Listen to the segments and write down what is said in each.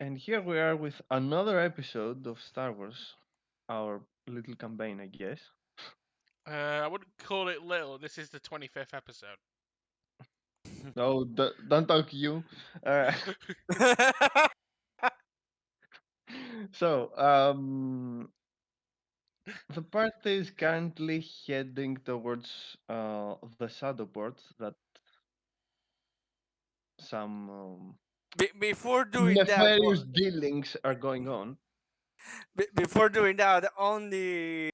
And here we are with another episode of Star Wars, our little campaign, I guess. I wouldn't call it little. This is the 25th episode. No, don't talk you. Uh, so, the party is currently heading towards the shadow port that some Before doing that, nefarious dealings are going on. before doing that, only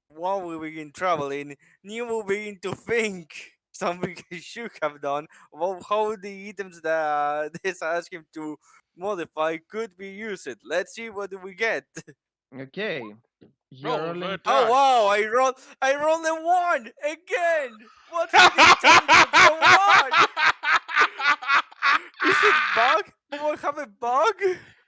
while we begin traveling, Neo will begin to think something he should have done about how the items that this asked him to modify could be used. Let's see what do we get. Okay, you're Roll the rolling. Oh dice. wow! I rolled a one again. What's with these chances of the one? Is it bug? Do I have a bug?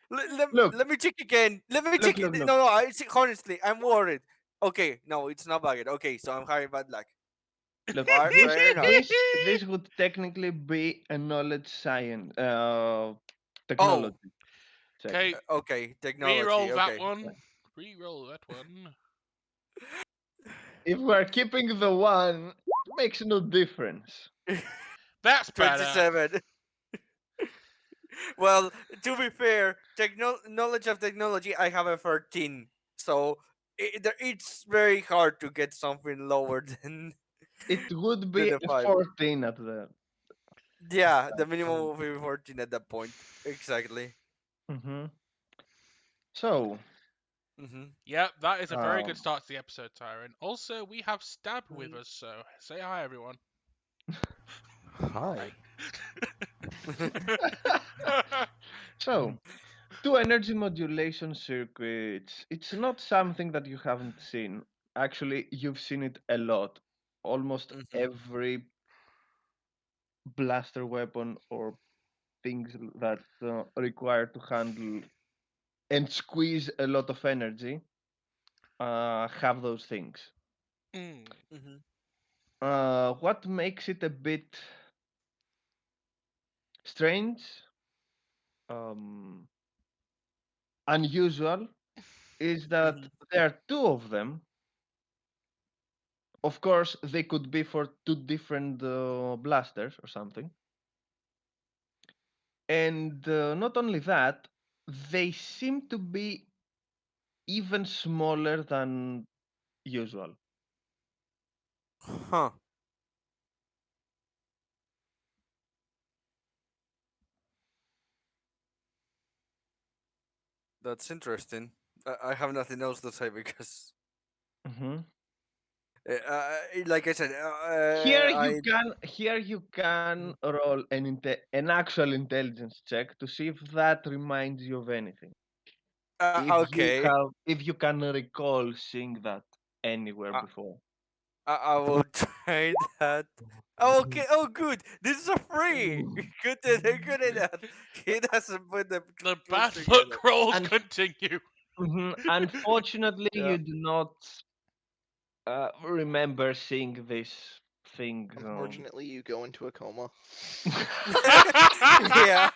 Look, Let me check again. Let me check. look. No, no. Honestly, I'm worried. Okay, no, it's not bugged. Okay, so I'm having bad luck. Look, this Fair enough. this this would technically be a knowledge science Oh, technology check. Okay, okay. Technology. re-roll that Okay. Yeah. one. Re-roll that one. If we're keeping the one, it makes no difference. That's better. 27. Well, to be fair, knowledge of technology, I have a 13. So it's very hard to get something lower than It would than be a a 5. 14 at the Yeah, the start. minimum will be 14 at that point. Exactly. Mm-hmm. So, Mm-hmm. Yep, that is a very good um, start to the episode, Tyron. Also, we have Stab with Mhm. us, so say hi, everyone. Hi. so two energy modulation circuits. It's not something that you haven't seen. Actually, you've seen it a lot. Almost Mm-hmm. every blaster weapon or things that require to handle and squeeze a lot of energy have those things. Mm. Mm-hmm. What makes it a bit strange, um, unusual, is that Mm-hmm. there are two of them. Of course, they could be for two different blasters or something. And not only that, they seem to be even smaller than usual. Huh. That's interesting. I have nothing else to say because, Mhm. like I said, Here you can Mhm. roll an actual intelligence check to see if that reminds you of anything. Okay. If you can recall seeing that anywhere I, before. I will try that. Oh, okay. Oh, good. This is a free. Good enough. He doesn't put the The clues bad together. luck rolls And continue. unfortunately, Yeah. you do not remember seeing this thing. Unfortunately, you go into a coma. Yeah.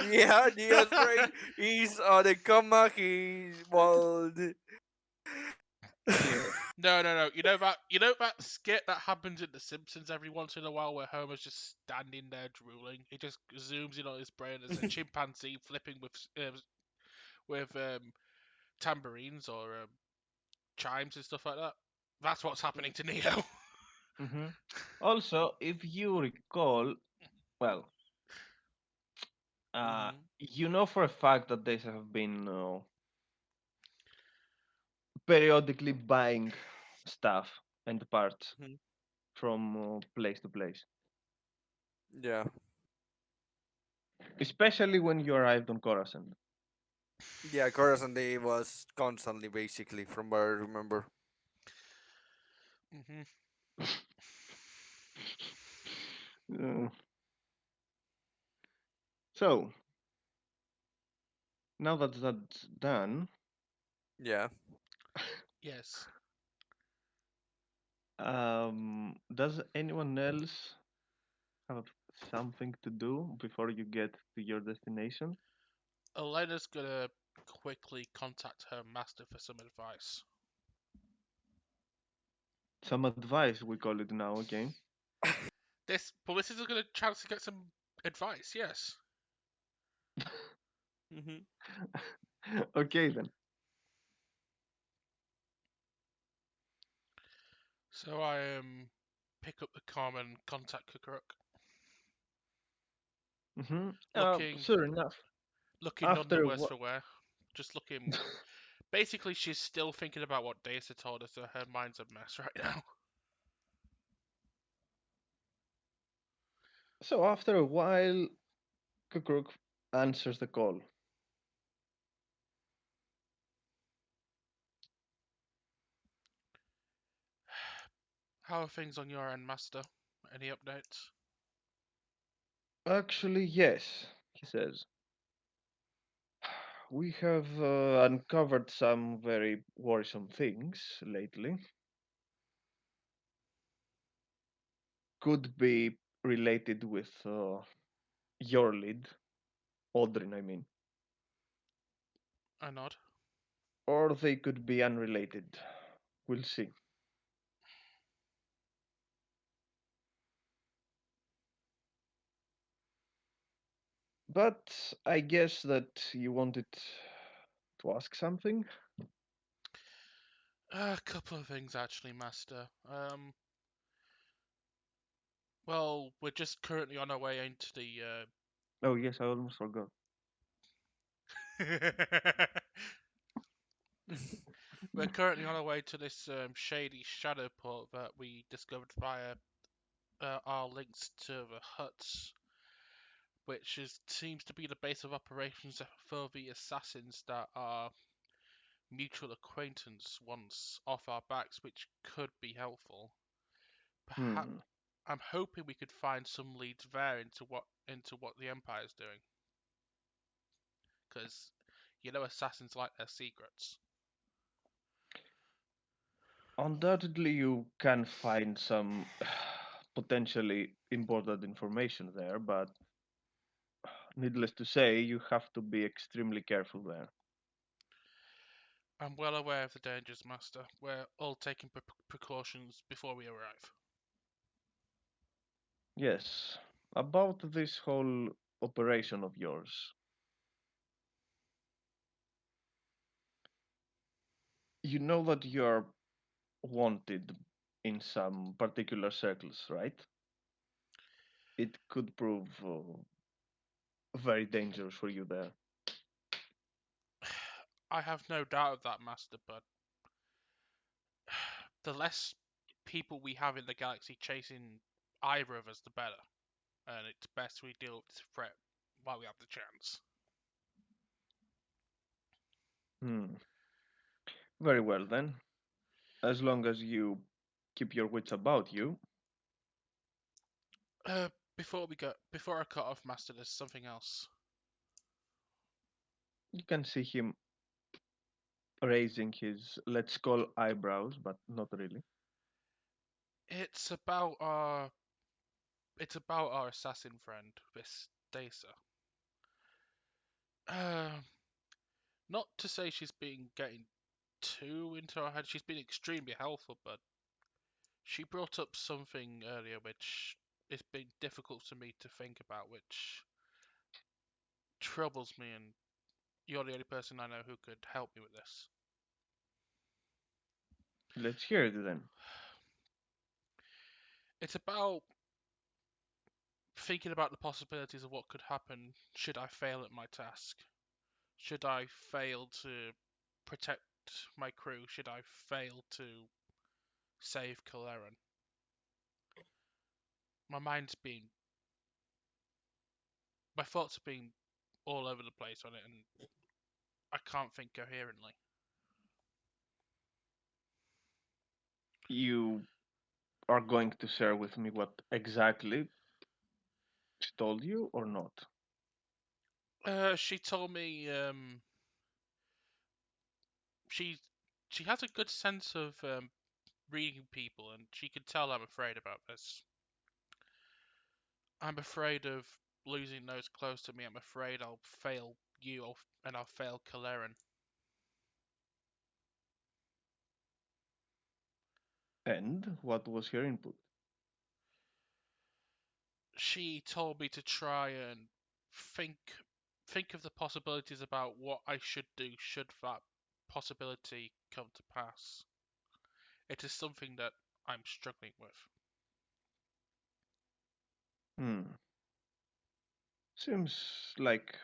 Yeah. Neo's brain. He's on the coma. He's well. Yeah. No. You know that skit that happens in The Simpsons every once in a while where Homer's just standing there drooling. He just zooms in on his brain as a chimpanzee flipping with tambourines or chimes and stuff like that. That's what's happening to Neo. hmm Also, if you recall, well, Mhm. you know for a fact that they have been periodically buying stuff and parts Mhm. from place to place, Yeah. especially when you arrived on Coruscant. Yeah. Corazon Day was constantly, basically, from what I remember. hmm Uh, so now that that's done, Yeah. Yes. does anyone else have something to do before you get to your destination? Elena's gonna quickly contact her master for some advice. Some advice, we call it now again. This is a good chance to get some advice. Yes. Mhm. Okay then. So I pick up the comm and contact Kukuruk. Mm-hmm. Looking Sure enough. none the After worse what? for wear. Just looking. Basically, she's still thinking about what Daisa told her, so her mind's a mess right now. So after a while, Kukruk answers the call. How are things on your end, Master? Any updates? Actually, yes, he says. We have uncovered some very worrisome things lately. Could be related with your lead, Aldrin, I mean. I nod. Or they could be unrelated. We'll see. But I guess that you wanted to ask something? A couple of things, actually, Master. Well, we're just currently on our way into the. Oh, yes, I almost forgot. We're currently on our way to this shady shadow port that we discovered via our links to the huts, which seems to be the base of operations for the assassins that our mutual acquaintance wants off our backs, which could be helpful. Perhaps Hmm. I'm hoping we could find some leads there into what the Empire's doing, because assassins like their secrets. Undoubtedly, you can find some potentially important information there, but needless to say, you have to be extremely careful there. I'm well aware of the dangers, Master. We're all taking precautions before we arrive. Yes, about this whole operation of yours. You know that you're wanted in some particular circles, right? It could prove very dangerous for you there. I have no doubt of that, Master, but the less people we have in the galaxy chasing either of us, the better. And it's best we deal with this threat while we have the chance. Hmm. Very well then. As long as you keep your wits about you, Uh, before I cut off, Master, there's something else. you can see him raising his, let's call eyebrows, but not really. It's about our, it's about our assassin friend, this Daisa. Uh, Not to say she's been getting too into her head. She's been extremely helpful, but she brought up something earlier which it's been difficult for me to think about, which troubles me, and you're the only person I know who could help me with this. Let's hear it then. It's about thinking about the possibilities of what could happen should I fail at my task. Should I fail to protect my crew? Should I fail to save Kaleran? My mind's been, my thoughts have been all over the place on it, and I can't think coherently. You are going to share with me what exactly she told you or not? She told me she she has a good sense of reading people, and she could tell I'm afraid about this. I'm afraid of losing those close to me. I'm afraid I'll fail you and I'll fail Kaleran. And what was her input? She told me to try and think think of the possibilities about what I should do should that possibility come to pass. It is something that I'm struggling with. Hmm. Seems like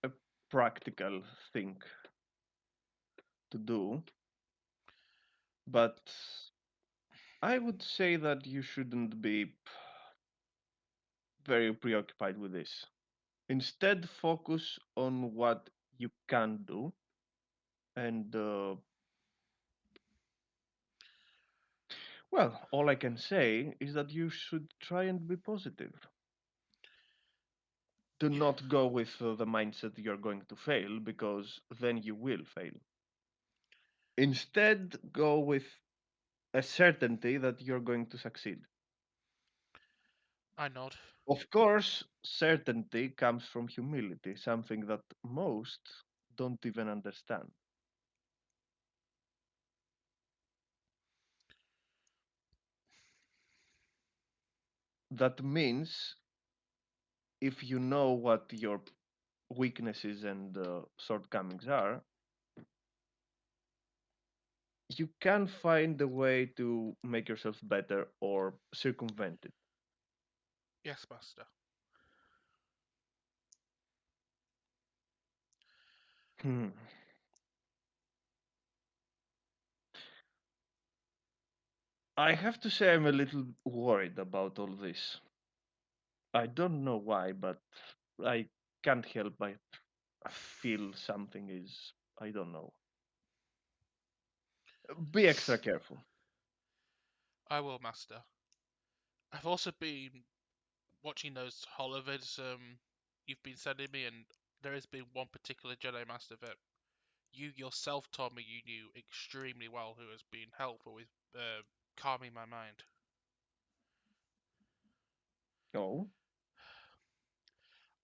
a practical thing to do, but I would say that you shouldn't be very preoccupied with this. Instead, focus on what you can do, and well, all I can say is that you should try and be positive. Do not go with the mindset you're going to fail, because then you will fail. Instead, go with a certainty that you're going to succeed. I nod. Of course, certainty comes from humility, something that most don't even understand. That means if you know what your weaknesses and shortcomings are, you can find a way to make yourself better or circumvent it. Yes, master. Hmm. I have to say, I'm a little worried about all this. I don't know why, but I can't help but feel something is, I don't know. Be extra careful. I will, master. I've also been watching those holovids you've been sending me, and there has been one particular Jedi Master that you yourself told me you knew extremely well, who has been helpful with calming my mind. Oh,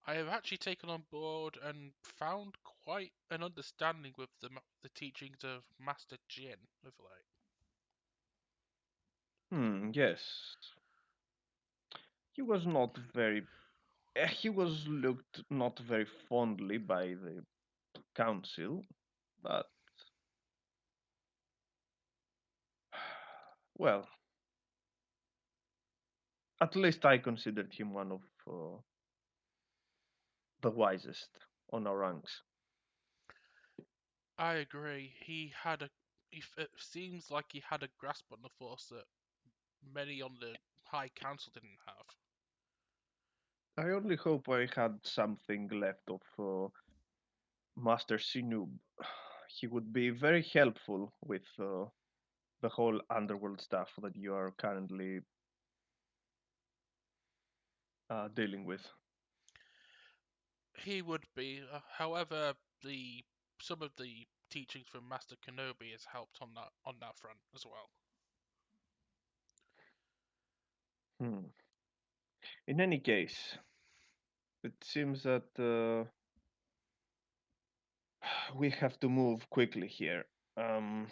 I have actually taken on board and found quite an understanding with the teachings of Master Jin of late. yes. He was not very. He was looked not very fondly by the council, but well, at least I considered him one of the wisest on our ranks. I agree. It seems like he had a grasp on the Force that many on the High Council didn't have. I only hope I had something left of Master Sinub. He would be very helpful with the whole underworld stuff that you are currently dealing with. He would be. However, the some of the teachings from Master Kenobi has helped on that front as well. Hmm. In any case, it seems that we have to move quickly here. Um,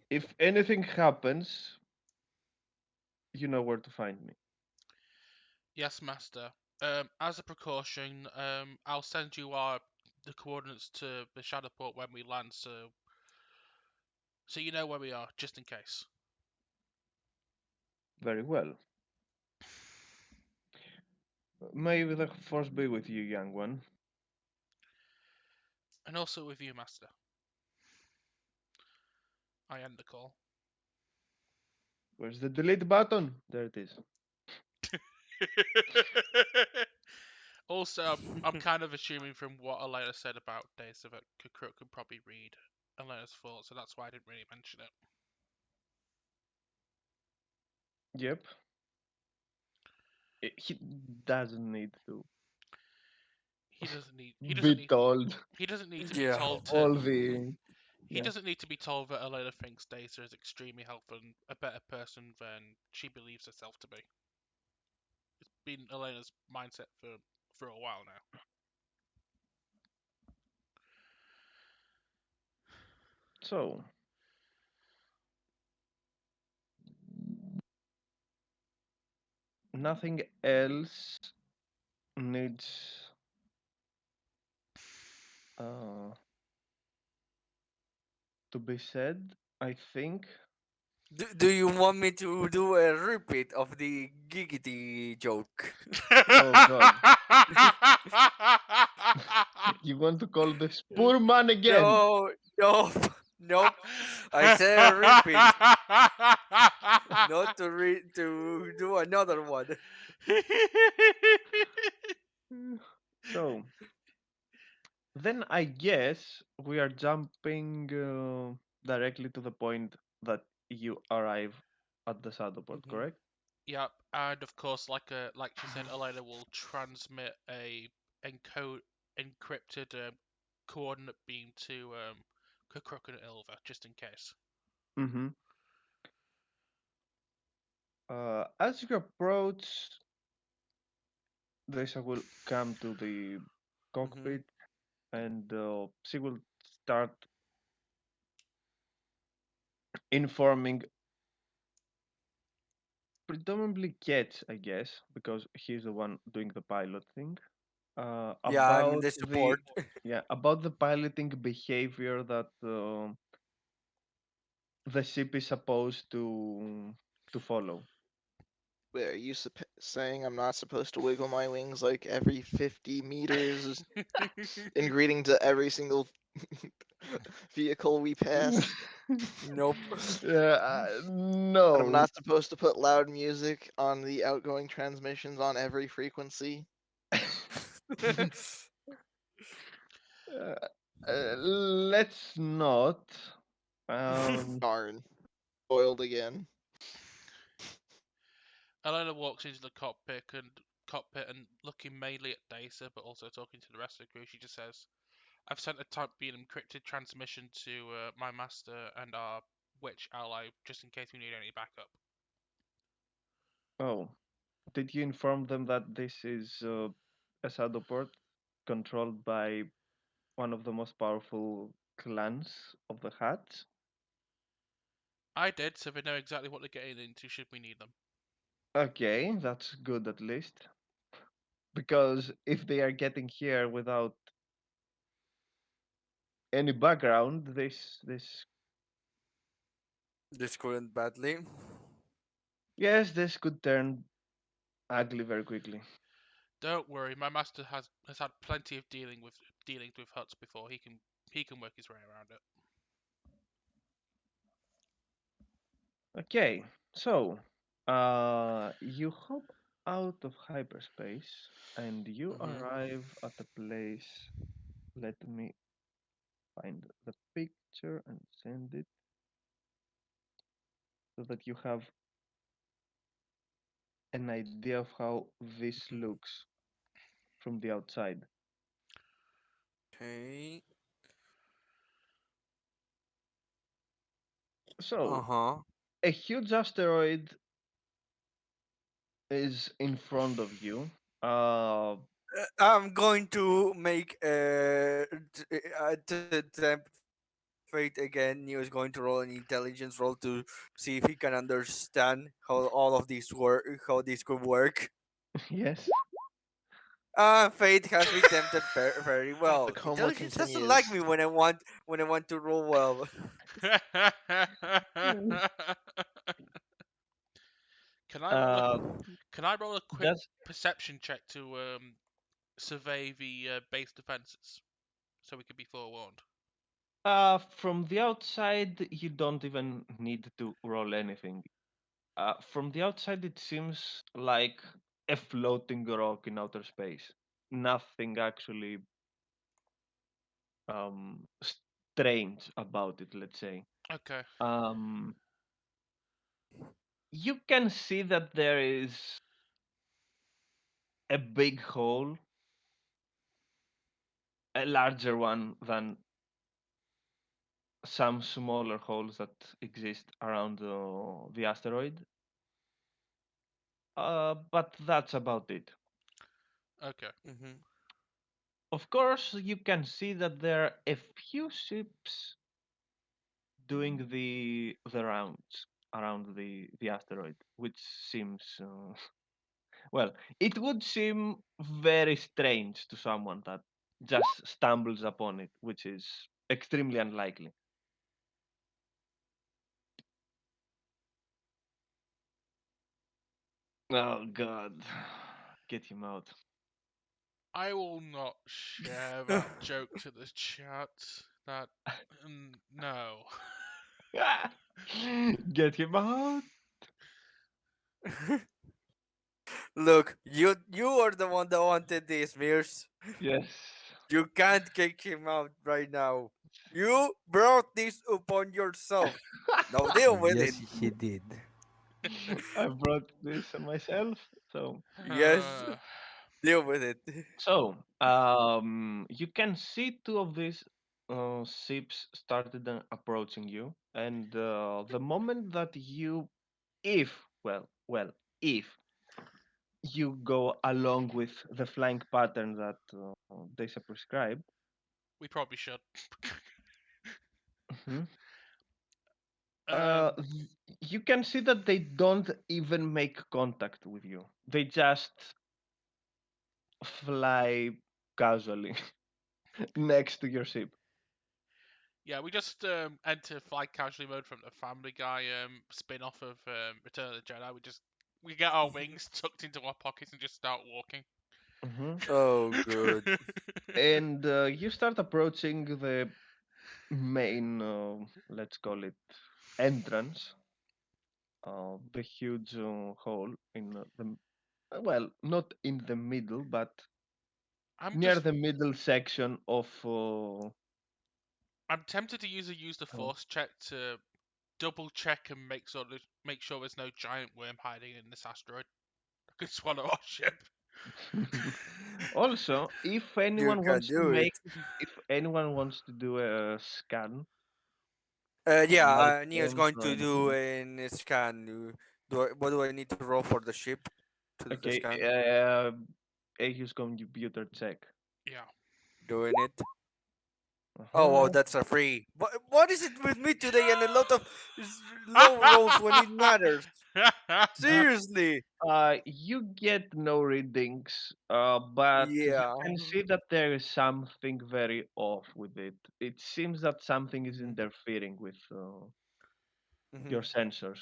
if anything happens, you know where to find me. Yes, Master. As a precaution, I'll send you the coordinates to the Shadowport when we land, so you know where we are, just in case. Very well. May the force be with you, young one. And also with you, Master. I end the call. Where's the delete button? There it is. Also, I'm kind of assuming from what Elena said about Daisa that Kakrut could probably read Elena's thoughts, so that's why I didn't really mention it. Yep. He doesn't need to He doesn't need. He doesn't be need. told He doesn't need to be Yeah. told to. all the. He Yeah. doesn't need to be told that Elena thinks Daisa is extremely helpful and a better person than she believes herself to be. been Elena's mindset for a while now. So, nothing else needs uh, to be said, I think. Do you want me to do a repeat of the giggity joke? Oh god. You want to call this poor man again? No, no, nope. I said a repeat, not to do another one. So, then I guess we are jumping directly to the point that you arrive at the Shadowport, Mhm. correct? Yep, and of course, like she said, Elena will transmit a encrypted coordinate beam to Kukruk and Ilva, just in case. Mm-hmm. As you approach, Lisa will come to the Mhm. cockpit and she will start informing predominantly Ketch, I guess, because he's the one doing the pilot thing. Yeah, I'm About the the support. about the piloting behavior that the ship is supposed to follow. Wait, are you saying I'm not supposed to wiggle my wings like every 50 meters in greeting to every single vehicle we pass? Nope. And I'm No. not supposed to put loud music on the outgoing transmissions on every frequency? Uh, let's not. Um, Darn. Spoiled again. Elena walks into the cockpit and looking mainly at Data, but also talking to the rest of the crew. She just says, "I've sent a Type B encrypted transmission to my master and our witch ally, just in case we need any backup." oh, did you inform them that this is a shadow port controlled by one of the most powerful clans of the Hats? I did, so they know exactly what they're getting into should we need them. Okay, that's good at least. Because if they are getting here without any background, this This couldn't badly. yes, this could turn ugly very quickly. Don't worry, my master has had plenty of dealings with huts before. He can work his way around it. Okay, so you hop out of hyperspace and you Mhm. arrive at a place. Let me find the picture and send it so that you have an idea of how this Mhm. looks from the outside. Okay. Uh So, huh. a huge asteroid is in front of you. I'm going to make to tempt fate again. Neo is going to roll an intelligence roll to see if he can understand how all of these work, how this could work. Yes. Fate has me tempted very The well. coma Intelligence doesn't like continues. me when I want to roll well. Mm. Can I roll a Uh, Can I roll a quick does perception check to survey the base defenses so we can be forewarned? from the outside you don't even need to roll anything. From the outside, it seems like a floating rock in outer space. Nothing actually strange about it, let's say. Okay. Um, you can see that there is a big hole, a larger one than some smaller holes that exist around the asteroid. But that's about it. Okay. Mhm. Of course, you can see that there are a few ships doing the rounds around the asteroid, which seems well, it would seem very strange to someone that just stumbles upon it, which is extremely unlikely. Oh God, get him out. I will not share that joke to the chat. That no. Get him out. Look, you are the one that wanted this, Mears. Yes. You can't kick him out right now. You brought this upon yourself. Now deal with it. Yes, he did. I brought this on myself. So, Yes, deal with it. you can see two of these ships started approaching you, and the moment that you, if if you go along with the flying pattern that they prescribe, we probably should. mhm, um, you can see that they don't even make contact with you. They just fly casually next to your ship. yeah, we just enter fly casually mode from the Family Guy spin-off of Return of the Jedi. We get our wings tucked into our pockets and just start walking. Mhm. Oh, good. And you start approaching the main, let's call it, entrance, the huge hole in well, not in the middle, but I'm near just the middle section of. I'm tempted to use the Oh. force check to double check and make sure there's no giant worm hiding in this asteroid. I could swallow our ship. Also, if You anyone can wants to do it. make, if anyone wants to do a scan, Yeah, like Neo's on going or to do anything. a scan. What do I need to roll for the ship to do the Okay, scan? Aegis computer check. Yeah. Doing it. Oh, wow, Uh-huh. that's a free. What is it with me today and a lot of low rolls when it matters? Uh, Seriously. you get no readings, but you Yeah. can see that there is something very off with it. It seems that something is Mhm. interfering with Mhm. your sensors.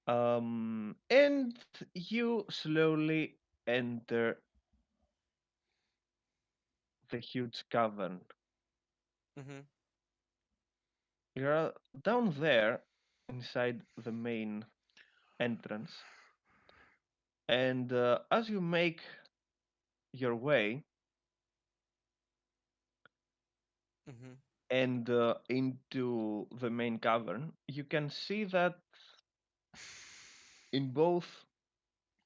And you slowly enter the huge cavern. Mhm. You're down there inside the main entrance, and as you make your way Mhm. and into the main cavern, you can see that in both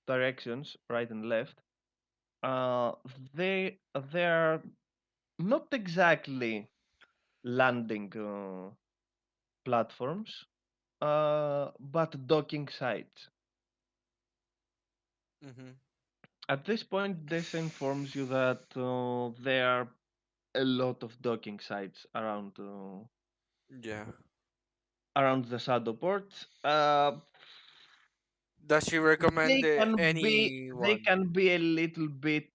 directions, right and left, uh, they are not exactly landing platforms, but docking sites. Mhm. At this point, this informs you that there are a lot of docking sites Yeah. around the shadow port. Does she recommend They can they anyone? can be a little bit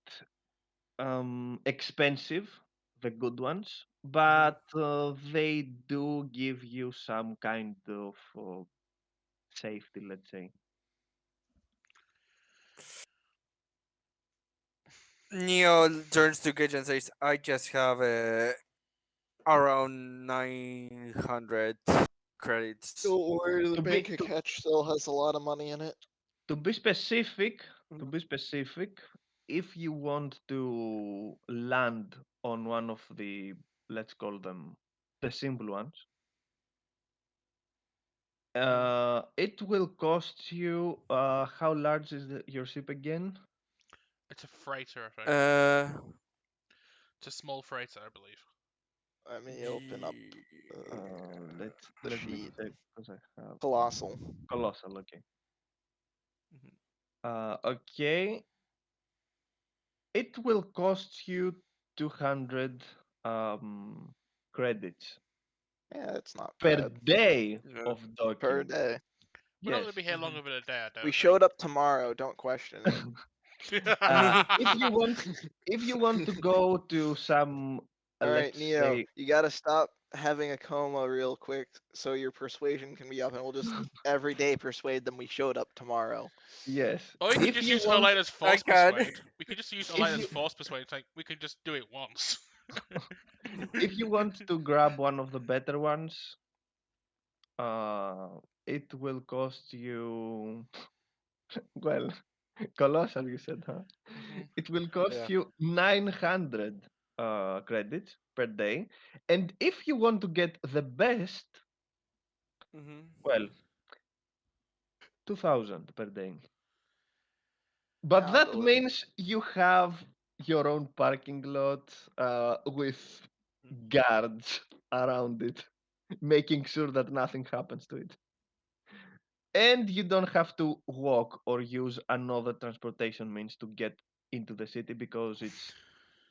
expensive, the good ones, Mhm. but they do give you some kind of safety, let's say. Neo turns to Gage and says, "I just have around 900 credits." Don't worry, the To be bank to, account still has a lot of money in it. to be specific, to Mhm. be specific, if you want to land on one of the, let's call them the simple ones, Mhm. it will cost you. How large is your ship again? It's a freighter, I think. Uh, It's a small freighter, I believe. Let me open up ye- Let's the let me sheet. check because I have Colossal. colossal. Okay. Okay, it will cost you 200 credits Yeah, it's not per bad. day Yeah. of Per docking. day. We're not going to Yes. be here Mhm. longer than a day, I We don't showed think. up tomorrow, don't question it. If you want, if you want to go to some, Alright, let's Neo, say, you gotta stop having a coma real quick so your persuasion can be up and we'll just every day persuade them we showed up tomorrow. yes, Or we could if just you use want, Elena's I force can. persuade. We could just use if Elena's you force persuade. It's like we could just do it once. if you want to grab one of the better ones, it will cost you, well, colossal, you said, huh? Mhm. It will cost Yeah. you 900 credits per day, and if you want to get the best, Hmm. well, 2000 per day. Yeah, But I'll that go with it. means you have your own parking lot with guards around it, making sure that nothing happens to it. And you don't have to walk or use another transportation means to get into the city because it's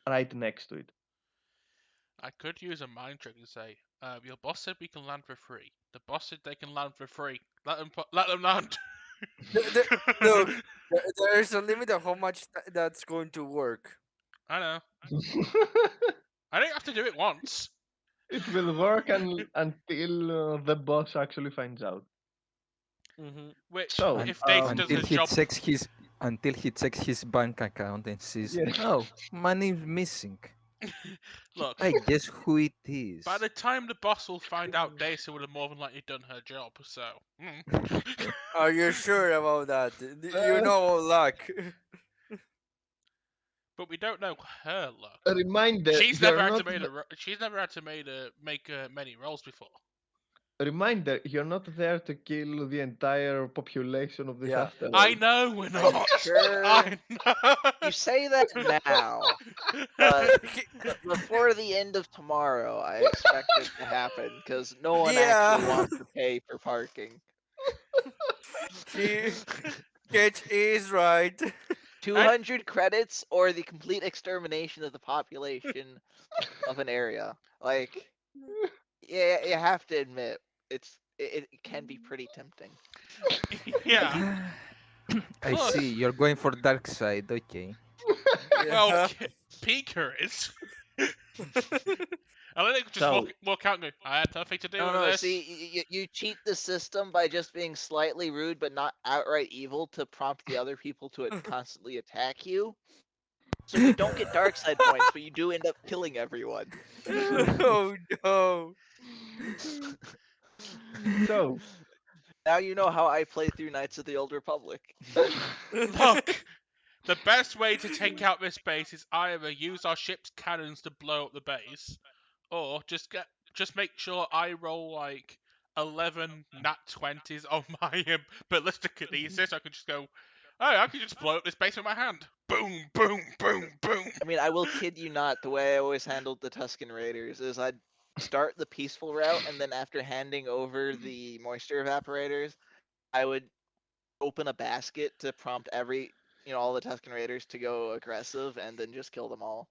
right next to it. I could use a mind trick and say, "Your boss said we can land for free. The boss said they can land for free. Let them land." Look, there's a limit of how much that's going to work. I know. I don't have to do it once. It will work until the boss actually finds out. Hmm. Which, So, Un- if Data does until her he job, checks his bank account and says, yes. "Oh, money's missing. look, I guess who it by is." the time the boss will find out, Data would have more than likely done her job. So, Are you sure about that? You Uh, know, luck. but we don't know her luck. a reminder, She's you're never had not to she's never had to make many rolls before. reminder, you're not there to kill the entire population of this Yeah. I asteroid. know we're Are you not. sure? I know. You say that now, but before the end of tomorrow, I expect it to happen because no one actually Yeah. wants to pay for parking. He Sketch is right. I 200 credits or the complete extermination of the population of an area. Like, yeah, you have to admit, it can be pretty tempting. yeah. I see. Plus, You're going for dark side. Okay. well, Yeah. Peeker is. I think just So, walk out and go, I had nothing to do No, with no. this. See, you cheat the system by just being slightly rude, but not outright evil, to prompt the other people to constantly attack you. So you don't get dark side points, but you do end up killing everyone. Oh no. so, Now you know how I play through Knights of the Old Republic. Look, the best way to take out this base is either use our ship's cannons to blow up the base, or just make sure I roll like 11 nat 20s on my ballistic kinesis. I can just go, oh, I can just blow up this base with my hand. Boom, boom, boom, boom. I mean, I will kid you not, the way I always handled the Tuscan Raiders is I'd start the peaceful route, and then after handing over the moisture evaporators, I would open a basket to prompt all the Tuscan Raiders to go aggressive, and then just kill them all.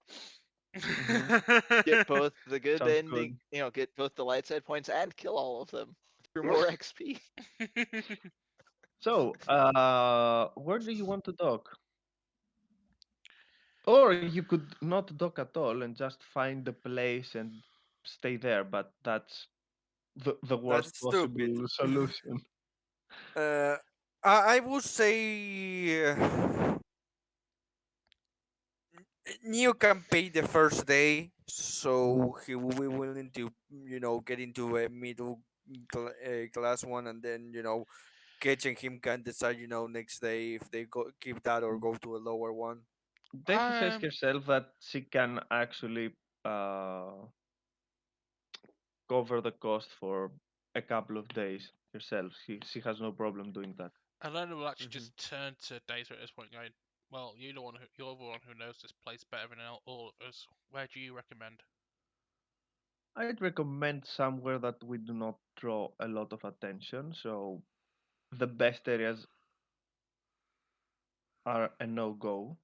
mhm, Get both the good sounds ending, good. get both the light side points and kill all of them for more XP. So, where do you want to dock? Or you could not dock at all and just find a place and stay there, but that's the worst That's stupid. possible solution. Uh, I would say Neo can pay the first day, so he will be willing to, get into a middle class one, and then Cage and him can decide, next day if they go keep that or go to a lower one. Data says um, herself that she can actually uh, cover the cost for a couple of days herself. She has no problem doing that. Alona will actually Hmm. just turn to Data at this point, going, "Well, you're the one who knows this place better than all of us. Where do you recommend?" I'd recommend somewhere that we do not draw a lot of attention. So the best areas are a no-go.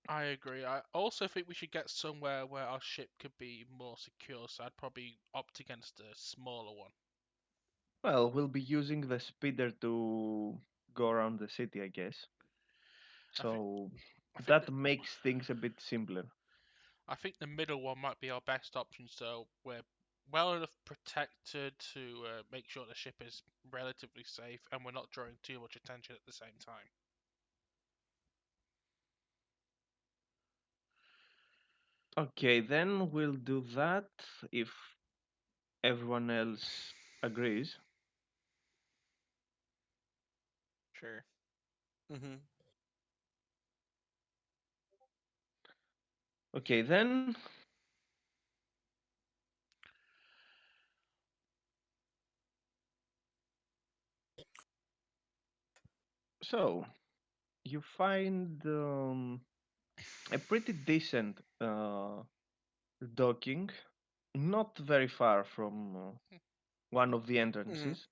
I agree. I also think we should get somewhere where our ship could be more secure, so I'd probably opt against a smaller one. Well, we'll be using the speeder to go around the city, I guess. I think So I think that that makes things a bit simpler. I think the middle one might be our best option, so we're well enough protected to make sure the ship is relatively safe and we're not drawing too much attention at the same time. Okay, then we'll do that if everyone else agrees. Sure. Hmm. Okay, then. So you find a pretty decent docking, not very far from one of the Hmm. entrances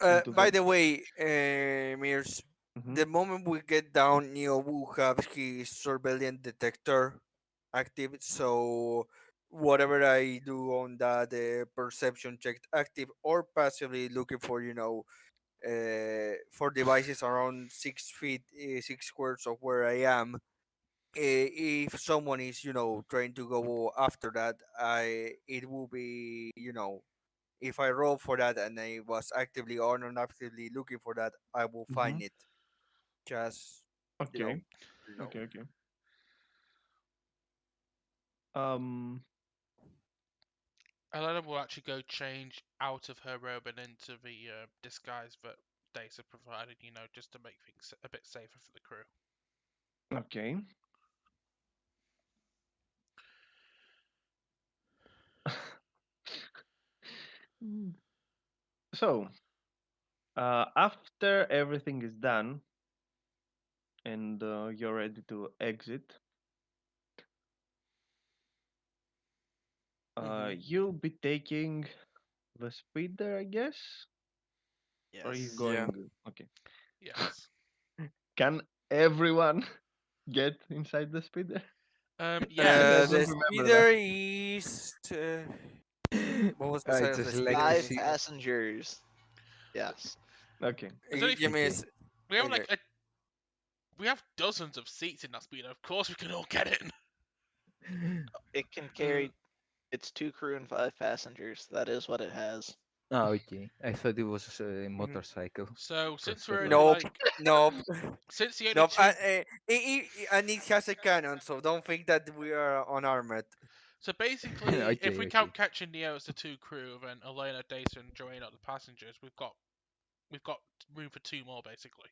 into By the. the way, Mears, Mhm. the moment we get down, Neo will have his surveillance detector active. So whatever I do on that perception check active or passively looking for, for devices around 6 feet, 6 squares of where I am. If someone is, trying to go after that, it will be, if I roll for that and I was actively or non-actively looking for that, I will Mhm. find it. Just, you know, Okay. you know. Okay. Okay. Um. Elena will actually go change out of her robe and into the disguise that Data provided, just to make things a bit safer for the crew. Okay. Mm. So after everything is done and you're ready to exit, Hmm. you'll be taking the speeder, I guess. Or are you Yes. Yeah. going? Okay. Yes. Can everyone get inside the speeder? I Yes. don't The remember that. speeder is. What was the I size of the just like speeder? to 5 see. passengers. Yes. Okay. There's only Give me a. Okay. we have Okay. we have dozens of seats in that speeder. Of course, we can all get in. It can Mm, carry. It's 2 crew and 5 passengers. That is what it has. Ah, okay. I thought it was a mhm. motorcycle So for a since we're second. only Nope. like Nope. since the only Nope. two And it has a cannon, so don't think that we are unarmed. so basically if Okay, we okay. count catching Neo as the two crew, then Elena, Data, and Joanne are the passengers. We've got room for two more basically.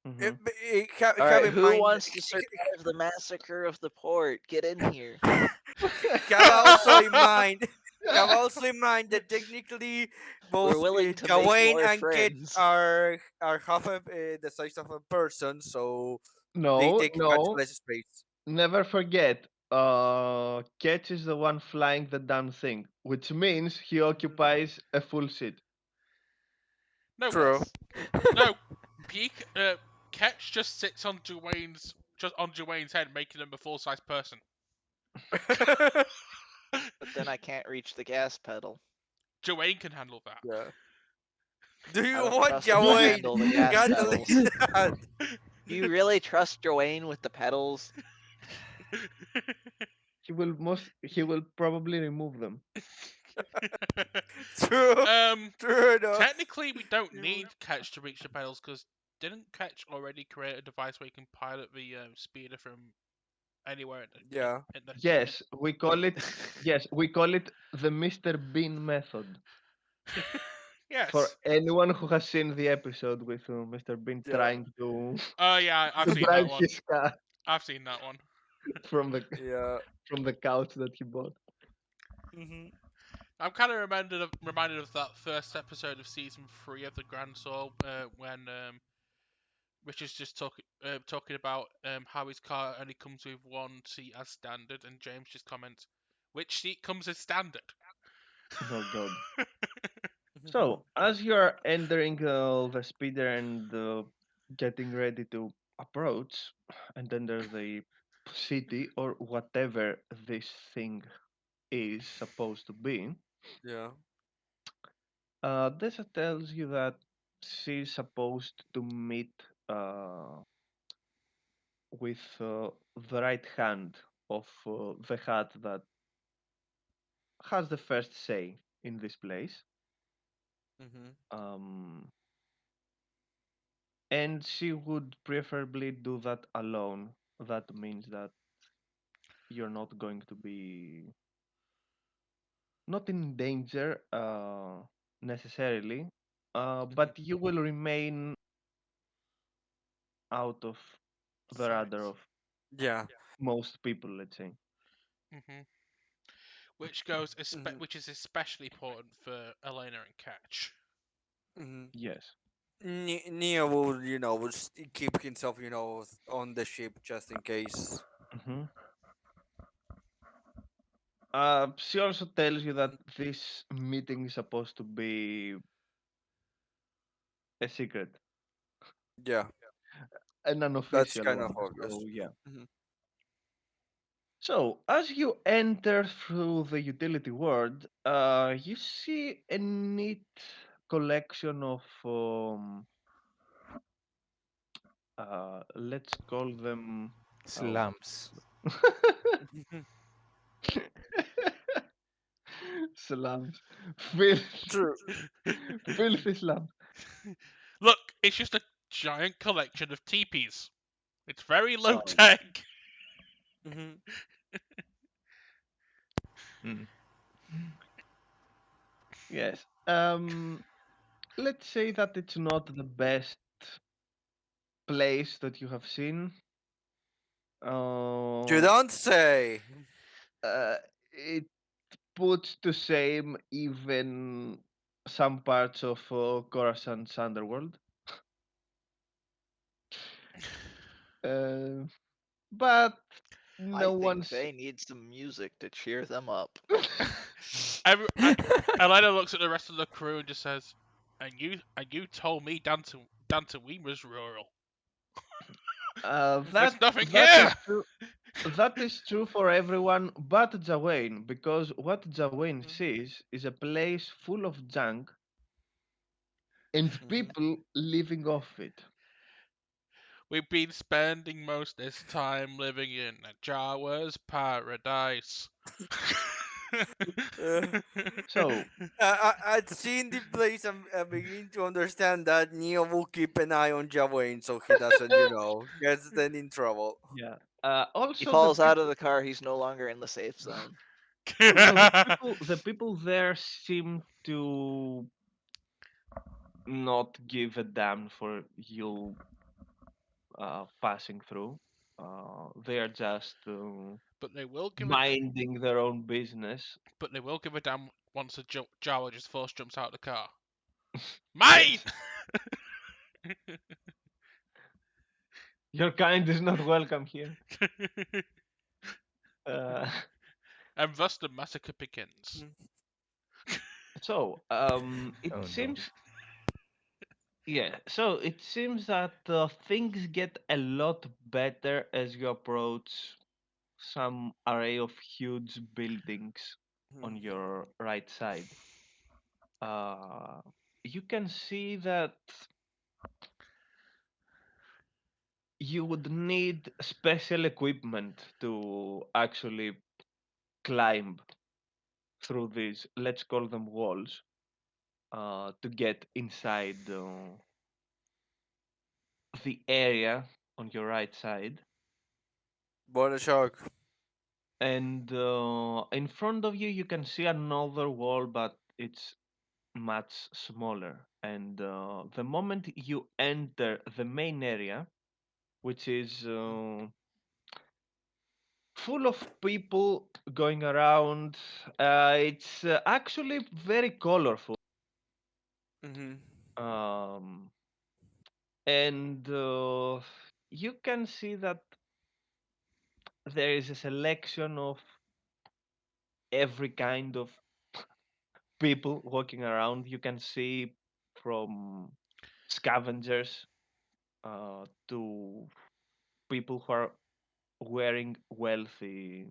Mm-hmm. All Have right. in Who mind. wants to survive the massacre of the port? Get in here. Have also in mind. Have also in mind that technically We're both willing to make Gawain more and Kit friends. are half of the size of a person, so they No, take much no, less space. never forget. Ketch is the one flying the damn thing, which means he Mhm. occupies a full seat. No, True. Yes. no. Peak Ketch just sits on Dwayne's head, making him a full size person. But then I can't reach the gas pedal. Dwayne can handle that. Yeah. Do I you don't want trust him to Gawain handle the gas handling pedals. that? Do you really trust Joanne with the pedals? He will probably remove them. True. um, True enough. technically, we don't You- need Ketch to reach the pedals because didn't Ketch already create a device where you can pilot the speeder from anywhere Yeah. Yes, we call it the Mr. Bean method. For yes. anyone who has seen the episode with Mr. Bean Yeah. trying to Oh yeah, I've to seen drive that one. his car I've seen that one. from the Yeah. from the couch that he bought. Hmm. I'm kind of reminded of that first episode of season 3 of the Grand Soul when Richard's just talking about how his car only comes with one seat as standard, and James just comments, "Which seat comes as standard?" Oh god. So as you are entering the speeder and getting ready to approach and enter the city or whatever this thing is supposed to be, Yeah. Dessa tells you that she's supposed to meet uh, with the right hand of the hat that has the first say in this place. Mm-hmm. Um, and she would preferably do that alone. That means that you're not going to be not in danger necessarily, Mm-hmm. but you will remain out of the Sight. radar of Yeah. most people, let's say. hmm Which goes, Mm-hmm. which is especially important for Elena and Catch. Mm-hmm. Yes. Neo will, would keep himself, on the ship just in case. Hmm. She also tells you that this meeting is supposed to be a secret, Yeah, an that's unofficial kind of one. obvious. So yeah. Hmm. So as you enter through the utility world, you see a neat collection of let's call them oh Slums. slums, filth, True. filthy slums. Look, it's just a giant collection of teepees. It's very low Oh, tech. Hmm. mm. Yes. Let's say that it's not the best place that you have seen. You Uh, don't say. it puts to shame even some parts of Khorasan's underworld. Uh, but I no think one's. they need some music to cheer them up. Every, uh, Elena looks at the rest of the crew and just says, and you told me Dantooine was rural. There's That nothing that here! is true. That is true for everyone but Jawain, because what Jawain sees is a place full of junk and Hmm. people living off it. We've been spending most this time living in a Jawa's paradise. Uh, So, I'd seen the place. I begin to understand that Neo will keep an eye on Jawain so he doesn't, gets then in trouble. yeah. He Also, the falls out of people, the car, he's no longer in the safe zone. also the people there seem to not give a damn for you passing through. They are just but they will give a minding their own business. but they will give a damn once a Jawa just force jumps out of the car. Mine! Yes, your kind is not welcome here. Uh, And thus the massacre begins. Mhm. so, it Oh no. seems, yeah. So it seems that things get a lot better as you approach some array of huge buildings on Mhm. your right side. Uh, you can see that you would need special equipment to actually climb through these, let's call them walls, to get inside the area on your right side. Border shark. And in front of you, you can see another wall, but it's much smaller. And the moment you enter the main area, which is full of people going around, it's actually very colorful. Mm-hmm. Um, and you can see that there is a selection of every kind of people walking around. You can see from scavengers to people who are wearing wealthy,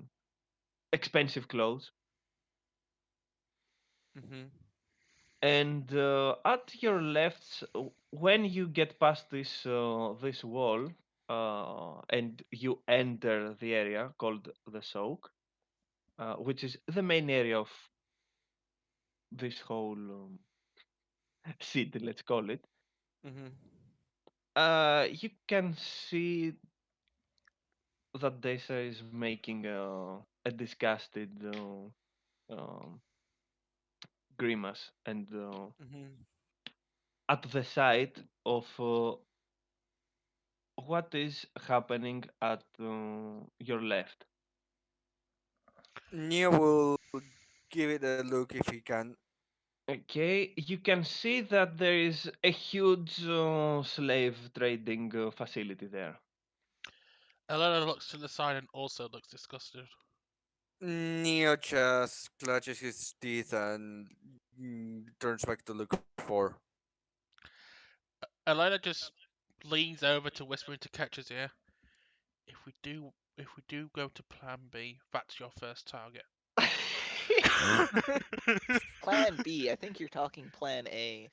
expensive clothes. Mm-hmm. And at your left, when you get past this wall, and you enter the area called the Soak, which is the main area of this whole city, let's call it. Mm-hmm. You can see that Desa is making a disgusted um, grimace, and Mm-hmm. at the side of what is happening at your left. Neo will give it a look if he can. Okay, you can see that there is a huge slave trading facility there. Elena looks to the side and also looks disgusted. Neo just clutches his teeth and turns back to look for. Elena just leans over to whisper into Ketch's ear. If we do go to Plan B, that's your first target. Plan B. I think you're talking Plan A.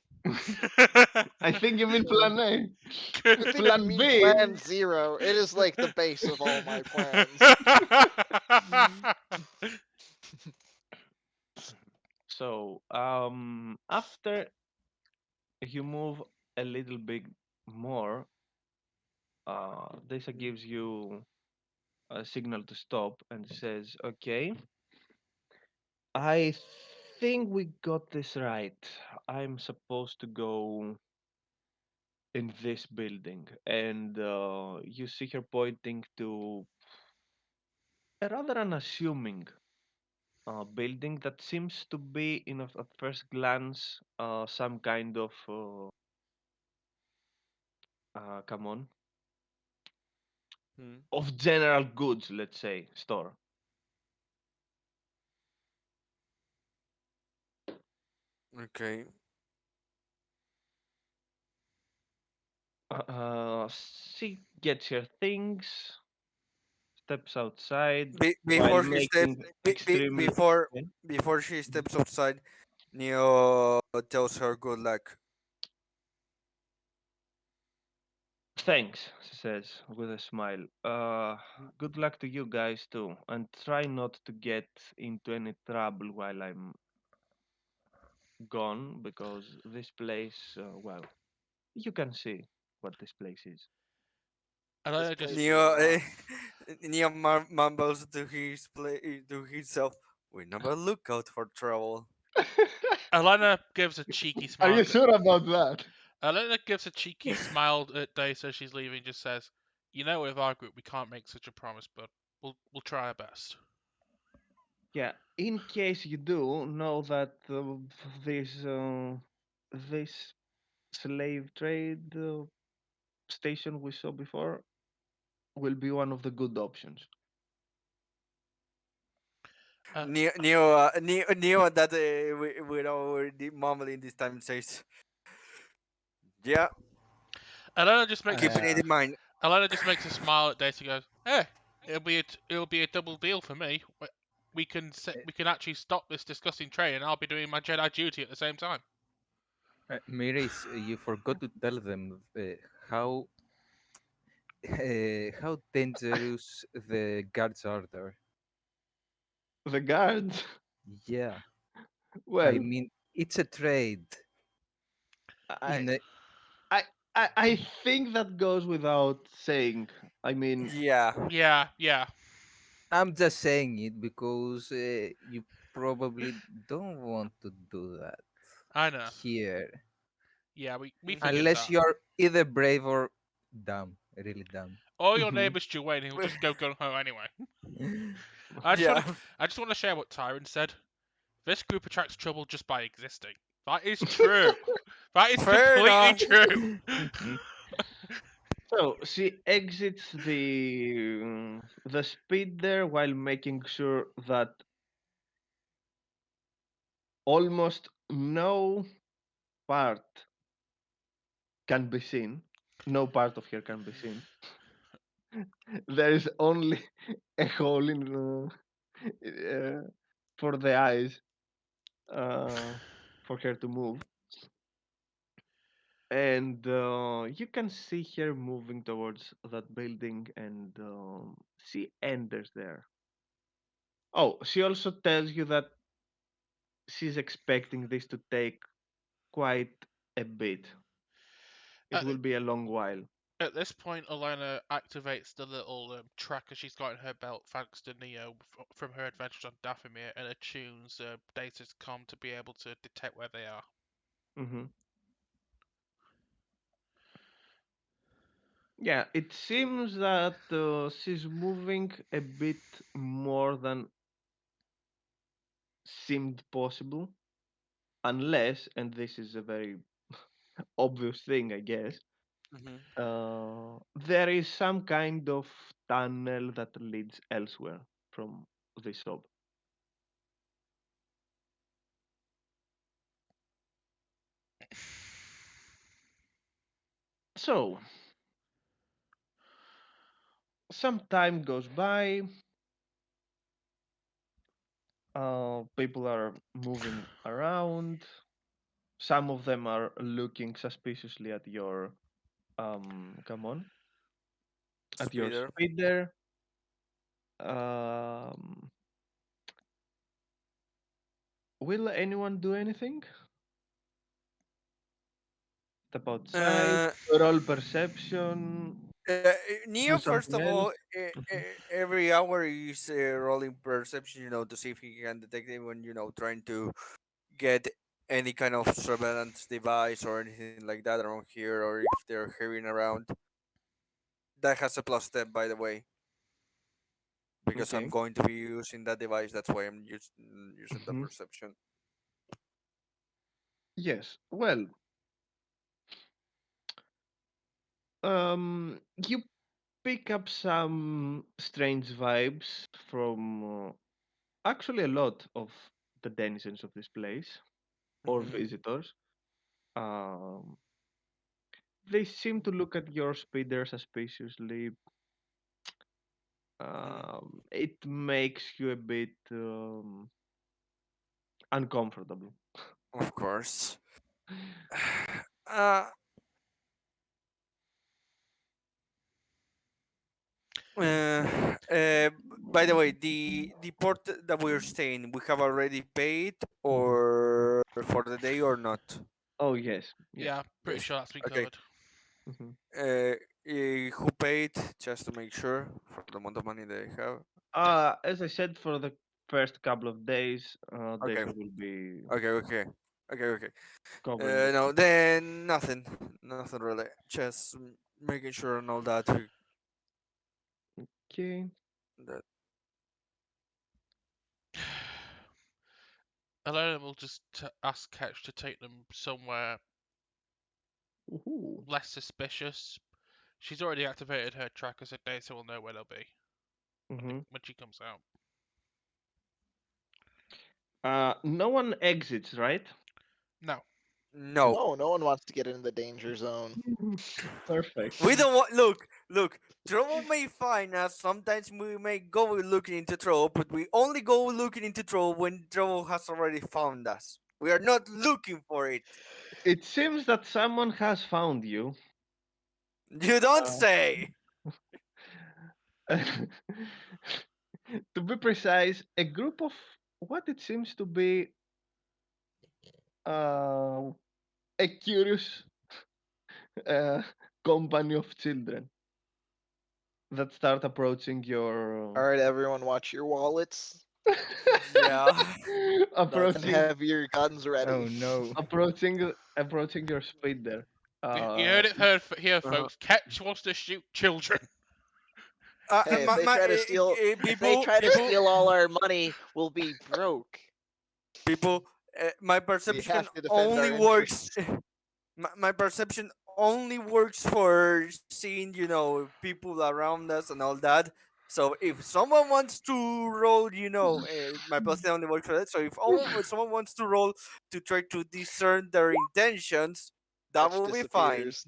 I think you mean Plan A. I think you Plan mean B. Plan Zero. It is like the base of all my plans. So, after you move a little bit more, Desa gives you a signal to stop and says, "Okay, I think we got this right. I'm supposed to go in this building." And you see her pointing to a rather unassuming building that seems to be, at first glance, some kind of, come on, Hmm. of general goods, let's say, store. Okay. She gets her things, steps outside while Before she steps, making extremely. before Yeah. she Mhm. steps outside, Neo tells her good luck. Thanks, she says with a smile. Good luck to you guys too, and try not to get into any trouble while I'm gone, because this place, well, you can see what this place is. This Elena just place is Neo rough. Neo mumbles to to himself. We never look out for trouble. Elena gives a cheeky Are smile. you sure about that? Elena gives a cheeky smile at Dace as she's leaving. Just says, "You know, with our group, we can't make such a promise, but we'll try our best." Yeah, in case you do know that this this slave trade station we saw before will be one of the good options. Uh, Neo that we're already mumbling this time says, "Yeah, Elena just makes a keeping it in mind." Elena just makes a smile at Dace and goes, "Hey, it'll be a double deal for me. We can actually stop this disgusting train, and I'll be doing my Jedi duty at the same time." Miris, you forgot to tell them how how dangerous the guards are there. The guards, Yeah, I well, mean it's a trade. I In a, I I think that goes without saying. I mean, Yeah, Yeah, yeah, I'm just saying it because you probably don't want to do that I know. here, Yeah, we hmm figured unless that. you're either brave or dumb, really dumb. Or your mhm. neighbour's Dwayne, who'll just go gung ho anyway. I just want yeah. to I just want to share what Tyron said. This group attracts trouble just by existing. That is true. That is Fair completely enough. true. So she exits the speed there while making sure that almost no part can be seen. No part of her can be seen. There is only a hole in for the eyes uh, for her to move, and you can see her moving towards that building, and she enters there. Oh, she also tells you that she's expecting this to take quite a bit. It At, will be a long while. at this point, Elena activates the little tracker she's got in her belt thanks to Neo from her adventures on Dathomir and attunes Data's comm to be able to detect where they are. Hmm. Yeah, it seems that she's moving a bit more than seemed possible, unless, and this is a very obvious thing, I guess, Hmm. there is some kind of tunnel that leads elsewhere from this shop. So, some time goes by, people are moving around. Some of them are looking suspiciously at your, come on, at your Speeder. speeder. Um, will anyone do anything? Step outside, Uh, roll perception, Neo, do first something of all, else. Mhm. every hour he's rolling perception, to see if he can detect anyone, trying to get any kind of surveillance device or anything like that around here, or if they're hearing around. That has a plus step, by the way, because I'm Okay. going to be using that device. That's why I'm using the Mhm. perception. Yes. Well, you pick up some strange vibes from actually a lot of the denizens of this place or Hmm. visitors. Um, they seem to look at your speeder suspiciously. Hmm. It makes you a bit uncomfortable. Of course. Uh, by the way, the port that we're staying, we have already paid or for the day or not? Oh yes, yes. Yeah, pretty Yes. sure that's been Okay. covered. Hmm. Who paid? Just to make sure for the amount of money they have. As I said, for the first couple of days, Okay. data will be Okay. Okay. Okay. Okay. covering the No, cost. then nothing. Nothing really. Just making sure and all that. Okay. That Elena will just ask Ketch to take them somewhere Woohoo. less suspicious. She's already activated her tracker, so Data will know where they'll be Hmm. when she comes out. No one exits, right? No. no. No, no one wants to get in the danger zone. Perfect. We don't want. Look. Trouble may find us. Sometimes we may go looking into trouble, but we only go looking into trouble when trouble has already found us. We are not looking for it. It seems that someone has found you. You don't Uh, say. to be precise, a group of what it seems to be uh, a curious uh, company of children that start approaching your All right, everyone, watch your wallets Yeah. and approaching Nothing. have your guns Oh ready. no. approaching your speeder. You Uh, heard it here, Uh-huh. folks. Ketch wants to shoot children. Hey, if they try to steal, if they People, try to people, steal all our money, we'll be broke. people. My We perception have to defend only our works. interests. My perception only works for seeing, people around us and all that. So if someone wants to roll, my perception only works for that. So if someone wants to roll to try to discern their intentions, that Ketch will be fine. disappears.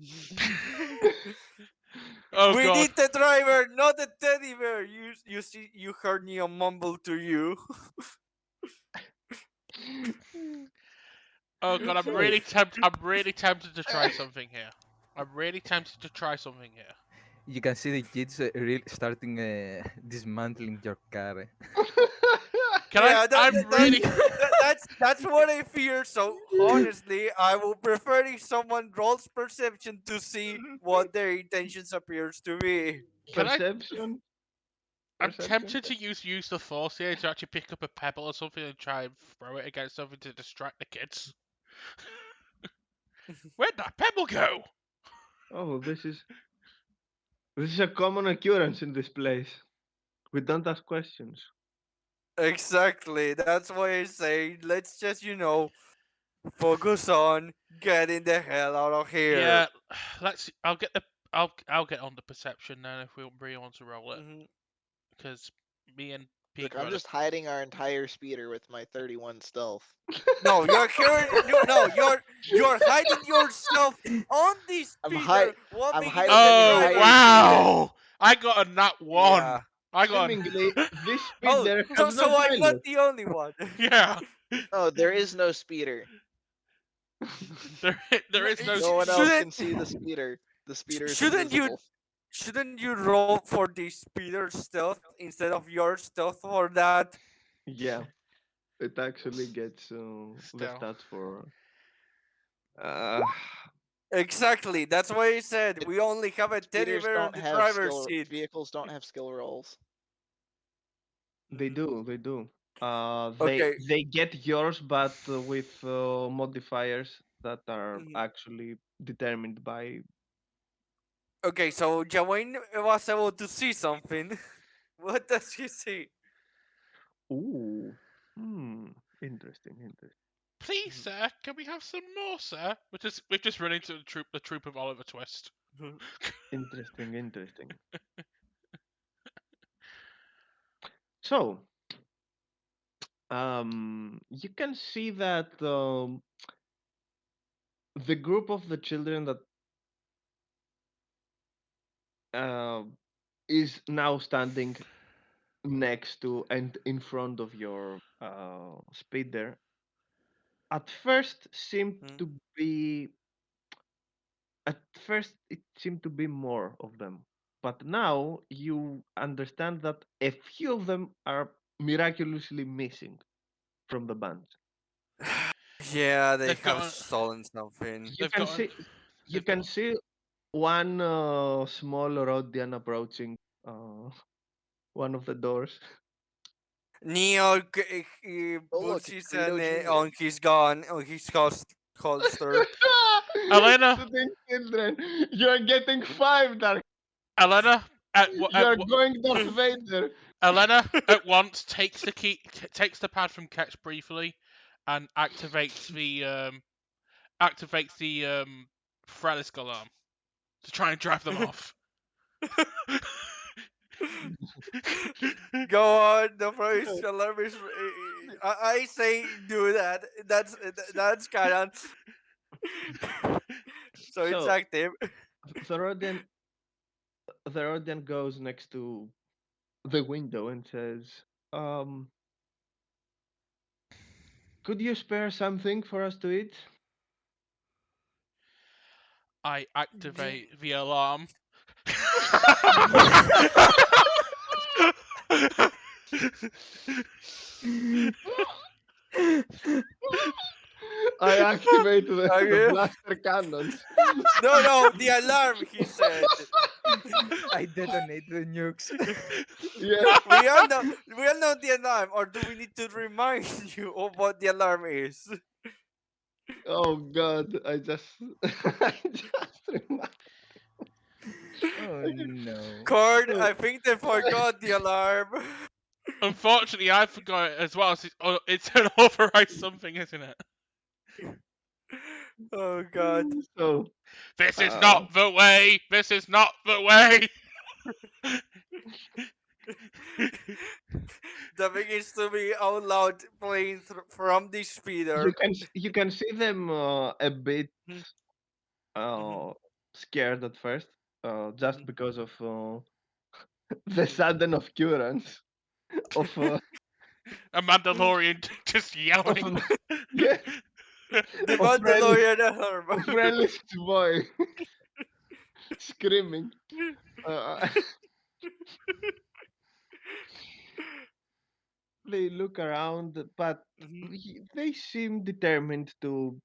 Oh We god. need the driver, not the teddy bear. You see, you heard Neo mumble to you. Oh god, So, I'm really tempted to try something here. I'm really tempted to try something here. You can see the kids starting dismantling your car. Can I Yeah, I'm really that's what I fear. So honestly, I will prefer if someone rolls perception to see what their intentions appears to be. can I perception, I'm perception. tempted to use the force here to actually pick up a pebble or something and try and throw it against something to distract the kids. Where'd that pebble go? Oh, this is a common occurrence in this place. We don't ask questions. Exactly. That's why I say let's just focus on getting the hell out of here. Yeah, let's. I'll get on the perception then if we really want to roll it, Mhm. because me and Look, Pete I'm got it. just hiding our entire speeder with my 31 stealth. No, you're here. No, you're hiding yourself on the I'm hi- speeder while I'm being on hiding the the Oh entire driver's seat. speeder. wow! I got a nat one. Yeah. I got Seemingly, this Oh, speeder has so no I'm not pilot. the only one. yeah. Oh, there is no speeder. There is no. No one else Shouldn't can see the speeder. The speeder is shouldn't you invisible. shouldn't you roll for the speeder stealth instead of your stealth for that? Yeah, it actually gets the Still. stats for. Uh, Exactly. That's why I said it, we only have a teddy Speeders bear on don't the have driver's skill. seat. Vehicles don't have skill rolls. they Mhm. do, they do. They Okay. they get yours, but with modifiers that are Mhm. actually determined by. Okay, so Jawain was able to see something. What does he see? Ooh, hmm, interesting, interesting, Please, Mhm. sir, can we have some more, sir? We've just run into the troop of Oliver Twist. interesting, interesting. So, you can see that the group of the children that uh, is now standing next to and in front of your speeder at first seemed Mhm. to be at first it seemed to be more of them, but now you understand that a few of them are miraculously missing from the band. Yeah, they They've have got. stolen something. you They've can got. see you They've can got. see one small Rodian approaching uh, one of the doors. Neo he Oh puts look, it's his Greedo hand Jr. on his gun, on his holster. Elena, Sitting children, you're getting five, Dark. Elena, You're going Darth Vader. Elena at once takes the key, takes the pad from Ketch briefly, and activates the Frelisk alarm to try and drive them off. Go on, the first alarm is. I say do that. That's canon. So it's So active. the Rodian, the Rodian goes next to the window and says, "Um, could you spare something for us to eat?" I activate the alarm. I activate the Okay. blaster cannons. No, no, the alarm. He said. I detonate the nukes. Yeah. We all know the alarm, or do we need to remind you of what the alarm is? Oh God! I just, I just remember. Oh no. Cord, So, I think they forgot the alarm. Unfortunately, I forgot it as well. It's an override something, isn't it? Oh God. so, This is uh, not the way. This is not the way. The begins to be out loud playing from the speeder. you can see them a bit Mhm, mhm, uh, scared at first. just Mhm. because of the sudden occurrence of A Mandalorian just of yelling. yeah, The of friendly Mandalorian Herb. friendly boy screaming. Uh, they look around, but Mhm. they seem determined to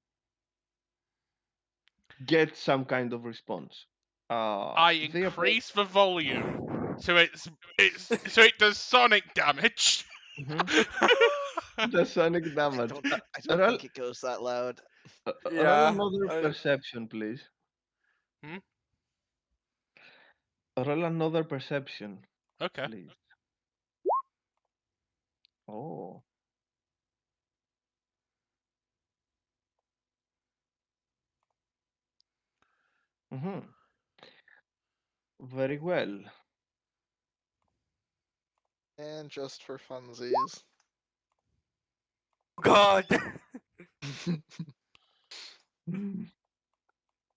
get some kind of response. I They approach. increase the volume so so it does sonic damage. Mhm. The sonic I damage. don't. I don't Roll, think it goes that loud. roll Yeah. another perception, please. Hmm? Roll another perception, Okay. please. Oh. Hmm. Very well. And just for funsies. God.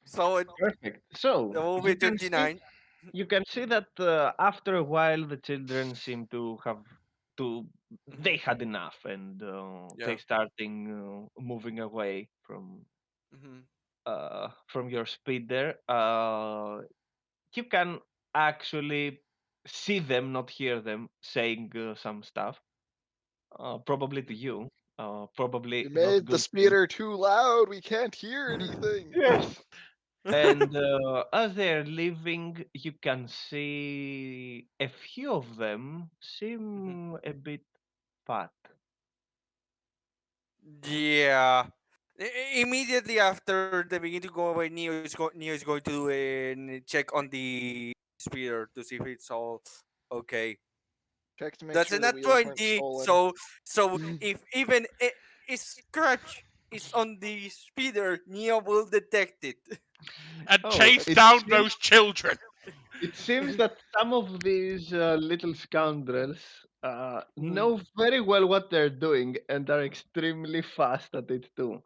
So it Perfect. So will be you can see 29. that after a while the children seem to have to they Mhm. had enough and they Yeah. starting moving away Mhm. from your speeder. You can actually see them, not hear them, saying some stuff. Probably to Mhm. you. Probably You not made the good to. speeder too loud. We can't hear anything. Yes. And as they're leaving, you can see a few of them Mhm. seem a bit fat. Yeah. Immediately after they begin to go away, Neo is going to check on the speeder to see if it's all okay. Check to make That's a sure the nat wheels weren't 20. stolen. So if even a scratch is on the speeder, Neo will detect it. And Oh, chase down those children. it seems that some of these little scoundrels Mm, know very well what they're doing and are extremely fast at it too.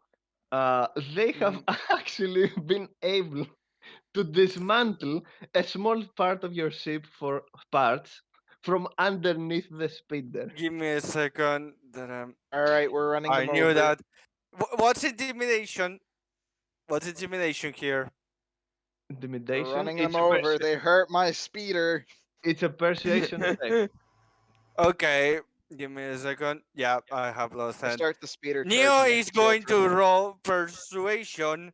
Uh, they have mm. actually been able to dismantle a small part of your ship for parts from underneath the speeder. Give me a second. All right, we're running I them knew over. that. What's intimidation? What's intimidation here? We're Intimidation. running them over. They hurt my speeder. It's a persuasion check. Okay, give me a second. Yeah, I have lost I hand. start the speeder Neo charging at is the going children. to roll persuasion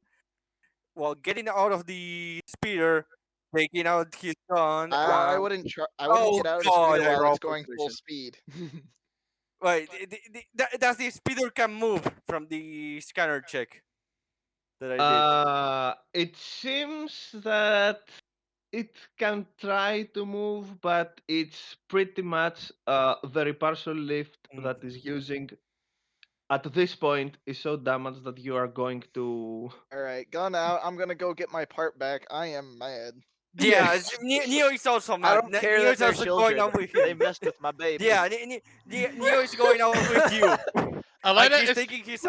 while getting out of the speeder, taking out his gun. I wouldn't try. I wouldn't Oh get out of the god, speeder I while roll it's going full persuasion. speed. Wait, does the speeder can move from the scanner check that I did? It seems that it can try to move, but it's pretty much the repulsor lift Mm. that is using at this point is so damaged that you are going to. All right, gun out. I'm gonna go get my part back. I am mad. Yeah, Yes. Neo is also I mad. don't care Neo that is they're also going children. on with They him. messed with my baby. Yeah, Neo is going out with you. Like Elena he's is taking he's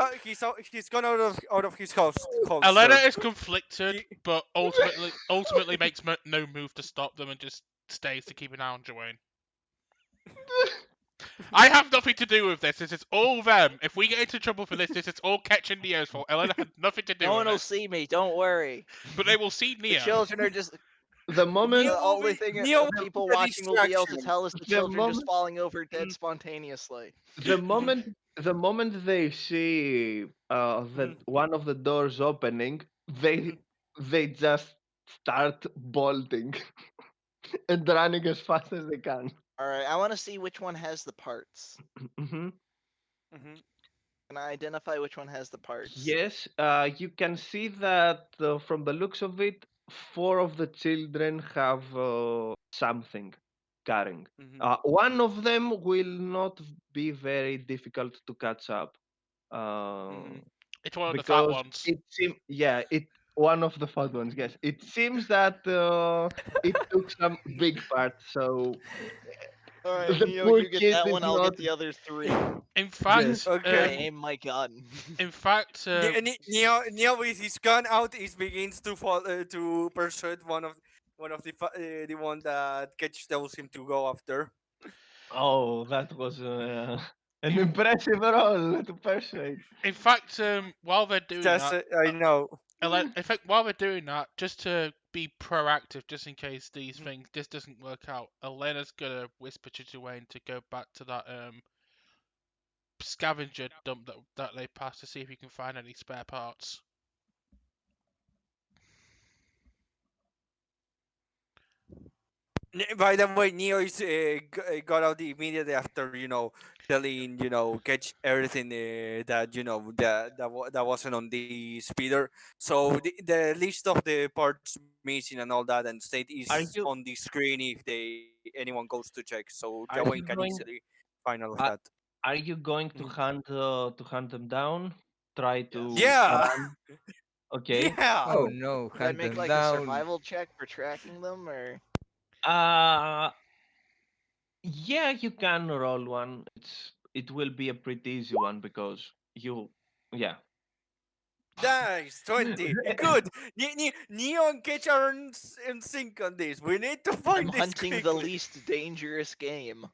gone out of his Elena holster. is conflicted, He, but ultimately makes no move to stop them and just stays to keep an eye on Joanne. I have nothing to do with this. This is all them. If we get into trouble for this is all Ketch and Neo's fault. Elena had nothing to do No with one will it. see me. Don't worry. But they will see The Neo. children are just The Neo moment, the will only be thing Neo will people be a watching will be able to distraction. tell is the the children just moment, falling over dead Mhm, spontaneously. the mhm, moment, the moment they see that mhm, one of the doors opening, they mhm. they just start bolting and running as fast as they can. All right, I want to see which one has the parts. Mhm. Mhm. Can I identify which one has the parts? Yes, you can see that from the looks of it, four of the children have something carrying. Mhm. One of them will not be very difficult to catch up uh, Mhm. It's one of the fat because ones. it seems, yeah, it one of the fat ones. Yes, it seems that it took some big part, so All right, the Neo, poor you get kid that is one. I'll not. get the other three. In Yes, fact, Okay. I aim my gun. in fact, Neo with his gun out is begins to fall to persuade one of One of the one that Ketch tells him to go after. Oh, that was an impressive roll to persuade. In fact, while they're doing Just that, I know. In fact, while they're doing that, just to be proactive, just in case this doesn't work out, Elena's gonna whisper to Dwayne to go back to that scavenger dump that they passed to see if you can find any spare parts. By the way, Neo is got out immediately after telling catch everything that that wasn't on the speeder. So the list of the parts missing and all that and state is Are on you the screen if anyone goes to check. So Jawan are can you easily going find all of that. are, are you going Mhm. to hunt them down? Try to Yes. Yeah, run. Okay. yeah. Oh So no, Should I hunt make them like a down. survival check for tracking them, or uh yeah, you can roll one. It will be a pretty easy one because you yeah. Nice, 20. Good. Neo and Ketch are in sync on this. We need to I'm find this hunting the quickly. least dangerous game.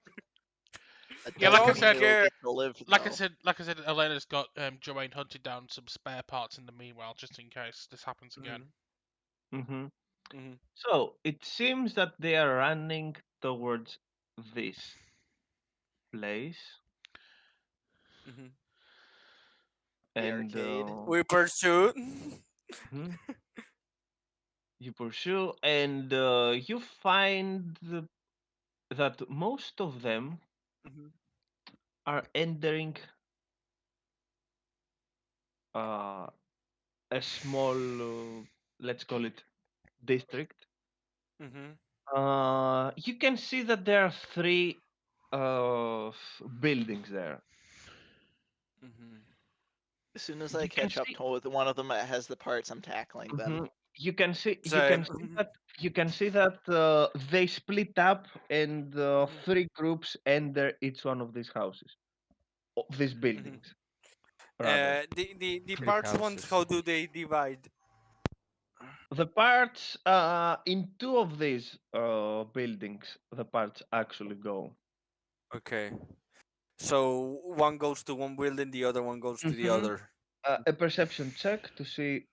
That Yeah, like doesn't I Don't mean said, it will care. get to live though. like I said, Elena's got Joanne hunted down some spare parts in the meanwhile, just in case this happens again. Mhm, Hmm. mhm, So it seems that they are running towards this place, mhm. The and arcade. We pursue. mhm, you pursue, and you find that most of them Mhm, are entering uh, a small, let's call it district. mhm, You can see that there are three buildings there. mhm. As soon as I You can catch up see. to one of them that has the parts, I'm tackling them. Mhm. You can see. You So, can see that. You can see that they split up, and mhm, three groups enter each one of these houses, these mhm. buildings, rather. The Three parts ones, how houses. do they divide? The parts in two of these buildings, the parts actually go. Okay. So one goes to one building, the other one goes to the Hmm. other. A perception check to see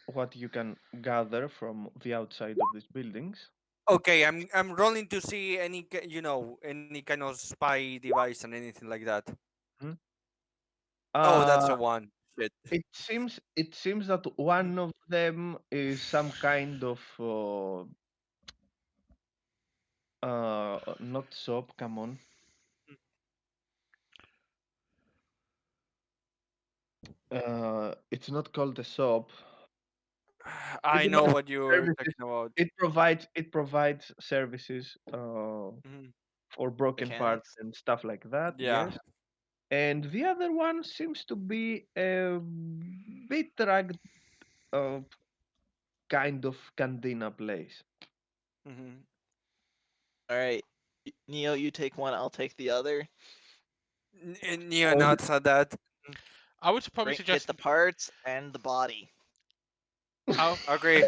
what you can gather from the outside of these buildings. Okay, I'm rolling to see any kind of spy device and anything like that. Mhm. Oh, that's a Uh, one. Shit. it seems that Mhm, one of them is some kind of not soap. Come on, it's not called a soap. I Pretty know much what you're services. talking about. It provides services Mhm. for broken parts Mechanics. and stuff like that. Yeah. Yes, and the other one seems to be a bit rugged, uh, kind of cantina place. Mhm. Alright. Neo, you take one, I'll take the other. Neo So nods at that. I would probably Get suggest. the parts and the body. I Agree.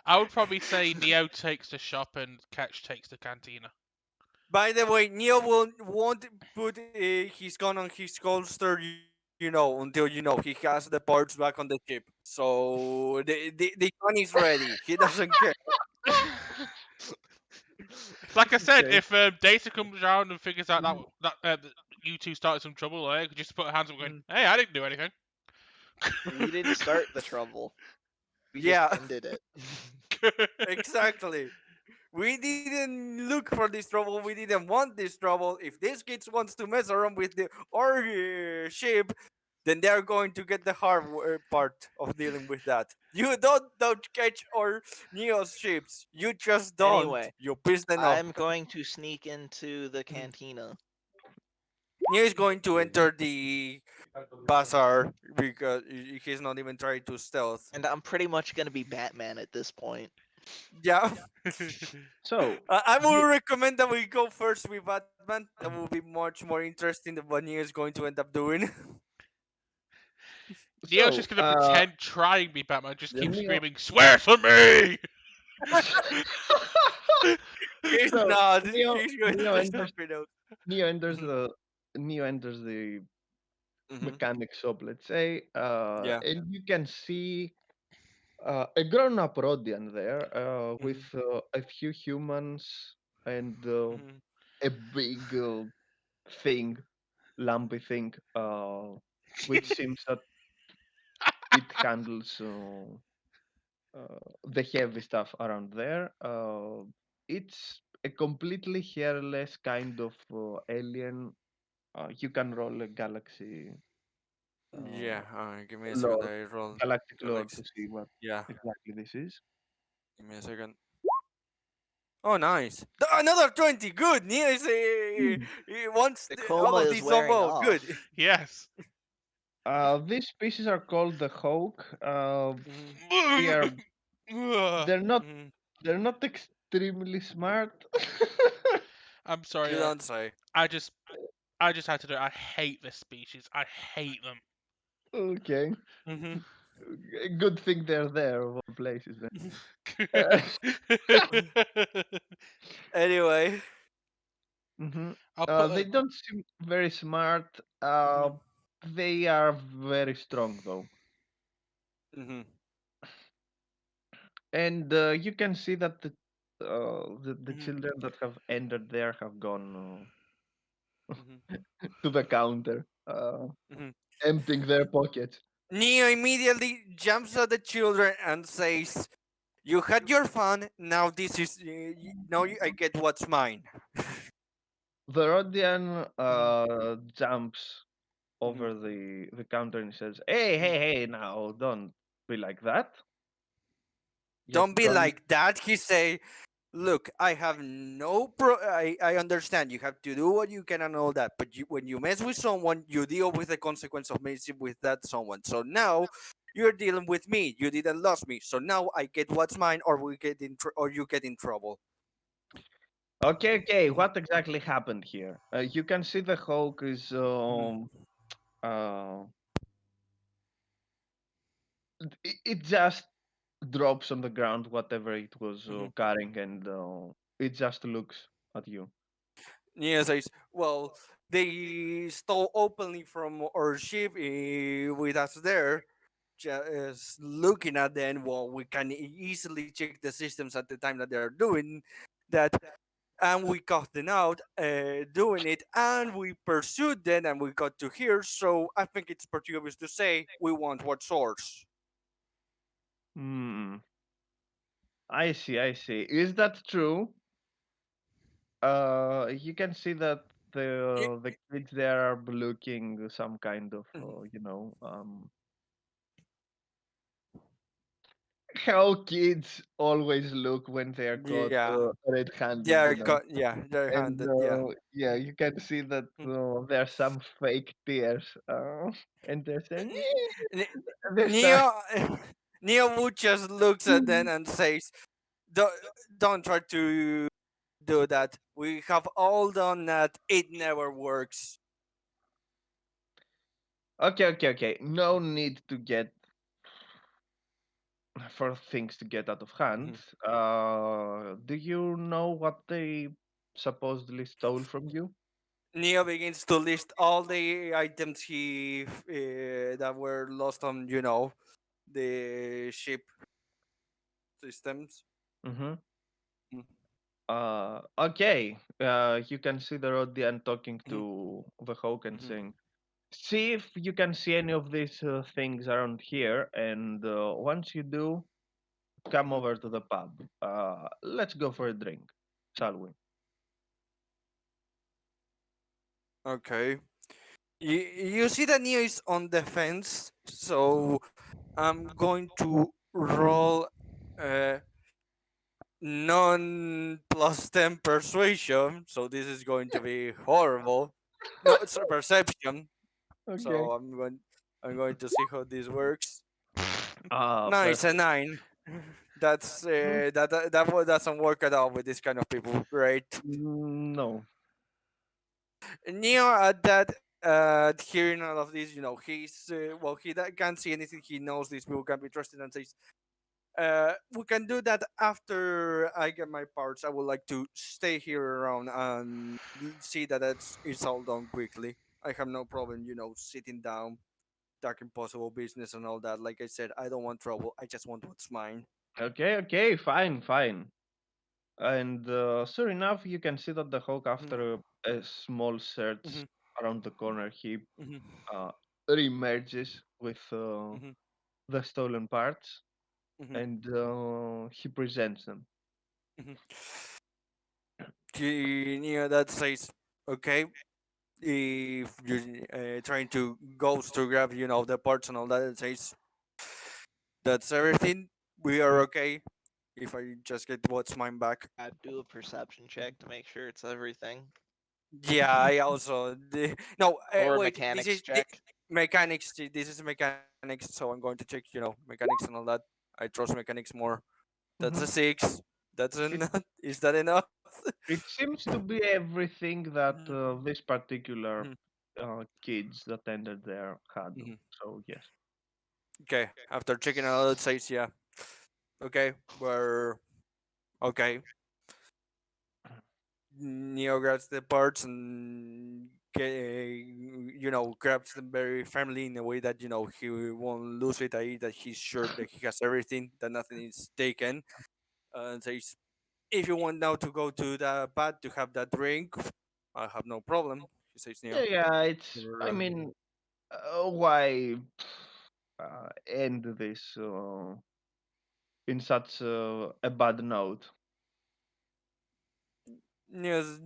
I would probably say Neo takes the shop and Catch takes the cantina. By the way, Neo won't put his gun on his holster, until he has the parts back on the ship. So the gun is ready. He doesn't care. Like I said, okay. if Data comes around and figures out that you two started some trouble, I could just put her hands up going, Mhm. "Hey, I didn't do anything." We didn't start the trouble. We just Yeah, ended it. exactly. We didn't look for this trouble. We didn't want this trouble. If these kids wants to mess around with our ship, then they're going to get the hard part of dealing with that. You don't catch our Neo's ships. You just don't. Anyway, You piss them off. I'm going to sneak into the cantina. Neo is going to enter the bazaar because he's not even trying to stealth. And I'm pretty much gonna be Batman at this point. Yeah, So I will you recommend that we go first with Batman. That will be much more interesting than what Neo is going to end up doing. Neo's just so gonna pretend trying to be Batman, just Yeah. keep Neo screaming, "Swear to me!" He's So not. Neo He's going Neo to enters something else. Neo enters Mhm, the Neo enters the mhm, mechanic shop, let's say, yeah. and you can see a grown-up Rodian there with Mhm, a few humans and mhm, a big thing, lumpy thing, which seems that it handles the heavy stuff around there. It's a completely hairless kind of alien. You can roll a galaxy uh, yeah. Give me a second. lore, I roll galactic lore to Galaxy. see what Yeah. exactly this is. Give me a second. Oh, nice. Another 20. Good. Nia is Mm. he wants Tacoma all of is these on wearing roll. Good. off. Yes. These species are called the Hawk. Mhm, They are Ugh. they're not mhm. they're not extremely smart. I'm sorry. You don't say. I just, I just had to do it. I hate this species. I hate them. Okay, Mhm. a good thing they're there of all places then. Uh, Anyway. mhm. I'll put They a. don't seem very smart. Mhm, They are very strong though, mhm, and you can see that the mhm, children that have entered there have gone mhm, to the counter, mhm. emptying their pockets. Neo immediately jumps at the children and says, "You had your fun. Now this is I get what's mine." The Rodian Mhm, jumps mhm, over the counter and says, "Hey, mhm. hey, hey! Now don't be like that. You're Don't be going." like that. He say, "Look, I have no I understand you have to do what you can and all that, but when you mess with someone, you deal with the consequence of messing with that someone. So now you're dealing with me. You didn't lose me. So now I get what's mine, or we get or you get in trouble." Okay, okay. Mhm, What exactly happened here? You can see the Hulk is mhm, uh it just drops on the ground whatever it was mhm. carrying, and it just looks at you. Nia says, "Well, they stole openly from our ship with us there. Just looking at them, well, we can easily check the systems at the time that they're doing that, and we caught them out doing it, and we pursued them, and we got to here. So I think it's pretty obvious to say we want what source." Hmm. I see. I see. Is that true? You can see that the kids there are looking some kind of how kids always look when they are caught Yeah, red-handed, yeah, they're and handed. Yeah. yeah, you can see that there are some fake tears, and they're saying, they're start. Neo Neo Wu just looks at them and says, don't, don't try to do that. We have all done that. It never works. Okay, okay, okay. No need to get for things to get out of hand. Mhm. Do you know what they supposedly stole from you? Neo begins to list all the items that were lost on, the ship systems. Mm-hmm. Mm, Okay. You can see the Rodian talking mhm, to the Hawk and mhm, saying, "See if you can see any of these things around here, and once you do, come mhm. over to the pub. Let's go for a drink, shall we?" Okay. You see that Neo is on the fence, so I'm going to roll uh, non plus 10 persuasion. So this is going to be horrible. No, it's a perception. Okay. So I'm going to see how this works. Nice, a Perfect. 9. That's doesn't work at all with this kind of people, right? No. Neo at that hearing all of this, he's well, can't see anything. He knows these people can be trusted and says, We can do that after I get my parts. I would like to stay here around and see that it's all done quickly. I have no problem, sitting down, talking possible business and all that. Like I said, I don't want trouble. I just want what's mine. Okay, okay, fine, fine. And sure enough, you can see that the Hawk, Mhm, after a small search mhm, around the corner, he mhm, uh, reemerges with mhm, the stolen parts, mhm, and he presents them. mhm. That says, okay, if you're trying to goes to grab, the parts and all that, it says that's everything. We are okay. If I just get what's mine back. Do a perception check to make sure it's everything, Yeah, I also no. or a Wait, this mechanics is check. mechanics. This is mechanics, so I'm going to check. Mechanics and all that. I trust mechanics more. That's a Mhm. 6. That's It enough. Is that enough? it seems to be everything that Mhm, this particular mhm, kids that entered there had. mhm. So yes. Okay. After checking all, it says yeah. Okay, we're okay. Neo grabs the parts and grabs them very firmly in a way that he won't lose it. That he's sure that he has everything, that nothing is taken. And says, "If you want now to go to the pad to have that drink, I have no problem." He says, Yeah, "Neo." yeah. It's. I Run. mean, why end this in such a bad note? Yes,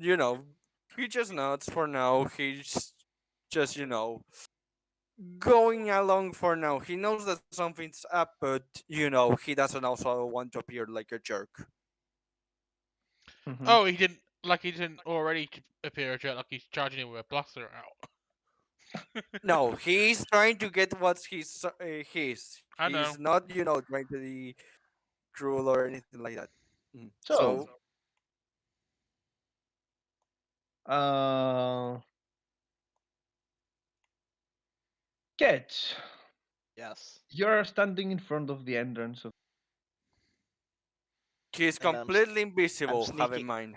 he just nods for now. He's just going along for now. He knows that something's up, but he doesn't also want to appear like a jerk. Hmm. Oh, he didn't already appear a jet like he's charging him with a blaster out. No, he's trying to get what's his. I know. He's not, trying to be cruel or anything like that. So, So, uh, catch. Yes, You're standing in front of the entrance of. he's and completely I'm invisible. Have in sneaking mind.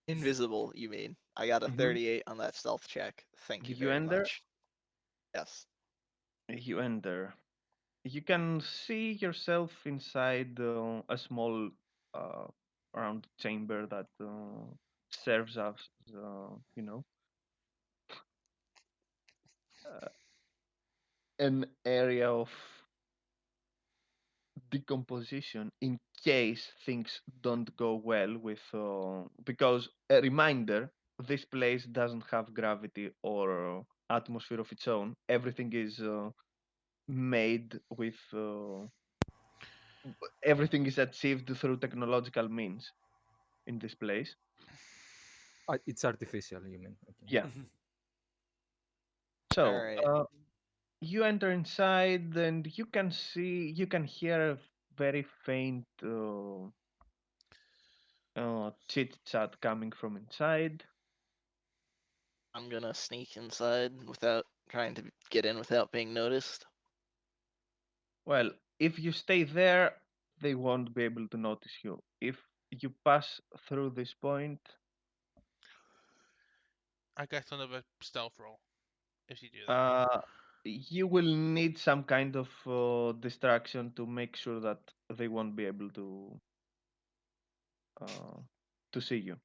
invisible. You mean? I got a Hmm. 38 on that stealth check. Thank you You very enter. much. Yes, You enter. You can see yourself inside a small uh, round chamber that serves as, you know, uh, an area of decomposition in case things don't go well with. Because a reminder, this place doesn't have gravity or atmosphere of its own. Everything is made with. Everything is achieved through technological means in this place. It's artificial, you mean? Okay. Yeah. Mhm, all So, right. you enter inside and you can hear a very faint chit chat coming from inside. I'm gonna sneak inside without trying to get in without being noticed. Well, if you stay there, they won't be able to notice you. If you pass through this point, I guess another stealth roll if you do that. uh, you will need some kind of distraction to make sure that they won't be able uh, to see you.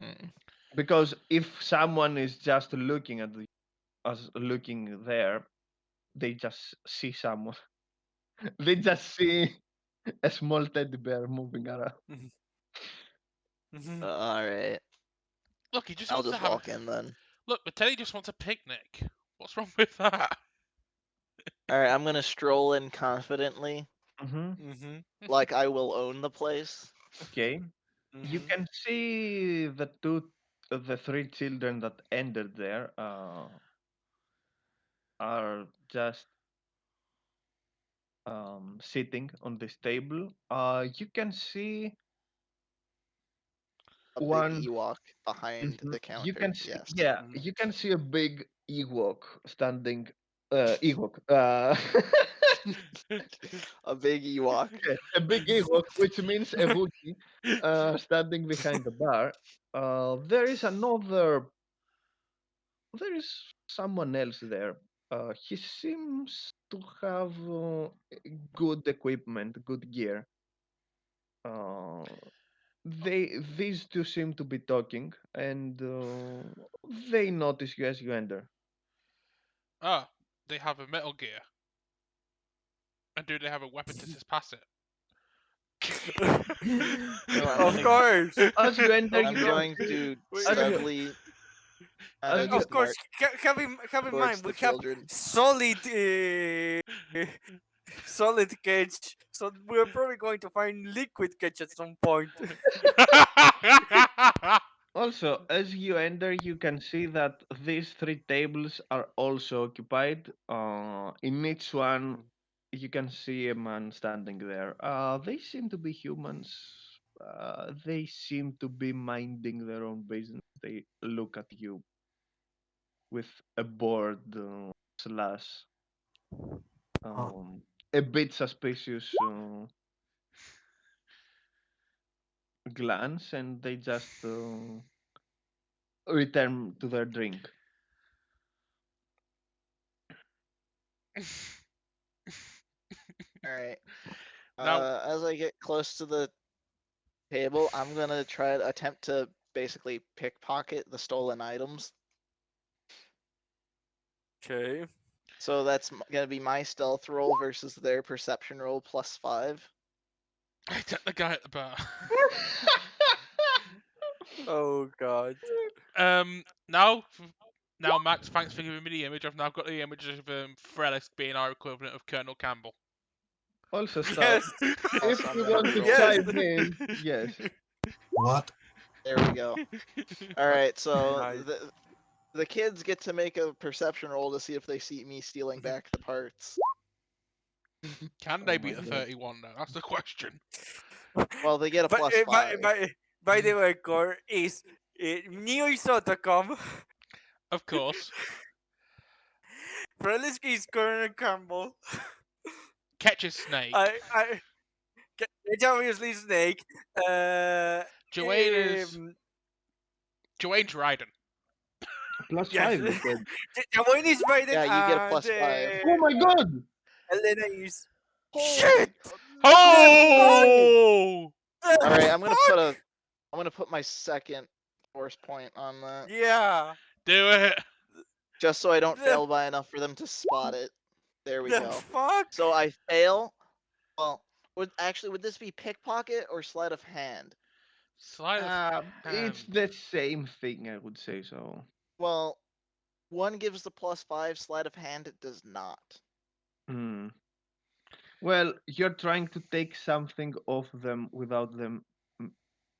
Mm. Because if someone is just looking at us looking there, they just see someone. They just see a small teddy bear moving around. mhm, mhm. All right. Look, he just I'll wants to just have a walk in then. look. But Teddy just wants a picnic. What's wrong with that? All right. I'm gonna stroll in confidently, Hmm. Mhm. like I will own the place. Okay, you Mhm. can see the three children that entered there are just sitting on this table. You can see A big one. Ewok behind Mhm. the You counter. can see, Yes. yeah, Mhm. you can see a big Ewok standing. Ewok. A big Ewok. A big Ewok, which means a Wookiee, standing behind the bar. There is another. There is someone else there. He seems to have good equipment, good gear. Uh, these two seem to be talking, and they notice you as you enter. Ah, they have a Metal Gear. And do they have a weapon to surpass it? So I'm Of gonna course. As you enter, Of I'm you can course. going see. to As you steadily kind as of you Of course. march Have in towards mind the we have children. solid, solid catch. So we're probably going to find liquid catch at some point. Also, as you enter, you can see that these three tables are also occupied. In each one, you can see a man standing there. They seem to be humans. They seem to be minding their own business. They look at you with a bored slash Oh. a bit suspicious glance, and they just return to their drink. All right. Now, As I get close to the table, I'm gonna try to attempt to basically pickpocket the stolen items. Okay. So that's gonna be my stealth roll versus their perception roll +5. I took the guy at the bar. Oh god. um, now, now, Max, thanks for giving me the image. I've now got the image of Frelis being our equivalent of Colonel Campbell. Also, Star, Yes. if Also, I'm you gonna want to reroll. Yes. chime in, yes. What? There we go. All right, so Nice. the kids get to make a perception roll to see if they see me stealing back the parts. Can Oh they my beat a god. 31 though? That's the question. Well, they get a But +5. by the way, Core is Neo Isotacom. Of course. Freliski is Colonel Campbell. Catches Snake. I it's obviously Snake. Joanne is Um, Joanne's Raiden. Plus yes. five, you said. Jawan is Biden Yeah, you get a and +5. Oh my god! Elena is Holy! shit. The fuck? Oh! The All right, fuck? I'm gonna put my second force point on that, Yeah. Do it. just so I don't The fail by enough for them to spot it. There we the go. fuck? So I fail. Well, would this be pickpocket or sleight of hand? Sleight of It's hand. the same thing, I would say so. Well, one gives the +5, sleight of hand it does not. Hmm. Well, you're trying to take something off them without them mm,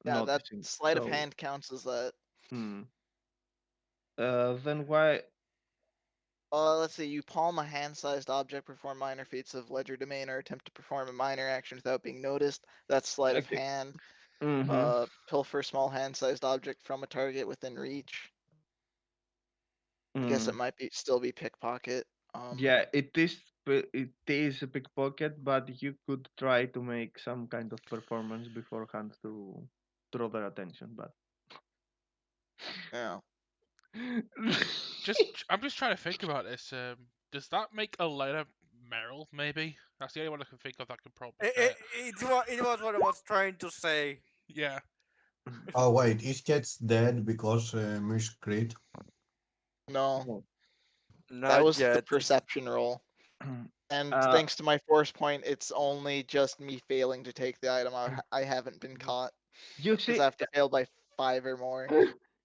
Yeah, that noticing. sleight of So, hand counts as that. hmm. Then why? Let's see. You palm a hand-sized object, perform minor feats of legerdemain, or attempt to perform a minor action without being noticed. That's sleight of Okay. hand. Mm-hmm. Pilfer a small hand-sized object from a target within reach. I guess it Mm. might still be pickpocket. Yeah, it is a pickpocket, but you could try to make some kind of performance beforehand to draw their attention. But Yeah. I'm just trying to think about this. Does that make Elena Merrill? Maybe that's the only one I can think of that could probably fit. It was what I was trying to say. Yeah. Oh wait, is Cats dead because Mush crit? No, No. that Not was the yet. perception roll. And uh, thanks to my force point, it's only just me failing to take the item. I haven't been caught you because see, I have to fail by 5 or more.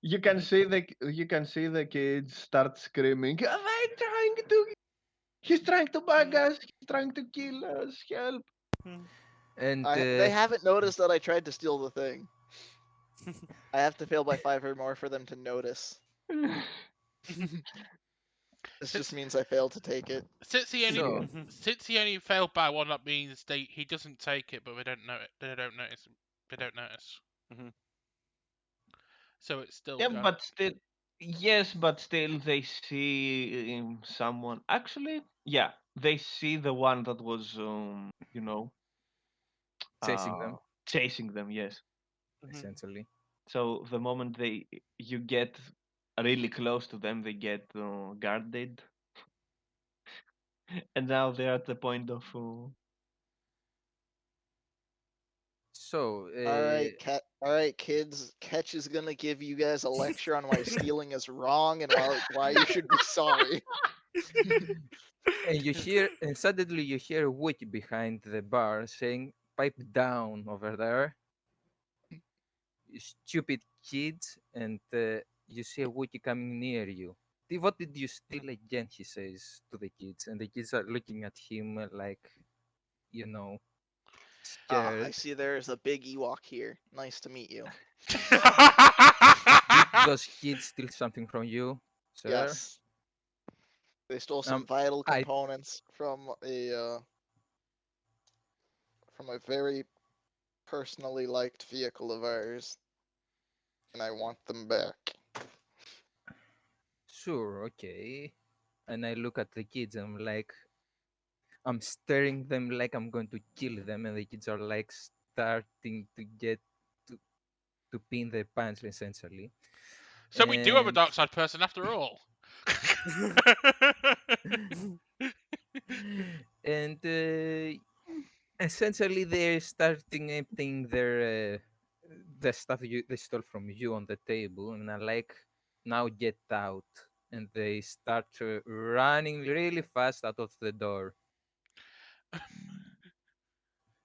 you can see the kids start screaming. "Are they trying to? He's trying to bug us. He's trying to kill us. Help!" And They haven't noticed that I tried to steal the thing. I have to fail by 5 or more for them to notice. This just Since means I failed to take it. since he only Yeah. so since he only failed by one, that means he doesn't take it, but they don't know it. They don't notice. They don't notice. So it's still Yeah, go. but still, yes, but still, they see someone. Actually, yeah. they see the one that was, Chasing uh, them, chasing them. Yes. Mhm. essentially. So the moment you get really close to them, they get guarded, and now they're at the point of. So, All right, kids. Ketch is gonna give you guys a lecture on why stealing is wrong and why you should be sorry. and suddenly you hear a witch behind the bar saying, "Pipe down over there, you stupid kids!" And you see a witch coming near you. What did you steal again?" He says to the kids, and the kids are looking at him like, you know, Ah, I scared. see there's a big Ewok here. Nice to meet you. Did those kids steal something from you, sir? Yes, they stole some Um, vital I components from a very personally liked vehicle of ours, and I want them back. sure, okay. And I look at the kids and I'm staring them like I'm going to kill them, and the kids are like starting to get to, to pin their pants essentially. So we do have a And dark side person after all. and essentially they're starting emptying the stuff they stole from you on the table, and I'm like, now get out. And they start running really fast out of the door.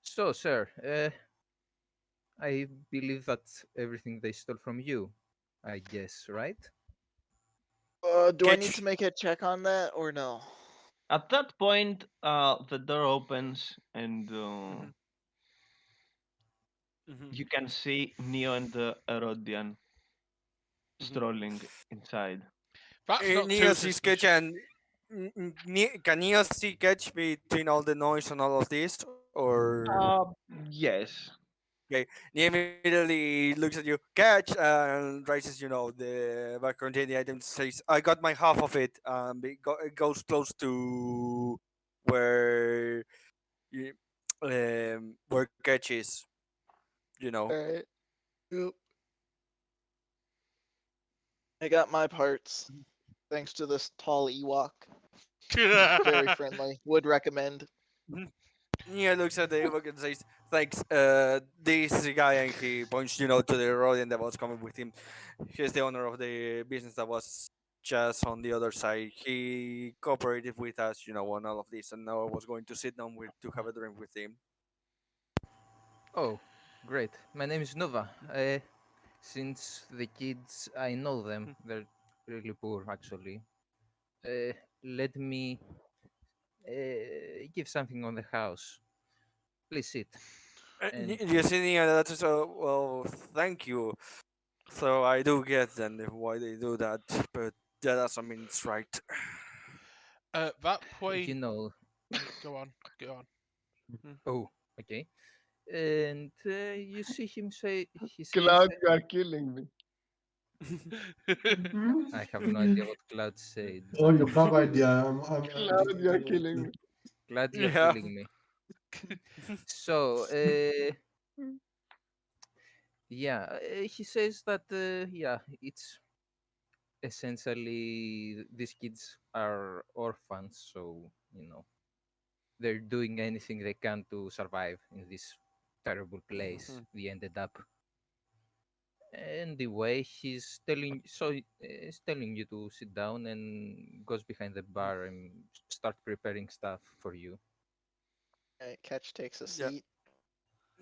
So, sir, I believe that's everything they stole from you, I guess, right? Do I need to Catch. make a check on that or no? At that point, the door opens and Mhm, mhm, you can see Neo and Erodian mhm. strolling inside. That's not too Neo sees Catch suspicious. and can Neo see Catch between all the noise and all of this, or Uh, yes. okay? Neo immediately looks at you, Catch, and raises the back containing item. Says, "I got my half of it." It goes close to where you, where Catch is. You know. All right. Yep. I got my parts. Thanks to this tall Ewok. Very friendly. Would recommend. Mhm. Neo looks at the Ewok and says, "Thanks. This guy," and he points, to the rodent that was coming with him. He's the owner of the business that was just on the other side. He cooperated with us, on all of this, and now I was going to sit down to have a drink with him. Oh, great. My name is Nova. Since the kids, I know them. They're really poor, actually. Uh, Let me give something on the house. Please sit. And You see, Neo, that's so well. Thank you. So I do get then why they do that, but that doesn't mean it's right. At that you point, know, go on, go on. oh, okay. And you see him say, he says, Cloud, you are killing me. I have no idea what Cloud said, Oh, but you have idea. I'm Cloud, addicted you to are those killing too. me. glad you're Yeah. killing me. So, yeah, he says that, yeah, it's essentially these kids are orphans, so, they're doing anything they can to survive in this terrible place they ended up. Anyway, he's telling you to sit down and goes behind the bar and start preparing stuff for you. Alright, Catch takes a Yeah. seat.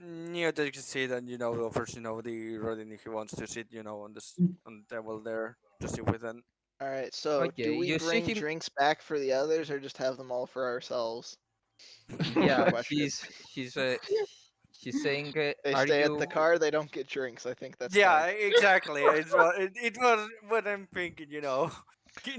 Neo takes a seat and offers the rodent if he wants to sit on the table there to sit with them. Alright, so Okay, do we you see bring him. drinks back for the others or just have them all for ourselves? Is the Yeah, question. he's saying, They "Are stay at the you?" car, they don't get drinks. I think that's Yeah, fine. exactly. It was what I'm thinking. Neo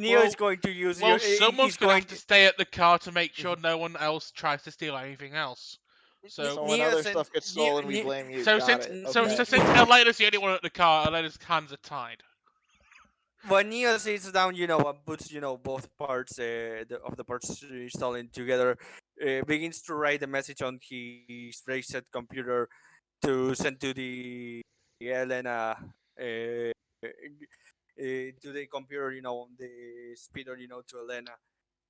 is Well, going to use you. well, someone's He's gonna going have to to. stay at the car to make sure no one else tries to steal anything else. So, So when Neo other sends stuff gets stolen, we blame you. so Got since it. so Okay. so since Elena's the only one at the car, Elena's hands are tied. when Neo sits down, and puts, both parts of the parts installing together, begins to write a message on his bracelet computer to send to the Elena, to the computer, the speeder, to Elena,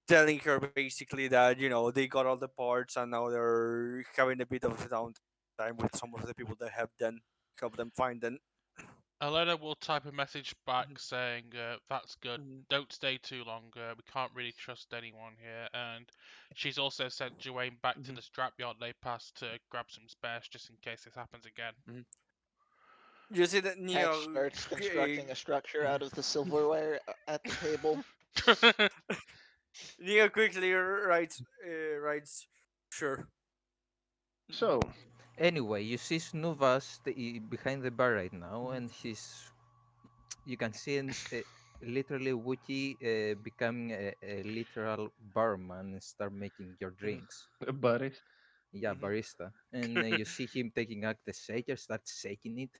telling her basically that they got all the parts and now they're having a bit of a downtime with some of the people that have then help them find them. Elena will type a message back saying, "That's good. Don't stay too long. We can't really trust anyone here." And she's also sent Dwayne back to Mhm. the scrapyard they passed to grab some spares just in case this happens again. Mhm. You see that Patch Neo. starts constructing a structure Mhm. out of the silverware at the table. Neo quickly writes, sure. So, Anyway, you see Snuvas behind the bar right now, and he's you can see him literally Wookie becoming a literal barman and start making your drinks. Boris. Yeah, barista. And you see him taking out the shaker, start shaking it,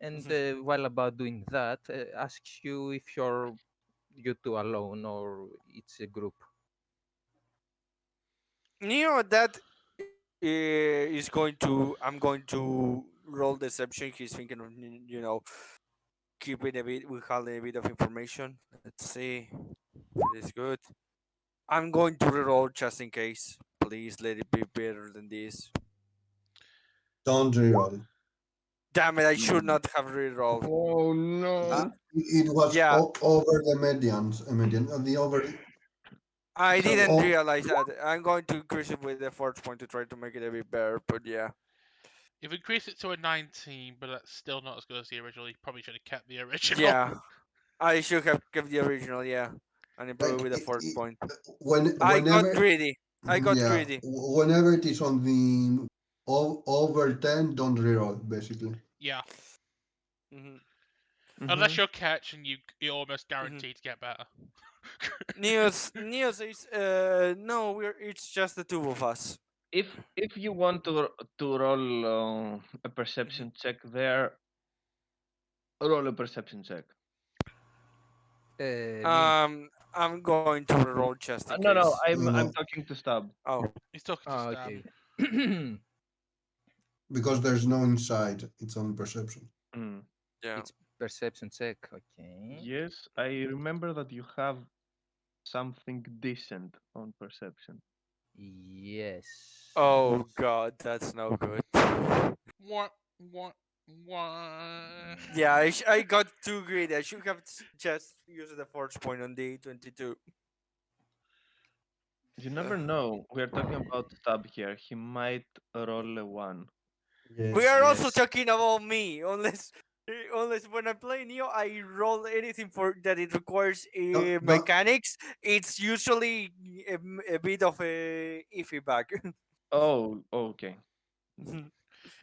and while about doing that, asks you if you two alone or it's a group. Neo, that is going to. I'm going to roll deception. He's thinking of keeping a bit, withholding a bit of information. Let's see if it is good. I'm going to reroll just in case. Please let it be better than this. Don't reroll. Damn it! I should Mm. not have rerolled. Oh Uh, no. It was yeah, over the median, the over. I So, didn't realize that. I'm going to increase it with the force point to try to make it a bit better. But yeah, If we increase it to a 19, but that's still not as good as the original, you probably should have kept the original. yeah, I should have kept the original. Yeah, and improve like with the force point. I got whenever, greedy. I got yeah, greedy. whenever it is on the over 10, don't reroll, basically. Yeah, Hmm. unless Hmm. you're catch and you're almost Hmm. guaranteed to get better. Neo says, no, it's just the two of us. If you want to roll a Mhm. perception check there, roll a perception check. Me. I'm going to roll just in No, no, case. No, I'm no, talking to Stab. Oh, He's talking to Ah, Stab. okay. because there's no inside, it's on perception. Mm. yeah. It's perception check. Okay. Yes, I remember that you have something decent on perception. Yes. Oh God, that's no good. What? What? What? Yeah, I got too greedy. I should have just used the force point on the 22. You never know. We are talking about Stab here. He might roll a one. We Yes. are also Yes. talking about me, unless when I play Neo, I roll anything for that it requires Don't, mechanics. It's usually a bit of a iffy bag. Oh, okay.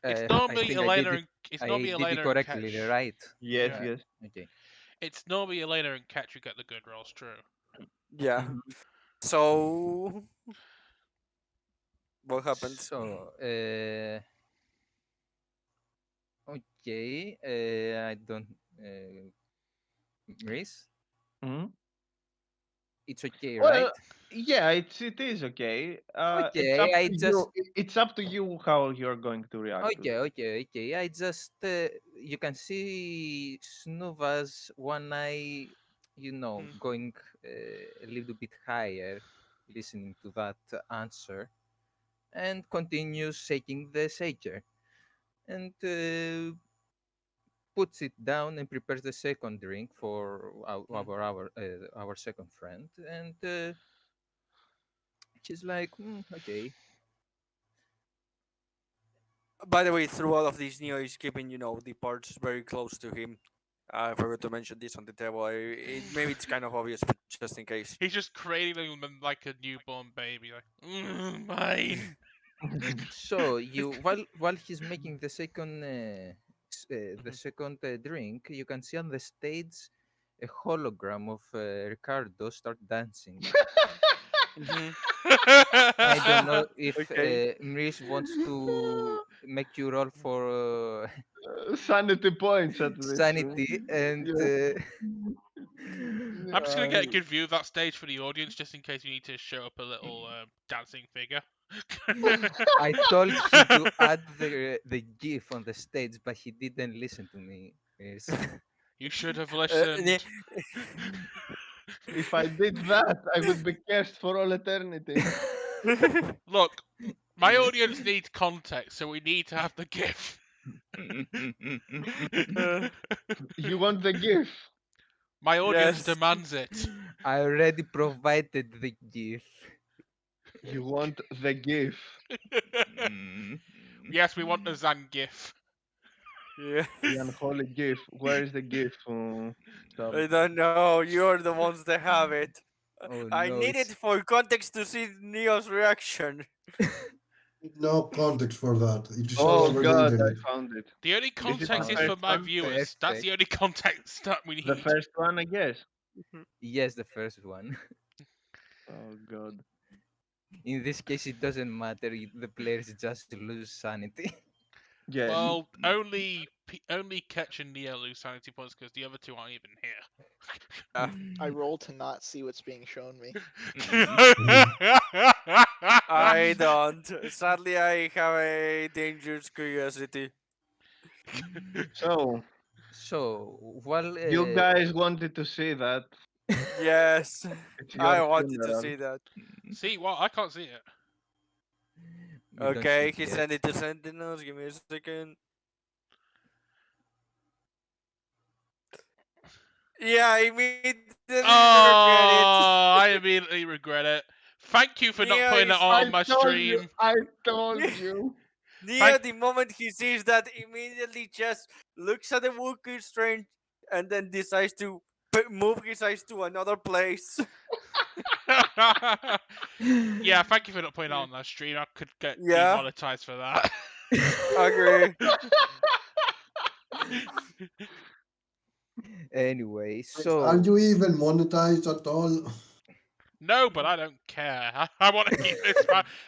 It's I normally think I did Elena it. and it's I normally did it Elena and correctly, Catch. right? Yes, Yeah, Uh, yes. okay. it's normally Elena and Catch who get the good rolls. True. Yeah. Mhm. So what happens? So, okay. I don't. Maurice, Mhm. it's okay, right? Well, yeah, it is okay. It's Okay. up I to you. just It's up to you how you're going to react to Okay, this. okay, okay. I just you can see Snuva's one eye, Hmm. going a little bit higher, listening to that answer, and continues shaking the shaker, and puts it down and prepares the second drink for our second friend, and she's like, okay, By the way, through all of this, Neo is keeping the parts very close to him. I forgot to mention this on the table. Maybe it's kind of obvious, but just in case. He's just cradling them like a newborn baby, like mine. So you while he's making the second drink, you can see on the stage a hologram of Ricardo start dancing. Hmm. I don't know if Okay. Mrish wants to make you roll for Sanity points at this. sanity and Yeah. I'm just gonna Uh, get a good view of that stage for the audience, just in case we need to show up a little dancing figure. I told him to add the GIF on the stage, but he didn't listen to me. Yes. You should have Ne- listened. if I did that, I would be cursed for all eternity. Look, my audience needs context, so we need to have the GIF. uh, You want the GIF? My audience yes. demands it. I already provided the GIF. You want the GIF? Yes, we want the Zan GIF. Yeah. The unholy GIF. Where is the GIF? I Some. don't know. You're the ones that have it. Oh I no, need it it's for context to see Neo's reaction. No context for that. It is all Oh over the god, internet. I found it. The only Is it the context is for first my one? viewers. That's perfect. the only context that we The need. first one, I guess. Yes, the first one. Oh god. In this case, it doesn't matter. The players just lose sanity. Yes. Well, only Ketch and Neo lose sanity points because the other two aren't even Yeah. I roll to not see what's being shown me. here. I don't. Sadly, I have a dangerous curiosity. So, So, while you guys wanted to see that. Yes, It's I your wanted to funeral. see that. See, well, I can't see it. you don't see Okay, it he yet. sent it to Sentinels. Give me a second. Yeah, I immediately regret it. Oh, I immediately regret it. Thank you for not Neo putting it is I on my told you. stream. I told you. Neo. Thank. The moment he sees that, immediately just looks at the Wookiee strange and then decides to move his eyes to another place. Yeah, thank you for not putting it on that stream. I could get Yeah, demonetized for that. agree. Anyway, Are so you even monetized at all? No, but I don't care. I want to keep this.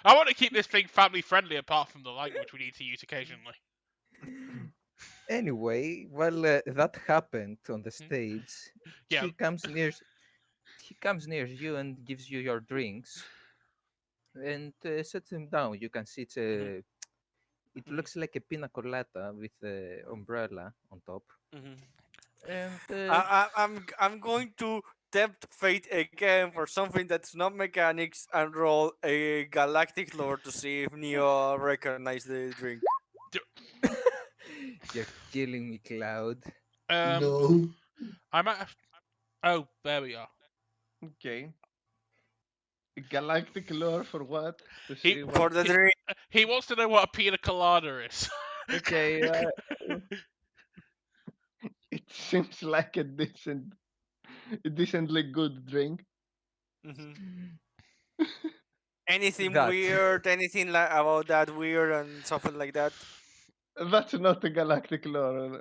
I want to keep this thing family friendly, apart from the language we need to use occasionally. anyway, while that happened on the Hmm? stage, Yeah. he comes near you and gives you your drinks and sets them down. You can see it Mhm. looks like a pina colada with the umbrella on top. Mhm. And I'm going to tempt fate again for something that's not mechanics and roll a galactic lore to see if Neo recognize the drink. you're killing me, Cloud. Um, No. I might have. Oh, there we are. Okay. Galactic lore for what? To He see what? For the he, drink. he wants to know what a pina colada is. Okay. It seems like a decently good drink. Mhm. Anything That. weird? Anything like about that weird and something like that? That's not a galactic lore.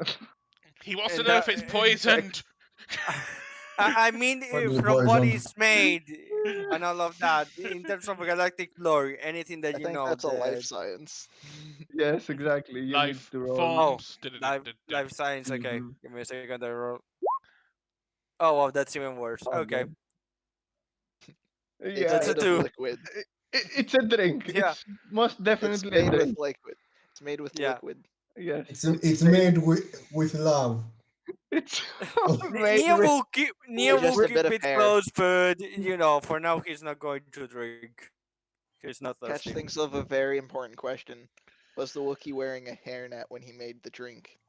He wants to And know if it's poisoned. I mean, Funny from what poison. is made and all of that, in terms of galactic lore, anything that I you think know that's a life that. science. Yes, exactly. You need Life to roll. Oh, forms. life science. Okay, Mhm. give me a second. I roll. Oh, wow, that's even worse. Oh Okay, god. It's Yeah, that's a made of two. liquid. it's a drink. Yeah, It's most It's definitely a made with drink. liquid. It's made with yeah. liquid. Yes, it's It's made. made with love. It's Oh, made Neo with. will keep Neo Or will just a keep bit of it hair. close, but for now he's not going to drink. He's not Catch thirsty. thinks of a very important question. Was the Wookiee wearing a hairnet when he made the drink?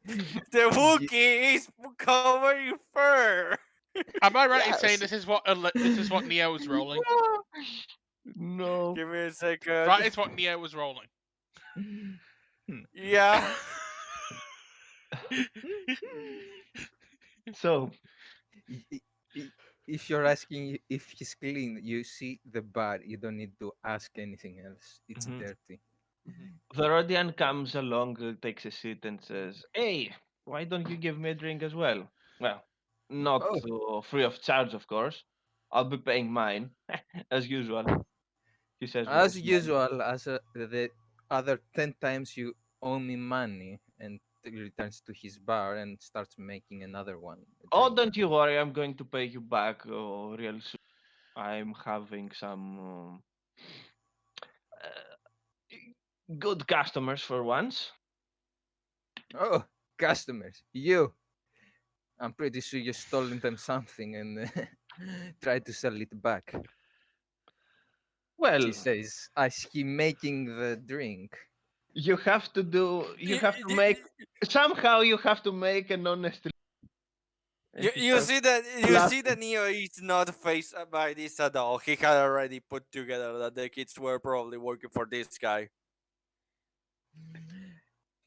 The Ye- Wookiee is covering fur. Am I right in saying Yes. this is what Neo was rolling? No. Give me a second. That is what Neo was rolling. Yeah. So I- i- i- if you're asking if he's clean, you see the bar. You don't need to ask anything else. It's Mhm, dirty. mhm. the Rodian comes along, takes a seat, and says, "Hey, why don't you give me a drink as well? Well, not Oh, free of charge, of course. I'll be paying mine, as usual." He says with a as smile. usual, as the other 10 times you owe me money, and returns to his bar and starts making another one, a Oh, drink. don't you worry. I'm going to pay you back real soon. I'm having some good customers for once. Oh, customers, you! I'm pretty sure you stolen them something and tried to sell it back. She Well, says, as he making the drink. you have to make, somehow you have to make an honest. And he You starts see that laughing. Neo is not faced by this at all. He had already put together that the kids were probably working for this guy.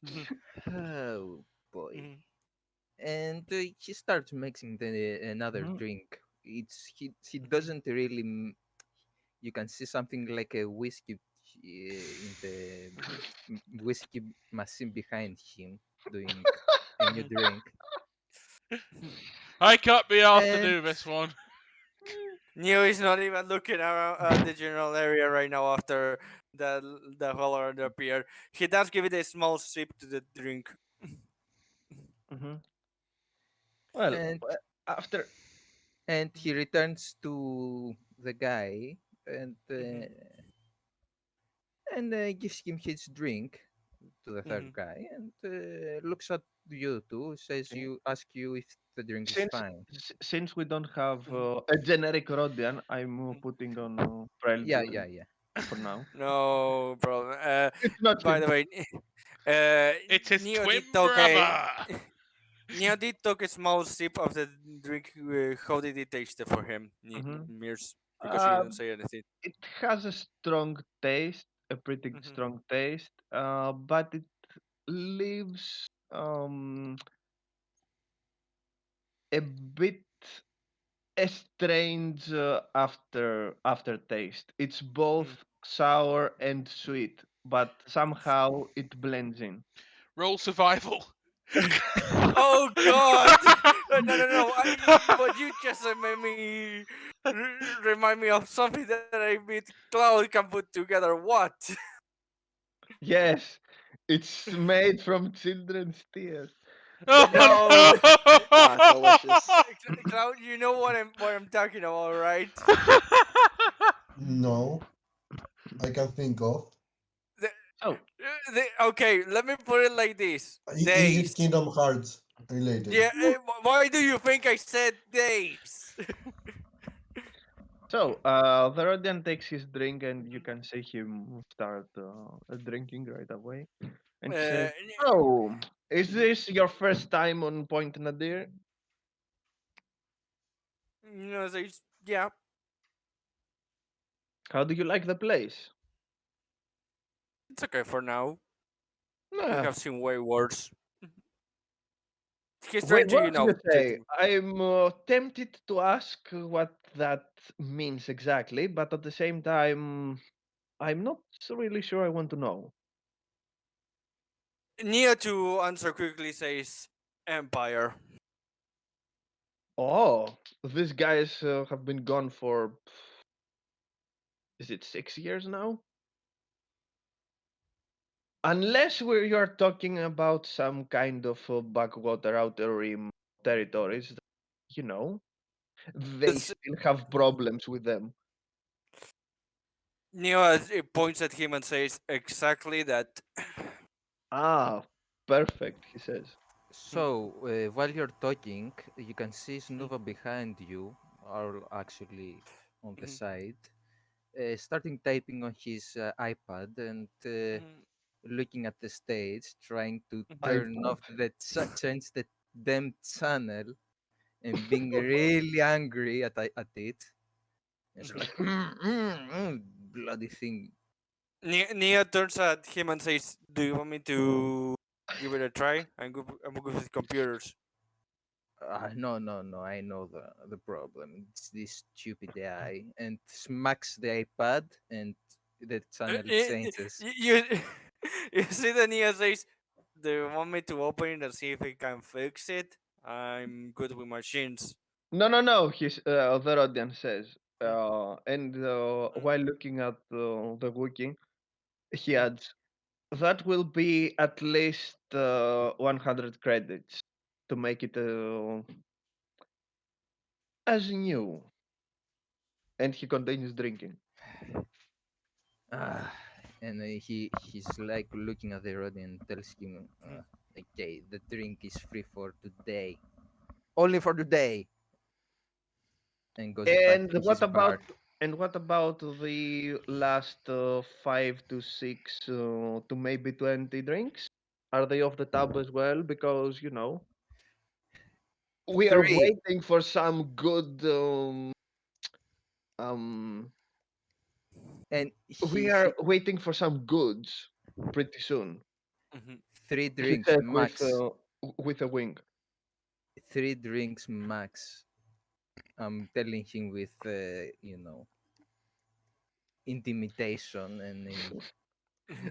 Mhm, Oh boy. mhm, And he starts mixing another Mhm. drink. He mhm. doesn't really. You can see something like a whiskey in the whiskey machine behind him doing a new drink. I can't be asked to And do this one. Neo is not even looking around the general area right now after the whole order appeared. He does give it a small sip to the drink. Mhm. Well, and after. and he returns to the guy and Mhm, gives him his drink to the third mhm. guy and looks at you two, says you ask you if the drink is since fine. since we don't have Mhm, a generic Rodian, I'm mhm. putting on Braille Yeah, Jury yeah, yeah. for now. No problem. It's not By him. the way, uh, It's his Neo twin did took a brother. Neo did took a small sip of the drink. How did it taste for him, Mhm. Mears? Because he Uh, didn't say anything. it has a strong taste, a pretty Mhm, strong taste, but it leaves a bit a strange aftertaste. It's both mhm. sour and sweet, but somehow it blends in. Roll survival. Oh God! No! What you just said made me remind me of something that I with Cloud can put together. What? Yes, it's made from children's tears. Oh No, Ah, delicious. Cloud. You know what I'm talking about, right? no! No, I can think of. The, So, okay, let me put it like this: Is it days. Kingdom Hearts related? Yeah. Why do you think I said days? the Rodian takes his drink, and you can see him start drinking right away. And he says, uh, "Oh, is this your first time on Point Nadir? yeah, How do you like the place?" it's okay for now. We Ah, have seen way worse. He's way trying to, worse, you treat say. him. I'm tempted to ask what that means exactly, but at the same time, I'm not really sure I want to know. Nia to answer quickly says Empire. Oh, these guys have been gone for, is it 6 years now? Unless you're talking about some kind of backwater outer rim territories, you know, they That's still have problems with them. Nia points at him and says exactly that. Ah, perfect, he says. So, while you're talking, you can see Snuva behind you, or actually on the side, starting typing on his iPad and looking at the stage, trying to turn iPad. off change the damn channel, and being really angry at it. It's like, bloody thing. Nia turns at him and says, "Do you want me to give it a try? I'm good with computers." No, no, no. I know the problem. It's this stupid AI, and smacks the iPad, and the channel changes. You you see that Nia says, "Do you want me to open it and see if I can fix it? I'm good with machines." No, no, no, the Rodian says. Mm, And mm, while looking at the wiki, he mm. adds, that will be at least 100 credits to make it as new. And he continues drinking. Ah, and he's like looking at the road and tells him, "Okay, the drink is free for today, only for today," and goes back And to his what bar. about the last 5 to 6 to maybe 20 drinks? Are they off the tab as well? Because we are Three, waiting for some good um and we he are waiting for some goods pretty soon. Mhm. three He drinks said max, with a wink. 3 drinks max. I'm telling him with intimidation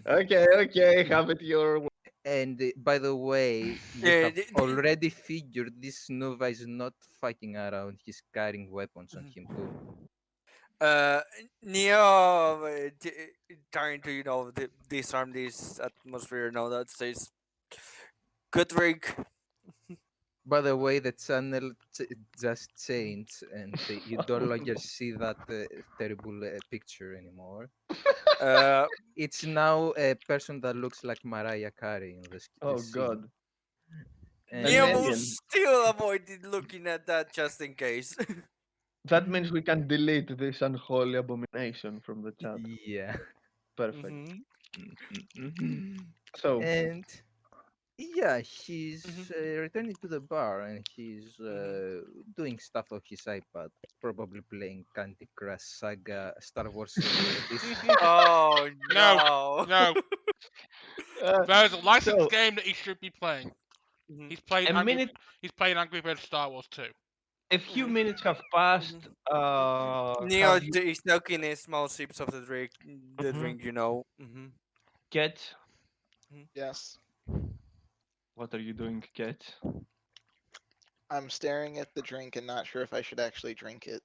Okay, okay, have it your way. and by the way, you Yeah, have already figured this Nova is not fucking around. He's carrying weapons on him too. uh, Neo trying to disarm this atmosphere now that says good drink. By the way, the channel just changed, and you no longer see that terrible picture anymore. Uh, It's now a person that looks like Mariah Carey in this Oh scene, God, an Neo and will alien. still avoid looking at that just in case. That means we can delete this unholy abomination from the chat. yeah. Perfect. Hmm. So, And yeah, Hmm. he's returning to the bar and he's Hmm. doing stuff on his iPad, probably playing Candy Crush Saga, Star Wars Edition. Oh No, no. no. uh, There's a licensed so game that he should be playing. Mhm. He's playing a Angry. minute, He's playing Angry Birds Star Wars 2. a few Mhm. minutes have Mhm. passed. Neo Have you is taking a small sips of the mhm, drink, you know. Hmm. Ket? Yes. What are you doing, Ket? I'm staring at the drink and not sure if I should actually drink it.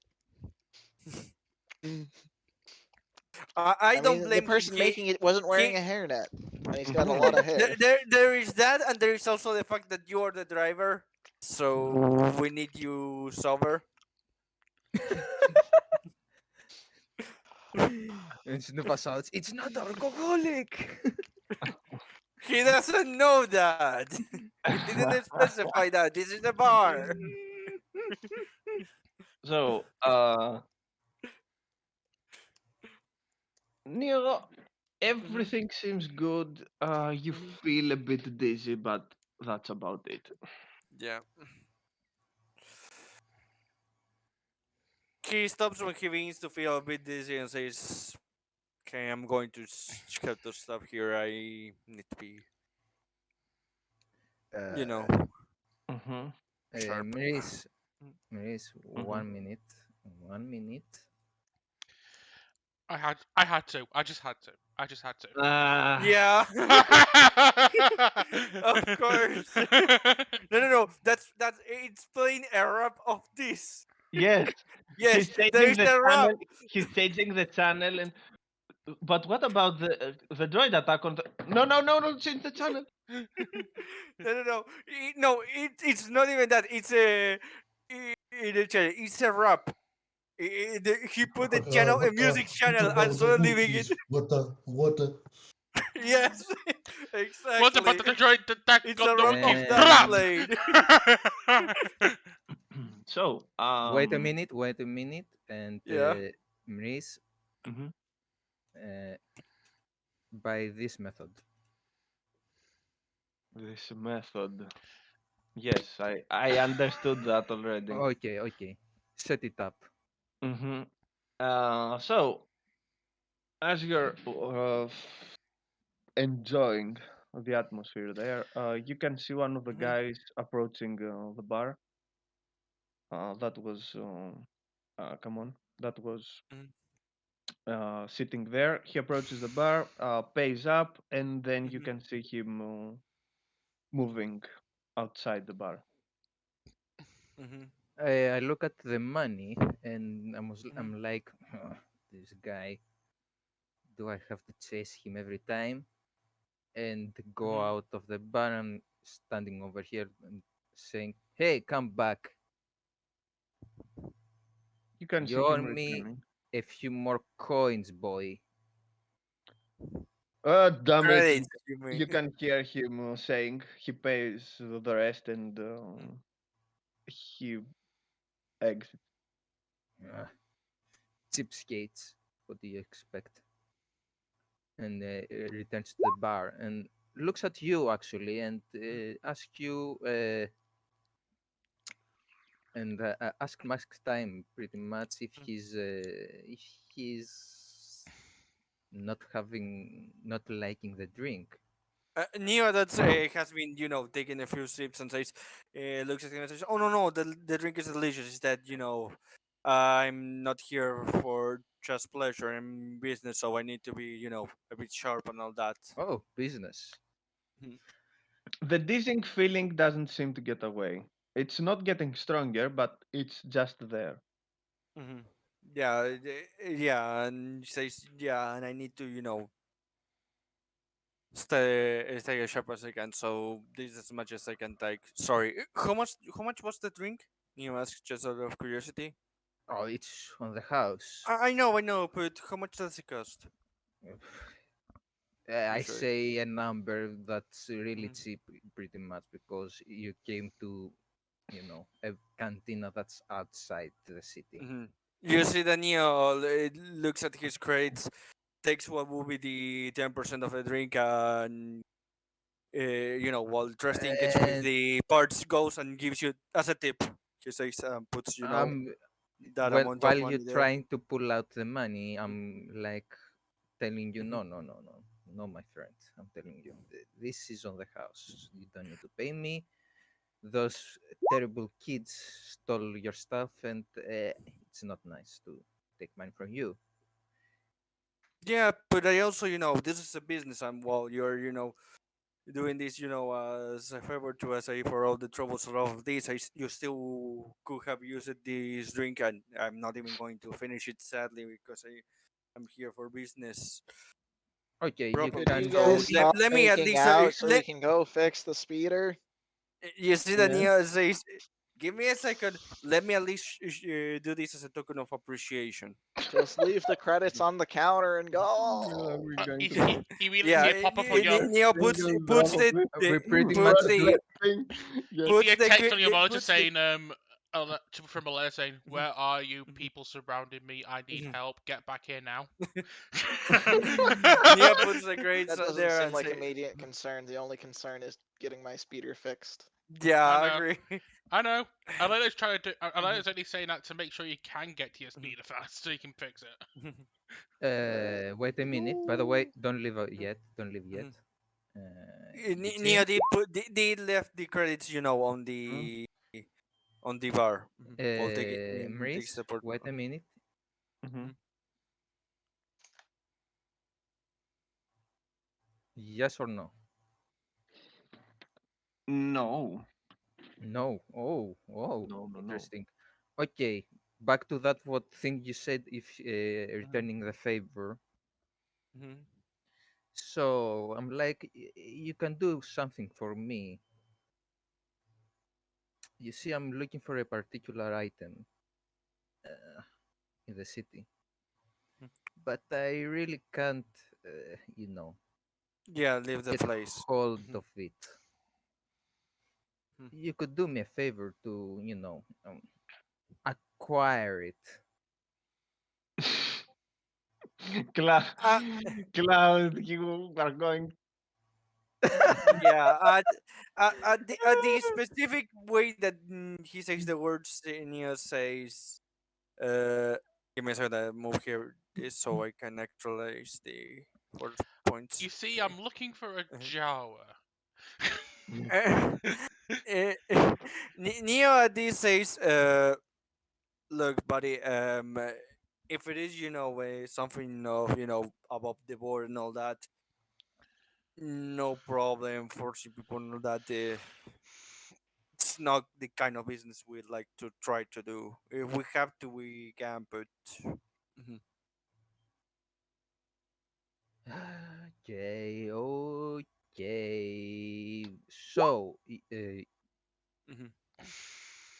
I I don't mean, the blame him. person making it wasn't wearing He, a hairnet, and he's got a lot of Mhm. there, hair. there is that, and there is also the fact that you are the driver, so we need you sober. And Snufa shouts, "It's not alcoholic!" He doesn't know that. He didn't specify that. This is a bar. So, Nero, Hmm. everything seems good. You Hmm. feel a bit dizzy, but that's about it. Yeah. He stops when he begins to feel a bit dizzy and says, "Okay, I'm going to have to stop here. I need to be, you know, uh, Mm-hmm. sharp." Maurice, Mm. Maurice, Mm-hmm. 1 minute, 1 minute. I had to. I just had to. I just had to. Ah, Yeah, of course. No, no, no. That's it's playing a rap of this. yes, Yes, he's there changing is the a rap. channel. He's changing the channel, and but what about the droid attack on the? No, no, no, no! Change the channel. No, no, no. No, it's not even that. It's a it's a rap. He put a channel, a music What channel, and about the suddenly begin. Wookiees? What the? Yes, What about exactly. the droid that It's got a the rap Wookiee? of that Rap! And played. So, wait a minute, and Yeah. Maurice, mhm, uh, by this method. this method. Yes, I understood that already. Okay, okay. Set it up. Mm-hmm. So as you're enjoying the atmosphere there, you can see one of the Hmm. guys approaching the bar. That was come on, that was sitting there. He approaches the bar, pays up, and then you Hmm. can see him moving outside the bar. Hmm. I look at the money and Hmm. I'm like, "Huh, this guy. Do I have to chase him every time?" and go Mhm. out of the bar and standing over here and saying, "Hey, come back! You can You see owe him me returning. a few more coins, boy." Damn it! Credits, you mean? You can hear him saying he pays the rest and he exits. Ah, cheapskates. What do you expect? And returns to the bar and looks at you actually and asks you ask Max time pretty much if he's not liking the drink. Neo that has been, taking a few sips and says, looks at him and says, "Oh no, no, the drink is delicious. Is that I'm not here for just pleasure and business, so I need to be, a bit sharp and all that." Oh, business. Mhm. The dizzying feeling doesn't seem to get away. It's not getting stronger, but it's just there. Mhm. Yeah, yeah, and says, yeah, and I need to, stay as sharp as I can. So this is as much as I can take. Sorry, how much was the drink? You asked just out of curiosity. Oh, it's on the house. I know, but how much does it cost? I Usually. say a number that's really Mhm. cheap, pretty much, because you came to, a cantina that's outside the city. Mhm. You see, Daniel looks at his crates, takes what will be the 10% of the drink, and while dressed in each with And the parts, goes and gives you as a tip. He says, puts um, that amount of while you're money there. trying to pull out the money, I'm like telling you, Mhm. no, no, no, no, no, my friend. I'm telling you, this is on the house. You don't need to pay me. Those terrible kids stole your stuff, and it's not nice to take money from you. Yeah, but I also, this is a business. And while you're, doing this, as a favor to us for all the troubles of all of this, you still could have used this drink, and I'm not even going to finish it, sadly, because I'm here for business Okay, you Could properly. you can. So guys stop let me at making least out so we can go fix the speeder? you see that Yeah. Nia says, "Give me a second. Let me at least do this as a token of appreciation." Just leave the credits on the counter and Yeah, go. we're going You, to you, be you immediately Yeah, see it pop up on your Neo single puts drop of the, it. the We pretty much puts do the it. Thing. Yeah. you see puts a the, text on your monitor puts the saying from a letter saying, "Where are you? People surrounding me. I need help. Get back here now." Nia puts the grades That doesn't there seem and like say, immediate concern. The only concern is getting my speeder fixed. "Yeah, I I know. agree." I know. I know it's trying to do. I know it's only saying that to make sure you can get to your speeder fast, so you can fix it. Wait a minute. By the way, don't leave yet. Don't leave yet. It's Nia in. did left the credits, Hmm? on the bar. We'll take it. Takes Maurice, the port. wait a minute. Mhm. Yes or no? No. No. Oh, oh, No, no, no. interesting. Okay, back to that. What thing you said? If Mhm. returning the favor. Mhm. So I'm like, you can do something for me. You see, I'm looking for a particular item in the city, but I really can't, you know, Yeah, leave the get place. hold Mhm. of it. Mhm. You could do me a favor to, acquire it. Cloud, Uh, Cloud, you are going. yeah, the specific way that he says the words, Neo says, uh, give me a second, I move here this so I can actualize the 4 points. You see, Okay. I'm looking for a Jawa. Uh, Neo at this says, look, buddy, if it is, something of, above the board and all that, no problem forcing people and all that. It's not the kind of business we'd like to try to do. If we have to, we can, but Okay, okay. Okay. So, Mhm.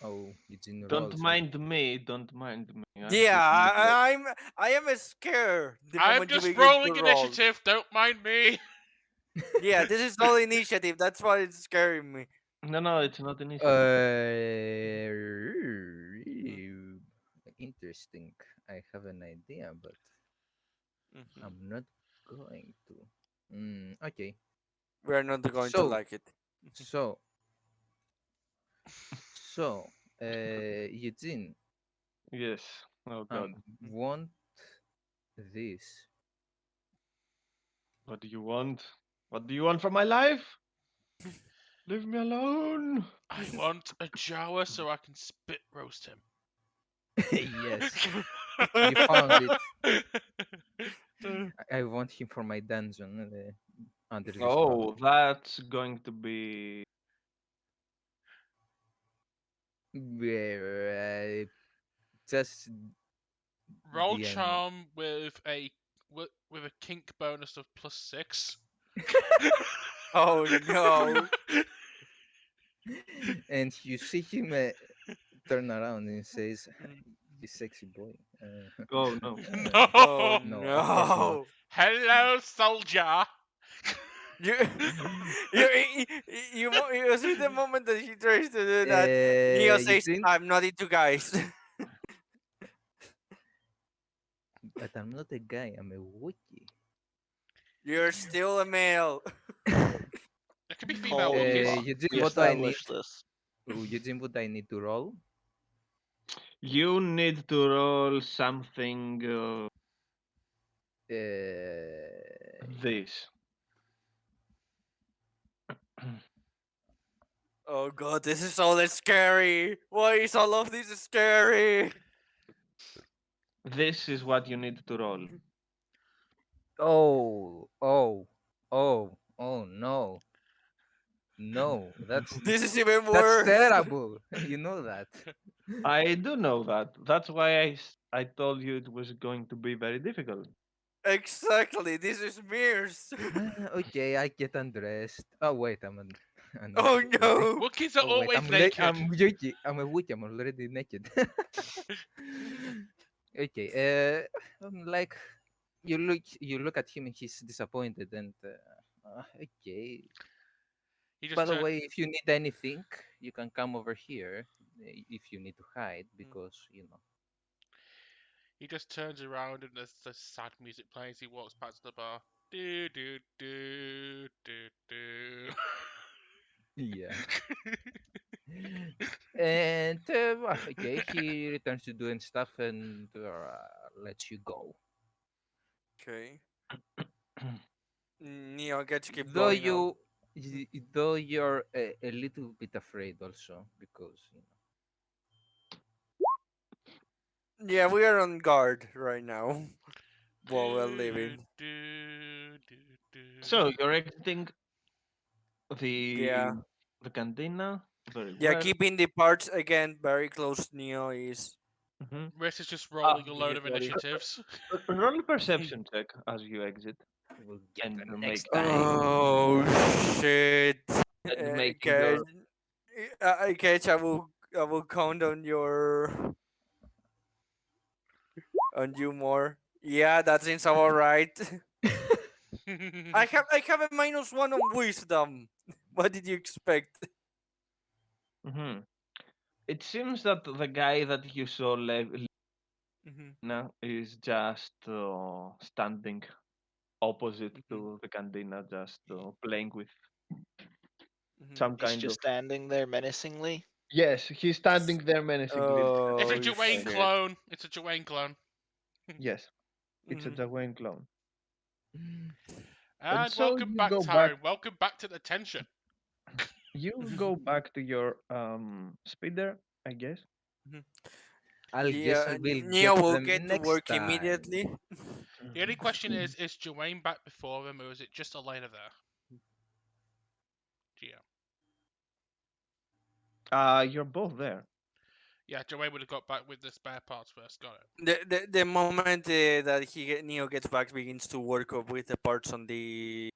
oh, Eugene Don't rolls. mind me. Don't mind me. I'm Yeah, keeping it low. I am scared the I'm moment you just begin to rolling roll. initiative. Don't mind me. Yeah, this is all initiative. That's why it's scaring me. No, no, it's not initiative. Uh, Mhm, Interesting. I have an idea, but mhm. I'm not going to. Okay. We are not going to So, like it. so, so, Eugene, Yes. Oh God. want this. What do you want? What do you want from my life? Leave me alone. I want a Jawa so I can spit roast him. Yes, you found it. I want him for my dungeon under this rock. Oh, that's going to be Where just Roll DM. charm with a kink bonus of +6. Oh no. And you see him turn around and says, Mm. "You sexy boy." oh no. Oh No, of course not. no. Hello, soldier. You, you see the moment that he tries to do that, Neo says, Eugene, "I'm not into guys." but I'm not a guy. I'm a Wookiee. You're still a male. There could be female Wookiees. Coma. Eugene, We what do I need? established this. Eugene, what I need to roll? You need to roll something Uh, this. Oh god, this is all scary. Why is all of this scary? This is what you need to roll. oh, oh, oh no, no, This is even that's worse. terrible. You know that. I do know that. That's why I told you it was going to be very difficult. Exactly, this is mirrors. Okay, I get undressed. Oh wait, I'm Oh naked already. no. Wookiees are Oh wait, always naked. I'm Yuki. I'm a witch. I'm already naked. Okay. Like you look at him and he's disappointed and okay. He By just the turn, way, if you need anything, you can come over here if you need to hide because he just turns around and there's sad music playing as he walks back to the bar. Do do do do do. Yeah. And okay, he returns to doing stuff and lets you go. Okay. Neo, get to keep Though going now. you're a little bit afraid also because Yeah, we are on guard right now while we're Do leaving. do do do. So you're exiting Yeah. the the cantina very Yeah, well. keeping the parts again very close to Neo is Hmm. Riss is just Uh, rolling a keeping load it of ready. initiatives. roll a perception check as you exit we'll get and them make next time. Oh shit. and make Okay. your Okay, I will count on you more. Yeah, that seems alright. I have a -1 on wisdom. What did you expect? Mhm. It seems that the guy that you saw Mhm, is just standing opposite mhm, to the cantina, just playing with mhm. some He's kind of. just standing there menacingly. Yes, he's standing there menacingly. It's a Oh Dwayne Like, shit. clone. It's a Dwayne clone. yes, it's a Mhm. Jawain clone. And And so welcome you back, go back. Tyron. Welcome back to the tension. You go back to your speeder, I guess. Mhm. I'll guess Yeah, I will Neo get will them get to next work time. immediately. The only question is Dwayne back before him, or is it just Elena there? GM. You're both there. Yeah, Dwayne would have got back with the spare parts first. Got it. The moment that Neo gets back begins to work up with the parts on the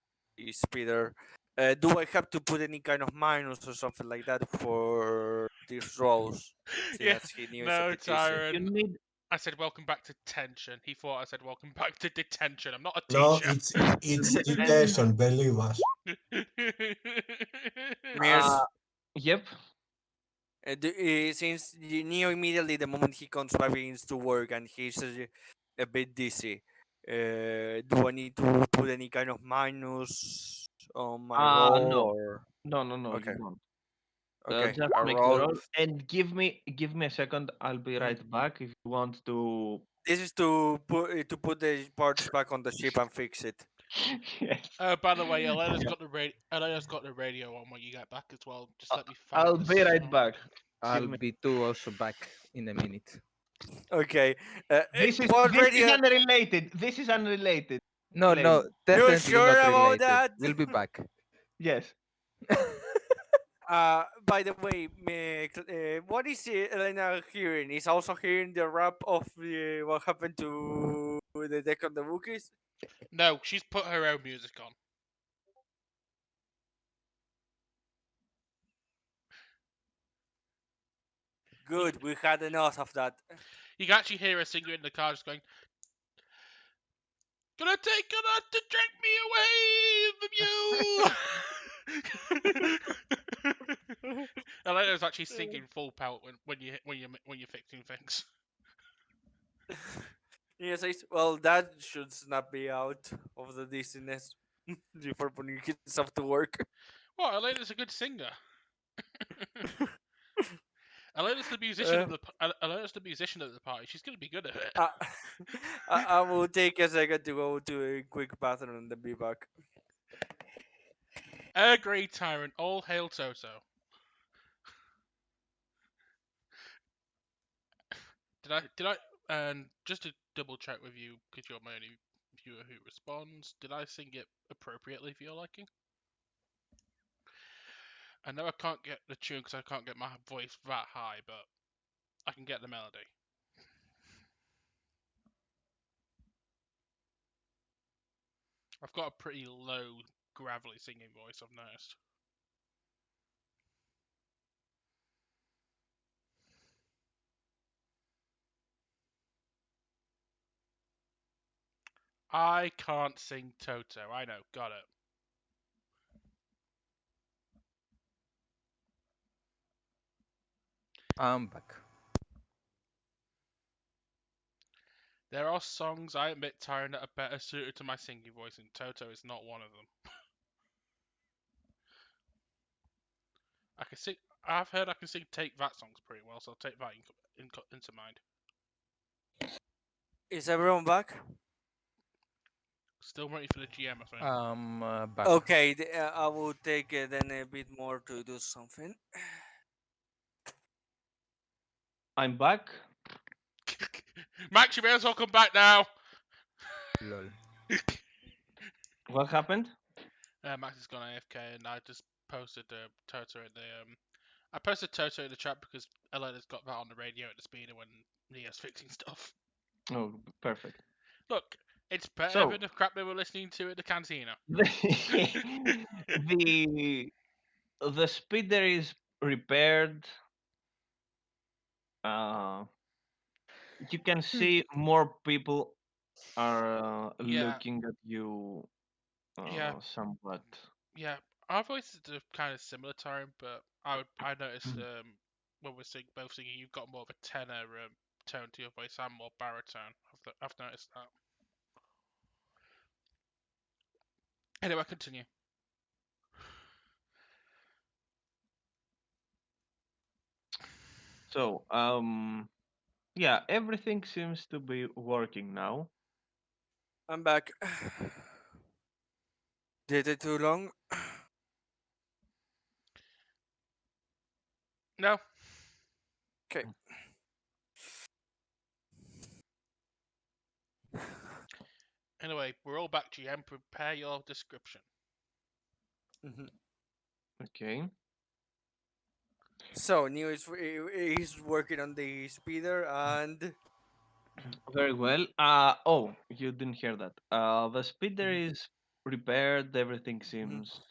speeder. Do I have to put any kind of minus or something like that for these rolls? Seeing Yeah, as he knew it's a no, bit dizzy. You Tyron. need. I said welcome back to tension. He thought I said welcome back to detention. I'm not a No, teacher. it's And detention, believe us. Mears, yep. since Neo immediately the moment he comes back begins to work and he's a bit dizzy, do I need to put any kind of minus on my roll No, or no. You okay, don't. okay, Just I make the roll. roll and give me a second. I'll be Mhm. right back if you want to. This is to put the parts back on the ship and fix it. Yes. By the way, Elena's got the radio on when you get back as well. Just I- let me I'll find the be right song. back. Give I'll me. be too also back in a minute. Okay, This is what this is radio? unrelated. This is unrelated, No, lady. no, You definitely sure not about related. that? We'll be back. Yes. By the way, what is Elena hearing? Is also hearing the rap of what happened to the deck of the Wookiees? No, she's put her own music on. You, Good, we had enough of that. you can actually hear her singing in the car, just going, "Gonna take her out to drag me away from you." Elena's actually singing full pelt when you're fixing things. He says, "Well, that should not be out of the dizziness before putting himself to work." What? Elena's a good singer. Elena's the musician Uh, of the Elena's the musician of the party. She's gonna be good at it. I, I will take a second to go to a quick bathroom and then be back. Agreed, Tyrant. All hail Toto. Did I? And just to double check with you, because you're my only viewer who responds, did I sing it appropriately for your liking? I know I can't get the tune because I can't get my voice that high, but I can get the melody. I've got a pretty low, gravelly singing voice, I've noticed. I can't sing Toto. I know, got it. I'm back. There are songs I admit, Tyron, that are better suited to my singing voice, and Toto is not one of them. I can sing. I've heard I can sing "Take That" songs pretty well, so I'll take that into mind. Is everyone back? Still waiting for the GM, I think. Back. Okay, I will take then a bit more to do something. I'm back. Max, you may as well come back now. Lol. What happened? Max has gone AFK, and I just posted Toto in the I posted Toto in the chat because Elena's got that on the radio at the speeder when Neo's fixing stuff. Oh, perfect. Look, it's better So than the crap they were listening to at the cantina. the the speeder is repaired. Uh, you can see more people are Yeah, looking at you yeah, somewhat. yeah. Our voices are kind of similar, time, but I noticed when we're both singing, you've got more of a tenor tone to your voice and more baritone. I've noticed that. Anyway, continue. So, yeah, everything seems to be working now. I'm back. Did it too long? No. Okay. Anyway, we're all back. GM, prepare your description. Mhm. Okay. So Neo is working on the speeder and Very well. Oh, you didn't hear that. The speeder Mhm. is repaired. Everything Mhm. seems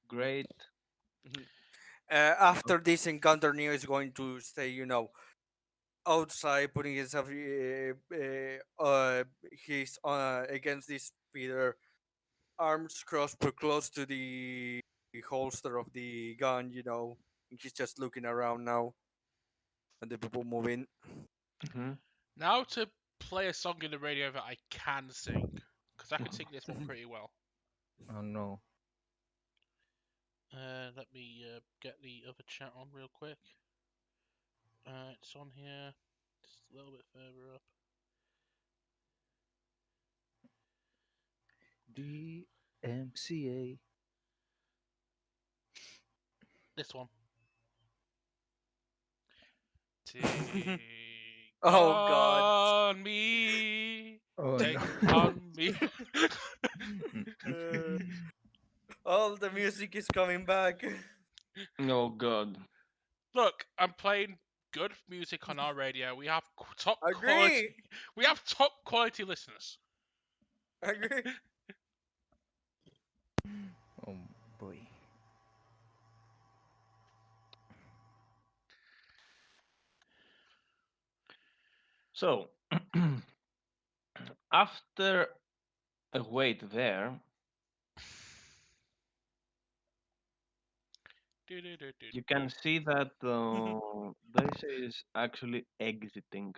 Great. Mhm. After this encounter, Neo is going to stay, outside, putting himself his against this speeder, arms crossed, but close to the holster of the gun. And he's just looking around now, and the people moving. Hmm. Now to play a song in the radio that I can sing, because I can sing this one pretty well. Oh no. Let me get the other chat on real quick. It's on here. Just a little bit further up. DMCA. This one. Take Oh God! on me. Oh Take no. on me. Uh, all the music is coming back. Oh God. Look, I'm playing good music on our radio. We have top quality. Agree. We have top quality listeners. Agree. Oh boy. So, after a wait there, you can see that this is actually exiting.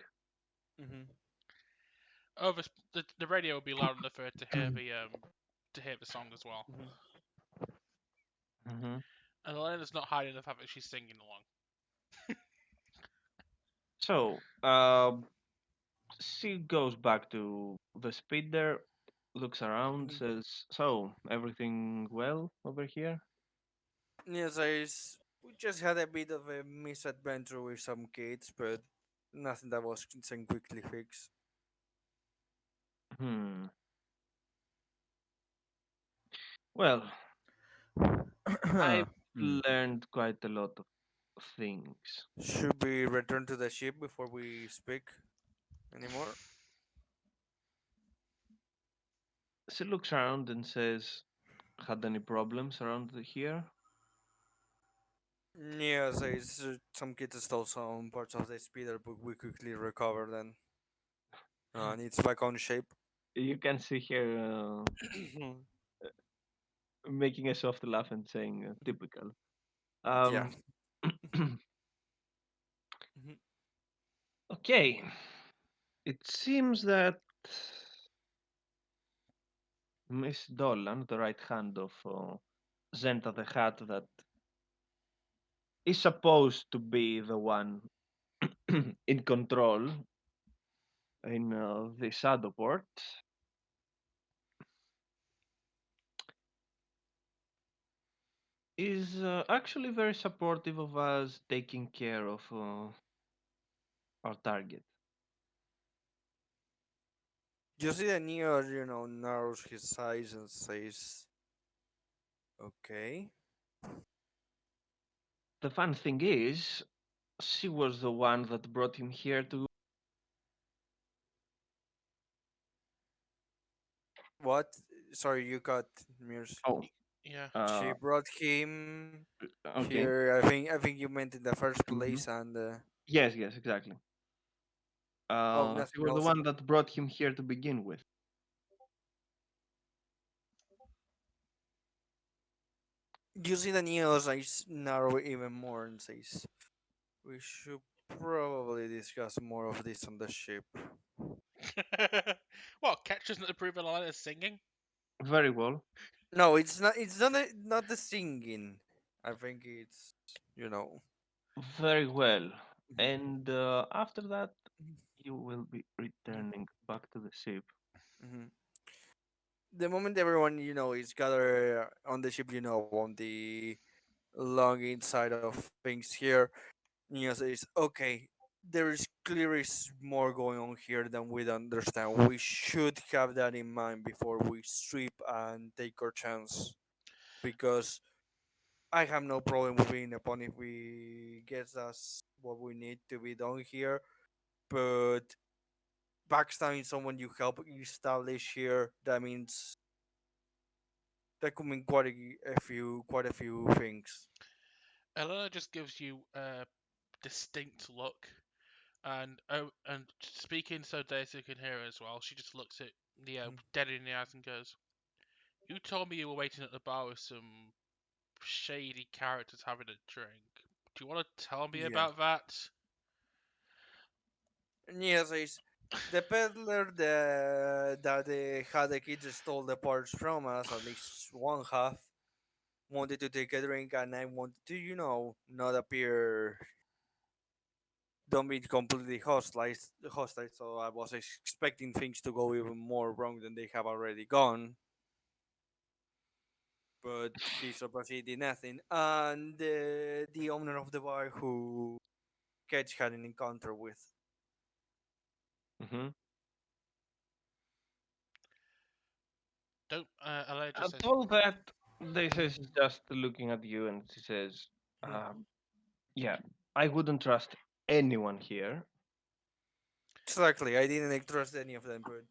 Mhm, Oh, the radio will be loud enough for her to hear the song as well. mhm. Hmm. And Elena's not hiding the fact that she's singing along. So, she goes back to the speeder, looks around, Mhm. says, "So, everything well over here?" Yes, we just had a bit of a misadventure with some kids, but nothing that was can quickly fix. Hmm. Well, I've Hmm. learned quite a lot of things. Should we return to the ship before we speak anymore? She looks around and says, "Had any problems around here?" Yes, some kids stole some parts of the speeder, but we quickly recovered them. And it's back on shape. You can see her making a soft laugh and saying, "Typical." Yeah. Um, Mhm, okay, it seems that Miss Dolan, the right hand of Zenta the Hat, that is supposed to be the one in control in the shadow port, is actually very supportive of us taking care of our target. You see that Neo, narrows his eyes and says, "Okay, The fun thing is, she was the one that brought him here to. what? Sorry, you got Mears. Oh, Yeah. She uh, brought him okay. here. I think you meant in the first place, Hmm. and Yes, yes, exactly. oh, She nothing was the else. one that brought him here to begin with. You see the Neo's eyes narrow even more and says, "We should probably discuss more of this on the ship." What? Ketch doesn't approve of Elena's singing? Very well. No, it's not. It's not. Not the singing. I think it's you know. Very well. Mhm, And after that, mhm, you will be mhm, returning back to the ship. mhm. The moment everyone is gathered on the ship, on the long inside of things here, Neo says, "Okay, there is clearly more going on here than we understand. We should have that in mind before we strip and take our chance. Because I have no problem with being upon if we guess that's what we need to be done here. But backstabbing someone you help establish here, that means That could mean quite a few things. Elena just gives you a distinct look, and speaking so Daisy can hear as well, she just looks at Neo dead in the eyes and goes, "You told me you were waiting at the bar with some shady characters having a drink. Do you want to tell me Yeah. about that?" Nia says, the peddler that had the kids stole the parts from us, at least one half, wanted to take a drink, and I wanted to, not appear, don't be completely hostile. So I was expecting things to go even more wrong than they have already gone. But he surprisingly did nothing. And the owner of the bar who Ketch had an encounter with. Hmm. Don't. Elena just At says, all that, this is just looking at you, and she says, Mhm. "Yeah, I wouldn't trust anyone here." Exactly, I didn't trust any of them, but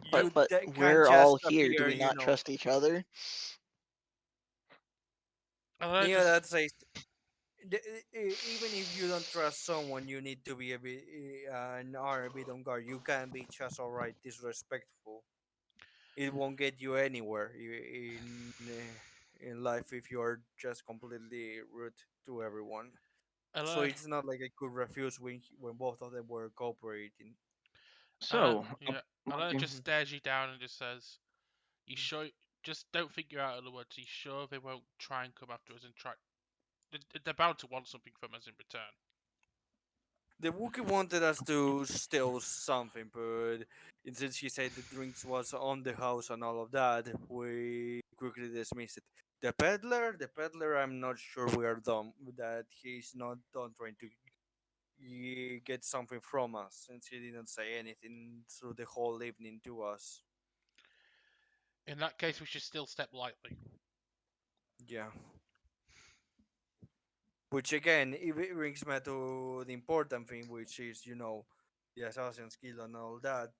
But you but can't we're all just here. Do appear, we not trust each other? Elena Neo just that says, even if you don't trust someone, you need to be a bit and are a bit on guard. You can be just alright disrespectful. It won't get you anywhere in life if you are just completely rude to everyone. So Elena, it's not like I could refuse when both of them were cooperating. Elena, So, yeah, Elena Martin, just Mhm. stares you down and just says, "You sure? Just don't figure out of the woods. You sure they won't try and come after us and try? They're bound to want something from us in return." The Wookiee wanted us to steal something, but since he said the drinks was on the house and all of that, we quickly dismissed it. The peddler, I'm not sure we are done that he's not done trying to get something from us, since he didn't say anything through the whole evening to us. In that case, we should still step lightly. Yeah. Which again, it brings me to the important thing, which is, the assassin's guild and all that.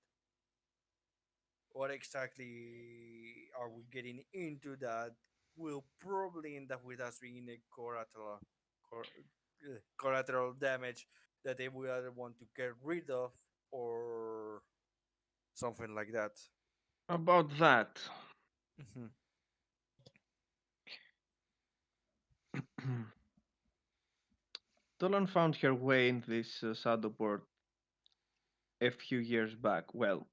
What exactly are we getting into that will probably end up with us being a cor- collateral damage that they will either want to get rid of or something like that. about that, Mhm. Dolan found her way in this Shadowport a few years back. Well,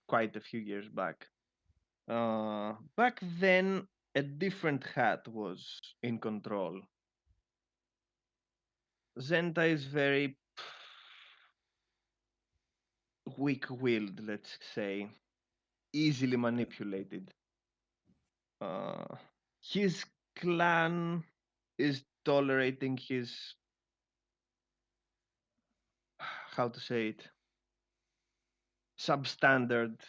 quite a few years back. Back then, a different hat was in control. Zenta is very weak-willed, let's say, easily manipulated. Uh, his clan is tolerating his, how to say it, substandard,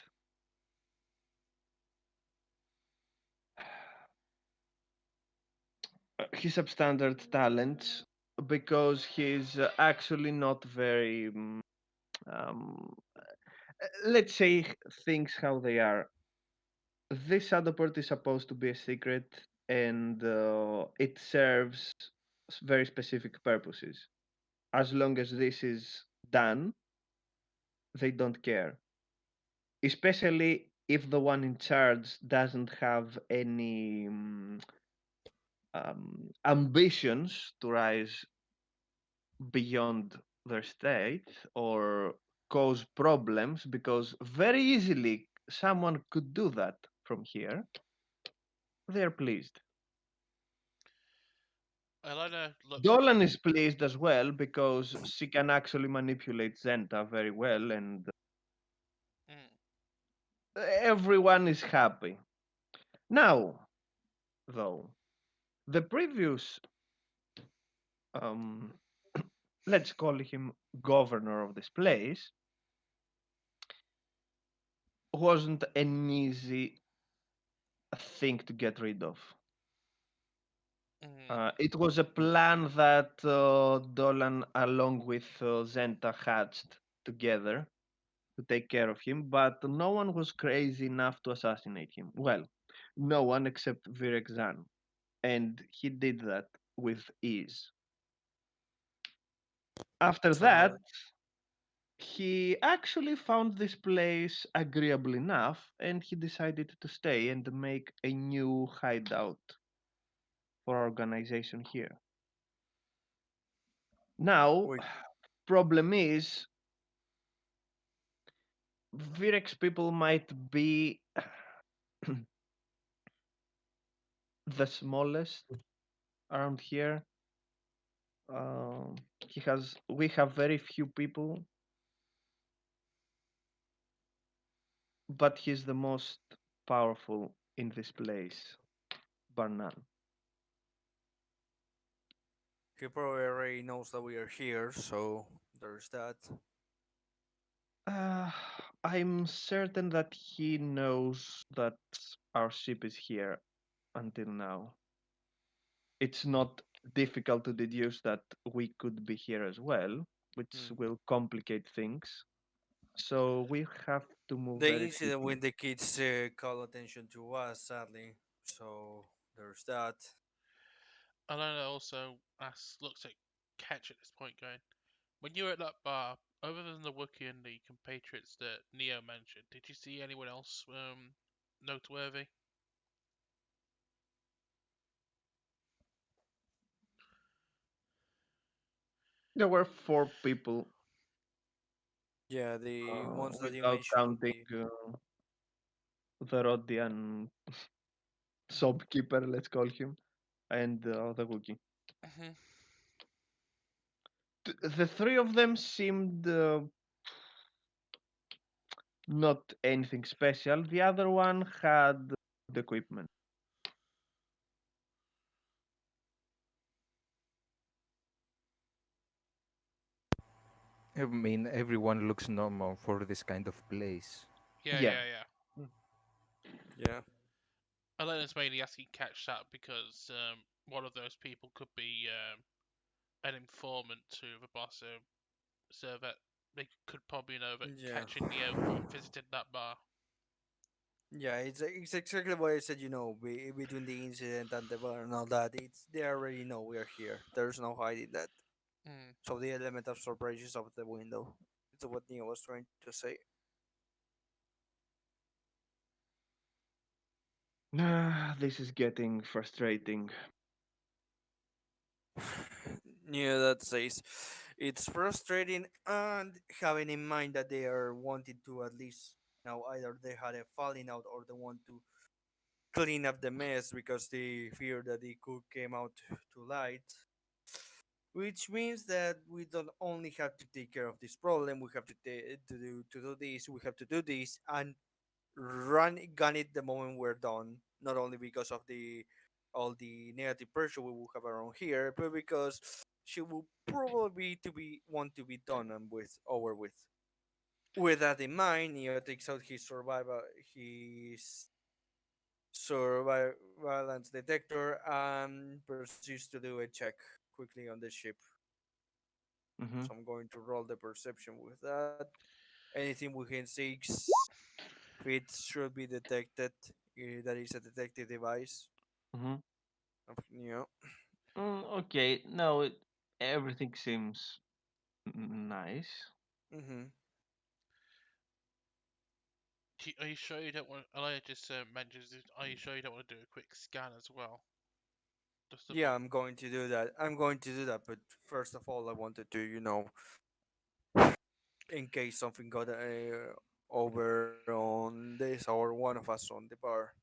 his substandard talents because he's actually not very, um, let's say things how they are. This Shadowport is supposed to be a secret, and it serves very specific purposes. As long as this is done, they don't care. Especially if the one in charge doesn't have any ambitions to rise beyond their state or cause problems, because very easily someone could do that from here. They're pleased. Elena looks at. Dolan is pleased as well because she can actually manipulate Zenta very well, and Mm, everyone is happy. Now, though, the previous, um, let's call him governor of this place, wasn't an easy thing to get rid of. mm. It was a plan that Dolan, along with Zenta, hatched together to take care of him, but no one was crazy enough to assassinate him. Well, No one except Virexan, and he did that with ease. After So that, he actually found this place agreeable enough, and he decided to stay and make a new hideout for organization here. Now, we problem is, Virex people might be the smallest around here. We have very few people, but he's the most powerful in this place, bar none. he probably already knows that we are here, so there's that. Uh, I'm certain that he knows that our ship is here until now. It's not difficult to deduce that we could be here as well, which Hmm. will complicate things. So we have to move The very incident quickly. with the kids call attention to us, sadly. So there's that. Alana also looks at Ketch at this point, going, "When you were at that bar, other than the Wookiee and the compatriots that Neo mentioned, did you see anyone else noteworthy?" There were four people, Yeah, the ones that you without mentioned on counting the. the Rodian shopkeeper, let's call him, and the Wookiee. Hmm. The three of them seemed not anything special. The other one had the equipment. I mean, everyone looks normal for this kind of place. Yeah, Yeah. yeah, yeah. Yeah. Elena's mainly asking Ketch that because one of those people could be an informant to the boss, so that they could probably know that Yeah. Ketch and Neo visited that bar. Yeah, it's exactly what I said. Between the incident and the bar and all that, it's they already know we are here. There's no hiding that. Mm. So the element of surprise is out the window. It's what Neo was trying to say. This is getting frustrating. Yeah, that says it's frustrating, and having in mind that they are wanting to at least either they had a falling out or they want to clean up the mess because they fear that it could came out to light. Which means that we don't only have to take care of this problem, we have to do this, we have to do this, and gun it the moment we're done. Not only because of the all the negative pressure we will have around here, but because she will probably to be want to be done and with over with. With that in mind, Neo takes out his surveillance detector and proceeds to do a check quickly on the ship. Hmm. So I'm going to roll the perception with that. Anything within 6 feet should be detected. That is a detective device. Hmm. Yeah. Okay, no, everything seems nice. Mm-hmm. Are you sure you don't want? Alana just mentions, "Are you sure you don't want to do a quick scan as well?" Just to Yeah, be. I'm going to do that. I'm going to do that. But first of all, I wanted to, in case something got over on this or one of us on the bar.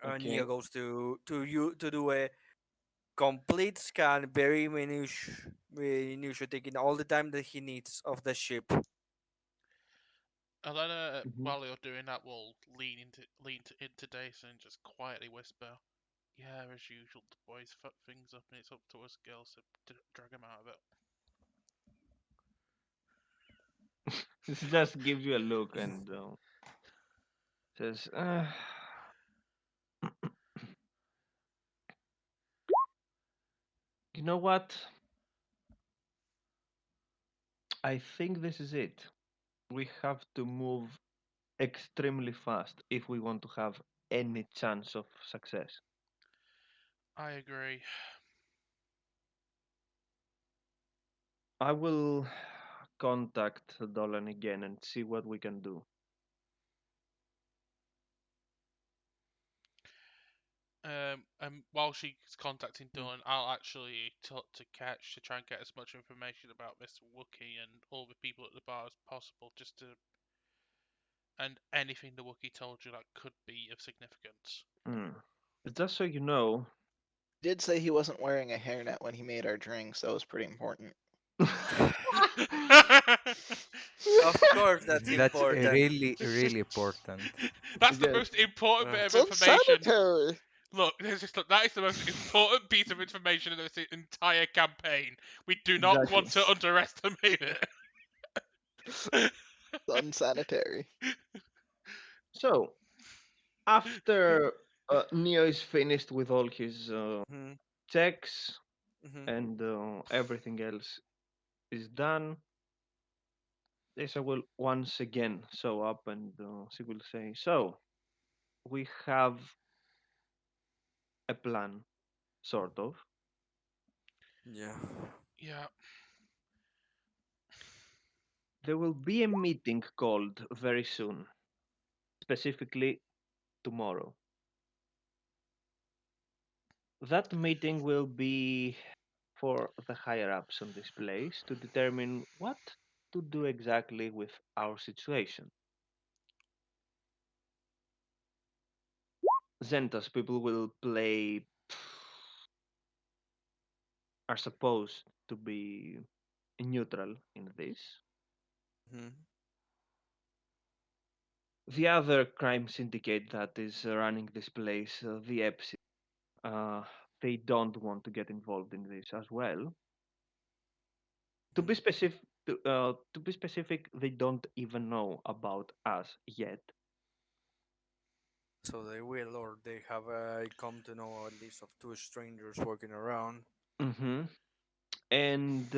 Nia Okay. goes to you to do a complete scan, very minutiae, taking all the time that he needs of the ship. Alana, Hmm. while you're doing that, will into Dace and just quietly whisper, "Yeah, as usual, the boys fuck things up, and it's up to us girls to drag them out of it." This just gives you a look and says, "You know what? I think this is it. We have to move extremely fast if we want to have any chance of success. I agree. I will contact Dolan again and see what we can do. And while she's contacting Mm. Dawn, I'll actually talk to Ketch to try and get as much information about Mr. Wookie and all the people at the bar as possible, just to and anything the Wookie told you that could be of significance. Hmm. Just so you know, Did say he wasn't wearing a hairnet when he made our drinks. That was pretty important. Of course, that's That's important. really, really important. That's the yes, most important bit Uh, of It's information. unsanitary. Look, that is the most important piece of information in this entire campaign. We do not exactly. want to underestimate it. It's unsanitary. So after Neo is finished with all his mm-hmm, checks mm-hmm. and everything else is done, Lisa will once again show up and she will say, "So we have a plan, sort of. Yeah. Yeah, There will be a meeting called very soon, specifically tomorrow. That meeting will be for the higher ups on this place to determine what to do exactly with our situation. Zentas people will play, are supposed to be neutral in this. Mm-hmm. The other crime syndicate that is running this place, the EPSI, uh, they don't want to get involved in this as well. To be specific, to be specific, they don't even know about us yet. So they will, or they have come to know at least of two strangers walking around. Hmm. And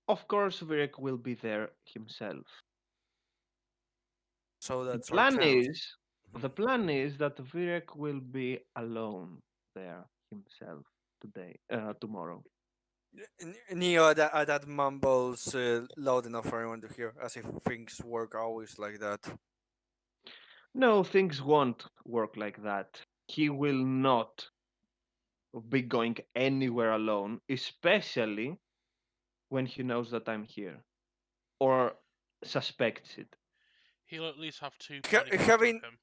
of course, Virek will be there himself. So The that's our plan chance. is, Mhm. the plan is that Virek will be alone there himself tomorrow. Neo that mumbles loud enough for everyone to hear, as if things work always like that. No, things won't work like that. He will not be going anywhere alone, especially when he knows that I'm here or suspects it. he'll at least have two Ha- bodyguards with having him.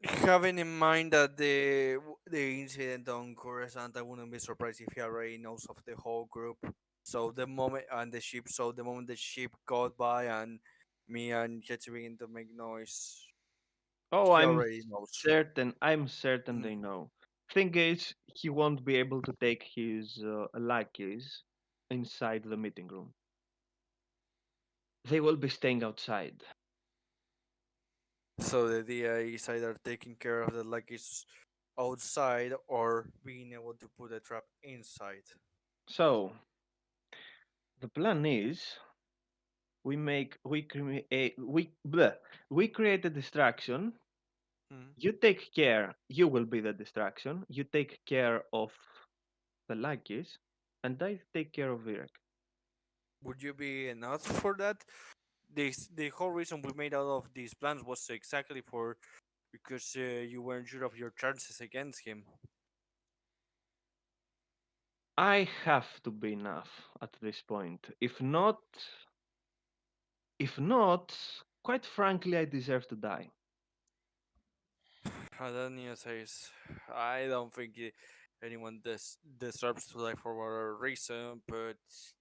having in mind that the incident on Coruscant, I wouldn't be surprised if he already knows of the whole group. So the moment and the ship, so the moment the ship got by and me and Jetsi begin to make noise, Oh, he already knows. I'm certain Mm. they know. Thing is, he won't be able to take his lackeys inside the meeting room. They will be staying outside. So the idea is either taking care of the luggage outside or being able to put a trap inside. So the plan is we create a distraction. Mm. You take care. You will be the distraction. You take care of the lackeys, and I take care of Virek. Would you be enough for that? The whole reason we made out of these plans was exactly for because you weren't sure of your chances against him. I have to be enough at this point. If not, quite frankly, I deserve to die. Adania says, I don't think anyone deserves to die for whatever reason, but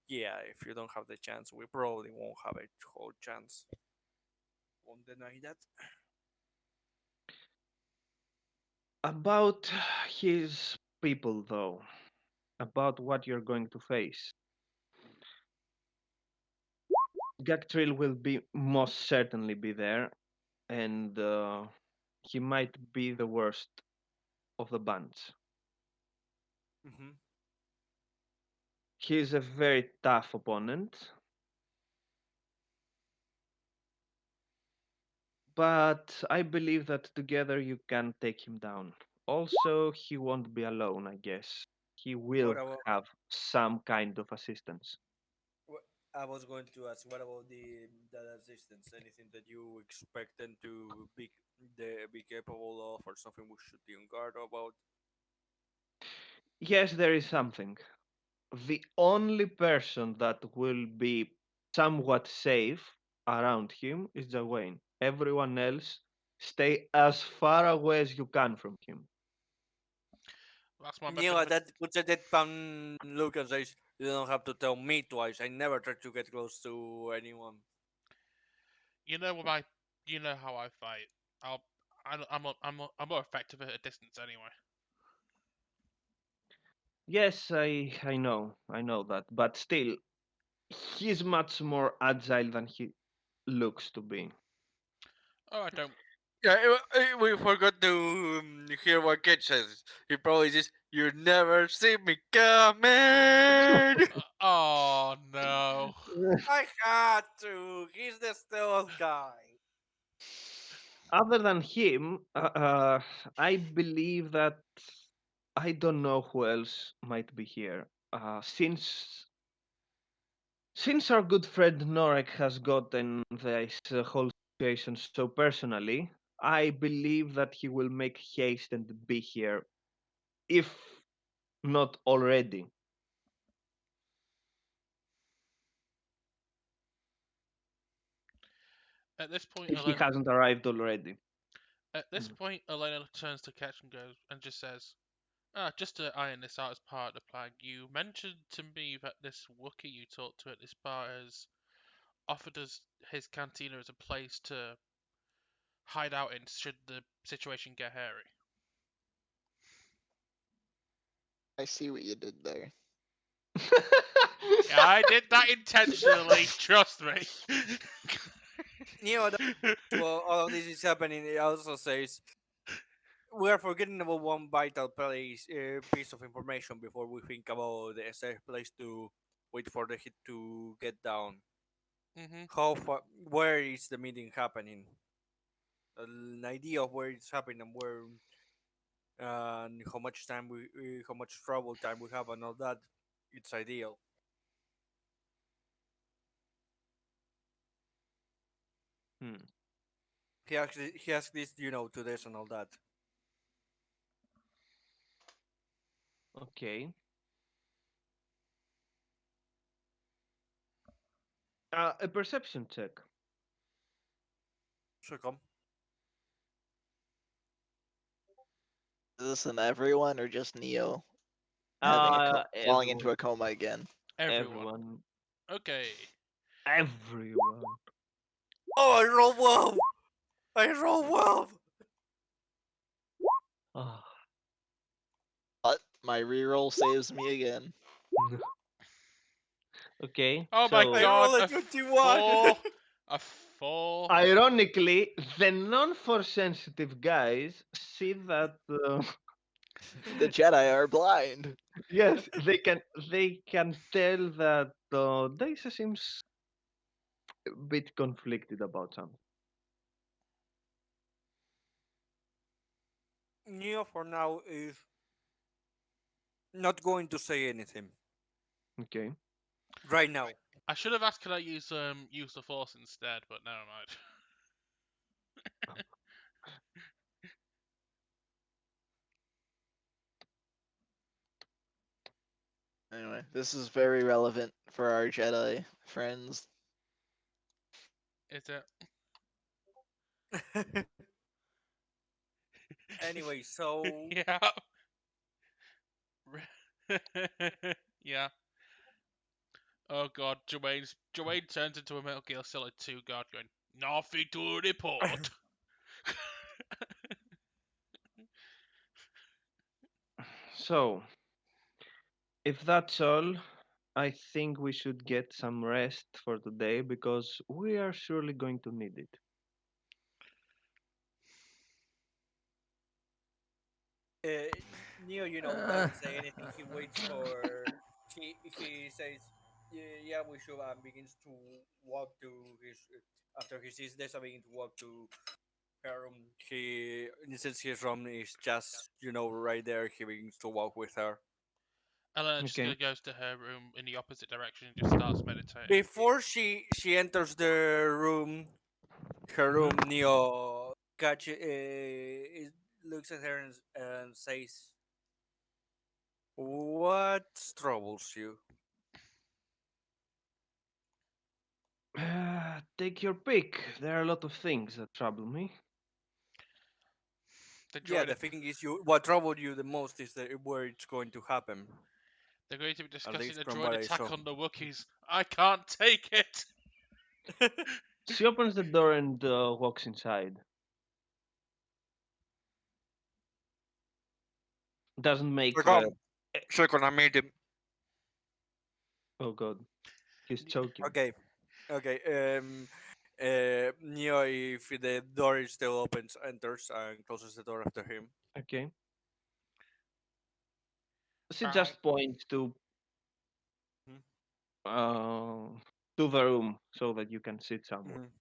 yeah, if you don't have the chance, we probably won't have a whole chance. Won't deny that. About his people, though, about what you're going to face. Gactril will be most certainly be there, and he might be the worst of the bunch. Hmm. He is a very tough opponent, but I believe that together you can take him down. Also, he won't be alone, I guess. He What will about? have some kind of assistance. I was going to ask, what about the assistance? Anything that you expect them to be capable of, or something we should be on guard about? Yes, there is something. The only person that will be somewhat safe around him is Gawain. Everyone else, stay as far away as you can from him. That's my best Neo, advice. that puts a deadpan look and says, "You don't have to tell me twice. I never try to get close to anyone." You know what my, you know how I fight. I'll, I'm more effective at a distance anyway. Yes, I know that, but still, he's much more agile than he looks to be. Oh, I don't. Yeah, we forgot to hear what Kate says. He probably says, "You never see me coming." Oh no. I had to. He's the stealth guy. Other than him, I believe that I don't know who else might be here. Since our good friend Norek has gotten this whole situation so personally, I believe that he will make haste and be here, if not already. At this point, If he Elena. hasn't arrived already. At this Mm. point, Elena turns to Ketch and goes and just says, "Ah, just to iron this out as part of the plan, you mentioned to me that this Wookiee you talked to at this bar has offered us his cantina as a place to hide out in should the situation get hairy." I see what you did there. Yeah, I did that intentionally. Trust me. Neo, while all of this is happening, it also says, "We are forgetting about one vital piece of information before we think about a safe place to wait for the hit to get down. Mhm. How far? Where is the meeting happening? An idea of where it's happening and where and how much time how much travel time we have and all that. It's ideal." Hmm. He asked this, to this and all that. Okay. A perception check. So come. Is this an everyone or just Neo having falling into Everyone, a coma again? Everyone. everyone, Okay. everyone. Oh, I roll well. I roll well. Ah, But my reroll saves me again. okay, Oh my I so god, roll a a 21. 4. A 4. ironically, the non-force sensitive guys see that The Jedi are blind. yes, they can tell that Daisa seems a bit conflicted about something. Neo for now is not going to say anything Okay. right now. I should have asked could I use the force instead, but never mind. Anyway, this is very relevant for our Jedi friends. Is it? Anyway, so Yeah. Yeah. Oh god, Jermaine turns into a Metal Gear Solid 2 guard going, "Nothing to report." So, if that's all, I think we should get some rest for today because we are surely going to need it. uh, Neo, Uh, doesn't say anything. He waits for. He says, "Yeah, yeah, we should," and begins to walk to his. After he sees this, I begin to walk to He, since his room is just, right there, he begins to walk with her. Eleanor just Okay. goes to her room in the opposite direction and just starts meditating. Before she enters the room, her Hmm. room, Neo looks at her and says, "What troubles you?" Take your pick. There are a lot of things that trouble me. The Yeah, droid, the thing is, what troubled you the most is where it's going to happen. they're going to be At discussing least the from droid what I saw. attack on the Wookiees. I can't take it. She opens the door and walks inside. Doesn't make. Come, Eh, she's gonna meet him. oh god, he's choking. Okay, okay. Neo, if the door is still opens, enters and closes the door after him. Okay. She Alright. just points Mhm. uh, to the room so that you can sit somewhere. Mhm.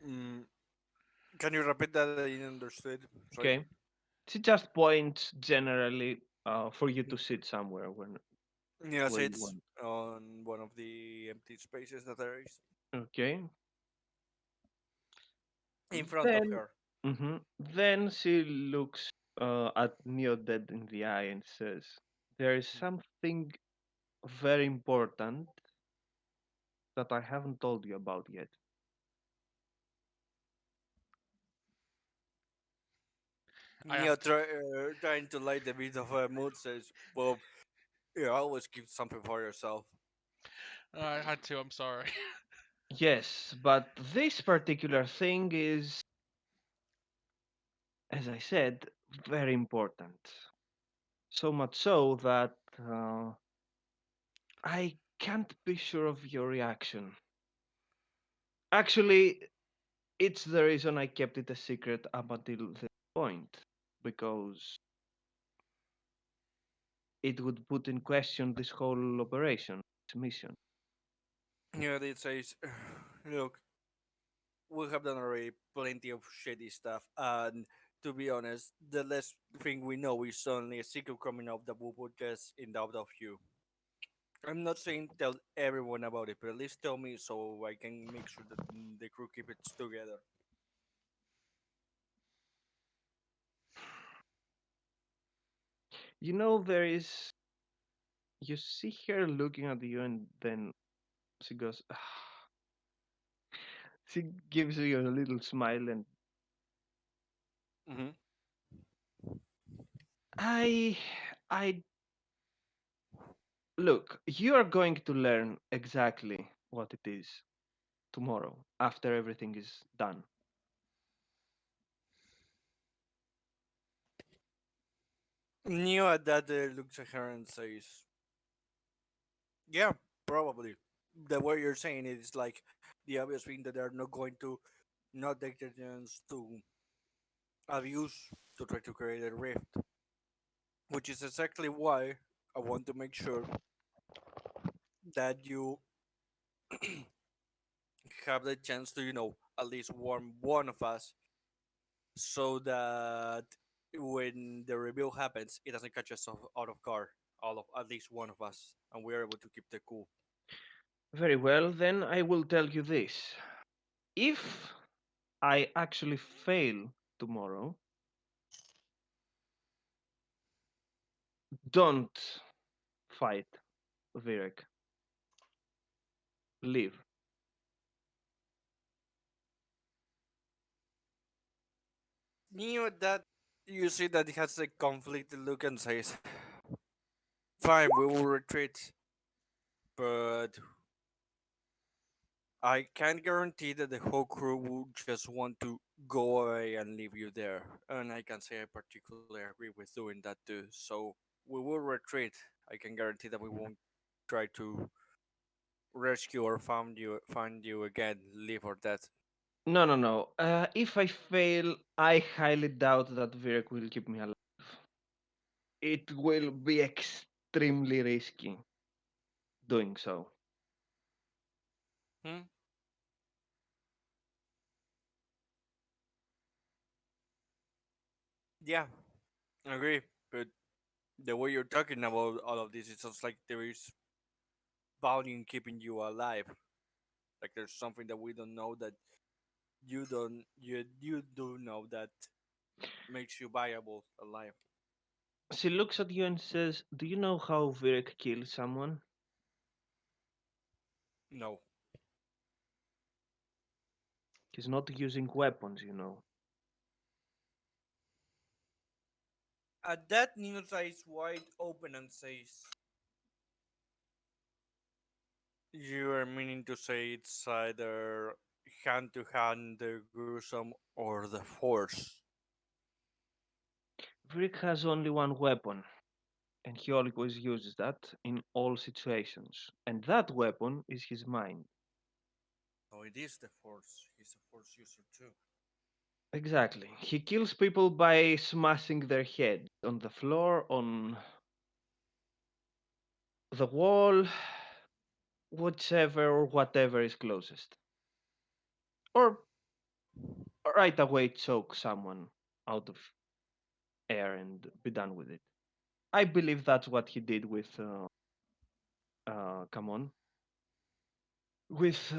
Mm, can you repeat that? I didn't understood. Sorry. Okay. She just points generally for you to Mhm. sit somewhere Neo where you sits want. on one of the empty spaces that there is Okay. in front of Then, her. then she looks at Neo dead in the eye and says, "There is something very important that I haven't told you about yet." I Neo have to. trying to light a bit of a mood says, "Well, you always keep something for yourself." I had to. I'm sorry. Yes, but this particular thing is, as I said, very important. So much so that I can't be sure of your reaction. Actually, it's the reason I kept it a secret up until this point, because it would put in question this whole operation, this mission. Neo did says, "Look, we have done already plenty of shady stuff, and to be honest, the last thing we know is only a secret coming up that will put us in doubt of you. I'm not saying tell everyone about it, but at least tell me so I can make sure that the crew keep it together." You know, there is. You see her looking at you, and then she goes, she gives you a little smile, and Hmm. I, I look. You are going to learn exactly what it is tomorrow after everything is done. Neo at that looks at her and says, "Yeah, probably. The way you're saying it is like the obvious thing that they're not going to not take the chance to abuse to try to create a rift, which is exactly why I want to make sure that you have the chance to, at least warn one of us so that when the reveal happens, it doesn't catch us out of guard, all of at least one of us, and we're able to keep the cool." Very well, then I will tell you this. If I actually fail tomorrow, don't fight Virek. Leave. Neo, that you see that he has a conflicted look and says, "Fine, we will retreat, but I can't guarantee that the whole crew will just want to go away and leave you there." And I can say I particularly agree with doing that too. So we will retreat. I can guarantee that we won't try to rescue or find you again, live or death. No, no, no. If I fail, I highly doubt that Virek will keep me alive. It will be extremely risky doing so. Hmm? Yeah, I agree. But the way you're talking about all of this, it sounds like there is value in keeping you alive. Like there's something that we don't know that you do know that makes you viable alive. She looks at you and says, "Do you know how Virek kills someone? No. He's not using weapons, you know." At that, Nino's eyes wide open and says, "You are meaning to say it's either hand to hand, the gruesome, or the force?" Virek has only one weapon, and he always uses that in all situations. And that weapon is his mind. So it is the force. He's a force user too. Exactly. He kills people by smashing their head on the floor, on the wall, whichever or whatever is closest. Or right away choke someone out of air and be done with it. I believe that's what he did with, come on, with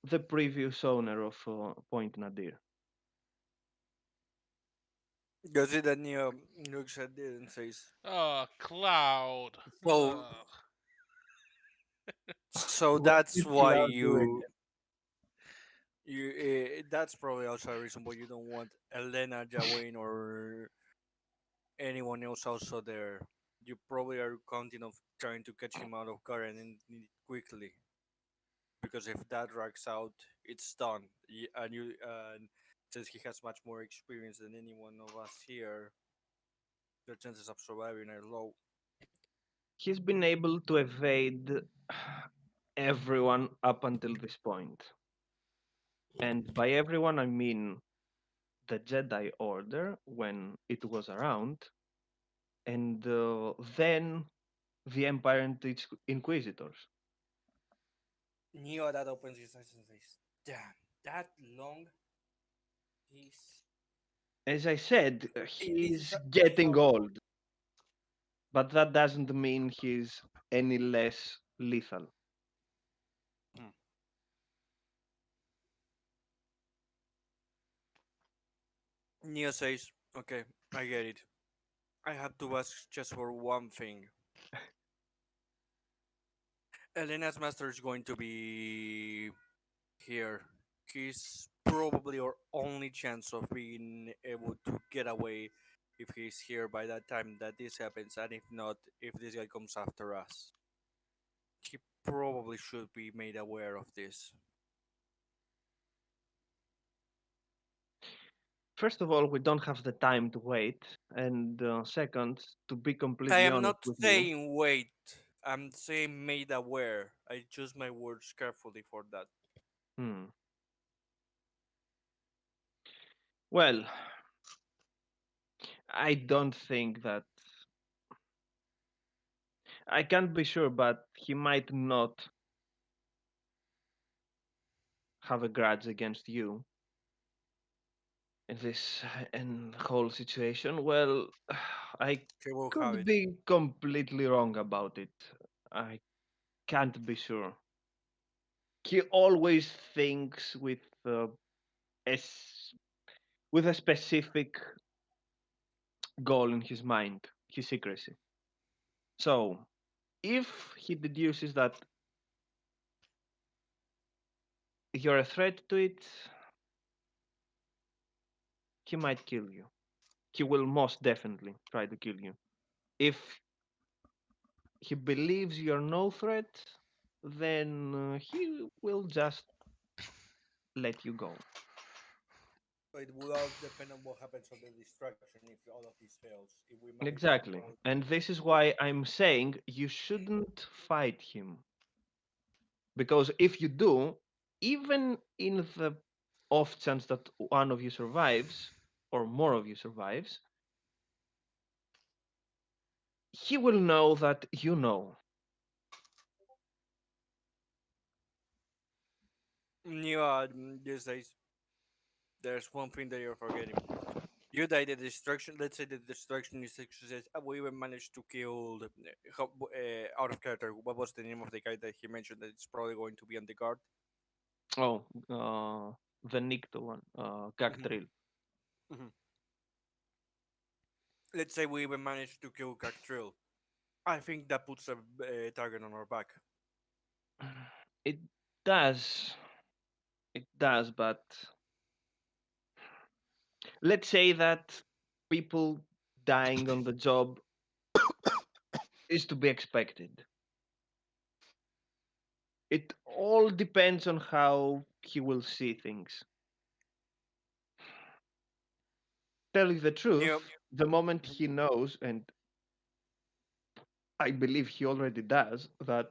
the previous owner of Point Nadir. You see that Neo looks at it and says, Oh, Cloud. "So, Ugh. so What that's did why Cloud do you again? you that's probably also a reason why you don't want Elena, Jawain, or anyone else also there. You probably are counting of trying to catch him out of guard and end it quickly. Because if that drags out, it's done. And you since he has much more experience than any one of us here, the chances of surviving are low. He's been able to evade everyone up until this point. And by everyone, I mean the Jedi Order when it was around, and then the Empire and its Inquisitors. Neo that opens his eyes and says, "Damn, that long is As I said, it is he's getting so long." old, but that doesn't mean he's any less lethal. Hmm. Neo says, "Okay, I get it. I have to ask just for one thing. Elena's master is going to be here. He's probably our only chance of being able to get away if he's here by that time that this happens, and if not, if this guy comes after us. He probably should be made aware of this." First of all, we don't have the time to wait, and second, to be I completely am honest not with you, saying wait. I'm saying made aware. I choose my words carefully for that. hmm, well, I don't think that I can't be sure, but he might not have a grudge against you in this and whole situation. Well, I He will have could it. be completely wrong about it. I can't be sure. He always thinks a s- with a specific goal in his mind, his secrecy. So, if he deduces that you're a threat to it, he might kill you. He will most definitely try to kill you. If he believes you're no threat, then he will just let you go. So it will all depend on what happens on the distraction if all of this fails. If we manage to Exactly. hold And this is it. why I'm saying you shouldn't fight him. Because if you do, even in the off chance that one of you survives, or more of you survives, he will know that you know. You these days, there's one thing that you're forgetting. You die the destruction. Let's say the destruction is success. We even managed to kill out of character. What was the name of the guy that he mentioned that it's probably going to be on the guard? Oh, the nicked one, Gag Hmm. Drill. Hmm. Let's say we even managed to kill Cactrill. I think that puts a target on our back. It does. It does, but let's say that people dying on the job is to be expected. It all depends on how he will see things. Tell you the Yeah. truth, the moment he knows, and I believe he already does, that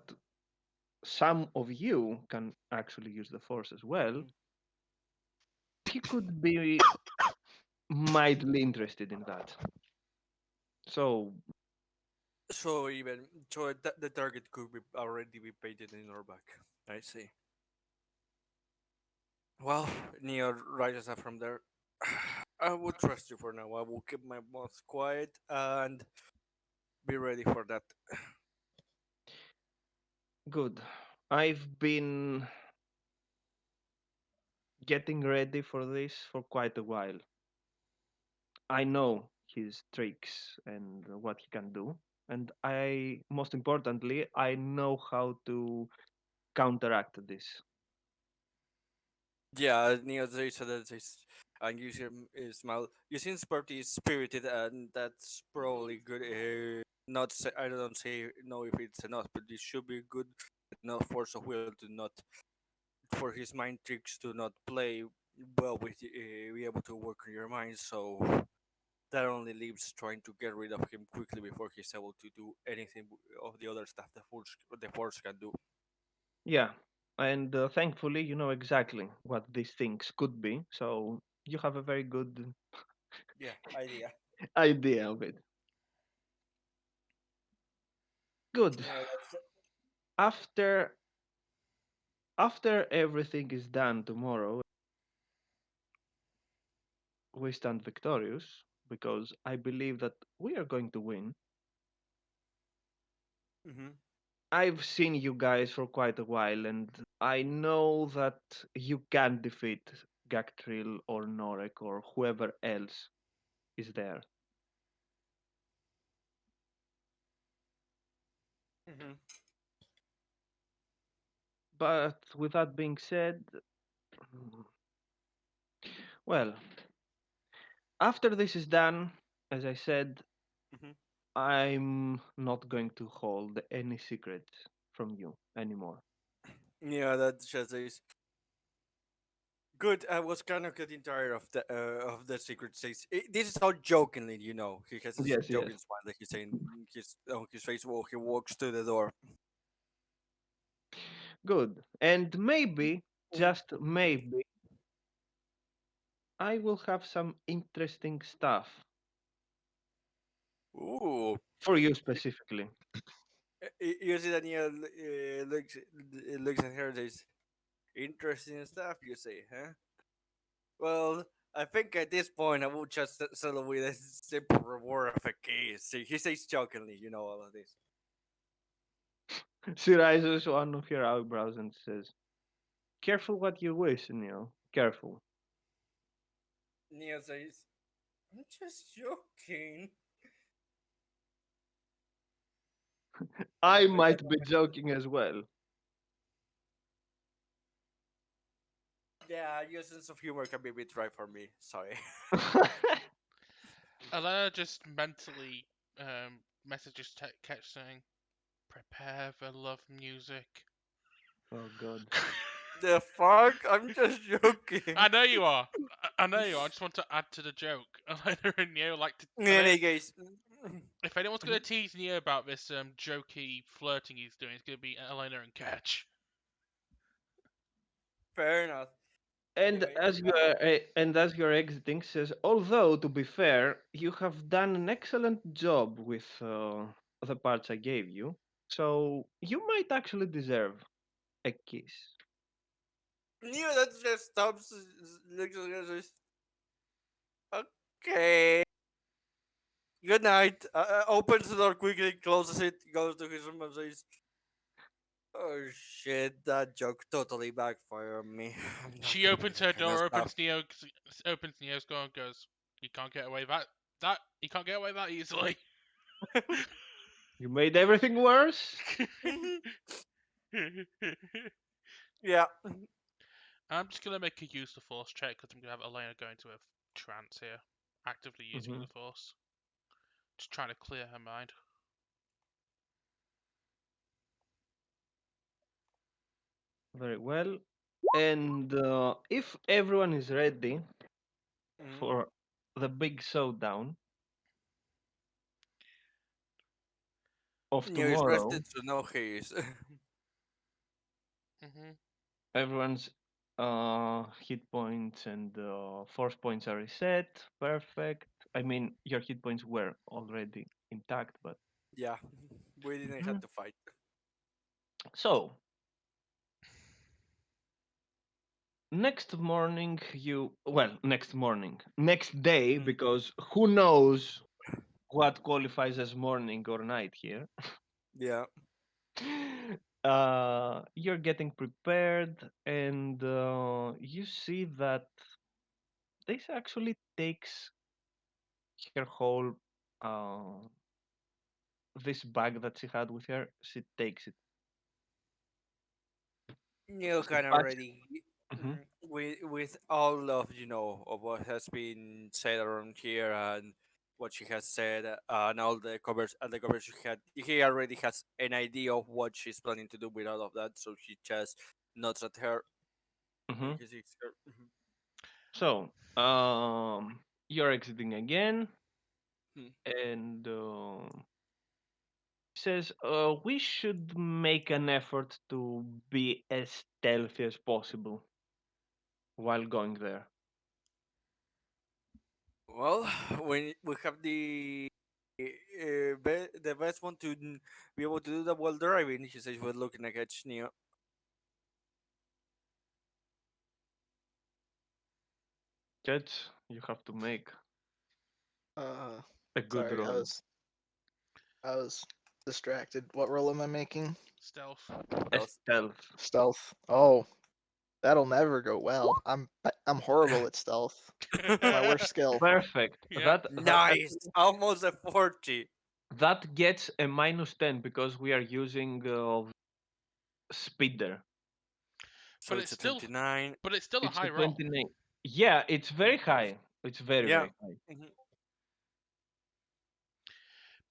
some of you can actually use the force as well, Mhm. he could be mildly interested in that. So, So the target could be already be painted in our back. I see. Well, Neo rises up from there. I will trust you for now. I will keep my mouth quiet and be ready for that. good. I've been getting ready for this for quite a while. I know his tricks and what he can do. And most importantly, I know how to counteract this. Yeah, Neo says that and you see him smile. You seem pretty spirited, and that's probably good. Not say, I don't say know if it's enough, but it should be good enough force of will to not for his mind tricks to not play well with be able to work on your mind. So that only leaves trying to get rid of him quickly before he's able to do anything of the other stuff the force can do. Yeah. And thankfully, you know exactly what these things could be. So you have a very good Yeah, idea. idea of it. Good. Yeah, that's After everything is done tomorrow, we stand victorious because I believe that we are going to win. hmm I've seen you guys for quite a while, and I know that you can defeat Gaktril or Norek or whoever else is there. hmm But with that being said, well, after this is done, as I said, hmm I'm not going to hold any secrets from you anymore. yeah, that just is good. I was kind of getting tired of the secret states. This is all jokingly, you know. He has this Yes, yes. joking smile that he's saying his on his face while he walks to the door. Good. And maybe, Mhm, just mhm. maybe, I will have some interesting stuff Ooh, for you specifically. you see Daniel looks at her and says, "Interesting stuff." You say, huh? Well, I think at this point I will just settle with a simple reward of a kiss. See, he says jokingly, you know all of this. She raises one of her eyebrows and says, "Careful what you wish, Neil. Careful. Neo says, "I'm just joking." And I I think that might be joking as well." yeah, your sense of humor can be a bit dry for me. Sorry. Alana just mentally messages Ketch saying, "Prepare for love music." Oh God. The fuck? I'm just joking. I know you are. I know you are. I just want to add to the joke. Elena and Neo like to. In I know any case, if anyone's going to tease Neo about this jokey flirting he's doing, it's going to be Elena and Ketch. fair enough. And Anyway, as you're exiting, says, "Although to be fair, you have done an excellent job with the parts I gave you, so you might actually deserve a kiss." Neo that just stops, looks at us, Okay. Good night. Opens the door quickly, closes it, goes to his room and says, "Oh shit, that joke totally backfired on me. I'm not She gonna do opens that her kind of door, stuff." opens Neo's door, and goes, "You can't get away you can't get away that easily." You made everything worse. Mhm. Yeah. I'm just gonna make a use the force check because I'm gonna have Elena go into a trance here, actively using Hmm. the force, just trying to clear her mind. Very well. And if everyone is ready Mhm. for the big showdown of Neo is tomorrow, rested, so no haze. Hmm. everyone's hit points and force points are reset. Perfect. I mean, your hit points were already intact, but Yeah, we didn't have Mhm. to fight. So next morning, next morning, next day, Mm. because who knows what qualifies as morning or night here. Yeah. You're getting prepared, and you see that this actually takes her whole uh, this bag that she had with her. She takes it. Neo She kind of packs. already, Mhm. with all of of what has been said around here and what she has said, and all the covers she had. He already has an idea of what she's planning to do with all of that, so he just nods at her when Mhm. he sees her. Mhm. So you're exiting again, Hmm. and says, "We should make an effort to be as stealthy as possible while going there." Well, when we have the best one to be able to do that while driving, he says, "We're looking at Neo." Judge, you have to make Uh, a good sorry, roll. I was distracted. What roll am I making? Stealth. A Stealth. stealth. Stealth. Oh, that'll never go well. I'm horrible at stealth. It's my worst skill. Perfect. Yeah. That Nice, actually almost a 40. that gets a -10 because we are using speeder. So But it's it's a still, 29. but it's still a It's a high roll. 29. Yeah, it's very high. It's very Yeah. very high. Mhm. Yeah.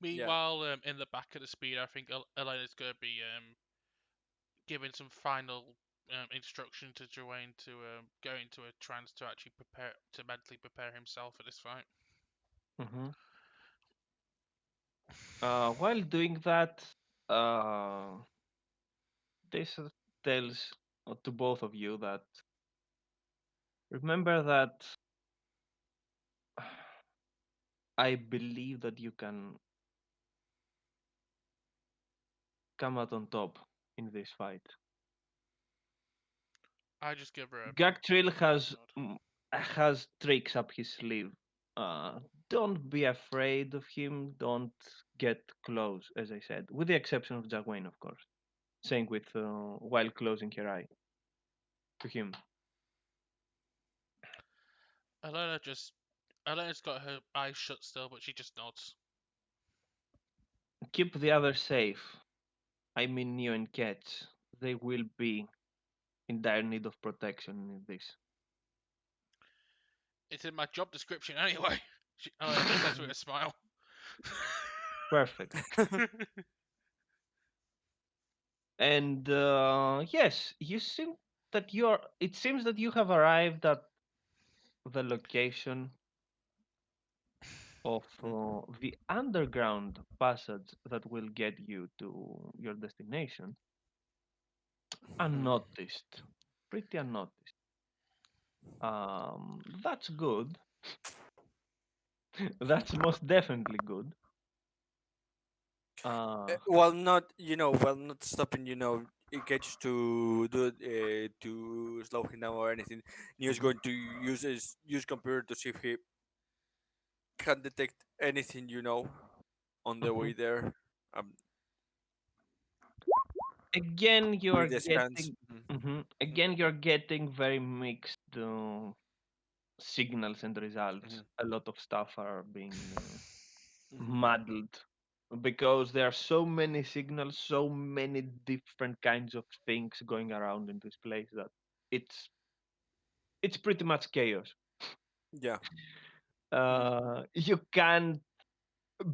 Meanwhile, in the back of the speed, I think Elena's gonna be giving some final instruction to Joanne to go into a trance to actually mentally prepare himself for this fight. Hmm. While doing that, uh, this tells to both of you that remember that I believe that you can come out on top in this fight. I just give her a Gagtrill nod. has tricks up his sleeve. Don't be afraid of him. Don't get close, as I said, with the exception of Jagwain, of course. Saying with while closing her eye to him. Elena just Elena's got her eyes shut still, but she just nods. Keep the others safe. I mean, Neo and Ketch. They will be in dire need of protection in this. It's in my job description anyway. Elena just says with a smile. Perfect. And yes, you seem that you're. It seems that you have arrived at the location of the underground passage that will get you to your destination Hmm. unnoticed. Pretty unnoticed. That's good. That's most definitely good. Uh, Well, not well, not stopping. It gets to do to slow him down or anything. Neo's mhm. going to use computer to see if he can't detect anything, on the way Mhm. there. Um, Again, you are with the scans. getting again you're getting very mixed signals and results. Mm-hmm. A lot of stuff are being Mm-hmm. muddled because there are so many signals, so many different kinds of things going around in this place that it's it's pretty much chaos. Yeah. Mm-hmm. You can't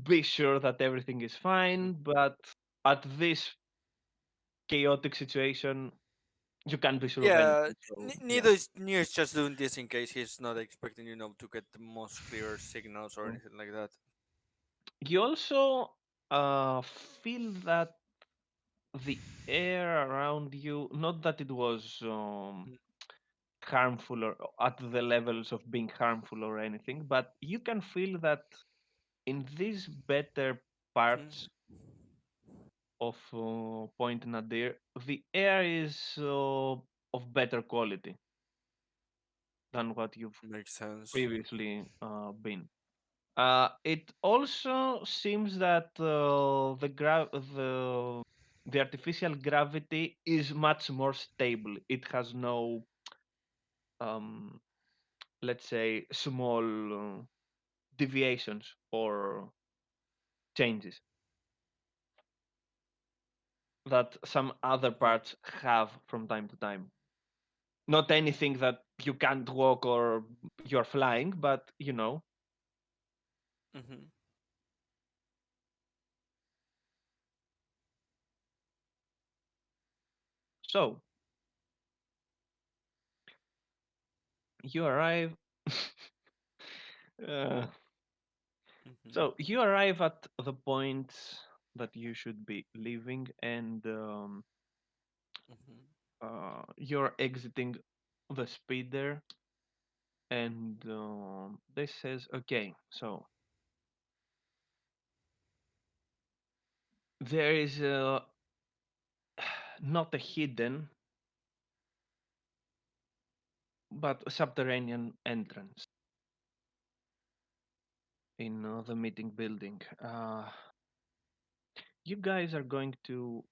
be sure that everything is Mm-hmm. fine, but at this chaotic situation, you can't be sure of Yeah, anything. So yeah. neither is Neo is just doing this in case he's not expecting, to get the most clear signals or Mm. anything like that. You also feel that the air around you, not that it was harmful or at the levels of being harmful or anything, but you can feel that in these better parts Mm-hmm. of Point Nadir, the air is of better quality than what you've Makes sense. previously been. It also seems that the artificial gravity is much more stable. It has no, um, let's say, small deviations or changes that some other Mm-hmm. parts have from time to time. Not anything that you can't walk or you're flying, but Mm-hmm. So you arrive. uh, Mm-hmm. so you arrive at the point that you should be leaving, and Mm-hmm. you're exiting the speeder, and this says, "Okay, so there is not a hidden, but a subterranean entrance in the meeting building. You guys are going to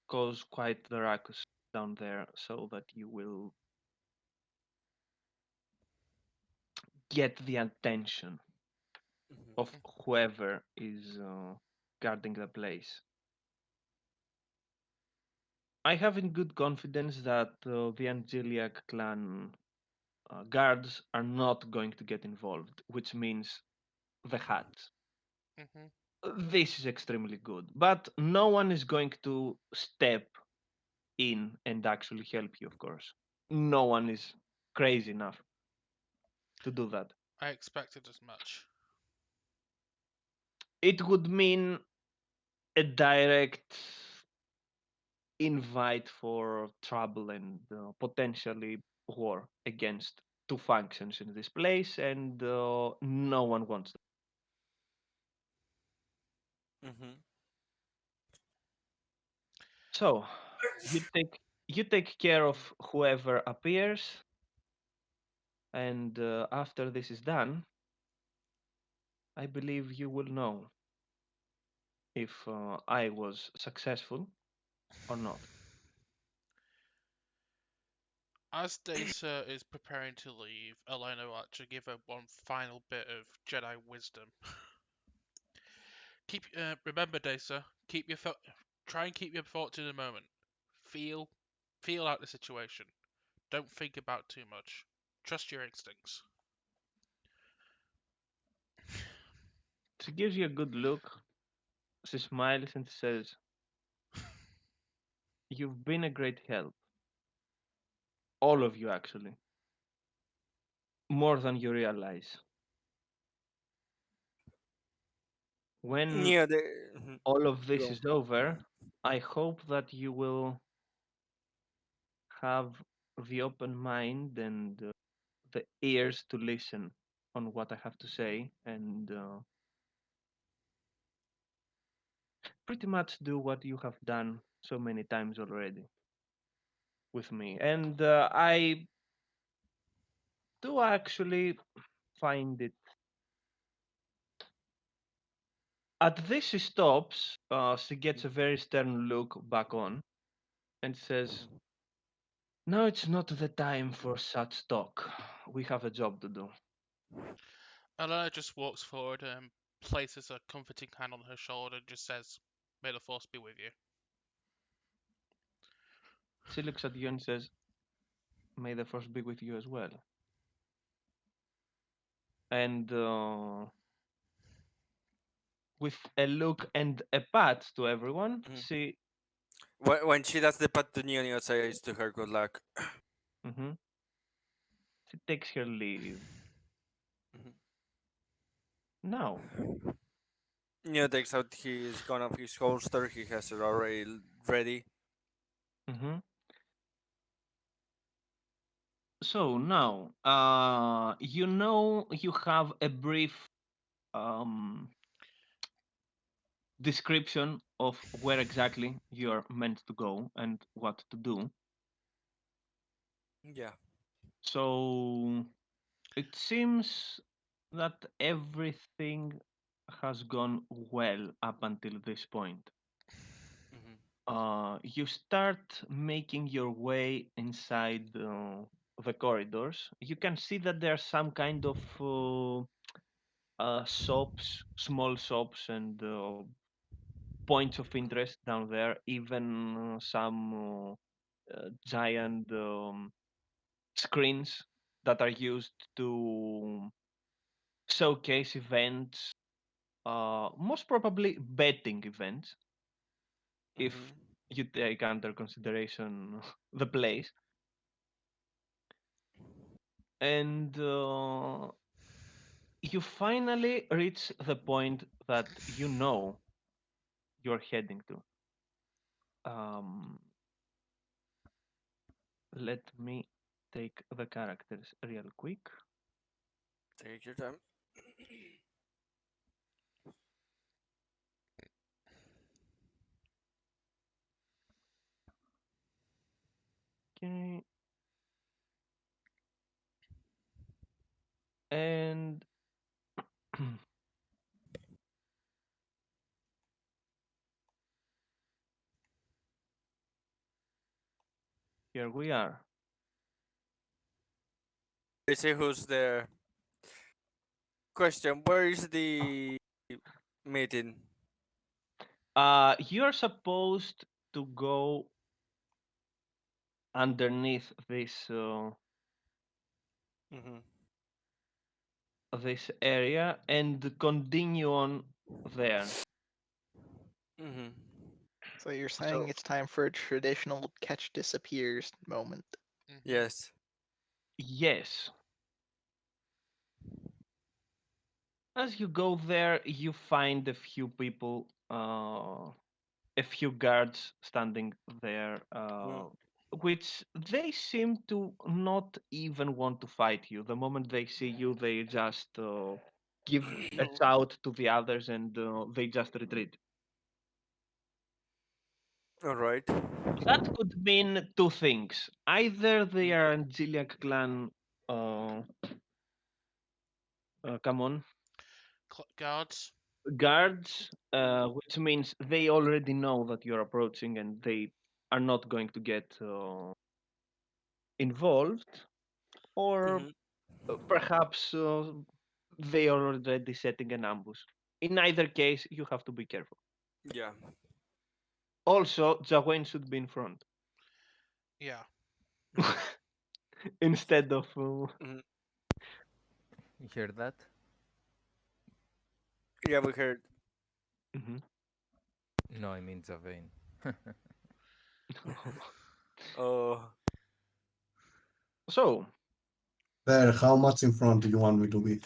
cause quite the ruckus down there, so that you will get the attention of Mm-hmm. whoever is guarding the place. I have in good confidence that the Angeliac clan guards are not going to get involved, which means the hats. Hmm. This is extremely good, but no one is going to step in and actually help you, of course. No one is crazy enough to do that. I expected as much. It would mean a direct invite for trouble and potentially war against two factions in this place, and no one wants that. Mm-hmm. So you take care of whoever appears, and after this is done, I believe you will know if I was successful or not. As Data is preparing to leave, Elena will actually give her one final bit of Jedi wisdom. Remember, Data, try and keep your thoughts in the moment. Feel, feel out the situation. Don't think about too much. Trust your instincts. She gives you a good look. She smiles and says, "You've been a great help, all of you actually, more than you realize. When Yeah, mhm. all of this Go. is over, I hope that you will have the open mind and the ears to listen on what I have to say, and pretty much do what you have done so many times already with me. And I do actually find it At this, she stops. She gets a very stern look back on and says, Mhm. "No, it's not the time for such talk. We have a job to do." Alana just walks forward and places a comforting hand on her shoulder and just says, "May the force be with you." She looks at you and says, "May the force be with you as well." And with a look and a pat to everyone, Mhm. she When she does the pat to Neo, says to her, "Good luck." mhm, she takes her leave. Mhm. Now, Neo takes out his gun of his holster. He has it already ready. mhm. So now, you know you have a brief um, description of where exactly you're meant to go and what to do. Yeah. So it seems that everything has gone well up until this point. Mhm. You start making your way inside the corridors. You can see that there's some kind of shops, small shops, and points of interest down there. Even some giant screens that are used to showcase events, most probably betting events, if Mhm. you take under consideration the place. And you finally reach the point that you know you're heading to. Um, Let me take the characters real quick. Take your time. Okay. And here we are. They say who's there. Question: where is the meeting? You're supposed to go underneath Mhm. this area and continue on there. Mhm. So you're saying So it's time for a traditional catch disappears moment. Hmm. Yes. yes, as you go there, you find a few people, a few guards standing there, Mhm. which they seem to not even want to fight you. The moment they see you, they just give a shout to the others and they just retreat. All right. That could mean two things. Either they are Angeliac clan, uh, come on, Guards. guards, which means they already know that you're approaching and they are not going to get involved, or Mhm. perhaps they are already setting an ambush. In either case, you have to be careful. Yeah. Also, Jawen should be in front Yeah. instead of. Mhm. You hear that? Yeah, we heard. Mhm. No, I mean Zavain. Oh. So, There, how much in front do you want me to be?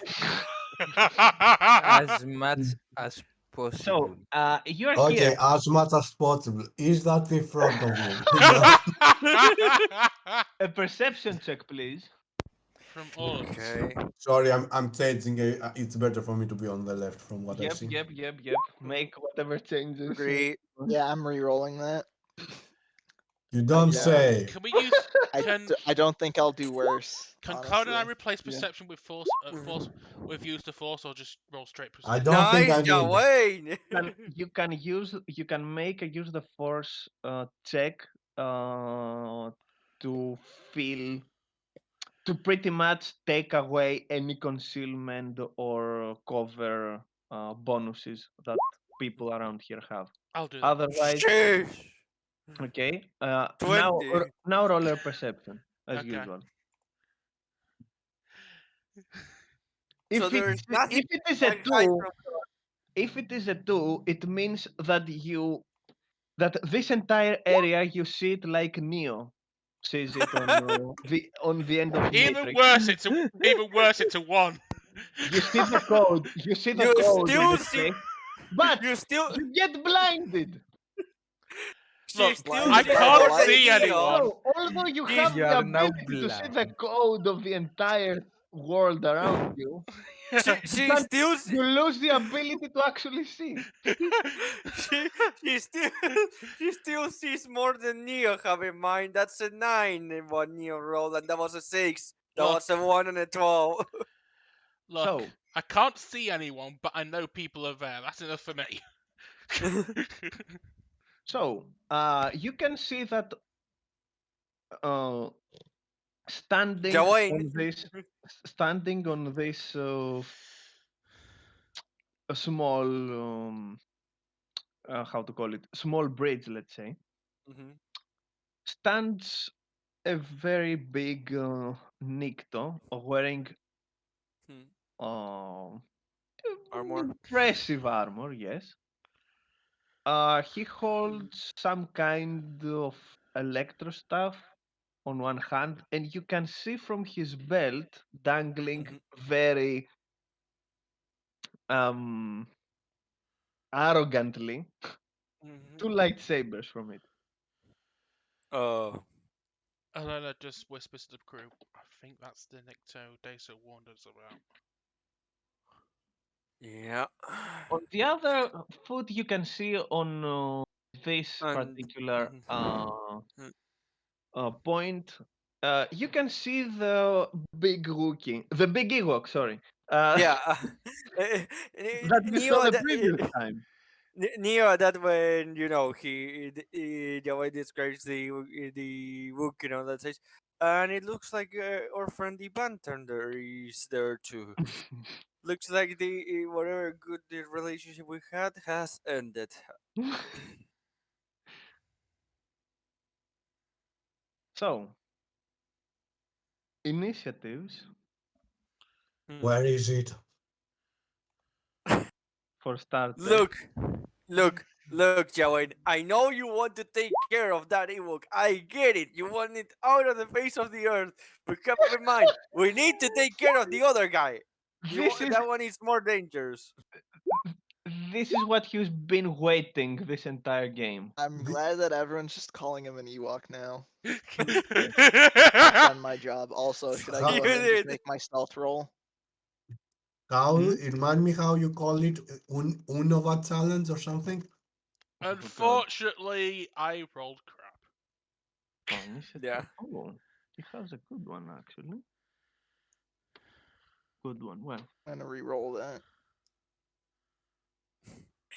As much as possible. you're here. Okay, as much as possible. Is that in front of me? Enough. A perception check, please. From all of us. Okay. Sorry, I'm changing. It's better for me to be on the left from what I Yep, see. yep, yep, yep. Mhm. Make whatever changes. Agree. Yeah, I'm re-rolling that. You don't Yeah. say. Can we use can I don't think I'll do worse. can Cloud and I Honestly. replace Yeah. perception with force with use the force, or just roll straight I perception? don't think Nice, I need. Jawain. You can make a use the force check to feel to pretty much take away any concealment or cover bonuses that people around here have. I'll do that. Otherwise, Sheesh. okay. Now 20. now roller perception as Okay. usual. So If it there's nothing if it is a can hide two, from if it is a two, it means that this entire area you see it like Neo sees it on the end of Even Matrix. worse, it's a one. You see the code. You see the You code in still this see. place, but You still. you get blinded. She Look, still I Blinded sees by the more can't than light. see Neo. anyone. Although you She's. have You the are now ability to see the blind. code of the entire world around you, you She can't. still. You lose the ability to actually see. She. She still. She still sees more than Neo. Have in mind. That's a 9 in what Neo rolled, and that was a 6. That look, was a 1 and a 12. look. So, I can't see anyone, but I know people are there. That's enough for me. you can see that uh, standing Jawain. on this, standing on this a small how to call it, small bridge, let's say, Mhm, stands a very big Nikto wearing mhm. uh, Armor. impressive armor, yes. He holds some kind of electro stuff on one hand, and you can see from his belt dangling Mhm, very um, arrogantly mhm. two lightsabers from it. Oh. Alana just whispers to the crew. I think that's the Nikto Desa warned us about. Yeah. On the other foot, you can see on this And. particular Mhm. Mm. point, you can see the big Wookiee, the big Ewok, sorry, Yeah. that you saw Neo. the previous time. Neo, that when the way describes the book, that says, and it looks like our friend the Bantander is there too. Looks like the whatever good the relationship we had has ended. So, initiatives Hmm. Where is it? for starters. Look, look, Jawan. I know you want to take care of that Ewok. I get it. You want it out of the face of the earth. But keep in mind, we need to take care of the other guy. This is That one is more dangerous. this is what he's been waiting this entire game. I'm The, glad that everyone's just calling him an Ewok now. Yes. I've done my job. Also, should I You go how, ahead and just did. make my stealth roll? how Hmm? remind me how you call it? Unova challenge or something? Oh God. Unfortunately, I rolled crap. Oh, initiative. Yeah. Oh, he has a good one actually. Good one. Well, I'm gonna re-roll that.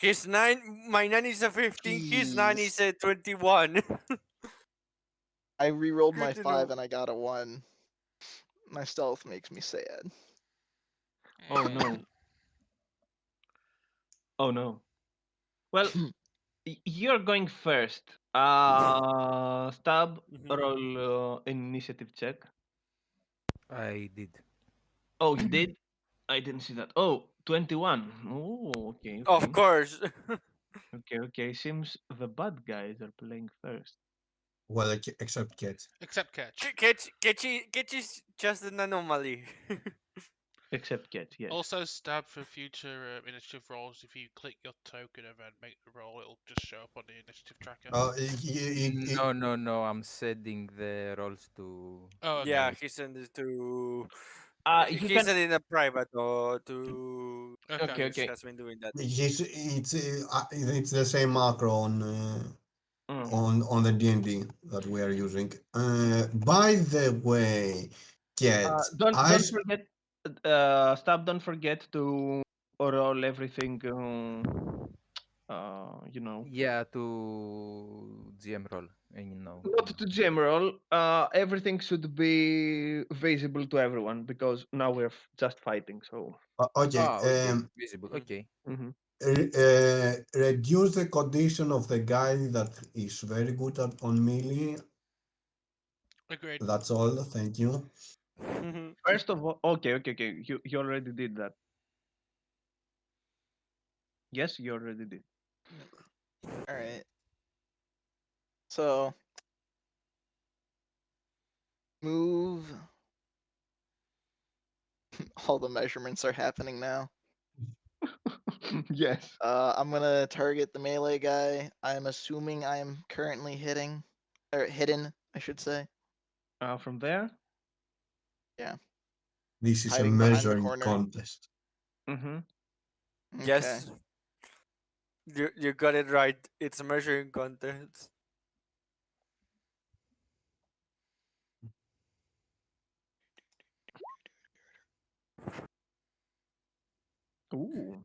His 9, my 9 is a 15. His 9 is Jeez. a 21. I re-rolled my Good to 5 know. and I got a 1. My stealth makes me sad. oh no. Oh no. Well, you're going first. Stab, Mhm. roll initiative check. I did. Oh, you did? I didn't see that. Oh, 21. Oh, okay, Of okay. course. Okay, okay. Seems the bad guys are playing first. Well, except kids. Except catch. Ketchy is just an anomaly. Except Cat, yes. Also, stab for future initiative rolls. If you click your token and then make the roll, it'll just show up on the initiative tracker. No, no, no. I'm setting the rolls to Oh, okay. Yeah, make. he sent it to. You He can. sent it in a private or to. Okay. Okay, Mitch okay. has been doing that. It's the same macro on. Mm. on the D&D that we are using. By the way, kids, Don't forget. Stop. Don't forget to roll everything. You know, Yeah, to GM roll. not No. to general. Everything should be visible to everyone because now we're just fighting. So. okay. Ah, okay. Visible. Okay. Mhm. Reduce the condition of the guy that is very good at on melee. Agreed. That's all. Thank you. First of all, okay. You already did that. Yes, you already did. All right. So move. All the measurements are happening now. Yes. I'm gonna target the melee guy. I'm assuming I'm currently hitting, or hidden, I should say. From there. Yeah, This is a hiding behind the measuring corner. contest. Mm-hmm. Okay. Yes, you got it right. It's a measuring contest. Ooh.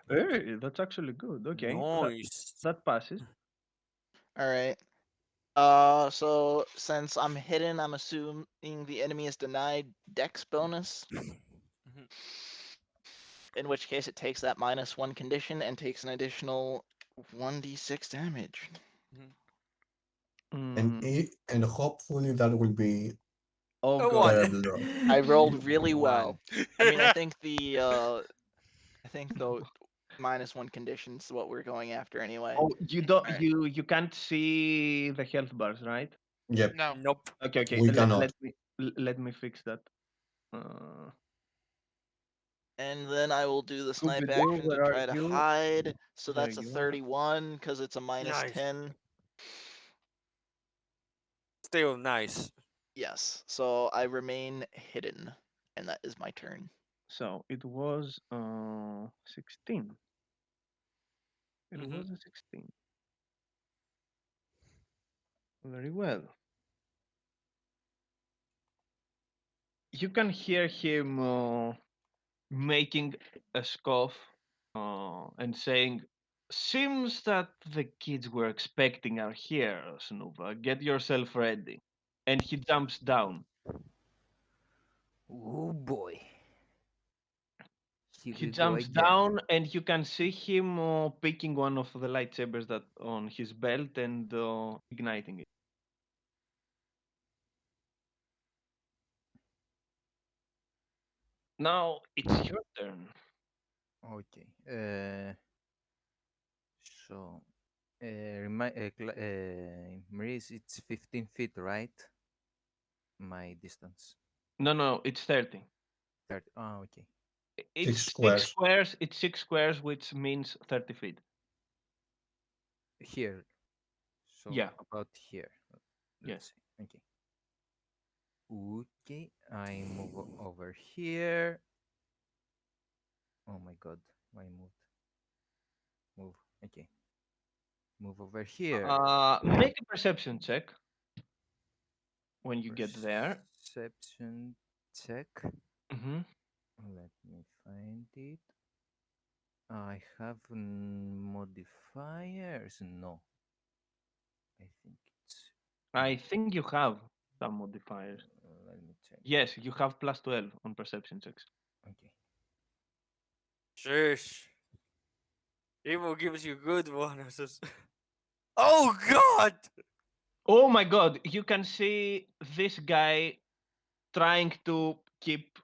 Hey, that's actually good. Okay, Nice. that passes. All right. So since I'm hidden, I'm assuming the enemy is denied Dex bonus. Mhm, In which case, it takes that -1 condition and takes an additional 1d6 damage. mhm. Mm. And hopefully that will be Oh A God. one. terrible roll. I rolled really One. well. I mean, I think the -1 condition's what we're going after anyway. Oh, you don't. All right. You can't see the health bars, right? Yep, No. Nope. Okay. we cannot. Let me fix that. Uh, And then I will do the snipe Scooby-Doo, action to where are try to you? hide. So There that's a you are. 31 because it's a Nice. -10. Still nice. Yes. So I remain hidden, and that is my turn. So it was 16. It Hmm. was a 16. Very well. You can hear him making a scoff and saying, "Seems that the kids were expecting are here, Snuva. Get yourself ready." And he jumps down. Oh boy. Here He we go jumps again. down, and you can see him picking one of the lightsabers that on his belt and igniting it. Now it's your turn. Okay. So, Maurice, it's 15 feet, right? My distance. No, it's 30. 30. Oh, okay. Six It's six squares. squares. It's 6 squares, which means 30 feet. Here. So, Yeah. about here. Yes. Let's see. Okay. Okay. I move over here. Oh my god. Why moved? Move. Okay. Move over here. Make a perception check when you get there. Perception check. Hmm. Let me find it. I have modifiers. No, I think it's I no. think you have some modifiers. Let me check. Yes, you have plus 12 on perception checks. Okay. Shush. Evil gives you good bonuses. Oh God! Oh my god, you can see this guy trying to keep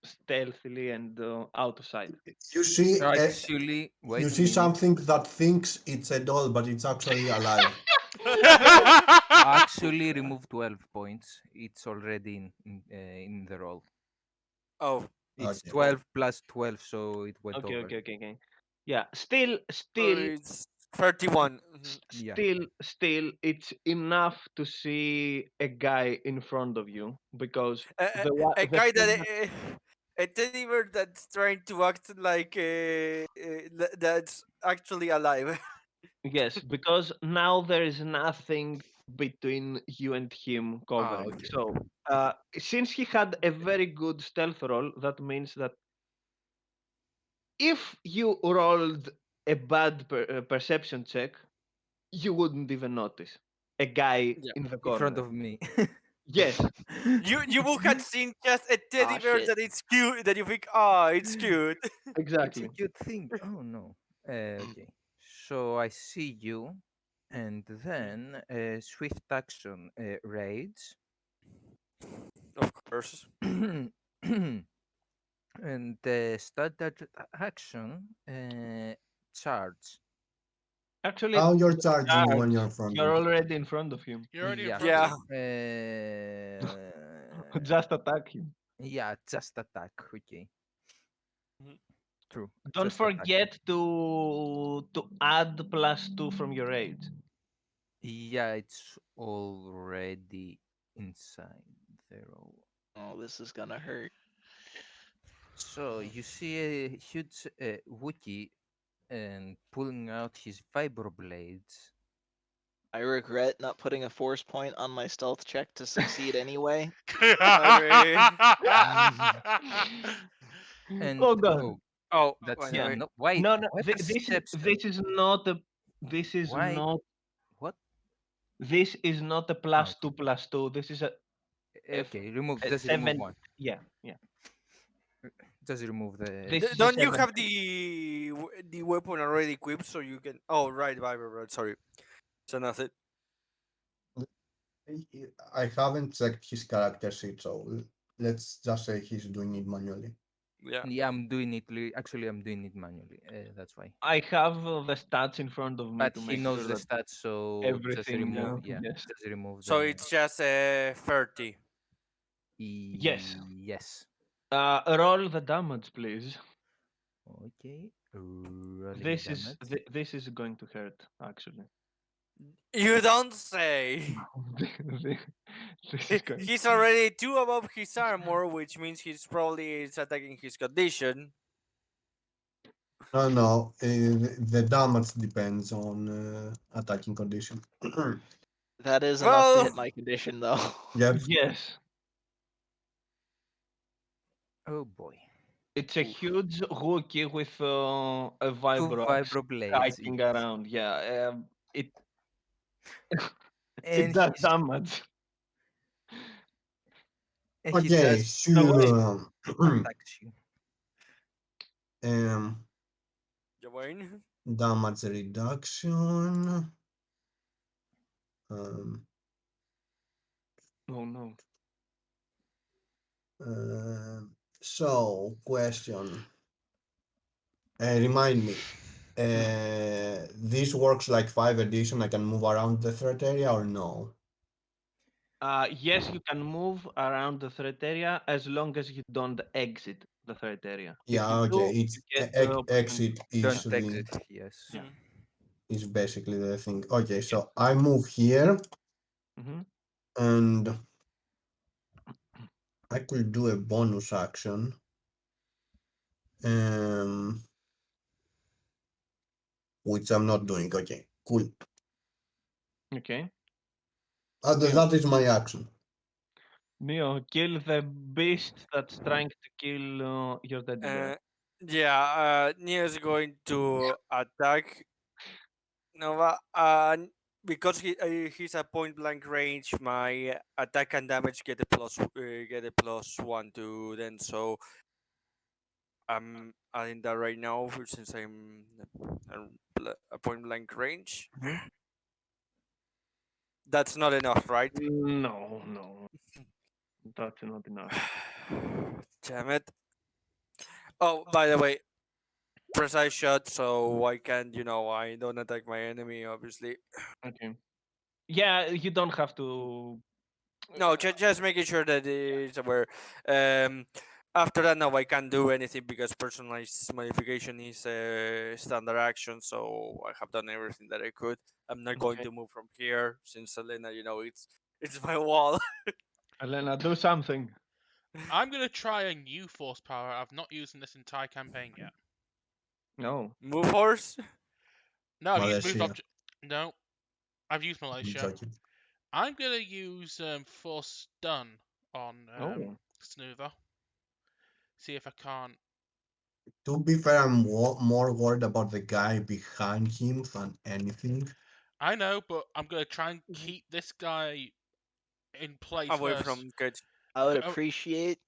stealthily and out of sight. You see, Actually, you wait a see minute. something that thinks it's a doll, but it's actually alive. Actually, remove 12 points. It's already in the roll. Oh, It's Okay. 12 plus 12, so it went Okay, over. okay, okay, okay. Yeah, still, so still, it's 31. Mhm. Yeah. still, it's enough to see a guy in front of you because A, a the guy that thing that a teddy bear that's trying to act like that's actually alive. Yes, because now there is nothing between you and him Ah, covering. okay. So, since he had a very good stealth roll, that means that if you rolled a bad perception check, you wouldn't even notice a guy Yeah. in the In front corner. of me. Yes, You will have seen just a teddy Ah, bear shit. that it's cute that you think, ah, it's cute. It's a exactly. cute thing. Oh no. Okay. So I see you, and then swift action raids, Of course. and standard action charge. Actually, How you're not charging when you're charge. in front You're of him? already in front of him. You're already in Yeah, front of Yeah. true. him. Just attack him. Yeah, just attack. Okay, Mhm. true. Don't Just attack him. forget to add +2 from your age. Yeah, it's already inside the roll. Oh, this is gonna hurt. So you see a huge Wookiee and pulling out his vibroblades. I regret not putting a force point on my stealth check to succeed anyway. Okay. And Oh god. oh, Oh, that's by the Yeah. way. no. Why? No, no. Why perception? This is not a. This is Why? not. What? This is not a Ah, plus okay. two plus two. This is Okay, remove. a Just remove seven. one. Yeah, yeah. Just remove the. This is a Don't you seven. have the weapon already equipped so you can? Oh, right. Sorry. So nothing. I haven't checked his character sheet, so let's just say he's doing it manually. Yeah. Yeah, I'm doing it. Actually, I'm doing it manually. That's why. I have the stats in front of me But to he make knows sure the that stats, so just everything. remove. Yeah, Yes. just remove So the. it's just 30. Yes. Yes. Roll the damage, please. Okay. Rolling damage. This is going to hurt. Actually, You don't say. this is going. He's already two above his armor, which means he's probably is attacking his condition. No, the damage depends on attacking condition. That is enough to hit Well, my condition, though. Yep. Yes, Oh boy. it's a oof. huge rookie with a Two vibrox vibroblades. hiking around. Yeah, it it And does he's damage. and he Okay, just No way. so attacks you. um, Dwayne. damage reduction. Um, Oh no. uh, so, question. Remind me. This works like 5 edition. I can move around the threat area or no? Yes, you can move around the threat area as long as you don't exit the threat area. If you Yeah, okay. do, It's you get the opportunity. exit is Don't the exit. Yes. Yeah. is basically the thing. Okay, Yeah. so I move here Hmm. and I could do a bonus action. Um, which I'm not doing. Okay, cool. Okay. That is my action. Neo, kill the beast that's trying to kill your teddy bear. Uh, yeah, Neo's going to attack Nova. Because he's at point blank range, my attack and damage get a plus one to then. So I'm adding that right now since at point blank range. Mhm. That's not enough, right? No, no, that's not enough. Damn it. Oh, by the way, precise shot, so I can, I don't attack my enemy, obviously. Okay. Yeah, you don't have to. No, just making sure that it's aware. Um, After that, no, I can't do anything because personalized modification is a standard action, so I have done everything that I could. I'm not going Okay. to move from here since Selena, it's my wall. Elena, do something. I'm gonna try a new force power I've not used in this entire campaign yet. No. Move horse. No, I've used Malaysia. No, I've used I'm Malaysia. joking. I'm gonna use Force Stun on Oh. Snoother. See if I can't. To be fair, I'm more worried about the guy behind him than anything. I know, but I'm gonna try and Mhm. keep this guy in place Away first. from Cage. I would Oh, appreciate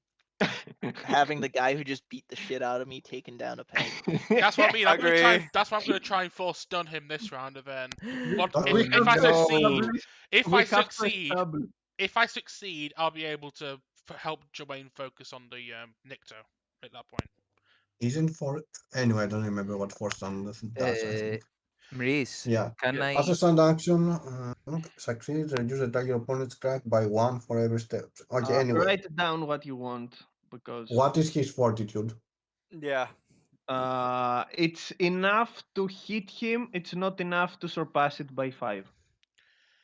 having the guy who just beat the shit out of me taken down a peg. that's what I mean. I'm gonna try. Agree. That's why I'm gonna try and force stun him this round, and then what Oh, we if have I to succeed? establish. If We I have to succeed, establish. if I succeed, I'll be able to help Joanne focus on the Nikto at that point. isn't for anyway? I don't remember what force stun does. I Uh, think. Maurice, Yeah. can Yes. As I? a stand action, succeeds, reduce the target opponent's crack by one for every step. Okay. Anyway, Write down what you want because what is his fortitude? Yeah. it's enough to hit him. It's not enough to surpass it by 5.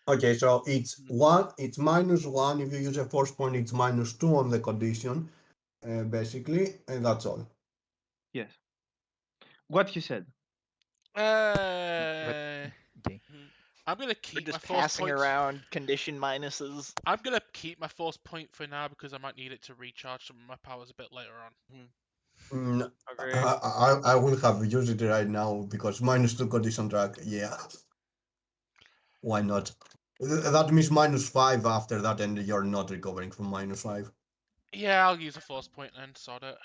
Okay, so it's Mhm. one. It's -1 if you use a force point. It's -2 on the condition, basically, and that's all. Yes. What he said. What? Uh, Okay. Mhm. I'm gonna We're keep my just force passing points. around condition minuses. I'm gonna keep my force point for now because I might need it to recharge some of my powers a bit later on. Mm, Agree. I will have used it right now because -2 condition track. Yeah, why not? That means -5 after that, and you're not recovering from -5. Yeah, I'll use a force point then. Sod it.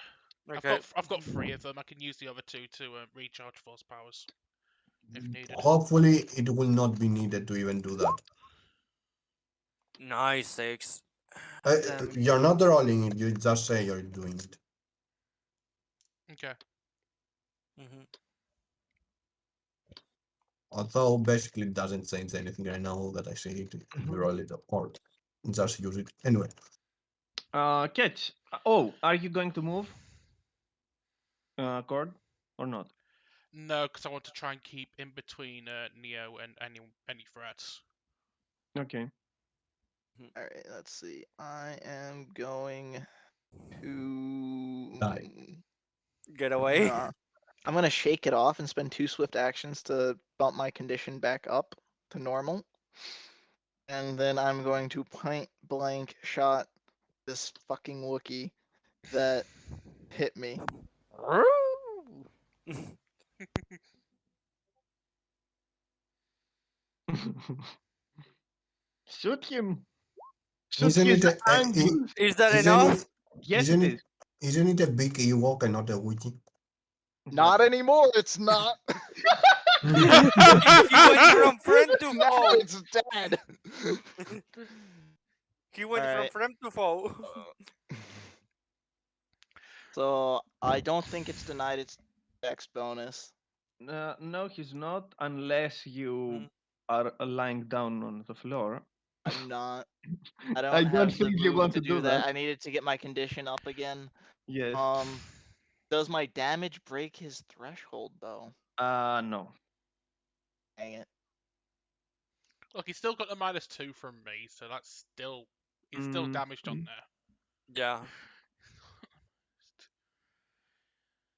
Okay. I've got 3 of them. I can use the other 2 to recharge force powers if needed. Hopefully, it will not be needed to even do that. Nice 6. You're not rolling it. You just say you're doing it. Okay. Mhm. Although basically it doesn't change anything right now that I say it. If you roll it or just use it anyway. Catch. Oh, are you going to move, Cord, or not? No, because I want to try and keep in between Neo and any threats. Okay. All right, let's see. I am going to. Die. Get away. I'm gonna shake it off and spend 2 swift actions to bump my condition back up to normal, and then I'm going to point blank shot this fucking Wookiee that hit me. Shoot him. Shoot Isn't his it ankles. Is that isn't enough? it Yes, isn't it it is. isn't it a big Ewok and not a wiki? Not anymore. It's not. He went from friend to Now foe. it's dead. He went from Alright. friend to foe. So I don't think it's denied its dex bonus. No, he's not, unless you Mhm. are lying down on the floor. I'm not. I I don't don't have the think you move want to to do do that. that. I needed to get my condition up again. Yes. Does my damage break his threshold though? No. Dang it. Look, he's still got the -2 from me, so that's still he's still Mm, damaged on there. Yeah.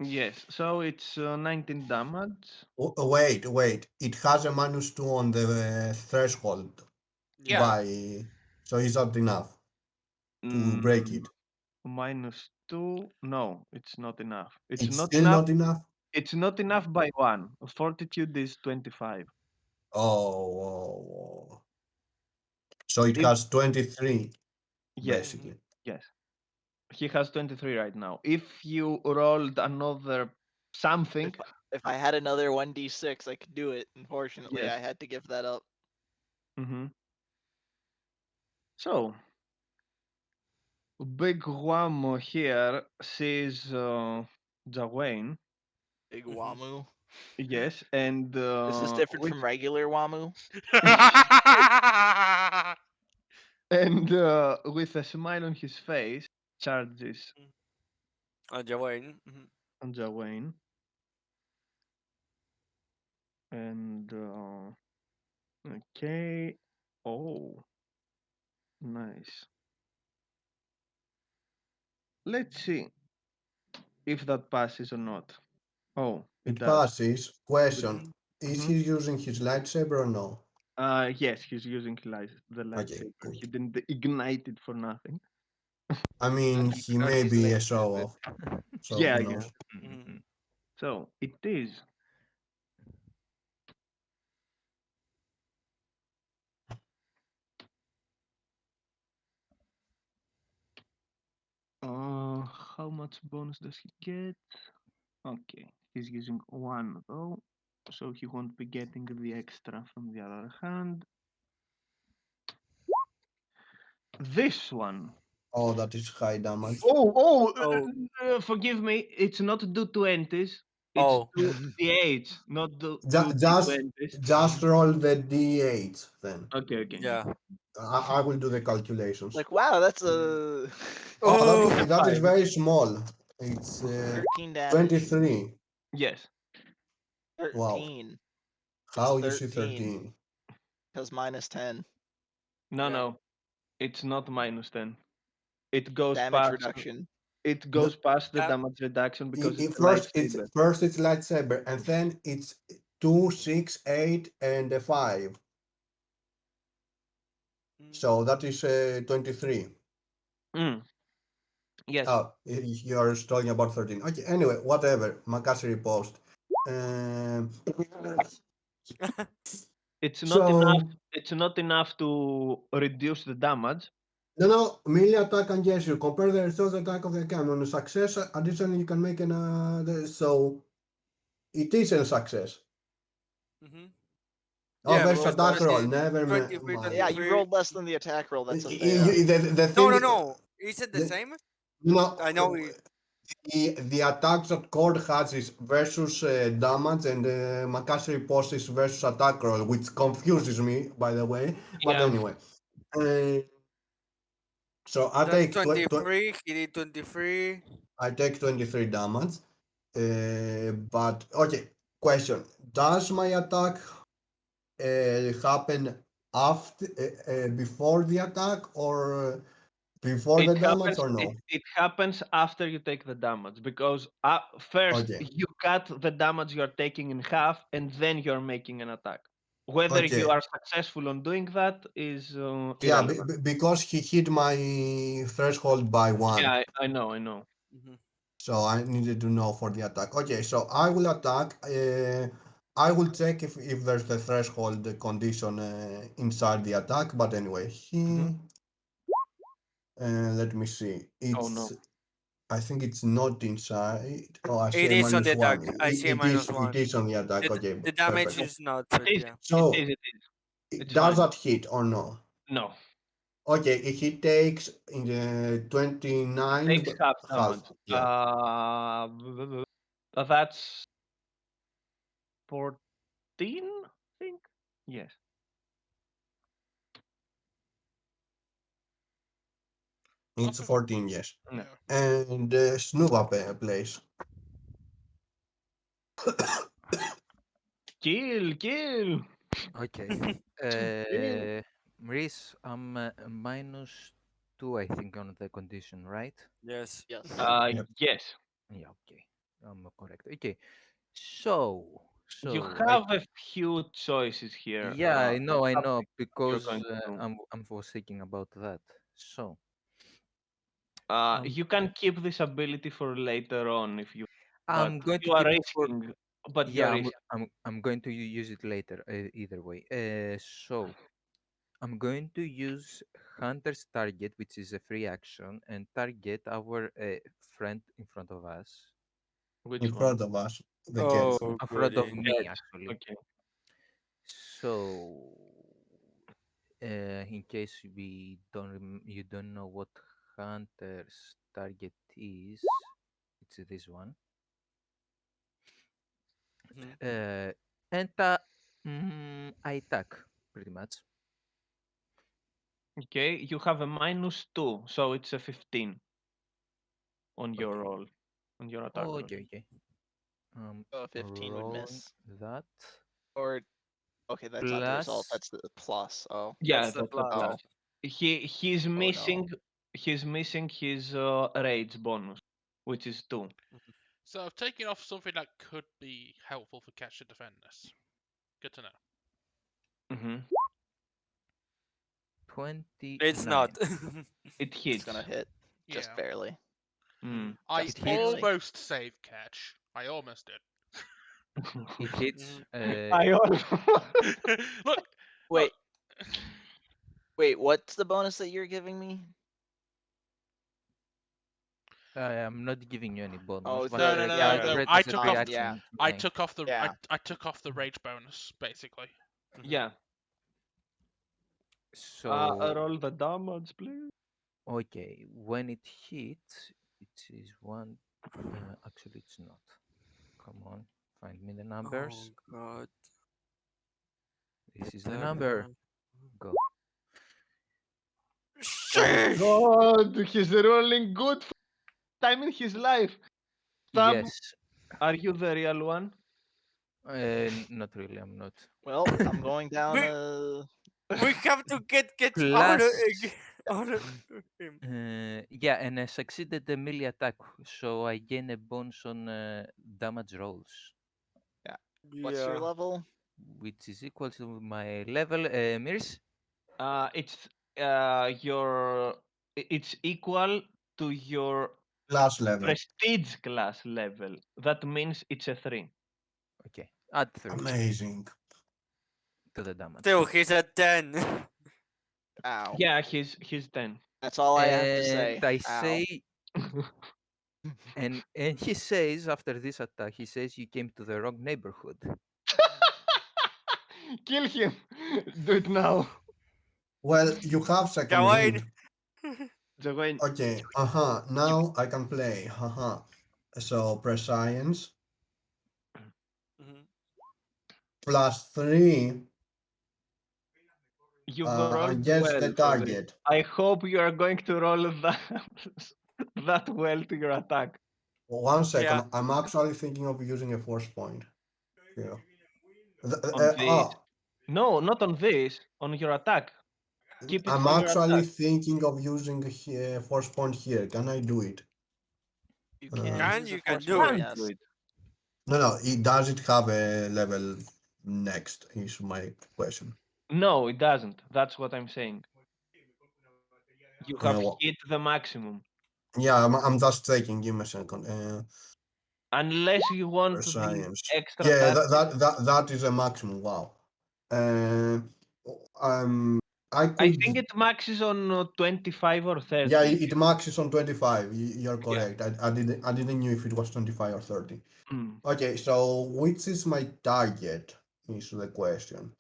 yes. So it's 19 damage. Wait. It has a -2 on the threshold Yeah, Yeah. by, so is that enough to break Mm, it? -2. No, it's not enough. It's It's not still enough. not enough. It's not enough by 1. Fortitude is 25. Oh. So it If has 23 yes, Mhm. basically. yes. He has 23 right now. If you rolled another something, If I had another 1d6, I could do it. Unfortunately, yes. I had to give that up. Mm-hmm. So, Big Guamo here sees Jawain. Big Mhm. Wamu. Yes, and This is different from regular Wamu. and with a smile on his face, charges Jawain. Mhm. on Jawain. And okay. Oh, nice. Let's see if that passes or not. Oh, it It does. passes. Question: Mhm. Is Mhm. he using his lightsaber or no? Yes, he's using the Okay, lightsaber. good. He didn't ignite it for nothing. I mean, And he he got may his be a legs show with off, so Yeah, who yeah. knows? Mhm. it. So it is. How much bonus does he get? Okay, he's using one though, so he won't be getting the extra from the other hand. This one. Oh, that is high damage. Oh, Forgive me. It's not due to entities. It's oh. to the age, not Ju- to just, entities. just roll the d8 then. Okay, okay. Yeah. I will do the calculations. Like, wow, that's a Oh, Oh. that is Five. very small. It's 13 damage. 23. Yes. Wow. 13. It's How you see 13 13? because minus 10 No, Yeah. no. It's not minus 10. It goes damage past. reduction. It No, goes past the Uh, damage reduction because it's a first lightsaber. it's lightsaber, and then it's 2, 6, 8, and a 5. mm. So that is 23. Mm, yes. Oh, you're talking about 13. Okay, anyway, whatever. Makasri post. Um, It's not enough. so, It's not enough to reduce the damage. no, melee attack and gesture. Compare the third attack of the cannon. Success, additionally, you can make so it is a success. Mm-hmm. Oh, Yeah, there's well, attack roll. 20, Never 23, mind. Yeah, you 23. rolled less than the attack roll. That's unfair. The No, thing, no, no. Is it the same? you know, I know it. the attacks that Cord has is versus damage, and Makasri post is versus attack roll, which confuses me, by the way. But Yeah. anyway, uh, so That's 23. He did 23. I take 23 damage. But okay, question: does my attack happen after, before the attack, or before It the damage, happens. or It, no? it happens after you take the damage because first Okay, you cut the damage you are taking in half, and then you're making an attack. Whether you okay. are successful on doing that is Yeah, irrelevant. because he hit my threshold by Yeah, one, I know. I know. Mm-hmm. so I needed to know for the attack. Okay, so I will attack. I will check if there's the threshold condition inside the attack. But anyway, Mhm. let me see. Oh no, I think it's not inside. Oh, I see It a is on the minus attack. one. I see a minus It one. is on the attack. Okay, The damage perfect. is not, it but is. yeah. It So is. It is. It's does fine. that hit or no? No, Okay, he takes in the 29 takes half half. damage. Yeah. That's 14. I think. Yes. It's Okay. 14, yes. No. Yeah. And Snuba plays. Kill. Kill. Okay. Kill. Maurice, I'm -2, I think, on the condition, right? Yes. Yes. Yep. Yes. Yeah, okay. I'm correct. Okay. So, You so I have a few choices here. yeah, I Up know, to what you're because going to do. I'm was thinking about that. So, um, You can keep this ability for later on if you, but I'm going to you are keep it for risking. But you are yeah, risking. I'm going to use it later, either way. So I'm going to use Hunter's Target, which is a free action, and target our friend in front of us, Which In one? front of us, the Oh, cat. in front of goody. me, Yes. actually. Okay. So, in case you don't know what Hunter's Target is, it's this one. Mhm. Uh, and I attack pretty much. Okay. You have a -2, so it's a 15 on your Okay. roll, on your attack Oh, roll. okay, okay. So a 15 would Rolling miss. that Or okay, that's not the result. plus. That's the plus. Oh. Yeah, That's the that's a plus. Oh. plus. He's Oh no. missing. He's missing his rage bonus, which is 2. Mhm. So I've taken off something that could be helpful for Catch and Defend this. Good to know. Mm-hmm. 'It's not. 29. It It's hits. gonna hit just Yeah. barely. Mm. I Just It hits. barely. almost saved catch. I almost It hits. Mhm. I all. did. Look, look. Wait, wait. What's the bonus that you're giving me? I am not giving you any Oh, bonus, it's but No, the no, no, yeah no, Yeah. the no. Fred I is a took free off. yeah action to I flank. took off the. yeah. I took off the rage bonus basically. Yeah. So, Roll the damage, please. okay, when it hits, it is one. Actually, it's not. Come on, find me the Oh numbers. god. This is the number. Da-da. Go. Oh Sheesh! God, he's rolling good time in his life. Sam, Yes. are you the real one? Not really. I'm not. Well, I'm going down We a. we have to get out of Plus, out of him. yeah, and I succeeded the melee attack, so I gain a bonus on damage rolls, Yeah. What's your Yeah. level? which is equal to my level. Mirs? It's your. It's equal to your Class level. prestige class level. That means it's a 3. Okay, add 3 Amazing. to the damage. Still, he's at 10. Ow. Yeah, he's 10. That's all I have to And say. I Ow. say, and he says after this attack, he says you came to the wrong neighborhood. Kill him. Do it now. Well, you have second Gawain. wind. Join. Okay, now I can play, So press science, Mhm. +3 You've rolled against the well for this. target. I hope you are going to roll that that well to your attack. One Yeah. second, I'm actually thinking of using a force point here. On this. Oh, No, not on this. On your attack. Keep it I'm for your actually attack. thinking of using a force point here. Can I do it? You can Uh, Can use a you can force do point, it? Can't do yes. it. no, does it have a level next? Is my question. No, it doesn't. That's what I'm saying. You have Well, hit the maximum. yeah, I'm just checking. Give me a second. Unless you want For the science. extra Yeah, target. that is a maximum. Wow. Uh, I I could. think it maxes on 25 or Yeah, 30. it maxes on 25. You're Yeah. correct. I didn't know if it was 25 or 30. Mm. Okay, so which is my target is the question.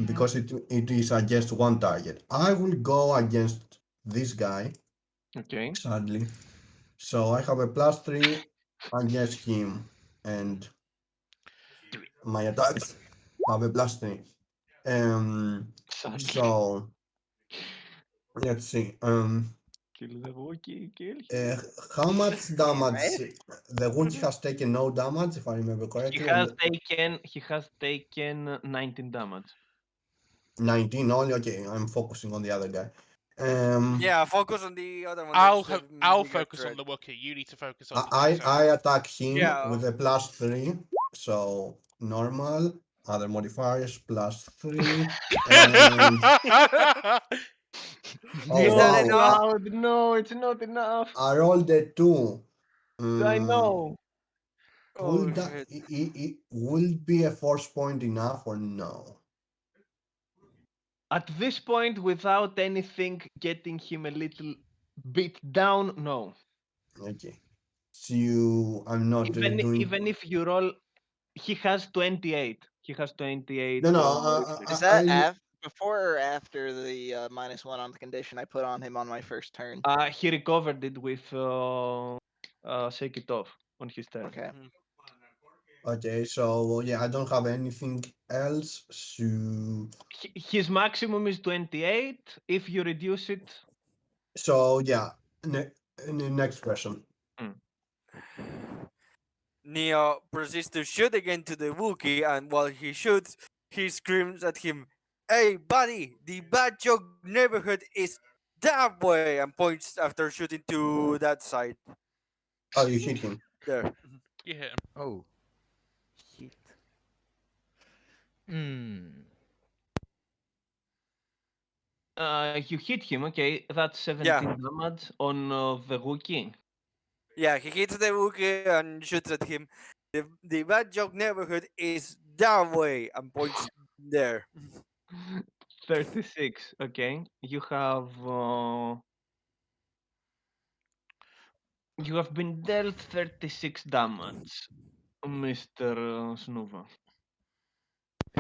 Because it is against one target. I will go against this guy, Okay. sadly. So I have a +3 against him, and my attacks have a +3. Sadly. So let's see. Kill the Wookiee. Kill Uh, him. how much damage? Alright. The Wookiee has taken no damage, if I remember He correctly, has and taken 19 damage. 19 only. Okay, I'm focusing on the other guy. Yeah, focus on the other one. That's the I'll bigger focus on threat. the Wookiee. You need to focus on I Potato. I attack him Yeah. with a +3, so normal. Other modifiers +3, and oh Is No, that wow, enough? Cloud. No, it's not enough. I rolled a 2. I Um, know. will Oh that shit. will be a force point enough or no? At this point, without anything getting him a little bit down, no. Okay. So I'm not doing. Even if you roll, he has 28. He has 28 No, no. Is reflex. that before or after the -1 on the condition I put on him on my first turn? He recovered it with shake it off on his turn. Okay. Mhm. Okay, so yeah, I don't have anything else. So His maximum is 28. If you reduce it, yeah. Next question. mm, Neo proceeds to shoot again to the Wookiee, and while he shoots, he screams at him, "Hey, buddy, the bad joke neighborhood is that way!" and points after shooting to that side. Oh, you hit him. There. You hit him. Oh, shit. Hmm. You hit him. Okay, that's Yeah. 17 damage on the Wookiee. Yeah, he hits the Wookiee and shoots at him. The bad joke neighborhood is that way and points there. 36. Okay, you have been dealt 36 damage, Mr. Snuva.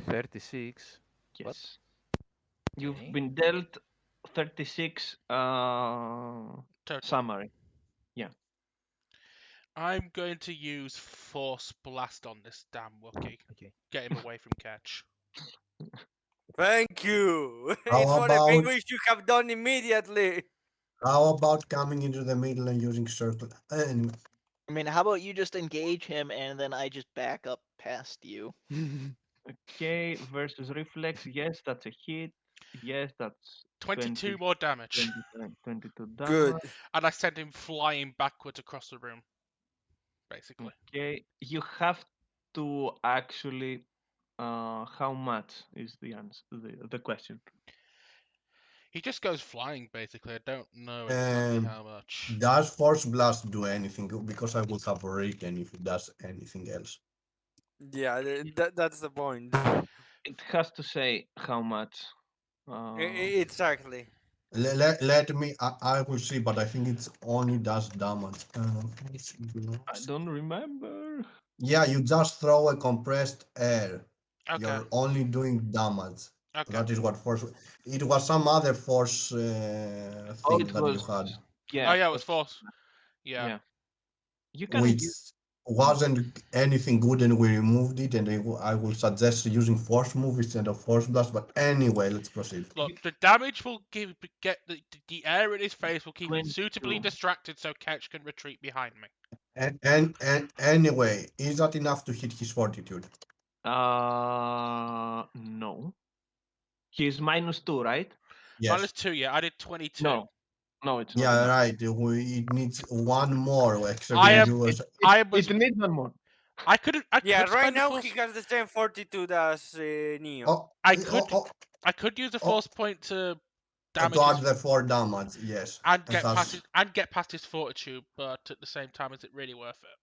36. What? Yes, you've Okay. been dealt 36 Total. summary. Yeah. I'm going to use Force Blast on this damn Wookiee. Okay. Get him away from Ketch. Thank you. It's How one of the things about we should have done immediately. coming into the middle and using circle? And I mean, how about you just engage him and then I just back up past you? Okay, versus reflex. Yes, that's a hit. Yes, that's 22 20, more damage. 22 Good. damage. And I send him flying backwards across the room, basically. Okay, you have to actually. How much is the answer? The question. He just goes flying, basically. I don't know exactly um, how much. does Force Blast do anything? Because I will have written if it does anything else. Yeah, that's the point. It has to say how much. Exactly. Let me. I will see, but I think it's only does damage. Force I Blast. don't remember. Yeah, you just throw a compressed air. Okay, You're only doing damage. okay. That is what force. It was some other force Oh, thing it that you was. had, Oh Yeah, yeah, it was force. Force. Yeah. Yeah, you can which use. wasn't anything good, and we removed it. And I will suggest using force move instead of force blast. But anyway, let's proceed. Look, the damage will get the air in his face will keep him suitably 22. distracted so Ketch can retreat behind me. And anyway, is that enough to hit his fortitude? No. He's -2, right? Yes. -2, yeah. I did 22. No, no, it's not Yeah, enough. right. It needs one more extra I because Yes, am. you was. I was. it needs one more. I Yeah, could right spend a now he force. has the same fortitude as Neo. Oh, I oh, could. oh, I could use a oh, force point to to damage add his the 4 damage, yes. and And that's. get past his fortitude, but at the same time, is it really worth it?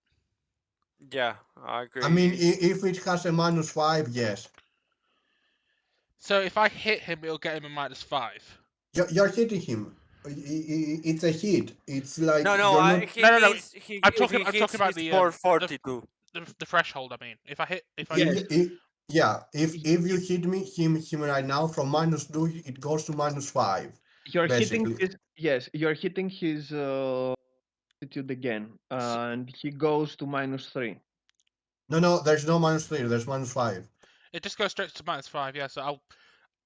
Yeah, I I mean, agree. if it has a -5, yes. So if I hit him, it'll get him a -5. You're hitting him. It's a hit. It's like No, no, you're not. he No, no, no. means if he I'm talking hits about his more the fortitude. the threshold. I mean, if I hit, if I Yes, Yeah, if you you, hit him right now from -2, it goes to -5, you're hitting basically. his. Yes, you're hitting his attitude again, and he goes to -3. No, there's no -3. There's -5. it just goes straight to -5, yeah. So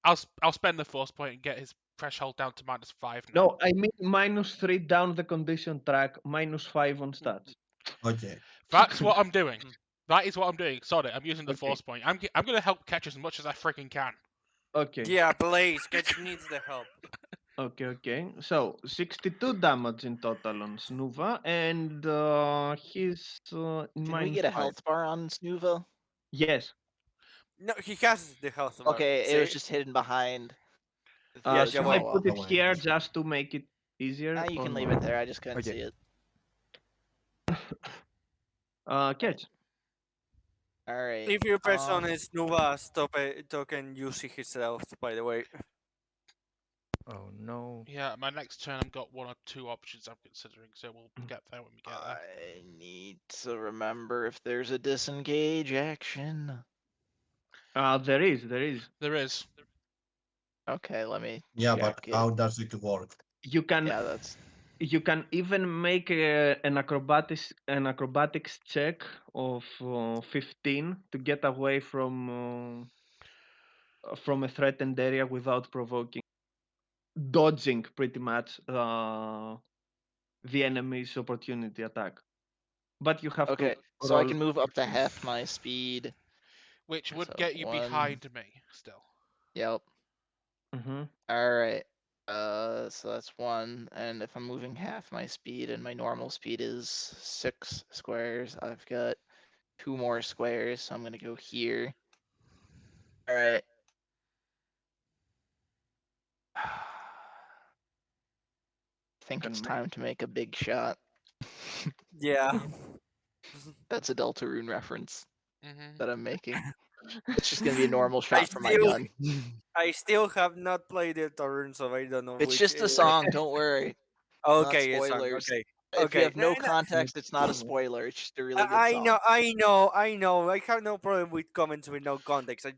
I'll spend the force point and get his threshold down to -5 now. No, I mean -3 down the condition track, -5 on stats. Okay. That's what I'm doing. That is what I'm doing. Sorry, I'm using the Okay, force point. I'm gonna help Catch as much as I freaking can. okay, Yeah, please, Sketch needs the help. okay. So 62 damage in total on Snuva, and he's in Can we get a -5. health bar on Snuva? Yes. No, he has the health bar. Okay, it was See? just hidden behind Yeah, the Should I Jaway. Chihuahua. put it Away. here just to make it easier You or can no? leave it there. I just couldn't Okay. see it. Catch. All right. If your person is Nuva, stop a token using his health, by the way. Oh no. Yeah, my next turn I've got one or two options I'm considering, so we'll get there when we get there. I need to remember if there's a disengage action. There is, there is. There is. Okay, let me Yeah, check but it. how does it work? You can Yeah, that's you can even make an acrobatics check of 15 to get away from a threatened area without provoking, dodging pretty much the enemy's opportunity attack. But you have to okay. So I roll. can move up to half my speed. Which would So get you 1. behind me still. Yep. Mhm. All right. So that's 1. And if I'm moving half my speed and my normal speed is 6 squares, I've got 2 more squares. So I'm gonna go here. All right. I think Can it's make. time to make a big shot. Yeah. That's a Deltarune reference Mhm. that I'm making. It's just gonna be a normal I shot for my still gun. I still have not played it Torrent, so I don't know It's which. just a song. Don't worry. Not Okay, it's on. spoilers. Okay, If you okay. have No, no no, context, it's not a spoiler. It's just a really good I know, song. I know, I know. I have no problem with comments with no context. I'm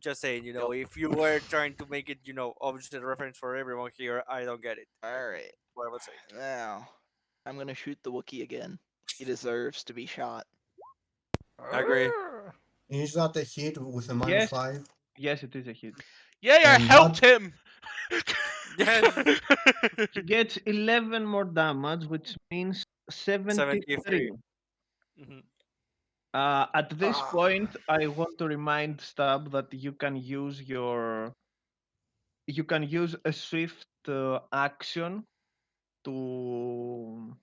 just saying, if you were trying to make it, obviously a reference for everyone here, I don't get it. All right. What I would say. Now, I'm gonna shoot the Wookiee again. He deserves to be shot. I agree. Is that a hit with a Yes, -5? yes, it is a hit. Yay! I And helped that him. Yes, He gets 11 more damage, which means 73. 73. Mhm. At this ah, point, I want to remind Stab that you can use a swift action to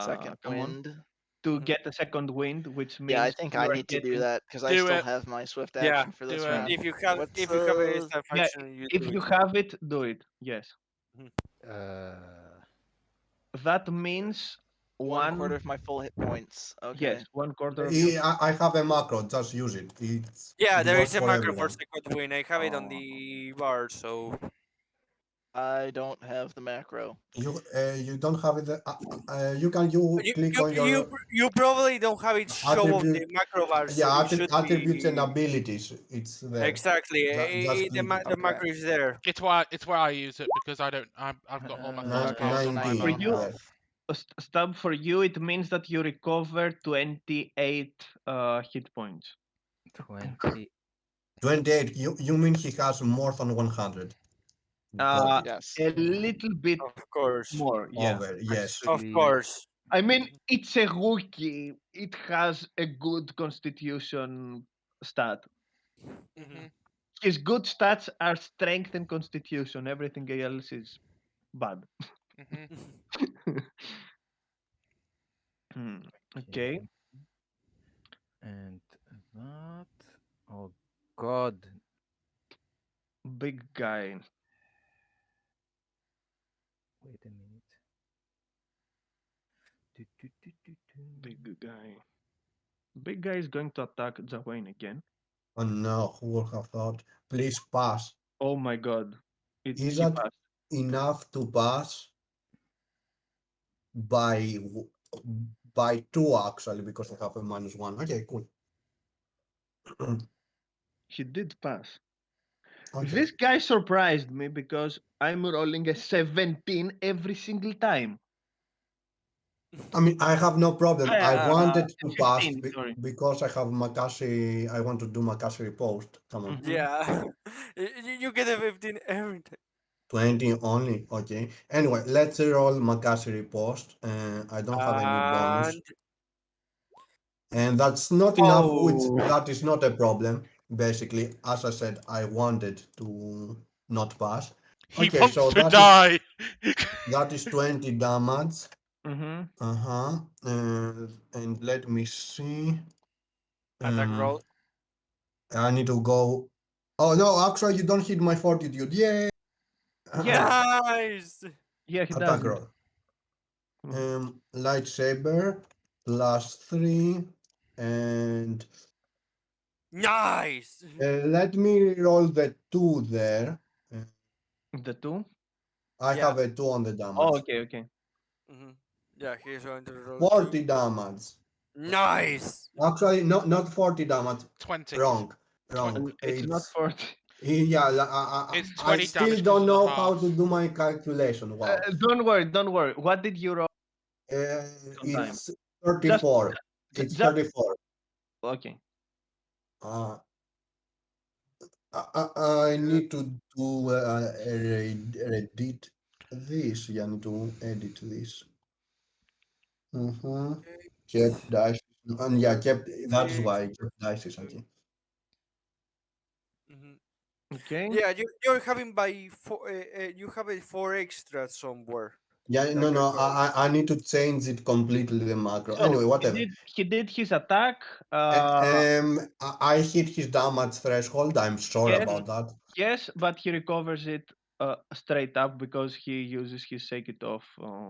Second come on wind. to Mhm. get a second wind, which Yeah, I means think you I are need to do getting that because I Do still it. have my swift Yeah, action for Do this it. round. if you have What's if you have a staff yeah. action, you If do you it. have it, do it. Yes, Mhm. Uh, that means one one. quarter of my full hit points? Yes, Okay. 1/4 of your. I have a macro, just use it. Yeah, It there works is a for macro for everyone. second win. I have it on Oh, the bar, so I don't have the macro. You don't have it. You you click you on you, your you probably don't have it show on the attribute. macro bar, so Yeah, it should attributes and be abilities. It's there. exactly. Just click it. The Okay. macro is there. It's why I use it because I don't. I've got all my force Okay, uh, powers so on my 19 For 19 you, marker. health. there. Stab, for you, it means that you recover 28 hit points. 20. 28. You mean he has more than 100? Got Uh, it. Yes. a little bit Of course, more, yeah. Over. Yes. of Actually, course. I mean, it's a rookie. It has a good constitution stat. Mhm. Mhm. His good stats are strength and constitution. Everything else is bad. Mhm. Hmm, okay, okay. And that. Oh God. big guy. Wait a minute. Do, do, do, do, do. Big guy. Big guy is going to attack Jawain again. Oh no, who would have thought? Please pass. Oh my god. Is He that passed. enough to pass by by two actually because I have a -1. Okay, cool. He did pass. Okay. This guy surprised me because I'm rolling a 17 every single time. I mean, I have no problem. I wanted A to pass 15, sorry. because I have Makashi. I want to do Makashi post. Come on, Hmm. Yeah, you get a 15 every time. 20 only. Okay. Anyway, let's roll Makashi post. I don't have any bonus, And and that's not enough. Which Oh, that is not a problem. Basically, as I said, I wanted to not pass. He Okay, wants so to die. that is 20 damage. hmm. Uh-huh. And let me see. attack Um, roll. I need to go. Oh no, actually, you don't hit my fortitude. Yay! Yeah, Nice, yeah, he Attack doesn't. roll. Mhm. Lightsaber +3, and nice. let me roll the two there. Uh, The two? I Yeah. have a two on the Oh, damage. okay, okay. Hmm. Yeah, he's going to roll 40 two. damage. Nice. Actually, not 40 damage. 20. Wrong, Twen- wrong. And it's not 40. Yeah. it's I 20 still damage because don't of the know how to half. do my calculation. Wow. Don't worry, don't worry. What did you roll on time? It's Just, 34. It's just 34. okay. Uh, I Uh, need to do edit this. Yeah, I need to edit this. Mm-hmm. Kept dice. And yeah, kept. That's six. why kept dice is okay. Mhm. Okay. Yeah, you're having by four. You have a four extra somewhere. Yeah, no, no. I need to change it completely the macro. So Anyway, whatever. he did his attack. I hit his damage threshold. I'm sure Yes, about that. yes, but he recovers it straight up because he uses his shake it off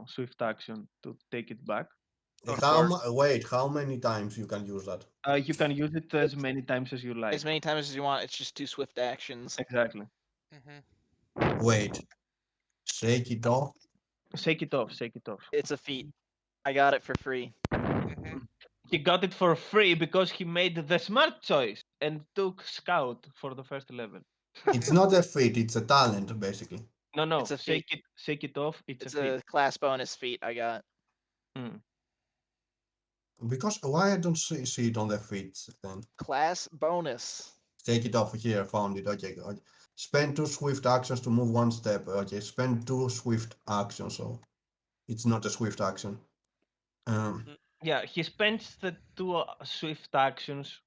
swift action to take it back. Of course. Wait, how many times you can use that? You can use it as many times as you like. As many times as you want. It's just two swift actions. Exactly. Hmm. Wait, shake it off. Shake it off. Shake it off. It's a feat. I got it for free. Hmm. He got it for free because he made the smart choice and took scout for the first level. It's Hmm. not a feat, it's a talent, basically. No, It's no, a feat. shake it off. It's a It's feat. a class bonus feat I got. Mm. Because why I don't see it on the feats then? Class bonus. Take it off here, found it. Okay, okay. Spend two swift actions to move one step. Okay, spend two swift actions, so it's not a swift action. Um, Yeah, he spends the two swift actions.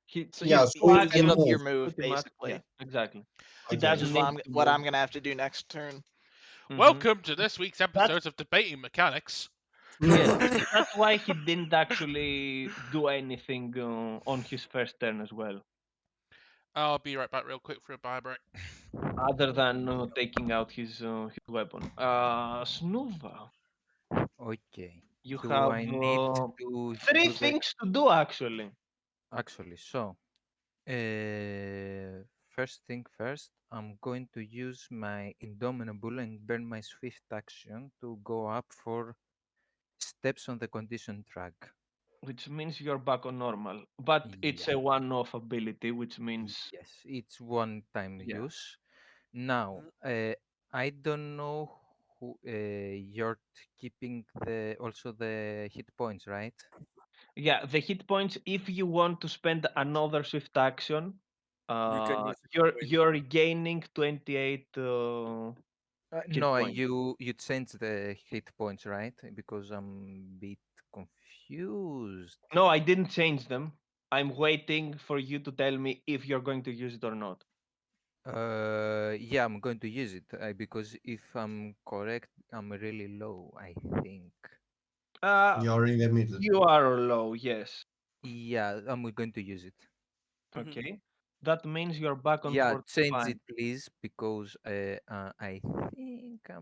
So His yeah, two you swift give and up actions your move. move pretty much. Yeah, basically, exactly. He Okay. which doesn't is need to what move. I'm gonna have to do next turn. Hmm. Welcome to this week's That's episode of Debating Mechanics. yes. That's why he didn't actually do anything on his first turn as well, I'll be right back real quick for a buy break. other than taking out his weapon. Snuva, Okay. you Do have I need to three do the things to do actually. actually? So, first thing first, I'm going to use my Indomitable and burn my Swift action to go up for steps on the condition track. Which means you're back on normal. But it's Yeah. a one-off ability, which means Yes, it's one time yeah, use. Now, I don't know who you're keeping the also the hit points, right? yeah. The hit points. If you want to spend another swift action, You can use it when you're regaining 28 hit No, points. you change the hit points, right? Because I'm a bit confused. No, I didn't change them. I'm waiting for you to tell me if you're going to use it or not. Yeah, I'm going to use it because if I'm correct, I'm really low, I think. Uh, You're in the middle. you are low, yes. Yeah, I'm going to use it. Okay. That means you're back on Yeah, change 45. it, please, because I think I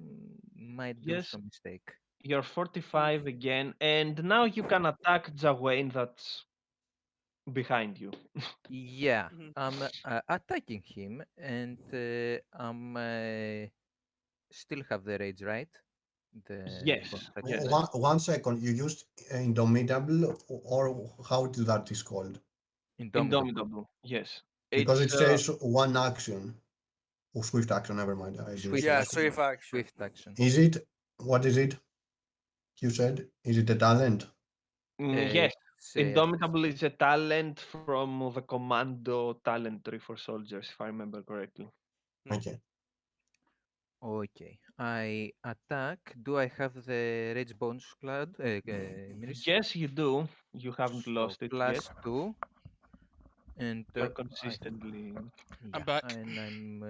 might do Yes, some mistake. you're 45 again, and now you can attack Jawain that's behind you. Yeah, I'm attacking him, and I'm still have the rage, right? The Yes, bonus action, yes. right? One second, you used Indomitable, or how that is called? Indomitable. Indomitable. Yes. Because it It's says one action. Or swift action, never mind. I didn't Swift see yeah, the action. swift second. action. Swift action. Is it? What is it? You said? Is it a talent? yes. Yes. Indomitable is a talent from the Commando talent tree for soldiers, if I remember correctly. Okay. Okay. I attack. Do I have the rage bonus cloud? Miris? Yes, you do. You haven't So lost it yet. +2, and You're I consistently. I'm yeah, back. and I'm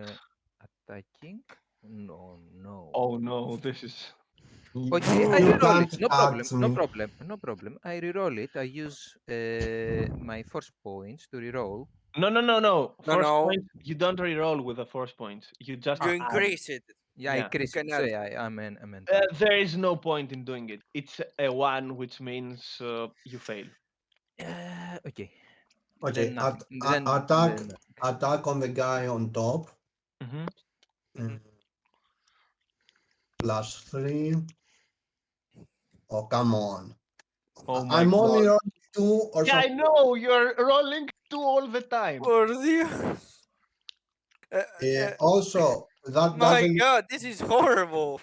attacking. No, no. Oh no, this is. Okay, I You reroll it. can't No problem. catch No me. problem. No problem. I reroll it. I use my force points to reroll. No, no, no, no. No, Force no, points. You don't reroll with the force points. You just you add. increase it. Yeah, I Yeah. You increase can it. add. So yeah, I meant that. There is no point in doing it. It's a one, which means you fail. Okay. Okay. Then nothing. Then nothing. Attack on the guy on top. Hmm. Uh, +3. Oh, come on. Oh my I'm only god. rolling two or Yeah, I something. know. You're rolling two all the time. Por Dios. Uh, Also, that my doesn't. God, this is horrible.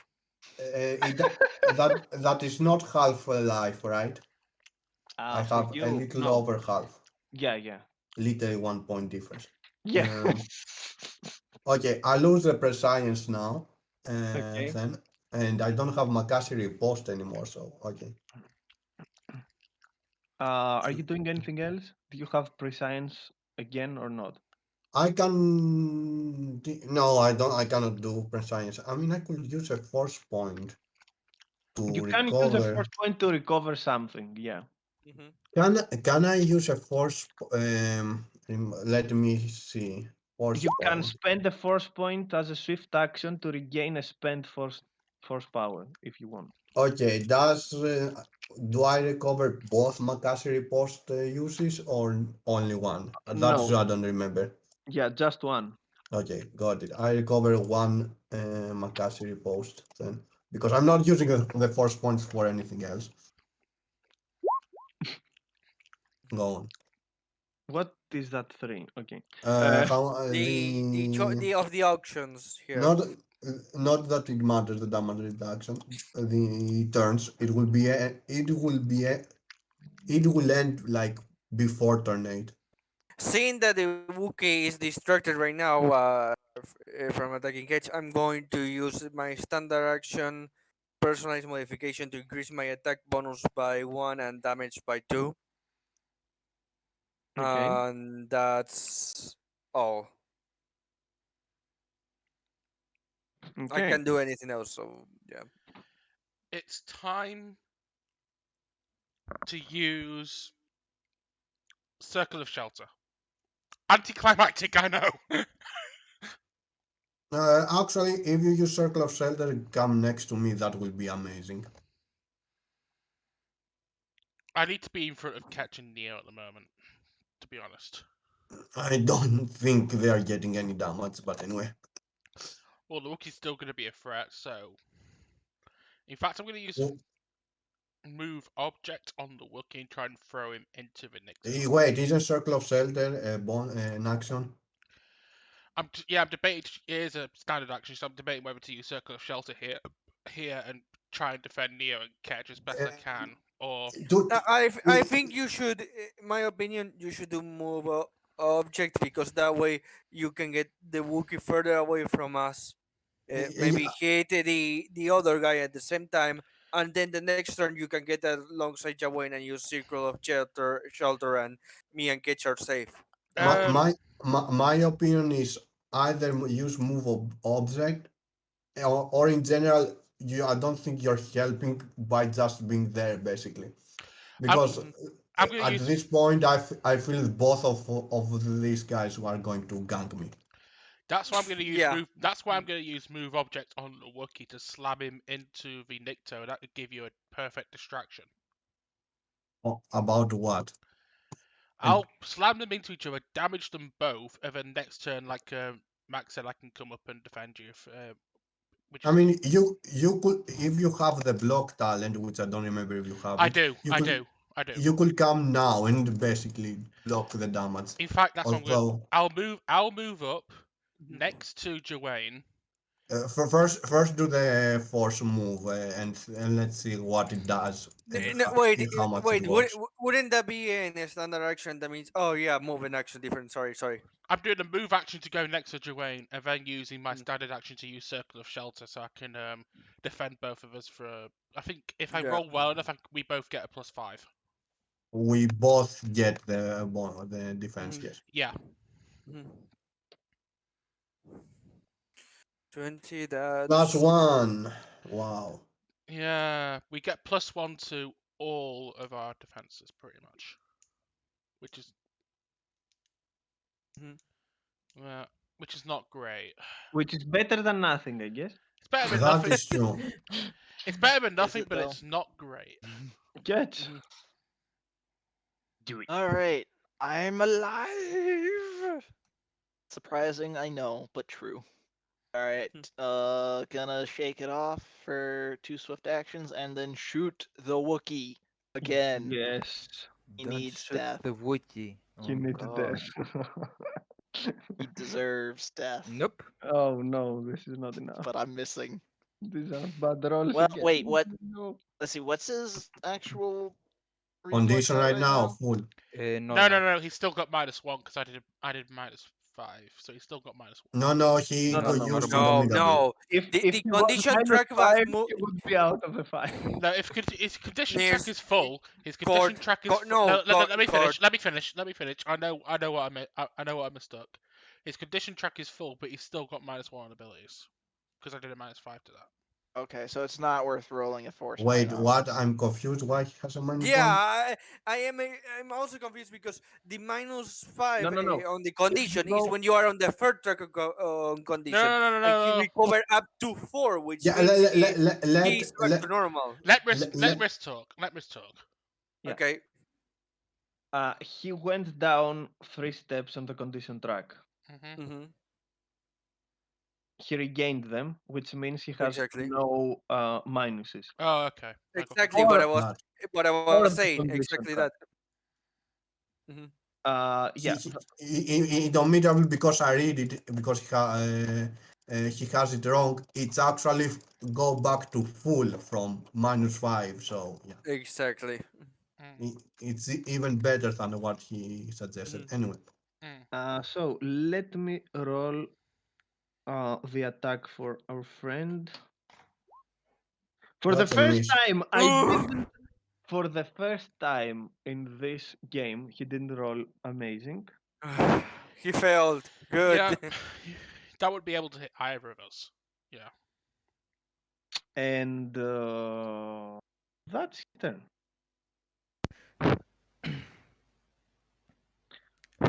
That is not half a life, right? I For have a you, little no. over half. Yeah, yeah. Literally 1 point difference. Yeah. Um, okay, I lose the prescience now, Okay. then, and I don't have Makasi repost anymore. So okay, Are you doing anything else? Do you have prescience again or not? I can. No, I don't. I cannot do prescience. I mean, I could use a force point. to You can use a recover. force point to recover something. Yeah. Mhm. Can I use a force? Let me see. Force You can point. spend a force point as a swift action to regain a spent force power if you want. Okay, do I recover both Makasiri post uses or only one? That's No. I don't remember. Yeah, just one. Okay, got it. I recover one Makasiri post then because I'm not using the force points for anything else. Go on. What is that three? Okay. How The of the auctions here. not not that it matters the damage reduction. The turns it will end like before turn 8. Seeing that the Wookiee is distracted right now from attacking Catch, I'm going to use my standard action personalized modification to increase my attack bonus by 1 and damage by 2. Okay. And that's all. I Okay. can't do anything else, so yeah. It's time to use Circle of Shelter. Anticlimactic, I know. Actually, if you use Circle of Shelter, come next to me. That will be amazing. I need to be in front of Ketch and Neo at the moment, to be honest. I don't think they are getting any damage, but anyway. Well, the Wookiee's still going to be a threat, so... In fact, I'm going to use Oh, Move Object on the Wookiee and try and throw him into the Nixo. wait, isn't Circle of Shelter an action? I'm debating. It is a standard action, so I'm debating whether to use Circle of Shelter here, and try and defend Neo and Ketch as best Uh, I can, or do, I think you should, in my opinion, you should do move object because that way you can get the Wookiee further away from us. Maybe yeah, hit the other guy at the same time, and then the next turn you can get alongside Jawain and use Circle of Shelter, and me and Ketch are safe. my, um, my, my opinion is either use move object or in general, I don't think you're helping by just being there, basically. I'm Because Mhm. I'm gonna at use. this point, I feel both of these guys are going to gank me. That's why I'm gonna use Yeah. move. That's why I'm gonna use Move Object on the Wookiee to slam him into the Nikto. That would give you a perfect distraction. About what? And I'll slam them into each other, damage them both, and then next turn, like Max said, I can come up and defend you. Which I is mean, you could if you have the block talent, which I don't remember if you have I it, do, I do, I do. you could come now and basically block the damage. In fact, that's what I'm gonna. Although I'll move up Mhm. next to Jawain. first do the force move and let's see what it does and No, wait, how much it wait. works. Wouldn't that be in a standard action? That means, oh yeah, move an action different. Sorry. I'm doing a move action to go next to Jawain, and then using my Mm. standard action to use Circle of Shelter, so I can defend both of us for. I think if I Yeah. roll well enough, we both get a +5. We both get the defense. Mhm. Yes. Yeah. Mhm. 20. Plus That's one. Wow. Yeah, we get +1 to all of our defenses, pretty much, which is Mhm. uh, which is not great. Which is better than nothing, I guess. It's better than That nothing. is true. It's better than Is nothing, it but though? it's not great. Get. Mhm. Do it. All right, I'm alive. Surprising, I know, but true. All right, gonna shake it off for 2 swift actions and then shoot the Wookiee again. Yes. He Don't needs shoot death. the Wookiee. You Oh need god. death. He deserves death, Nope. Oh no, this is not enough. but I'm missing. These are bad rolls Well, again. wait, what? No. Let's see. What's his actual reflex Condition at right right now now? full. No, Normal. no, no. He's still got -1 because I did -5, so he's still got -1. No, he No, no, got no. used Normal. No, Indomitable. no. If The he was condition track was -5, mo- he would be out of the fight. No, if his condition track There's is full, his condition court, track is court. full. No, No, court, let me court. finish. Let me finish. Let me finish. I know what I know what I mistook. His condition track is full, but he's still got -1 on abilities because I did a -5 to that. Okay, so it's not worth rolling a force Wait, point on. what? I'm confused. Why he has a Yeah, -1? I'm also confused because the -5 No. on the If you condition is go, when you are on the third track No, condition, no, no, no, and he no, no. recovered up to 4, which Yeah, means he's back let, to normal. Let let, Risk talk. Let Risk talk. yeah, Okay. he went down 3 steps on the condition track. Hmm. Mm-hmm. He regained them, which means he has Exactly. no minuses. Oh, okay. I got Exactly confused. what Or I was or saying. the Exactly condition that. track. Hmm. Yeah, he don't mean because I read it because he has it wrong. It's actually go back to full from -5. So yeah, Exactly. Mm, it's even better than what he suggested. Mhm. Anyway, mm. so let me roll the attack for our friend. For the that's a first miss. time, I Ooh. didn't. For the first time in this game, he didn't roll amazing. He failed. Good. Yeah, that would be able to hit either of us. Yeah. And that's his turn.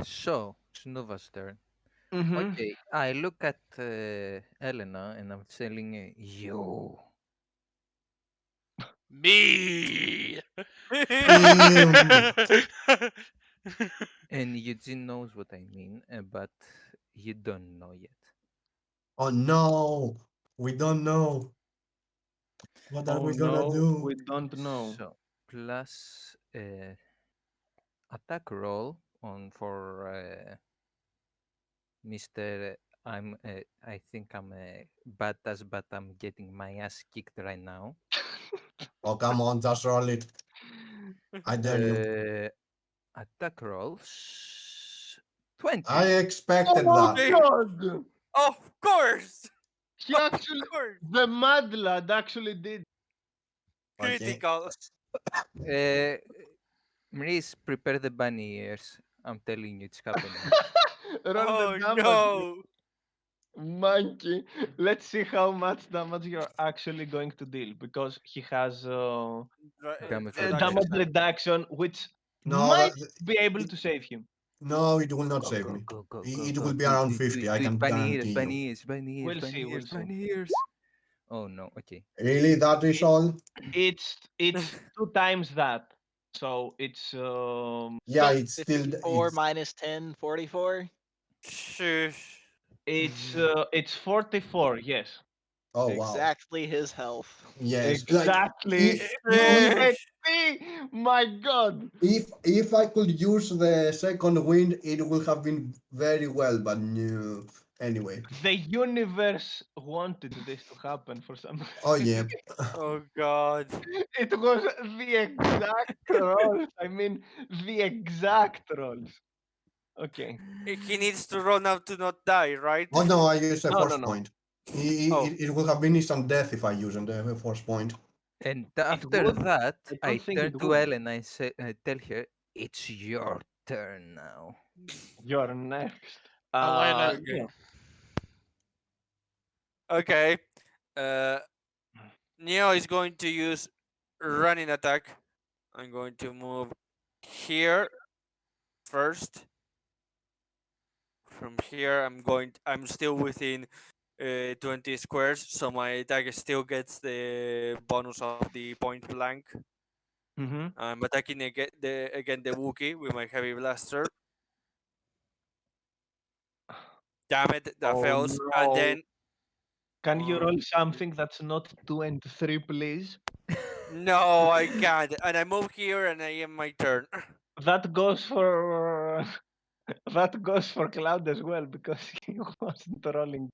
So, Snuva's turn. Mm-hmm. Okay, I look at Elena and I'm telling you, Me. Him. and Eugene knows what I mean, but you don't know yet. Oh no, we don't know. What are Oh we gonna no, do? we don't know. So, plus attack roll on for Mr. I think I'm a badass, but I'm getting my ass kicked right now. Oh come on, just roll it. I dare you. Uh, attack rolls I 20. expected Oh that. Hey, God! of course. He Of actually, course. the mad lad actually did. Okay. Critical. Uh, Maurice, prepare the bunny ears. I'm telling you, it's happening. Roll the Oh damage, no. monkey. Let's see how much damage you're actually going to deal because he has Damage a Introduction damage reduction. time. reduction, which No, might be able to save him. no, it will not Go, save go, me. go, go, go, It go. will be Do it, around do it, do 50, it, I do can it. Bunny ears, guarantee you. bunny ears, bunny ears, We'll see. bunny We'll ears, see. bunny ears. Oh no, okay. Really, that is It, all? it's 2 times that, so it's Yeah, it's still 54 it's. minus 10, 44. Shush. it's 44. Yes, Oh wow. Exactly his health. Yes, like exactly. if if Look at Shush. me, my God. if I could use the second wind, it would have been very well, but no. Anyway. The universe wanted this to happen for some Oh reason. yeah. Oh god. It was the exact rolls. I mean, the exact rolls. Okay. He needs to run out to not die, right? Oh no, I used a No, no, force no. point. Oh. It would have been instant death if I used the force point. And It after would. that, I I don't think turn it to would. Ellen. I tell her, "It's your turn now." You're next. Elena, Okay. Yeah. Okay. Uh, Neo is going to use running attack. I'm going to move here first. From here, I'm still within 20 squares, so my attack still gets the bonus of the point blank. Mm-hmm. I'm attacking again the Wookiee with my heavy blaster. Damn it, that Oh fails. And no. then Can you one, roll two. something that's not 2 and 3, please? No, I can't. And I move here, and I am my turn. That goes for that goes for Cloud as well because he wasn't rolling.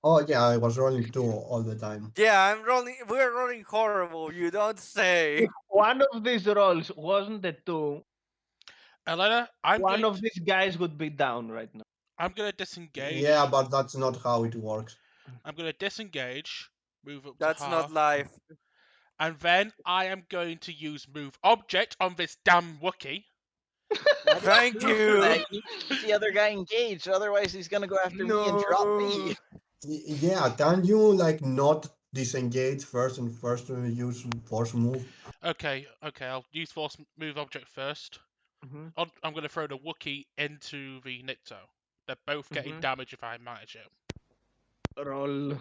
Oh yeah, I was rolling two all the time. Yeah, I'm rolling. We're rolling horrible. You don't say. If one of these rolls wasn't a 2, Elena, one of these guys would be down right now. I'm gonna Yeah, disengage. but that's not how it works. I'm gonna disengage, move up to That's not half, life. and then I am going to use move object on this damn Wookiee. Why did Thank you move for you. that? You need to keep the other guy engaged, otherwise he's gonna go after me and drop No. me. Yeah, can you like not disengage first and first use force move. Okay, I'll use force move object first. Mhm. I'm going to throw the Wookiee into the Nikto. They're both getting Mhm. damage if I manage it. Roll.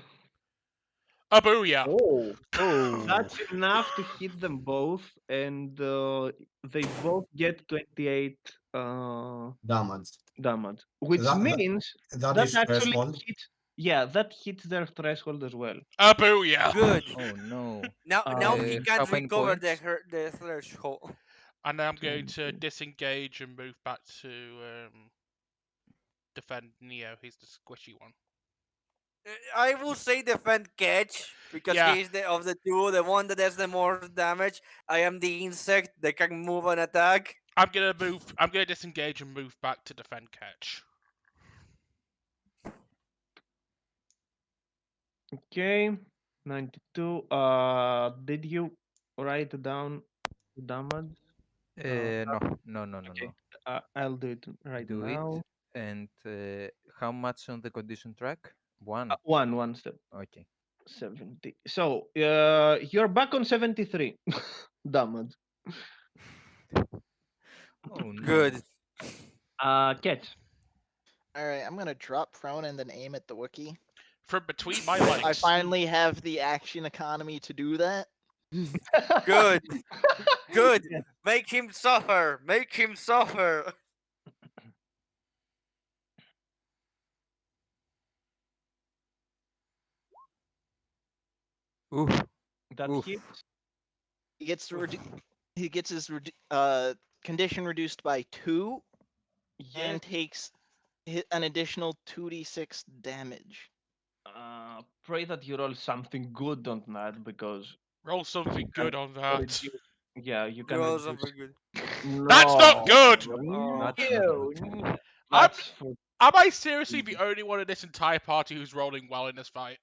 A booyah! Oh, Oh, that's enough to hit them both, and they both get 28 Damage. damage, which That, that, means that that is actually threshold. hits. Yeah, that hits their threshold as well. A booyah! good. Oh no. Now he Um, How can't many recover points? the threshold. And I'm going to 20. disengage and move back to defend Neo. He's the squishy one. I will say defend catch because Yeah, he's the of the two, the one that does the more damage. I am the insect that can move and attack. I'm gonna move. I'm gonna disengage and move back to defend catch. Okay, 92. Did you write down damage? No, no, no, no, Okay, no. I'll do it right Do it. now. And how much on the condition track? One. One step. Okay. 70. So, you're back on 73 damage. Oh no. Good. Catch. Alright, I'm gonna drop prone and then aim at the Wookiee. From between my I legs. finally have the action economy to do that. Good. Good. Yeah. Make him suffer. Make him suffer. Oof. That Oof. hits. He gets he gets his condition reduced by 2 Yes. and takes an additional 2d6 damage. Pray that you roll something good on that because Roll something you can good on that. reduce. Yeah, you can No, reduce. something good. That's not No, good! Oh. That's not no, good. that's for. Am I seriously the only one in this entire party who's rolling well in this fight?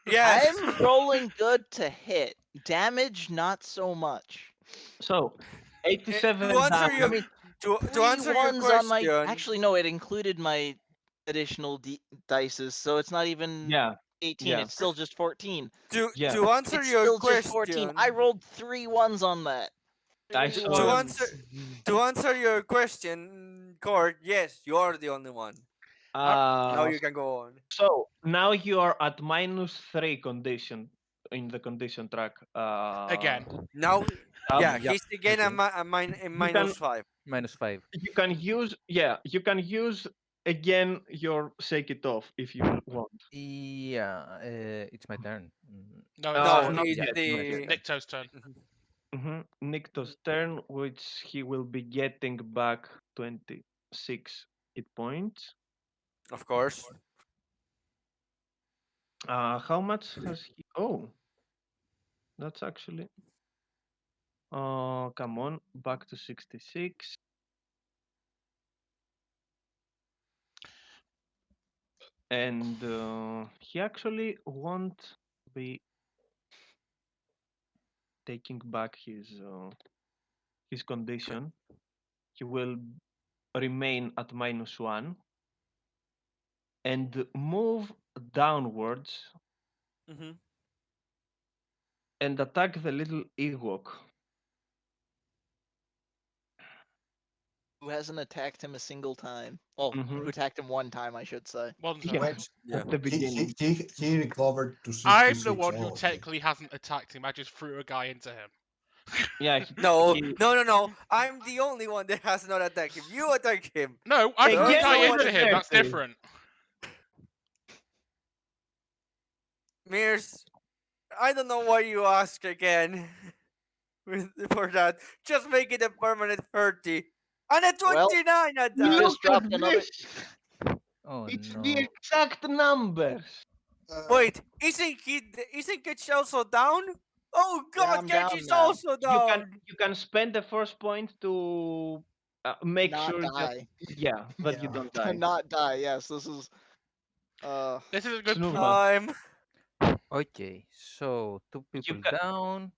Yes. I'm rolling good to hit. Damage, not so much. So, To 87 answer damage. I your mean, to three answer your ones on my. question. Actually, no, it included my additional dices, so it's not even Yeah, 18. yeah, It's still just 14. yeah. To answer It's your still just 14. question. I rolled 3 1s on that. I Three saw To it. answer ones. to answer your question, Court, yes, you are the only one. Now Uh, you can go on. so now you are at -3 condition in the condition track. Again. Now, Tab. yeah, Yep. he's again Okay. in You can -5. -5. you can use again your shake it off if you want. Yeah. It's my turn. No, it's No, Not it's Yeah, yet, not yet. the. Nikto's turn. Nikto's turn, which he will be getting back 26 hit points. Of course. How much has he? Oh, that's actually. Come on, back to 66. And he actually won't be taking back his condition. He will remain at -1 and move downwards Hmm. and attack the little Ewok. Who hasn't attacked him a single time? Well, who Mhm. attacked him 1 time, I should say. One Yeah, time. Which Yeah. at the beginning. he recovered to I'm the 66. one who Oh, okay. technically hasn't attacked him. I just threw a guy into him. Yeah, No, he no, no, no. I'm the only one that has not attacked him. You attacked him. No, I threw a There's again guy no with one. into the him. That's 30. different. Mears, I don't know why you ask again for that. Just make it a permanent 30. And a Well, 29 at he that. Look just at dropped another. this! Oh It's the no. exact numbers. Wait, isn't Ketch also down? Oh Yeah, god, I'm Ketch down is now. also You can down. you can spend the first point to make Not sure that die. that you Yeah. don't To die. not die. Yes, this is. This is a good Snooze point. one. I'm Okay. So two You people can down.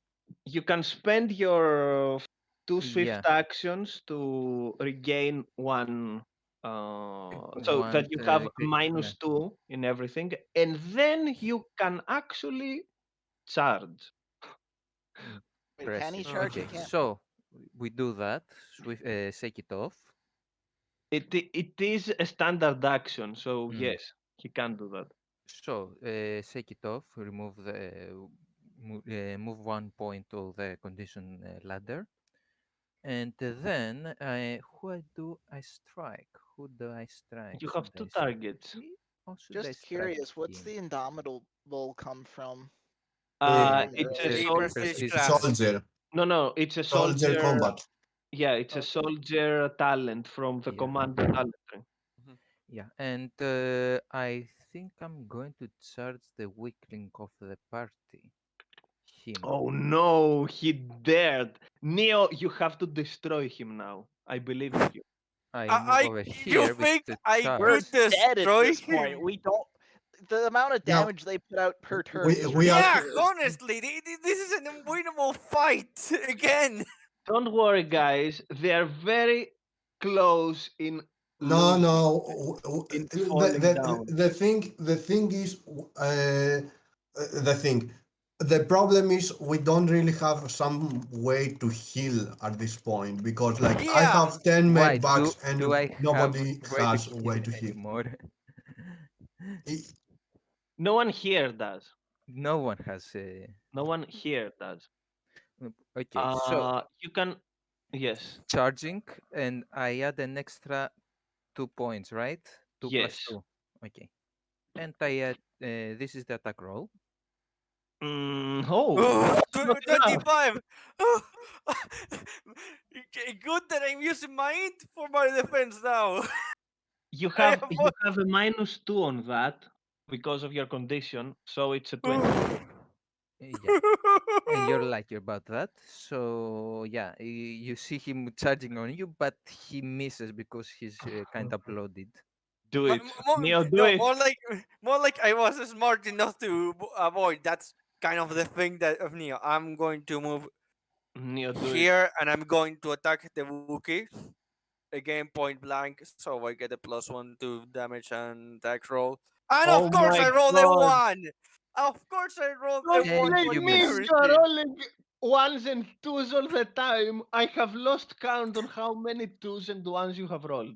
you can spend your two Yeah. swift actions to regain one so One. that you have Yeah. -2 in everything, and then you can actually charge. Wait, can he Impressive. charge? He Okay, can't. so we do that. Shake it off. It is a standard action, so Mm. yes, he can do that. So shake it off. Remove move 1 point of the condition ladder, and then who do I strike? Who do I strike? You have Should two I strike targets. me or should I Just strike curious, what's him? the Indomitable come from? Eh, From It's a It's The a soldier. prestige prestige class. class. soldier, No, it's a soldier soldier. combat. Yeah, it's a Okay. soldier talent from the Yeah. commander talent tree. Yeah, and I think I'm going to charge the weak link of the party. Him. Oh no, he dared. Neo, you have to destroy him now. I believe in you. I move over You here with think the I We're could charge. dead at destroy this point. him? We don't. The amount of Now damage they put out per turn we is we are Yeah, ridiculous. honestly, this is an unwinnable fight again. Don't worry, guys. They are very close in no losing, in the, falling down. the thing is the thing. The problem is we don't really have some way to heal at this point because like I Yeah. have 10 Why med bucks do and I have nobody way to has a heal way to heal. anymore? I- No one here does. No one has a. No one here does. Okay, so You can. Yes, charging, and I add an extra 2 points, right? Two plus yes. two. Okay, and I add. This is the attack roll. Oh, that's not enough. 25. Oh, good that I'm using my int for my defense now. You I have have you have a -2 on that because of your condition, so it's a 20. Yeah, and you're lucky about that. So yeah, you see him charging on you, but he misses because he's kind of bloated. Do it, Neo. Do No, it, more like I was smart enough to avoid. That's kind of the thing that of Neo. I'm going to move Neo. Do it. here, and I'm going to attack the Wookiee again, point blank. So I get a +1 to damage and attack roll. And of Oh course, my I rolled a god! 1. Of course, I rolled a Don't 1 And to blame you me. miss. You are accuracy. rolling ones and twos all the time. I have lost count on how many twos and ones you have rolled.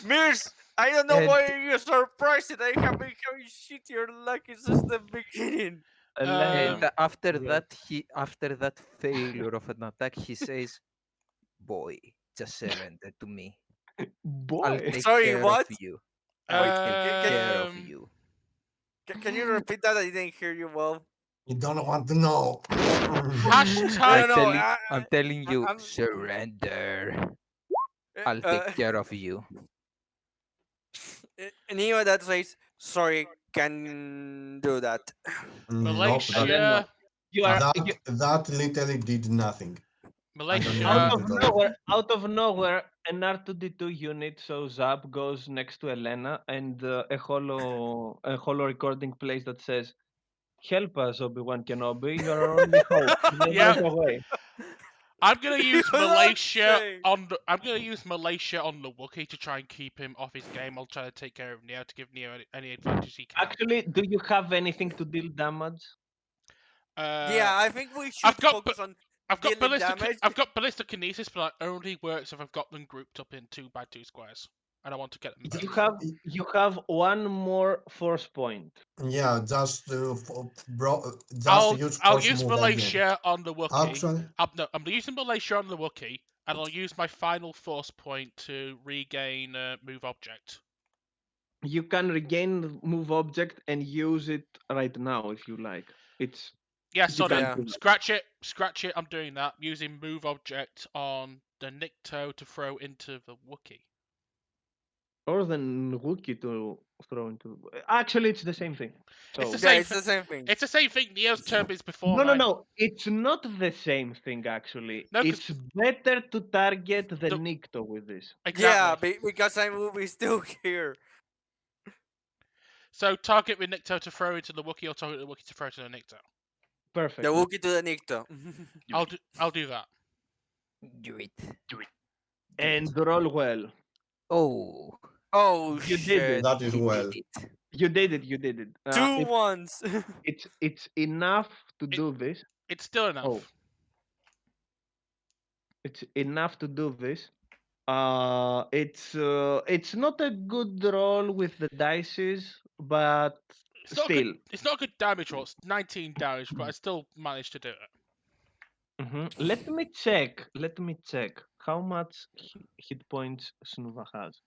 Mirs, I don't know And why you're surprised that I have been having shittier luck since the beginning. and Elena. after Yes. that failure of an attack, he says, "Boy, just surrender to me. I'll Boy. take Sorry, care of what? you. I'll Wait, take can, care of Um, you." can you repeat that? I didn't hear you well. You don't want to know. No, hashtag no, no. I'm telling you, I'm. surrender. I'll take Uh, care of you. Neo that says sorry can do that. Nope, Elena, Malaysia, you are that literally did nothing. I don't out want Malaysia. of it all. nowhere. Out of nowhere, an R2D2 unit shows up, goes next to Elena, and a holo recording plays that says, "Help us, Obi-Wan Kenobi. You're our only hope. You're Yeah, miles away." I'm gonna You use don't Malaysia say. on. I'm gonna use Malaysia on the Wookiee to try and keep him off his game. I'll try to take care of Neo to give Neo any advantage he can. Actually, do you have anything to deal damage? Uh, Yeah, I think we I've should got focus on I've got dealing ballistic damage. I've got ballistic kinesis, but that only works if I've got them grouped up in 2 by 2 squares, and I want to get them You both. have you have one more force point. Yeah, just use I'll force use move again. Malaysia on the Wookiee. Actually, No, I'm using Malaysia on the Wookiee, and I'll use my final force point to regain move object. You can regain the move object and use it right now if you like. It's Yeah, you sorry. can Yeah. do that. Scratch it. I'm doing that. Using move object on the Nikto to throw into the Wookiee. Or the Wookiee to throw into. Actually, it's the same thing. It's the So Yeah, same. it's the same thing. It's the same thing. Neo's turn is before no, no, mine. no. It's not the same thing. Actually, No, because it's better to target the the Nikto with this. Yeah, exactly. because I will be still here. So target with Nikto to throw into the Wookiee, or target the Wookiee to throw to the Nikto. Perfect. The Wookiee to the Nikto. I'll do that. Do it. Do it. Do it. And roll well. Oh, Oh You did shit. it. that is he did well. it. You did it. You did it. Two If ones. it's enough to It do this. it's still Oh, enough. it's enough to do this. It's not a good roll with the dices, but It's not good. still. It's not a good damage roll. It's 19 damage, but I still managed to do it. Let me check. Let me check how much hit points Snuva has.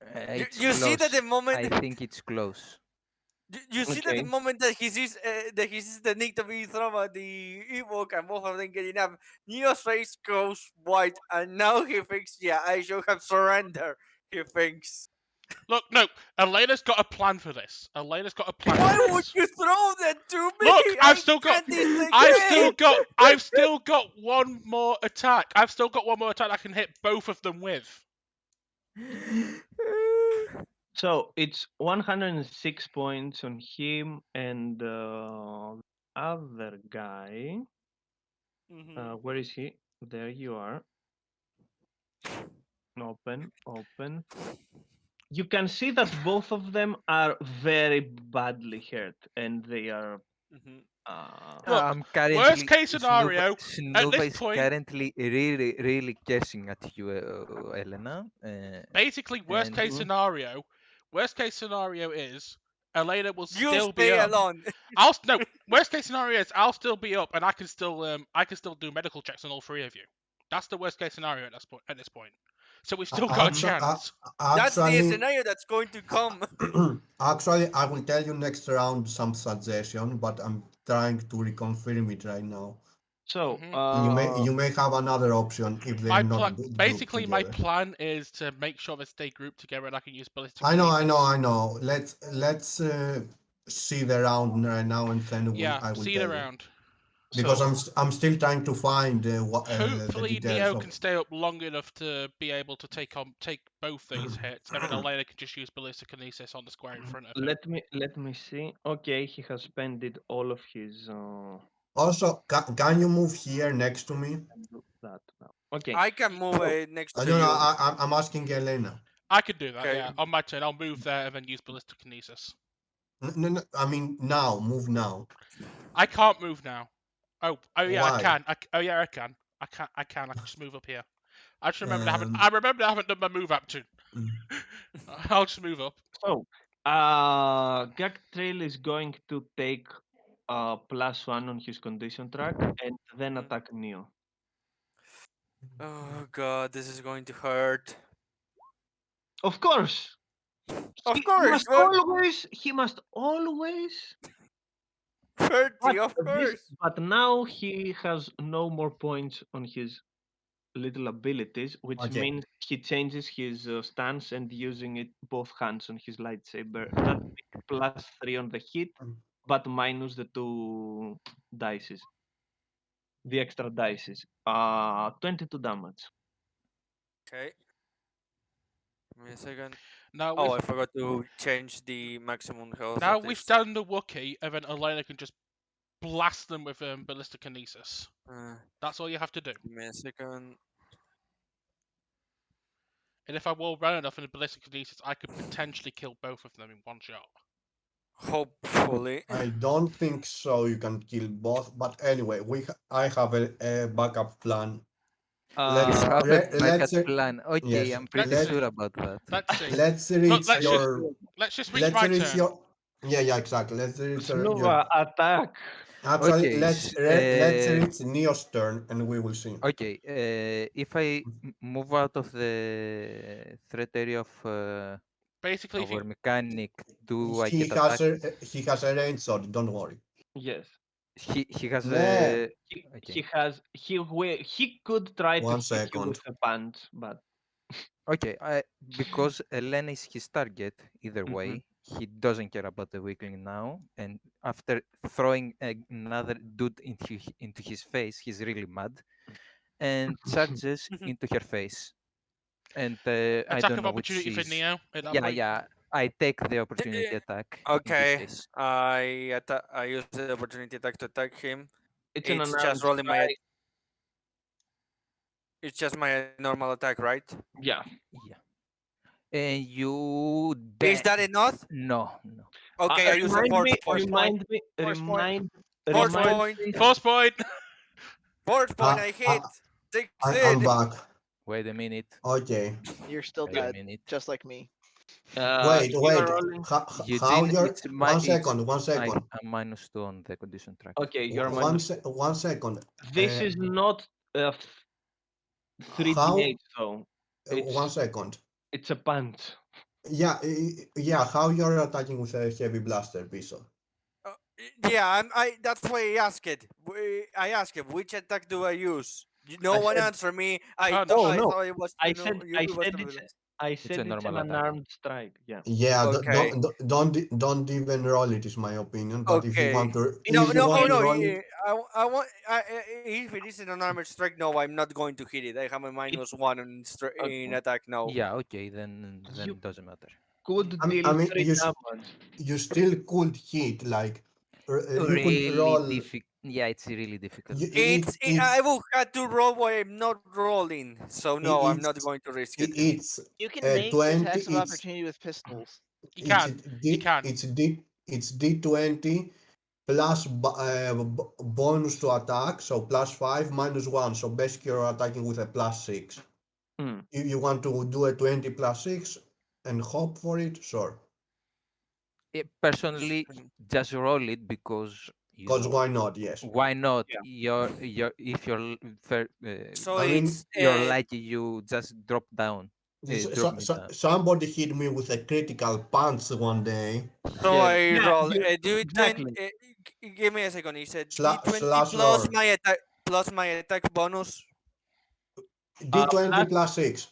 It's You see that the close. moment I think it's close. you see that the Okay. moment that he sees the need to be thrown at the Ewok and both of them getting up, Neo's face goes white, and now he thinks, "Yeah, I should have surrendered." He thinks, Look, no, Elena's got a plan for this. Elena's got a plan "Why for would this. you throw that to Look, me? I can't I've still got one more attack. I've still got one more attack I can hit both of them with. So it's 106 points on him and other guy. disagree." Where is he? There you are. Open, open. You can see that both of them are very badly hurt, and they are. Hmm. Look, I'm worst currently case scenario, at Snuva this is point, currently really guessing at you, Elena. basically, And worst case scenario is Elena will You still be stay up. alone. No. Worst case scenario is I'll still be up, and I can still do medical checks on all three of you. That's the worst case scenario at this point. So we've still got a Actu- chance. That's the Actually, scenario that's going to come. actually, I will tell you next round some suggestion, but I'm trying to reconfirm it right now. So, hmm You may have another option if they're not grouped Basically, my together. plan is to make sure they stay grouped together, and I can use ballistic I know, I know, kinesis. I know. Let's see the round right now, and then Yeah, I will see it tell you around. because so I'm still trying to find the Hopefully, details Neo of. can stay up long enough to be able to take both these hits, and then Elena can just use ballistic kinesis on the square in front of him. let me see. Okay, he has spent all of his. Also, can you move here next to me? Can do that now. Okay, I can move so it next to No, no, you. I'm asking Elena. I could do that, Okay. yeah. On my turn, I'll move there and then use ballistic kinesis. No, no, I mean now, move now. I can't move now. Oh yeah, I Why? can. Oh yeah, I can. I can. I can just move up here. I just remembered I haven't. Um, I remembered I haven't done my move up too. mm, I'll just move up. so Gag Trail is going to take +1 on his condition track and then Mhm. attack Neo. Oh god, this is going to hurt. Of course, Of he course, must well, always he must always 30, but of this course. but now he has no more points on his little abilities, which okay. means he changes his stance and using it both hands on his lightsaber. That makes +3 on the hit, Mm. but minus the two dices, the extra dices. 22 damage. Okay, give me a second. Now Oh, we've I forgot to change the maximum health now of we've this. done the Wookiee, and then Elena can just blast them with ballistic kinesis. Uh, That's all you have to do. give me a second. And if I roll well enough in the ballistic kinesis, I could potentially kill both of them in one shot. Hopefully. I don't think so. You can kill both, but anyway, I have a backup plan. you Let's Uh, have a backup let's plan. Okay, yes. I'm pretty Let's Let sure see. about that. Let's see. let's Look, reach your let's just reach let's my reach turn. your yeah, exactly. Let's reach your Snova, attack. actually Okay, let's reach Neo's turn and we will see. okay. If I move out of the threat area of Basically, if you our mechanic, do I He get has attacked? a range sword. Don't worry. Yes. He has Nah, a He okay. has he could try to one hit you second. with a punch, but Okay, because Elen is his target, either Mhm. way, he doesn't care about the weakling now. And after throwing another dude into his face, he's really mad and charges into her face. And I attack don't of know which opportunity for is. Neo at that Yeah, point. yeah. I take the D- opportunity attack in this Okay, case. I use the opportunity attack to attack him. it's an It's just unarmed rolling my. strike. It's just my normal attack, right? Yeah. Yeah. And you Is that enough? No, no. Okay, I use a Remind force me, point. remind me, Force point. Force remind point. me. Force point. Force point. Uh, I uh, hit. I'm Succeed. back. Wait a minute. Okay. You're still Wait a dead, minute. just like me. Wait, You're wait. rolling. How Eugene, you're. it's my One it's second, one I second. am -2 on the condition track. Okay, you're One, minus. 1 second. This is not 3d8 How. though. One It's second. it's a punch. Yeah, yeah, how you're attacking with a heavy blaster pistol? Uh, yeah, That's why I asked it. I asked it. Which attack do I use? No I one said answered me. Punch. no, I no. thought it was I the said no. I It was said the it's villain. I It's a said it's an normal attack. unarmed strike. Yeah. Yeah, Okay. don't even roll it is my opinion. But if you Okay. want to, No, if you no, want oh to no. roll it, I want. If it is an unarmored strike, no, I'm not going to hit it. I have a It -1 in okay. attack. No. Yeah, okay, then You it doesn't matter. could I deal mean, 3 damage. you still could hit like you could Really roll. difficult. Yeah, it's really difficult. I will have to roll while I'm not rolling. So no, I'm not it's going to risk it. it's You can make 20. attacks of opportunity with pistols. You It's can. You d can. it's d it's d20 plus bonus to attack, so +5 -1. So basically you're attacking with a +6. Hmm. If you want to do a 20 +6 and hope for it, sure. Personally, just roll it because Because you. why not? Yes. Why not? Yeah. Your if So I mean, it's you're lucky, you just drop down. Drop me down. somebody hit me with a critical punch one day. so Yeah. I Yeah. roll You, D20. exactly. Give me a second. You said D20 Slash roll. plus my attack bonus. D20 Plus +6.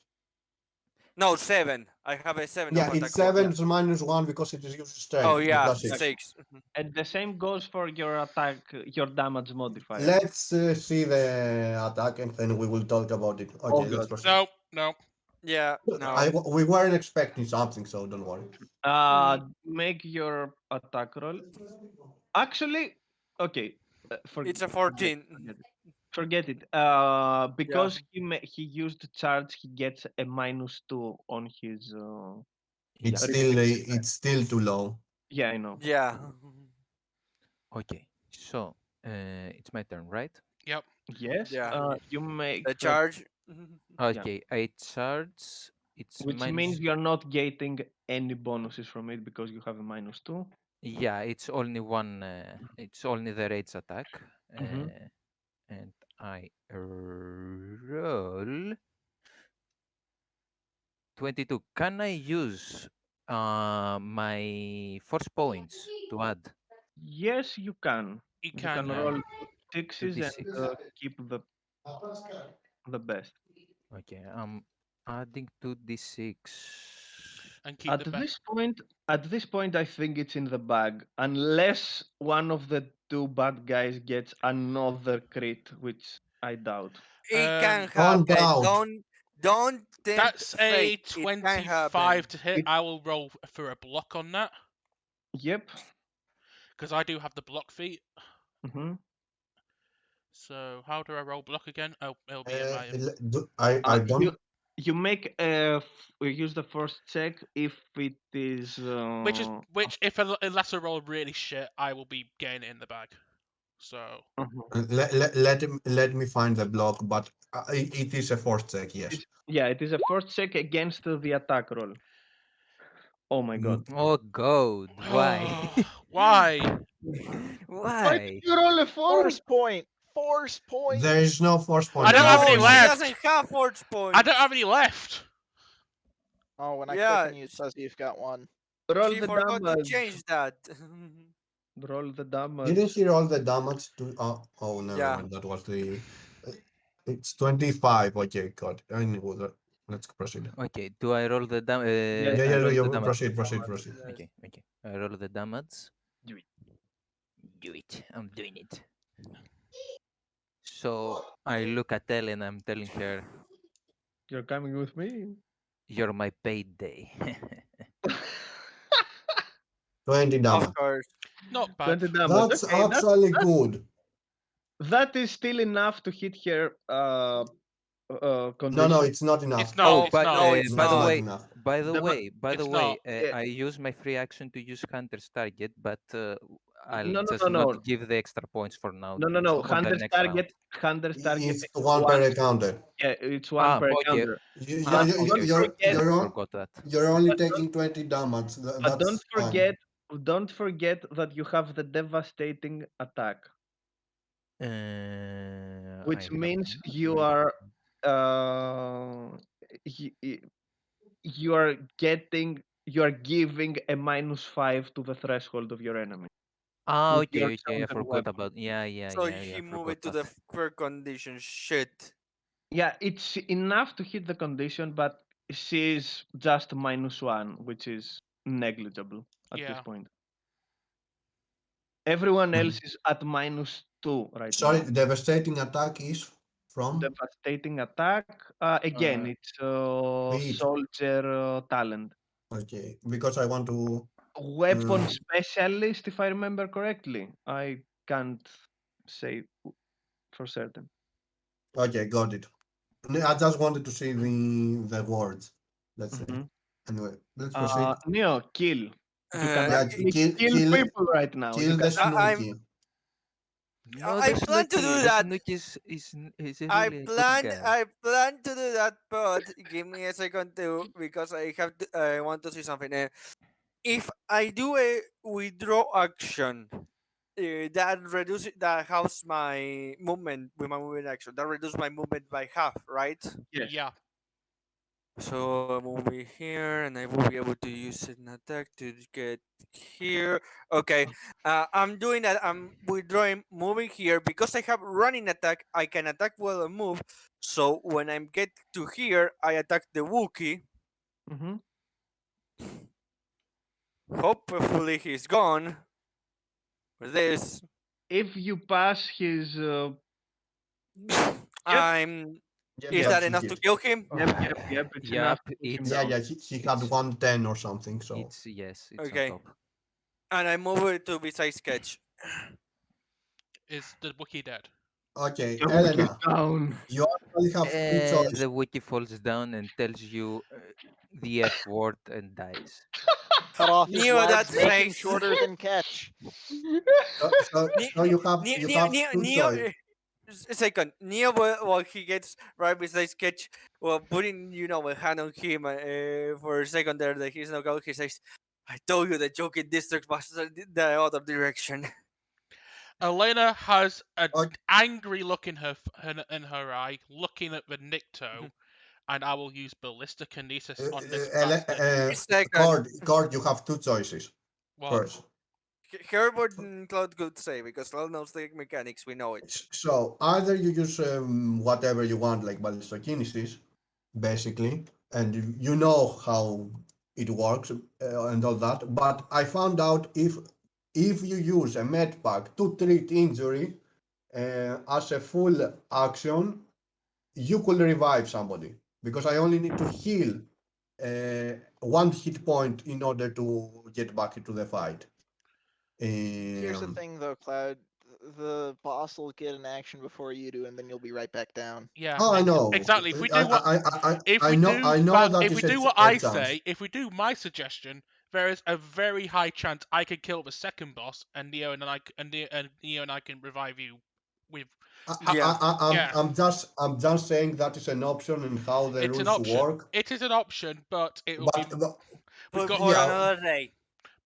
No, 7. I have a 7 of Yeah, it's attack yeah. 7 bonus. -1 because it is used Oh strength, the yeah, +6. six. Mhm. And the same goes for your attack, your damage modifier. Let's see the attack and then we will talk about it. Oh Okay, let's god. proceed. No. No. Yeah, no. We weren't expecting something, so don't worry. Make your attack roll. Actually, okay. It's a Forget, 14. forget it. Forget it. Yeah. Because he used charge, he gets a -2 on his. It's Yeah. still reflex. it's still too low. Yeah, I know. Yeah. Okay. So it's my turn, right? Yep. Yes. Yeah. You make The charge. Mhm. yeah, Okay. I charge. It's which means minus. you're not getting any bonuses from it because you have a -2. Yeah, it's only one. It's only the rage attack. Mm-hmm. And I roll 22. Can I use my force points to add Yes, you can. You You can. can Yeah. roll sixes and 2d6? keep the best. Okay, I'm adding 2d6. And keep At the best. this point, I think it's in the bag, unless one of the two bad guys gets another crit, which I doubt. It can Don't happen. doubt. Don't tempt That's fate. a It can happen. 25 to hit. It, I will roll for a block on that yep. because I do have the block feat. Hmm. So how do I roll block again? Oh, it'll be in my. I don't. You make you use the first check if it is Which if unless I roll really shit, I will be getting it in the bag. So Let me find the block, but it is a force check. Yes. yeah, it is a first check against the attack roll. Oh my god. Oh god, why? why? Why Why? did you roll a 4? Force point. Force point. There is no force I point don't in have this No, any she game. left. doesn't have forge I points. don't have any left. Oh, when I click Yeah, on you, it says you've got one. Roll she the forgot to damage. change that. Roll the Didn't damage. he roll the damage to? Oh, never Yeah. mind. That was the. It's 25. Okay, God. I knew that. Let's proceed. Okay, do I roll the damage? Yes, Yeah, I yeah, roll the yeah. damage. Proceed. Yes. Okay, okay. I roll the damage. Do it. Do it. I'm doing it. So I look at Elle and I'm telling her, You're coming with me. "You're my payday." 20 Of damage. course. Not bad. 20 damage. That's Okay, actually good. that is still enough to hit her No, condition. it's not enough. It's not. Oh, It's not. no, it's By the Not not. way, enough. by the It's way, not. yeah, I use my free action to use Hunter's target, but I'll no, no, just no, not no, give the extra points for now. no, no, So no. on the next round. Hunter's target It's is one per one. encounter. Yeah, it's one per Okay. encounter. You, Ah, But okay, don't okay. forget, Forgot that. you're only but taking 20 damage. but don't That's fine. forget, don't forget that you have the devastating attack, I which have means not you written. are uh, y- y- you are getting you are giving a -5 to the threshold of your enemy Ah, with your okay, okay. I chosen forgot weapon. about. Yeah, yeah, So yeah, yeah. he I moved forgot it to that. the fair condition. Shit. Yeah, it's enough to hit the condition, but she's just -1, which is negligible at this Yeah. point. Everyone else Mhm. is at -2 right Sorry, now. devastating attack is from Devastating attack. Again, Uh, it's feet. soldier talent. Okay, because I want to. Weapon Uh, specialist, if I remember correctly. I can't say for certain. okay, got it. I just wanted to see the words. Let's say. Hmm. Anyway, let's proceed. Neo, kill. You can uh, Yeah, actually kill, kill kill, people right now. You kill can the I'm. snooky. No, I plan to do The that. Snooki is a really a good guy. I plan to do that, but give me a second to because I have to, I want to see something. If I do a withdraw action, that helps my movement with my movement action. That reduces my movement by half, right? yes. Yeah. So I will be here, and I will be able to use an attack to get here. Okay, I'm doing that. I'm withdrawing, moving here because I have running attack. I can attack while I move. So when I get to here, I attack the Wookiee. Hmm. Hopefully he's gone for this. If you pass his, yep, I'm. Yeah, Is yeah, that he enough to did. kill him? yep, it's enough Yup, to push him it's Yeah, down. yeah, he had it's 110 or something. So it's yes, it's on Okay, top. and I move it to beside sketch. Is the Wookiee dead? okay, The Wookiee is Elena, down. you actually have two choices. The wiki falls down and tells you the F word and dies. Cut off his Neo, that legs, make him face. shorter than Ketch. So you have two Neo, choices. a second. Neo, while he gets right beside Sketch, well, putting a hand on him for a second there, that he's not going. He says, "I told you the joking district was the other direction." Elena has an Okay, angry look in in her eye, looking at the Nikto, and I will use ballistic kinesis on this bastard. A second. Cord, you have two choices. What? First, Herbert and Cloud could say because Cloud knows the mechanics. We know it. so either you use whatever you want, like ballistokinesis, basically, and you know how it works and all that. But I found out if you use a med pack to treat injury as a full action, you could revive somebody because I only need to heal one hit point in order to get back into the fight. Here's the Um, thing, though, Cloud. The boss will get an action before you do, and then you'll be right back down. Yeah, oh, I know. exactly. If we do what I know that if is we do what a I chance. say, if we do my suggestion, there is a very high chance I could kill the second boss, and Neo and I can revive you with. Yeah. Yeah, I'm just saying that is an option and how the it's an rules option. work. It is an option, but it will be. But We've But got for yeah, another day.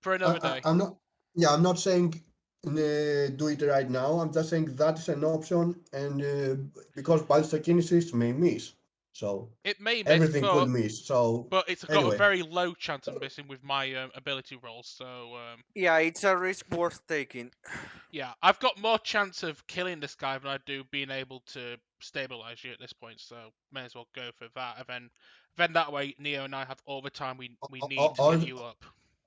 for another day. I'm not. Yeah, I'm not saying do it right now. I'm just saying that is an option, and because ballistokinesis may miss, so It may miss, everything could miss. So it's got a anyway, very low chance of missing with my ability rolls. So Yeah, it's a risk worth taking. yeah, I've got more chance of killing this guy than I do being able to stabilize you at this point. So may as well go for that, and then that way Neo and I have all the time we need to get all, you up.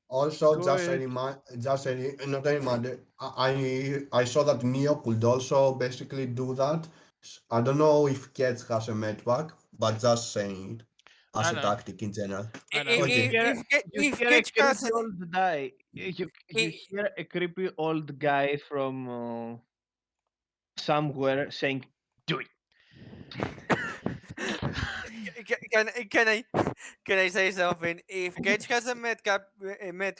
also just a Good. remind, just a not a reminder. I saw that Neo could also basically do that. I don't know if Ketch has a medpack, but just saying it as I a know, tactic in general. I know. You Okay. hear you If hear a Ketch creepy hasn't, old guy. You i- hear a creepy old guy from somewhere saying, "Do it." can I can I say something? If Cage has a med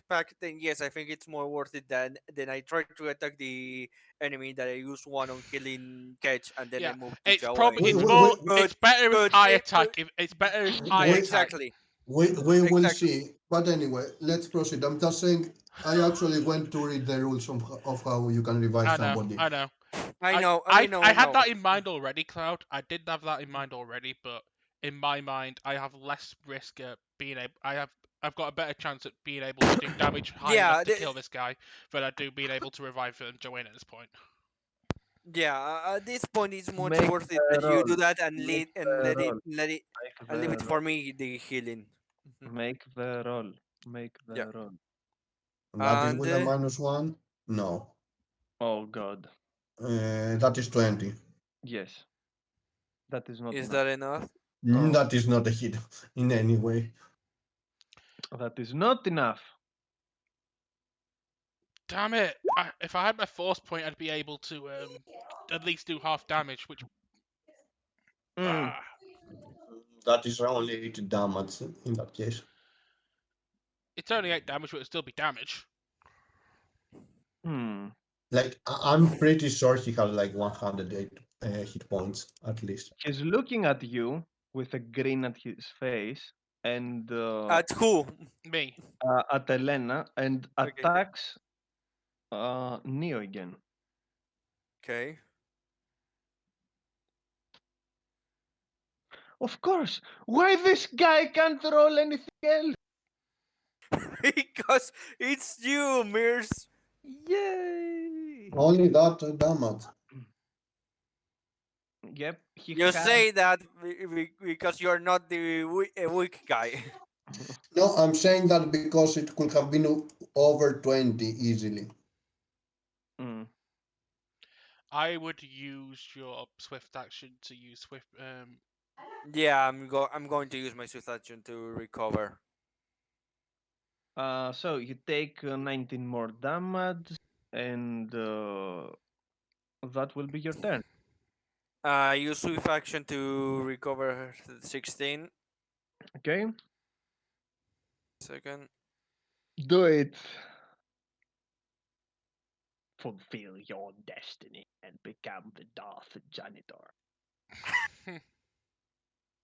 pack, then yes, I think it's more worth it than I try to attack the enemy that I use one on healing Cage and then I Yeah, move to it's Jawa probably and We, it's heal. we, more we, it's better if But I attack. If it's better if I we, attack. exactly, we will exactly. see. But anyway, let's proceed. I'm just saying, I actually went to read the rules of how you can revive I know, somebody. I know. I I know, I I I had know. that in mind already, Cloud. I did have that in mind already, but in my mind, I have less risk at being able. I've got a better chance at being able to do damage high enough Yeah, to kill this guy than I do being able to revive Joanne at this point. yeah. At this point, it's much Make worth it the that you roll. do that and Make lead and the roll. Make leave the it roll. for me the healing. Mhm. Make the roll. Make Yeah, the roll. That is and with a -1? No. Oh god. That is 20. Yes. That is not is enough. that enough? Oh, That is not a hit in any way. That is not enough. Damn it! If I had my force point, I'd be able to at least do half damage, which Mm. ah, That is only 8 damage in that case. it's only 8 damage, but it'd still be damage. Hmm. Like, I'm pretty sure he has like 108 hit points at least. He's looking at you with a grin at his face and at who? Me. at Elena and Okay, attacks Neo again. okay. Of course. Why this guy can't roll anything else? Because it's you, Mears. Yay! Only that damage. Yep, he You had. say that because you're not the weak guy. No, I'm saying that because it could have been over 20 easily. Mm. I would use your swift action to use swift. Yeah, I'm going to use my swift action to recover. So you take 19 more damage, and that will be your turn. Use swift action to recover 16. Okay, Second. do it. Fulfill your destiny and become the Darth Janitor.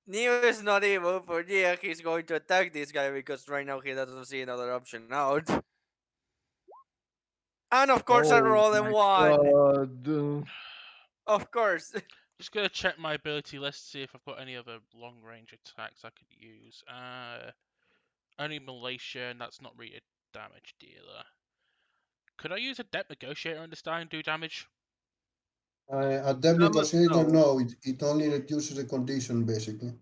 Neo is not evil, but yeah, he's going to attack this guy because right now he doesn't see another option out. And of course, I Oh roll a my 1. god. Of course. Just gonna check my ability list to see if I've got any other long range attacks I could use. Only Modulation, that's not really a damage dealer. Could I use a Depth Negotiator on this die and do damage? A dev Damage negotiator, no. no, it only reduces the condition basically.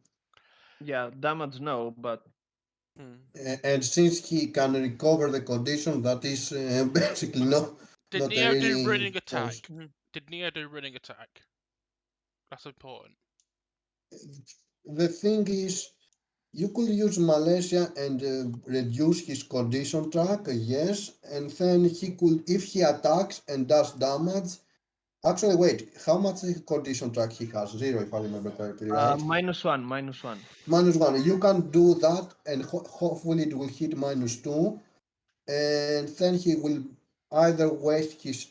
Yeah, damage no, but Hmm. And since he can recover the condition, that is basically Did not a Neo do really running close. attack? Did Neo do running attack? That's important. The thing is, you could use Malaysia and reduce his condition track, yes, and then he could, if he attacks and does damage. Actually, wait, how much condition track he has? Zero, if I remember correctly, right? -1, -1. -1. You can do that, and hopefully it will hit -2, and then he will either waste his.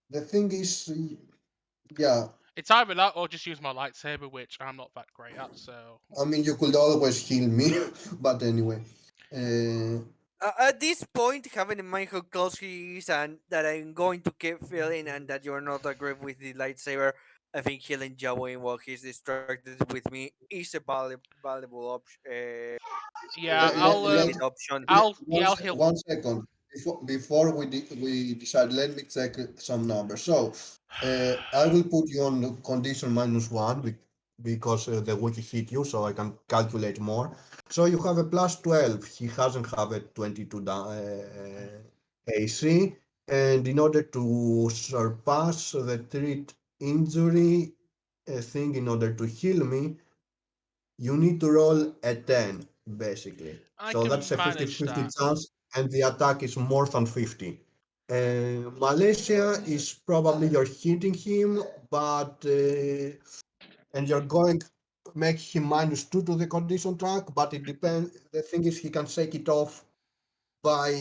The thing is, yeah, It's either that or just use my lightsaber, which I'm not that great at, so. I mean, you could always heal me, but anyway. Uh, At this point, having in mind how close he is and that I'm going to keep feeling and that you're not agreed with the lightsaber, I think healing Jawoin while he's distracted with me is a valuable option. Yeah, let, Legitimate let, option. Yeah, I'll heal. one second. Before we decide, let me check some numbers. So, I will put you on the condition -1 because the wiki hit you, so I can calculate more. So you have a +12. He hasn't have a 22 AC, and in order to surpass the treat injury thing, in order to heal me, you need to roll a 10, basically. I So that's can a manage 50-50 that. chance, and the attack is more than 50. Malaysia is probably you're hitting him, but and you're going. make him -2 to the condition track, but it depends. The thing is, he can shake it off by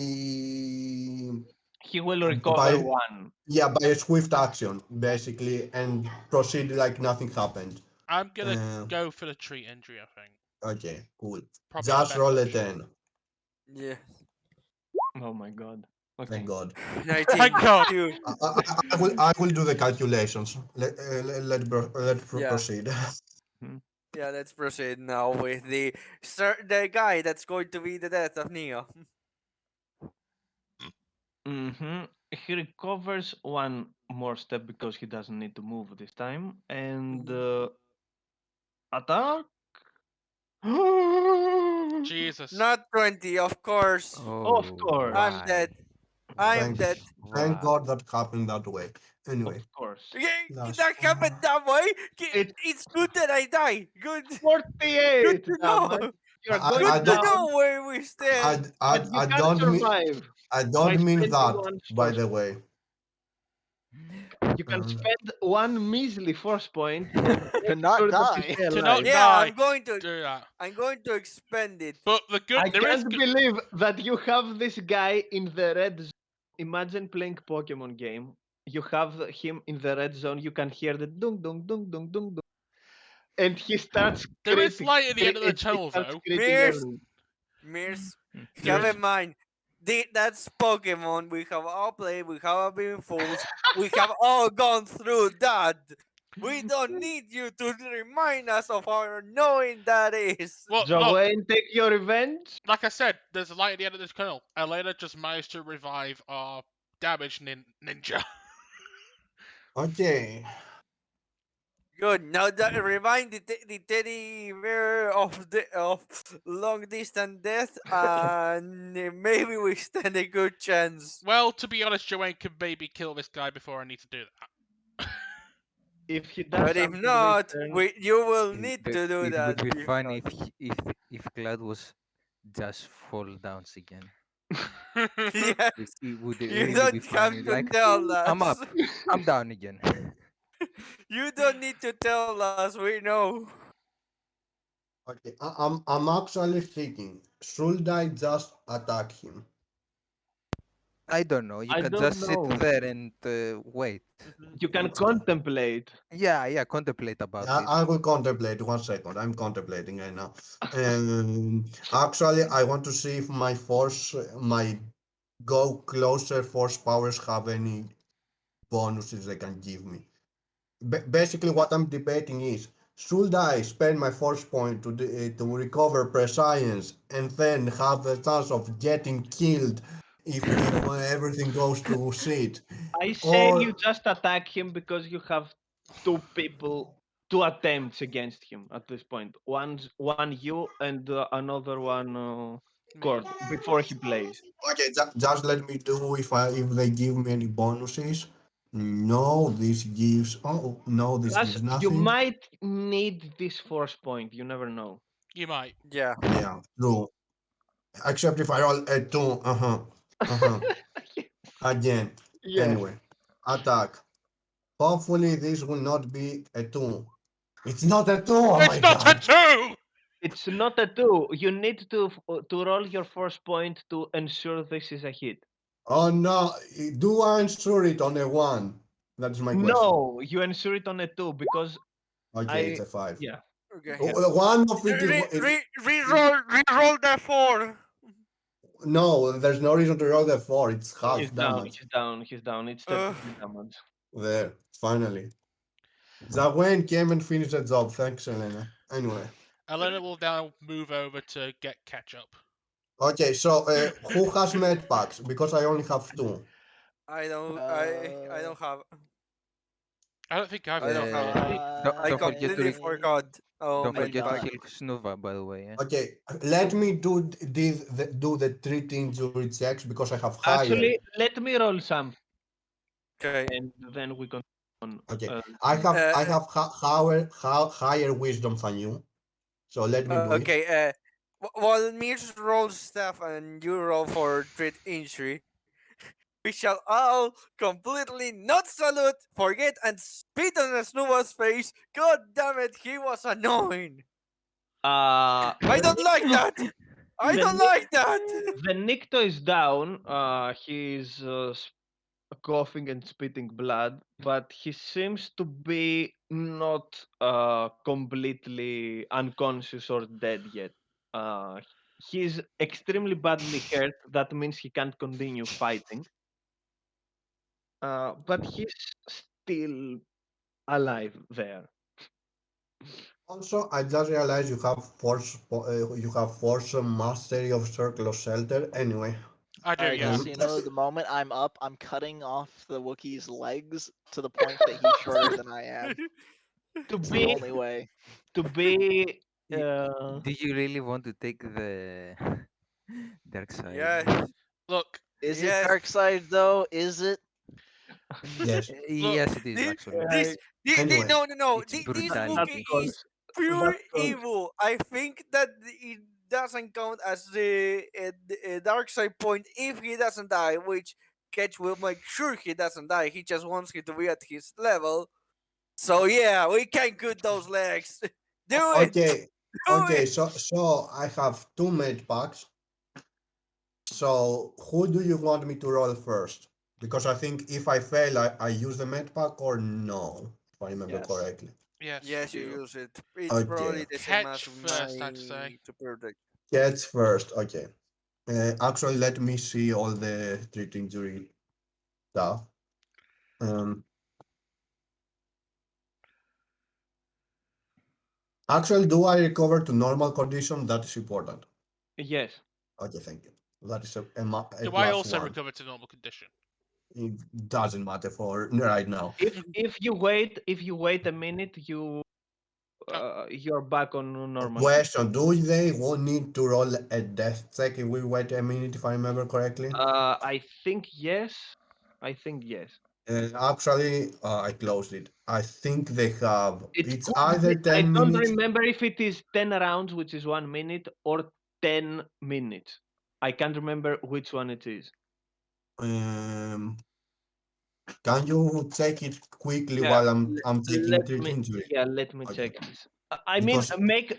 He will recover by one. yeah, by a swift action basically, and proceed like nothing happened. I'm gonna Uh, go for the tree injury. I think okay, cool. probably the Just best roll a option. 10. Yeah. Oh my god. Thank Okay. God. 19. Thank God. Two. I will do the calculations. Let's Yeah. proceed. Hmm. Yeah, let's proceed now with the guy that's going to be the death of Neo. Mm-hmm. He recovers one more step because he doesn't need to move this time. And attack? Jesus. Not 20, of course. Of Oh, course. I'm dead. why? I Why? am thank dead. thank Why? God that happened that way. Of Anyway, course. Yeah, that's that happened that way. It's It's good that I die. Good. Good 48 to damage. know. You're I Good going I to don't down, know where we stand. but you I can don't mean survive I by don't mean spending that, one by force the point. way. You can Um, spend one measly force point and To make not sure that you die. stay To not alive. Yeah, die. Do that. I'm going to expend it. But I there is can't good. believe that you have this guy in the red zone. Imagine playing Pokemon game. You have him in the red zone. You can hear the dung dung dung dung dung dung, and he starts There is critic. light at the end of the He tunnel, starts though. creating Mears, everything. Mears, have Yes. in mind, that's Pokemon. We have all played. We have been fools. We have all gone through that. We don't need you to remind us of how annoying that is. Well, look, Joanne, take your revenge. like I said, there's a light at the end of this tunnel. Elena just managed to revive our damaged ninja. okay. Good. Now that remind the teddy bear of long distance death, and maybe we stand a good chance. Well, to be honest, Joanne could maybe kill this guy before I need to do that. If he does But if something this not, turn, you will It, need the- to do it would that. be If funny not, if Cloud was just fall downs again. yeah, It would you really be don't funny. have to Like, tell I'm up, us. I'm down again. You don't need to tell us. We know. Okay, I'm actually thinking, should I just attack him? I don't know. You I can don't just sit know. there and wait. You can It's co- contemplate. yeah, yeah. Contemplate about it. I will contemplate 1 second. I'm contemplating right now. Actually, I want to see if my go closer force powers have any bonuses they can give me. Basically, what I'm debating is, should I spend my force point to recover prescience and then have a chance of getting killed if everything goes to shit, I say you or just attack him because you have two people, two attempts against him at this point. One you and another one Me. Cord before he plays. okay, just let me do if they give me any bonuses. No, this gives. Oh no, this Plus, gives you nothing. might need this force point. You never know. You might. Yeah. Yeah, true. Except if I roll a two. Again. Yes. Anyway, attack. Hopefully this will not be a two. It's not a two. Oh my It's not a god. two! It's not a two. You need to roll your force point to ensure this is a hit. Oh no. Do I ensure it on a one? That's my question. No, you ensure it on a two because Okay, it's I a five. yeah Okay. yeah. One of it is. Reroll that 4. No, there's no reason to roll the four. It's He's half down. damage. He's down. He's down. It's Uh, 33 damage. There, finally. Zawen came and finished the job. Thanks, Elena. Anyway. Elena will now move over to get ketchup. Okay, so who has med packs? Because I only have two. I Uh, don't have. I don't think I've I got don't have. any. Don't, I don't forget to completely forgot. Oh, don't I med forget to pack. don't. heal Snuva, by the way. Yeah? Okay, let me do the treat injury checks because I have higher. Actually, let me roll some, Okay. and then we can on. Okay, Uh, I have higher wisdom than you, so let me do it. Okay. While Mirs rolls stuff and you roll for treat injury, we shall all completely not salute, forget, and spit on Snuba's face. God damn it, he was annoying. I don't like that. I the don't Nick, like that. the Nikto is down. He's coughing and spitting blood, but he seems to be not completely unconscious or dead yet. Uh, he's extremely badly hurt. That means he can't continue fighting. But he's still alive there. Also, I just realized you have force mastery of Circle of Shelter. Anyway, I do, Alright, yeah. just so you that's know, it. the moment I'm up, I'm cutting off the Wookiee's legs to the point that he's shorter than I am. To It's the be only way. to be Y- Do you really want to take the dark side? Yes, Look, Is it yes. dark side though? Is it? Yes. look. Yes, it is This, actually. uh, Anyway, no, no, no. It's This that's Wookiee brutality. called is pure that's called evil. I think that it doesn't count as the dark side point if he doesn't die, which Ketch will make sure he doesn't die. He just wants him to be at his level. So yeah, we can cut those legs. Do it. okay, Do okay. it. So I have two med packs. So who do you want me to roll first? Because I think if I fail, I use the med pack or no, if I remember Yes. correctly. Yes. You Yes, you do. use it. It's Okay, probably the same Catch as first, I'd my say. super deck. cats first. Okay. Actually, let me see all the treat injury stuff. Um, Actually, do I recover to normal condition? That is important. yes. Okay, thank you. That is a Do I plus also one. recover to normal condition? It doesn't matter for right now. If you wait a minute, Oh, you're back on A normal. question: do they won't need to roll a death check if we wait a minute? If I remember correctly. I think yes. I think yes. Actually, I closed it. I think they have. It It's could either be. I 10 don't minutes. remember if it is 10 rounds, which is 1 minute, or 10 minutes. I can't remember which one it is. Um, can you check it quickly Yeah, while I'm let checking treat me. injury? Yeah, let me Okay, check this. I mean, because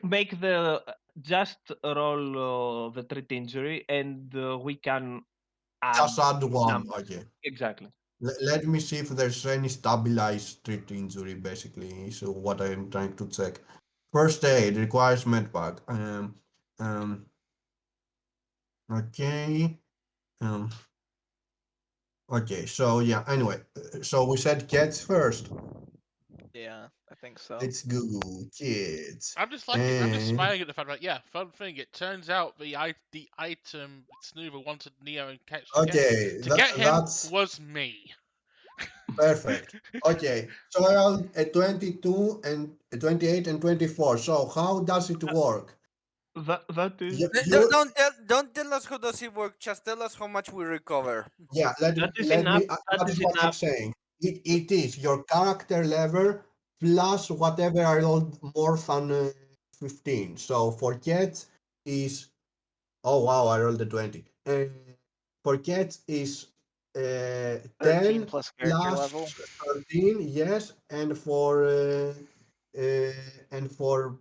make the just roll the treat injury, and we can add just add one. numbers. Okay. Exactly. Let me see if there's any stabilized treat injury, basically, so what I'm trying to check. First aid requires medpack. Um, okay. Um, okay, so yeah, anyway, so we said cats first. Yeah, I think so. Let's go, kids. I'm just liking. I'm just And smiling at the fact that yeah, fun thing. It turns out the item Snoover wanted Neo and Catch okay, to get him that's was me. perfect. Okay, so I rolled a 22 and a 28 and 24. So how does it work? That is Don't tell us how does it work. Just tell us how much we recover. Yeah, that is let enough. me. That That is is what I'm enough. saying. It is your character level plus whatever I rolled more than 15. So for cats is oh wow, I rolled a 20. For cats is 13 10 plus character plus level. 13, yes, uh, and for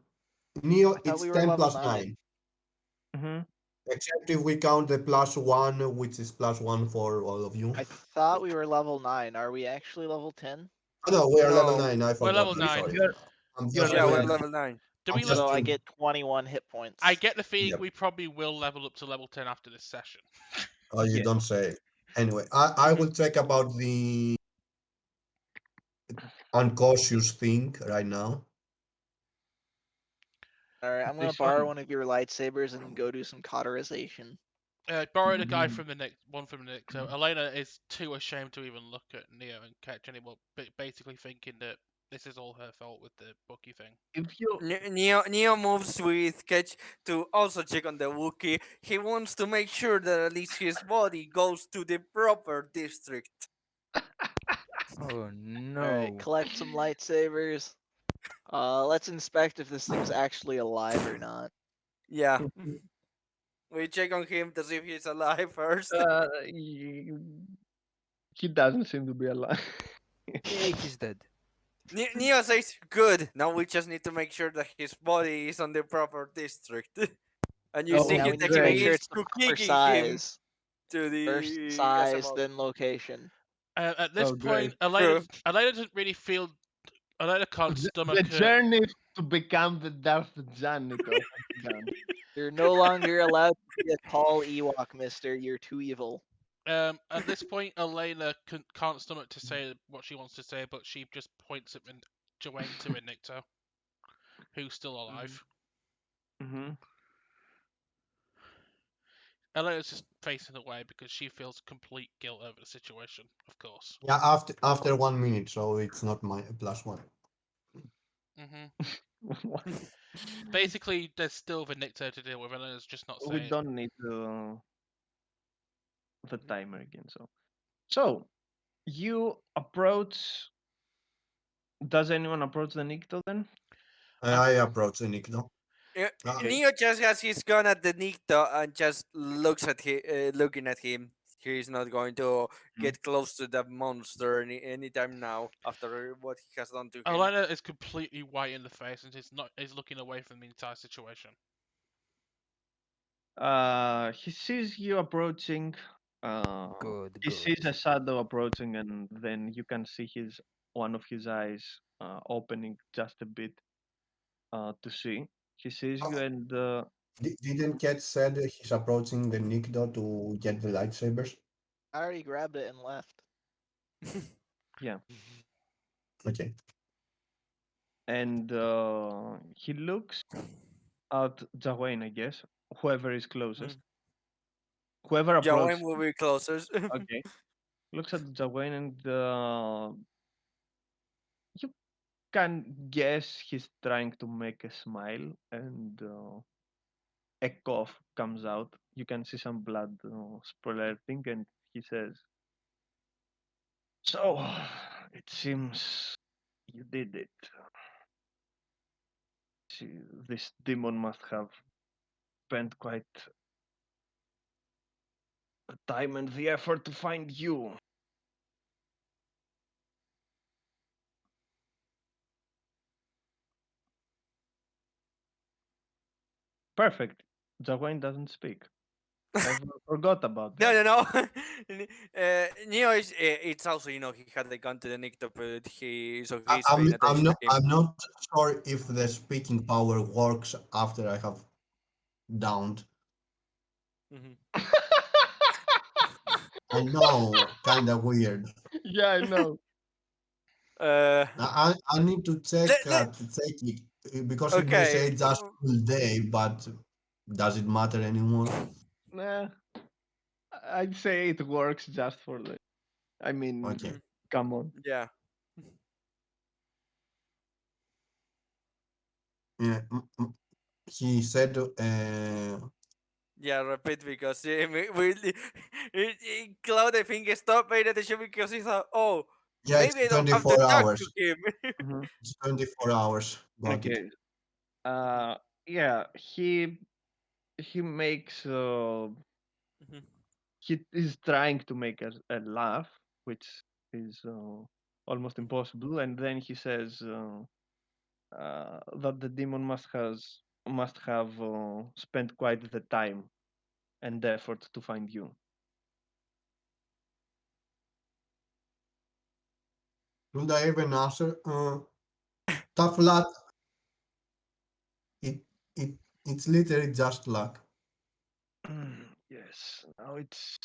Neo I thought it's we were 10 level plus 9. 9. Mhm. Except if we count the plus 1, which is plus 1 for all of you. I thought we were level 9. Are we actually level 10? Oh, no, we are level No. 9. I We're forgot. level I'm nine. sorry. You're I'm you're just Yeah, level we're doing. nine. level 9. Do I'm we? just So I doing. get 21 hit I points. get the feeling Yep. we probably will level up to level 10 after this session. Oh, you Yes. don't say. Anyway, I Mhm. will check about the uncautious thing right now. Alright, I'm gonna This borrow one. one of your lightsabers and go do some cauterization. Borrowed a guy Mm, from the Nick, one from the Nick. So Elena is too ashamed to even look at Neo and Catch anymore, basically thinking that this is all her fault with the bookie thing. If you Neo moves with Ketch to also check on the Wookiee. He wants to make sure that at least his body goes to the proper district. Oh Alright, no. collect some lightsabers. Let's inspect if this thing's actually alive or not. Yeah, we check on him to see if he's alive first. y- He doesn't seem to be alive. Yeah, he's dead. Neo says, "Good. Now we just need to make sure that his body is on the proper district." And you see Oh, Now him we need that he to make great. sure begins it's the to proper kicking him size. to First the size, Asamoah. then location. At this Oh, point, great. True. Elena doesn't really feel. Elena can't The stomach her. journey to become the Darth janitor has begun. You're no longer allowed to be a tall Ewok, mister. You're too evil. At this point, Elena can't stomach to say what she wants to say, but she just points at Joanne to Renicta, who's still Mhm. alive. Hmm. Elena's just facing away because she feels complete guilt over the situation, of course. Yeah, after 1 minute, so it's not my +1. Basically, there's still Renicta to deal with. Elena's just not We saying it. don't need the timer again. So you approach. Does anyone approach the Nikto then? Um, I approach Nikto. Okay. Neo just has his gun at the Nikto and just looks at him, looking at him. He's not going to Mhm. get close to that monster anytime now after what he has done to him. Elena is completely white in the face and is looking away from the entire situation. He sees you approaching. Uh, Good, he good. sees a shadow approaching, and then you can see his one of his eyes opening just a bit to see. He sees you, Oh, and didn't Ket said he's approaching the Nikto to get the lightsabers? I already grabbed it and left. yeah, Okay. and he looks at Jawain, I guess, whoever is closest, Mhm. whoever Joanne approached. will be closest. Okay, looks at Jawain, and you can guess he's trying to make a smile, and a cough comes out. You can see some blood splurting, and he says, "So, it seems you did it. This demon must have spent quite the time and the effort to find you." Perfect. Jawain doesn't speak. I forgot about No, that. no, no. Neo is. It's also he had the gun to the Nikto, but he's I'm paying I'm attention to not him. I'm not sure if the speaking power works after I have downed. Mhm. I know, kind of weird. Yeah, I know. Uh, I need to check it because it may okay. say just full day, but does it matter anymore? Nah, I'd say it works just for the. I mean, Okay. Mhm. come on. Yeah. Yeah. He said, Yeah, repeat because Cloud, I think, stopped paying attention because he thought, oh, yeah, it's maybe I don't have to 24 talk to hours. him. Mhm. It's 24 hours. Got it. Okay. Yeah. He makes. Mhm. He is trying to make a laugh, which is almost impossible, and then he says that the demon must have spent quite the time and effort to find you. Should I even answer? Tough luck. It, it, it's literally just luck. Yes. Now it's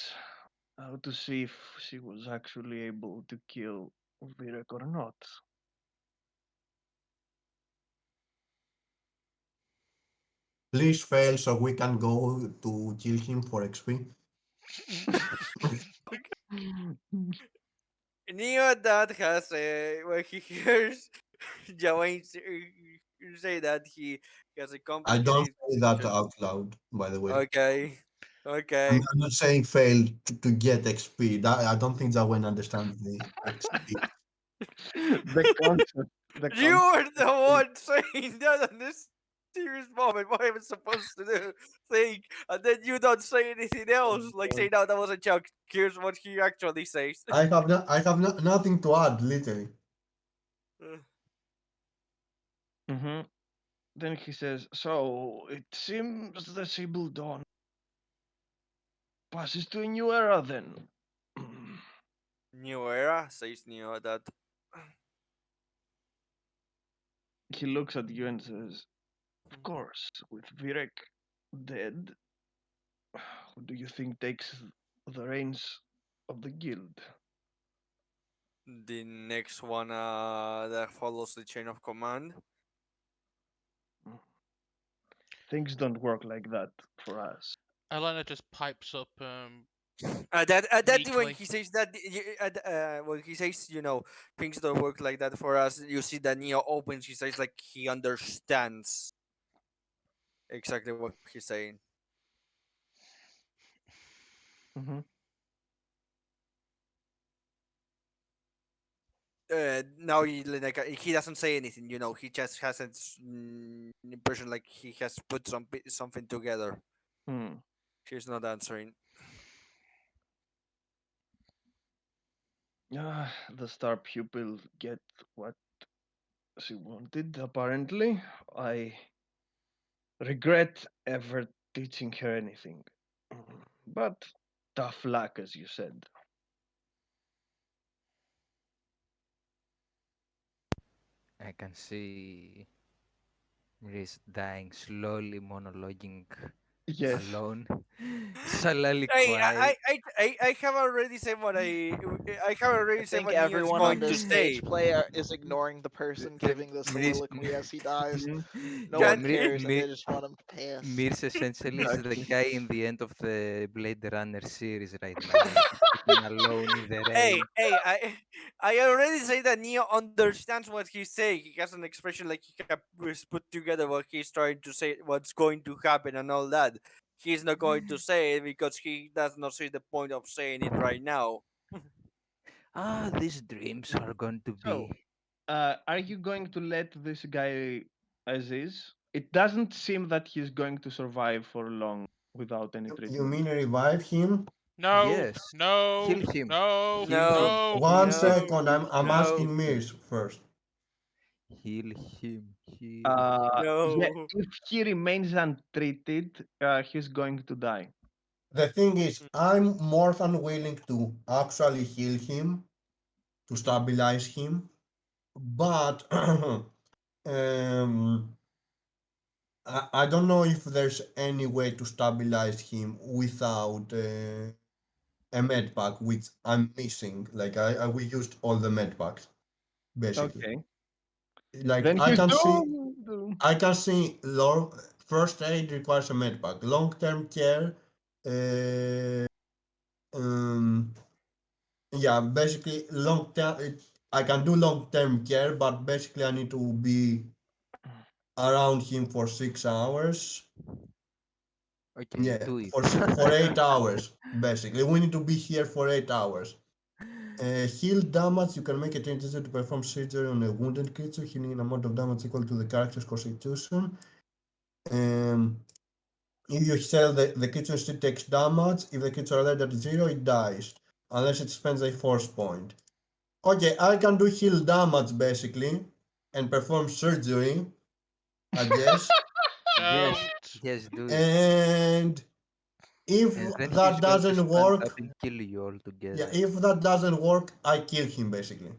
how to see if she was actually able to kill Virek or not. Please fail so we can go to kill him for XP. Neo that has when he hears Jawain say that he has a I don't complicated say that situation. out loud, by the way. Okay, I'm, okay. I'm not saying fail to get XP. I don't think that one understands the XP. the concept. The You concept. are the one saying that on this serious moment. What am I supposed to do? Think at And then you don't say anything Oh, else. Like, say, God. no, that was a joke. Here's what he actually says. Nothing to add, literally. Hmm. Then he says, "So it seems the Sibyl Dawn passes to a new era then." New era, says Neo that. He looks at you and says, "Of course, with Virek dead, who do you think takes the reins of the guild?" The next one that follows the chain of command. Things don't work like that for us. Elena just pipes up That when meekly. he says that, when he says, things don't work like that for us, you see that Neo opens his eyes like he understands exactly what he's saying. Hmm. Now he doesn't say anything. He just has an impression like he has put something together. Hmm. He's not answering. The star pupil get what she wanted, apparently. I regret ever teaching her anything. But tough luck, as you said. I can see Riz dying slowly, monologuing Yes. alone, salally Hey, quiet. I have already said what I have I already said think what Neo is everyone on going to this say. stage is ignoring the person The giving the Mirs, soliloquy as he dies. Hmm. No yeah, one Can cares, and they just want him to pass. Mirs essentially is the Exactly. guy in the end of the Blade Runner series right now, sitting alone in the hey, rain. hey, I already say that Neo understands what he's saying. He has an expression like he can put together what he's trying to say, what's going to happen, and all that. He's not going to say it because he does not see the point of saying it right now. Ah, these dreams are going to be. So, are you going to let this guy as is? It doesn't seem that he's going to survive for long without any You treatment. mean revive him? No, Yes, no, heal him, no, heal No, him, no, One heal him, no, second, heal I'm him, no, heal asking him, Mirs first. heal him, heal Yeah, no. if he remains untreated, he's going to die. The thing is, I'm more than willing to actually heal him, to stabilize him, but I don't know if there's any way to stabilize him without a med pack, which I'm missing. Like we used all the med packs basically. Okay. Like Then he's doomed. I can see first aid requires a med pack. Long term care, uh, um, yeah, basically long term. I can do long term care, but basically I need to be around him for 6 hours. Okay, Yeah, do it. for 8 hours basically. We need to be here for 8 hours. Heal damage. You can make a tentative to perform surgery on a wounded creature, healing an amount of damage equal to the character's constitution. Um, if you sell the creature still takes damage. If the creature alert at zero, it dies. Unless it spends a force point. Okay, I can do heal damage basically and perform surgery, I guess. Yes, don't. yes, do it. And if And then that he's going to doesn't stand up work, and kill you all yeah, together. if that doesn't work, I kill him basically.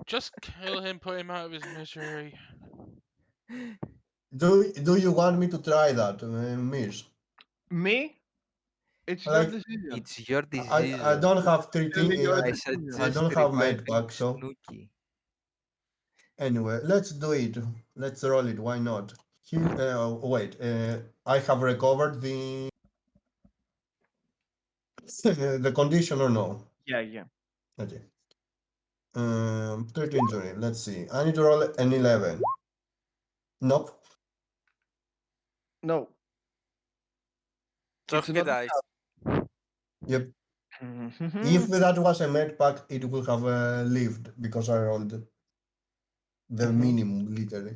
Just kill him, put him out of his misery. Do you want me to try that, Miss? Me? It's your Like decision. It's your I decision. don't have Really treating. your I I decision. suggest don't have med reviving pack, so Snooky. anyway, let's do it. Let's roll it. Why not? Heal. Wait. I have recovered the the condition or no? Yeah, yeah. Okay. 13 injury. Let's see. I need to roll an 11. Nope. No, So it's he not dies. Yep. If enough. that was a med pack, it would have lived because I rolled the Mhm. minimum, literally.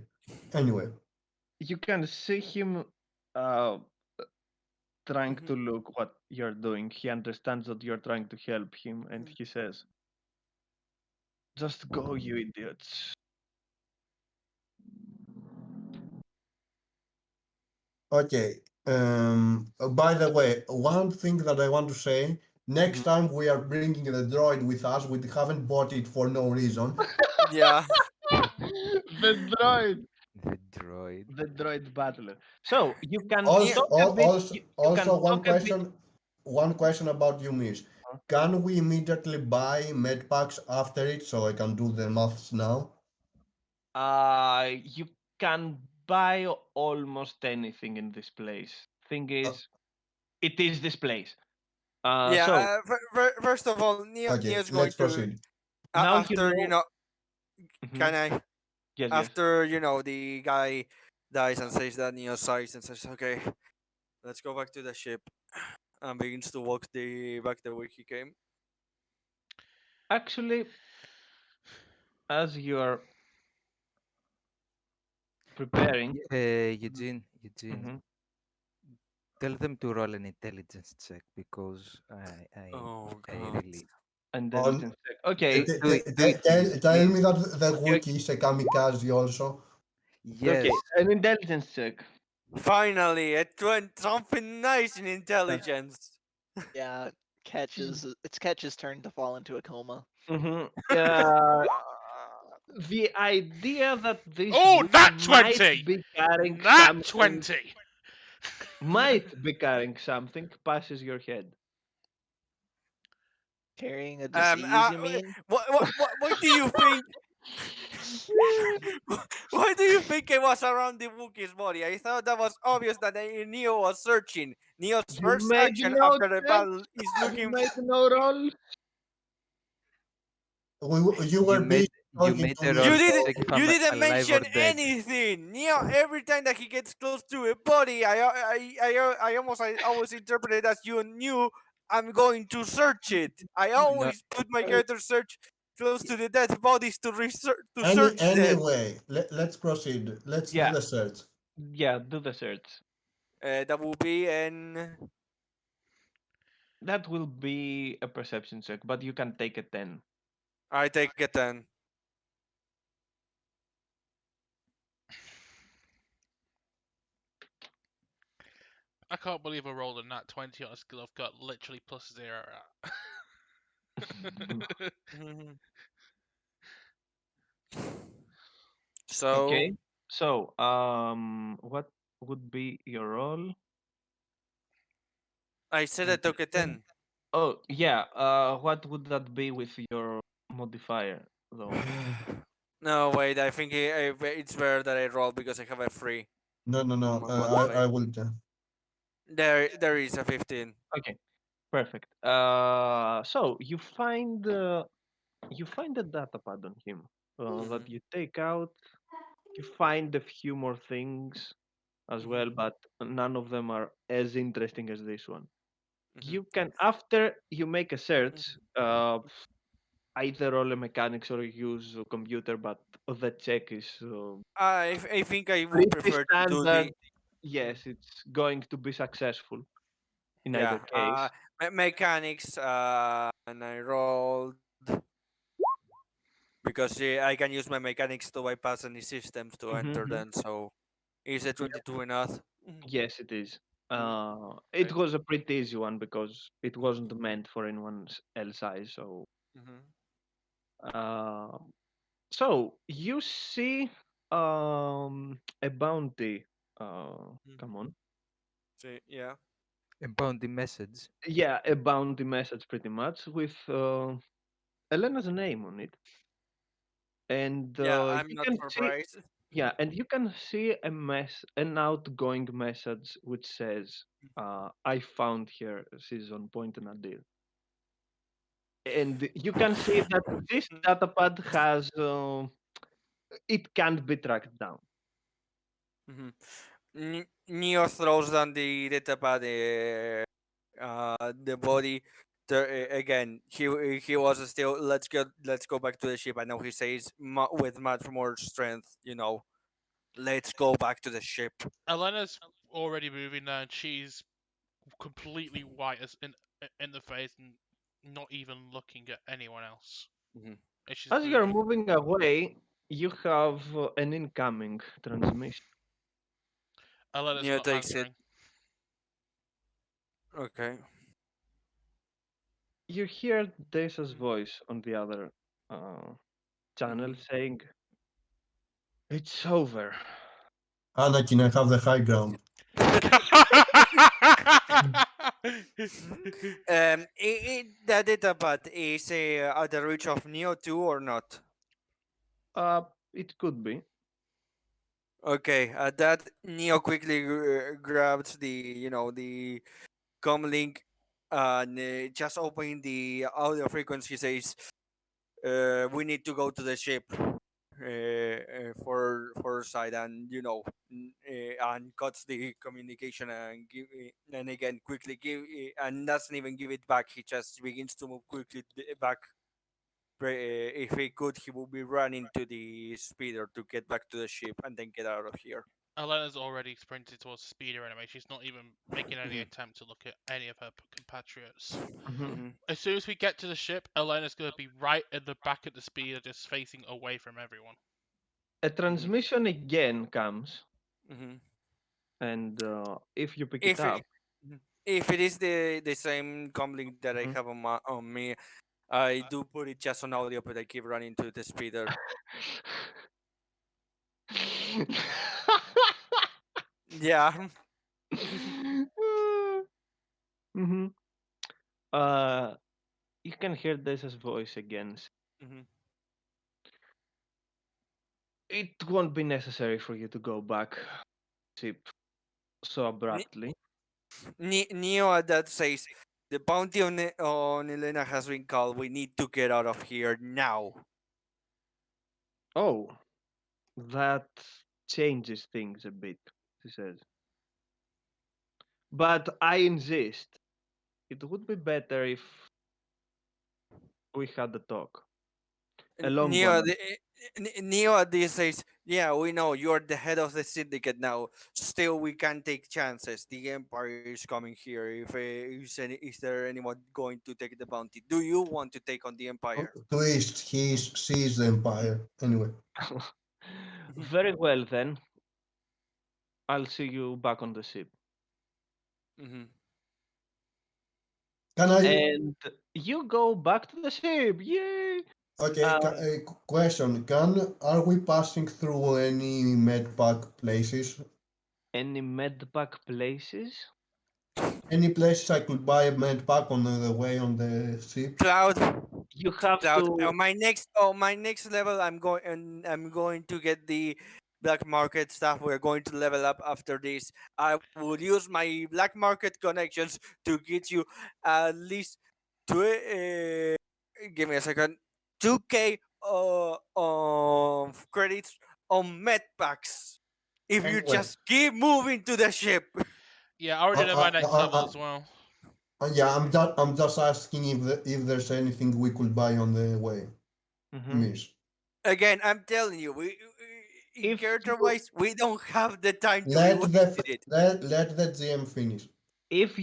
Anyway, You can see him uh, trying Mhm. to look what you're doing. He understands that you're trying to help him, and he says, "Just go, you idiots." Okay. By the way, one thing that I want to say, next Mhm. time we are bringing the droid with us. We haven't bought it for no reason. Yeah. The droid, The droid. the droid battler. So you can Nia, Also, talk a bit. You can also talk a bit. one question about you, Miss. Can we immediately buy med packs after it so I can do the maths now? You can buy almost anything in this place. Thing Uh, is, it is this place. yeah. So First of all, okay, Neo's going let's to proceed. now you after know. Mhm. can I Yes, yes. after the guy dies and says that Neo sighs and says, "Okay, let's go back to the ship," and begins to walk the back the way he came. Actually, as you are preparing, Eugene, mhm, tell them to roll an intelligence check because Oh I God. really On intelligence check. Okay, do it, please, tell me please. that the you, Wookiee is a kamikaze also. okay, Yes, an intelligence check. Finally, it went something nice in Uh, intelligence. Yeah, it's Catch's turn to fall into a coma. mhm. Uh, The idea that this Oh, Wookiee nat might 20! be carrying Nat something, 20! passes your head. Carrying a um, disease, uh, you mean? what do you think? Why do you think it was around the Wookiee's body? I thought that was obvious that Neo was searching. Neo's You first made action no after the check. battle is You looking. made no roll. You were busy you talking made to a me, roll You to didn't. so check if You I'm didn't alive or mention dead. anything. Neo. Every time that he gets close to a body, I always interpret it as you knew I'm going to search it. I No, always put my character search close to the dead bodies to research to search them. anyway, let's proceed. Let's do Yeah, the search. yeah, do the search. That will be an. That will be a perception check, but you can take a 10. I take it then. I can't believe I rolled a nat 20 on a skill I've got literally plus 0 at. Mhm. So Okay. So, what would be your role? I said I took a 10. Oh, yeah. What would that be with your modifier, though? No, wait. I think it's better that I roll because I have a free No, no, no. modifier. I will. There is a 15. Okay, perfect. So you find a data pad on him that Mhm. you take out. You find a few more things as well, Mhm. but none of them are as interesting as this one. Mhm. You can, after you make a search, Mhm. either roll a mechanics or use a computer, but the check is I think I would pretty prefer to do standard. the. Mhm. Yes, it's going to be successful in either Yeah. case. Mechanics. And I rolled because I can use my mechanics to bypass any systems to enter Hmm. them. So is it Yep. 22 enough? Mhm. Yes, it is. Mhm. It Okay. was a pretty easy one because it Mhm. wasn't meant for anyone else eyes. So, Mhm. uh, so you see, a bounty. Come Mhm. on. See, yeah. about the message. Yeah, a bounty message pretty much with Elena's name on it, and Yeah, I'm you not can see, surprised. yeah, and you can see an outgoing message which says, "I found her. She's on point and a deal." And you can see that this datapad has it can't be tracked down. Mhm. Neo throws down the data pad, the body. Again, he was still. Let's go back to the ship. I know he says with much more strength. Let's go back to the ship. Elena's already moving now, and she's completely white as in the face and not even looking at anyone else. Mhm. And she's As you're moving. moving away, you have an incoming transmission. Elena's Neo not takes it. answering. Okay. You hear Desa's voice on the other uh, channel Mhm. saying, "It's over." Anakin, I have the high ground. The data pad is at the reach of Neo 2 or not? Uh, it could be. Okay, that Neo quickly grabs the comlink and just opening the audio frequency says, "We need to go to the ship for side," and and cuts the communication and and again quickly and doesn't even give it back. He just begins to move quickly back. If he could, he would be running to the speeder to get back to the ship and then get out of here. Elena's already sprinted towards the speeder anyway. She's not even making any Mhm, attempt to look at any of her compatriots. Mhm. mhm. As soon as we get to the ship, Elena's going to be right at the back of the speeder, just facing away from everyone. A transmission again comes, Mhm. and if you pick it If it up, Mhm. if it is the same comlink that I Mhm. have on me, I do put it just on audio, but I keep running to the speeder. Yeah. Mhm. Uh, you can hear Desa's voice again. Mhm. It won't be necessary for you to go back, ship, so Ne- abruptly. Neo at that says, "The bounty on Elena has been called. We need to get out of here now." Oh, that changes things a bit, she says. But I insist. It would be better if we had a talk. A long Neo, one. Neo at this says, "Yeah, we know you're the head of the syndicate now. Still, we can take chances. The Empire is coming here. If is there anyone going to take the bounty? Do you want to take on the Empire?" Twist, sees the Empire. Anyway, Very well then. I'll see you back on the ship. Mhm. can I? And you go back to the ship. Yay! Okay, Uh, question. Are we passing through any medpack places? any medpack places? Any places I could buy a medpack on the way on the ship? Cloud, You have Cloud. to. On my next level, I'm going to get the black market stuff. We're going to level up after this. I will use my black market connections to get you at least give me a second, 2K credits on med packs. If you Anyway, just keep moving to the ship. Yeah, I already I, did my I, next I, level I, as well. yeah, I'm just asking if there's anything we could buy on the way, Mhm. Miss. Again, I'm telling you, in If character you wise, we don't have the time to be Let the wasted f- it. let the GM finish. if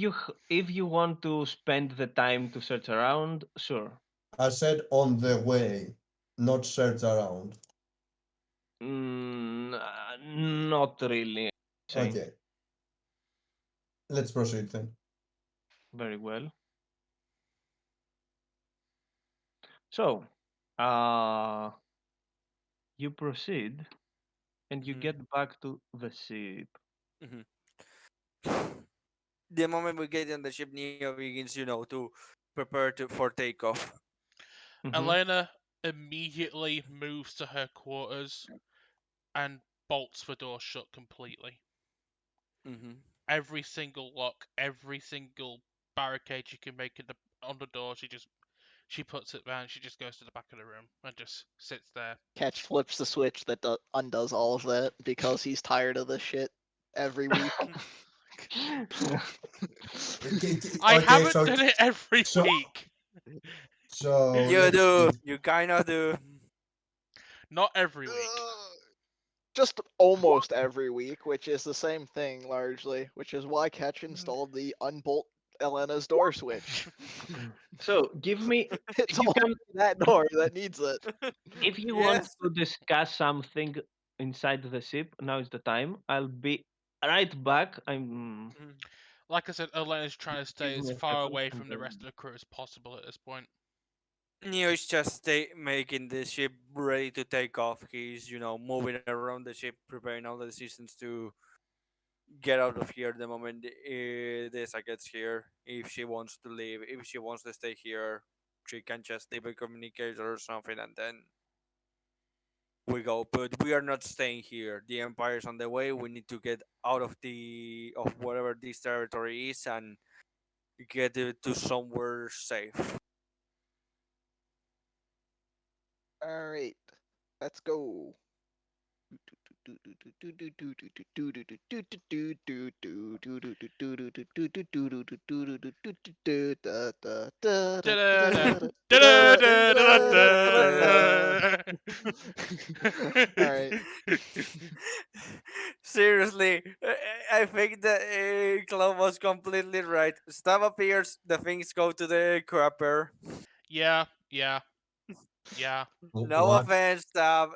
you want to spend the time to search around, sure. I said on the way, not search around. Not really. Say Okay, let's proceed then. very well. So, uh, you proceed and you Mhm, get back to the ship. mhm. The moment we get on the ship, Neo begins, to prepare for takeoff. Mhm. Elena immediately moves to her quarters and bolts the door shut completely. Hmm. Every single lock, every single barricade she can make on the door, she puts it down. She just goes to the back of the room and just sits there. Catch flips the switch that undoes all of that because he's tired of this shit every week. Okay, I okay, haven't so done it every so week. so You let's do, see. you kind of do. Not every week. Just almost every week, which is the same thing largely, which is why Ketch Mm. installed the unbolt Elena's door switch. So give me, It's if you can, only that door that needs it. if you want Yes. to discuss something inside the ship, now is the time. I'll be right back. I'm Mm. Like I said, Elena's trying to give stay as me a far second away and from the rest then of the crew as possible at this point. Neo is just making the ship ready to take off. He's, moving around the ship, preparing all the systems to get out of here the moment Desa gets here. If she wants to leave, if she wants to stay here, she can just leave a communicator or something, and then we go. But we are not staying here. The Empire's on the way. We need to get out of whatever this territory is and get it to somewhere safe. Alright, let's go. Da-da-da, da-da-da-da-da-da. Alright. Seriously, I think that Clove was completely right. Stuff appears, the things go to the crapper. Yeah, yeah, yeah. No What? offense, Stuff.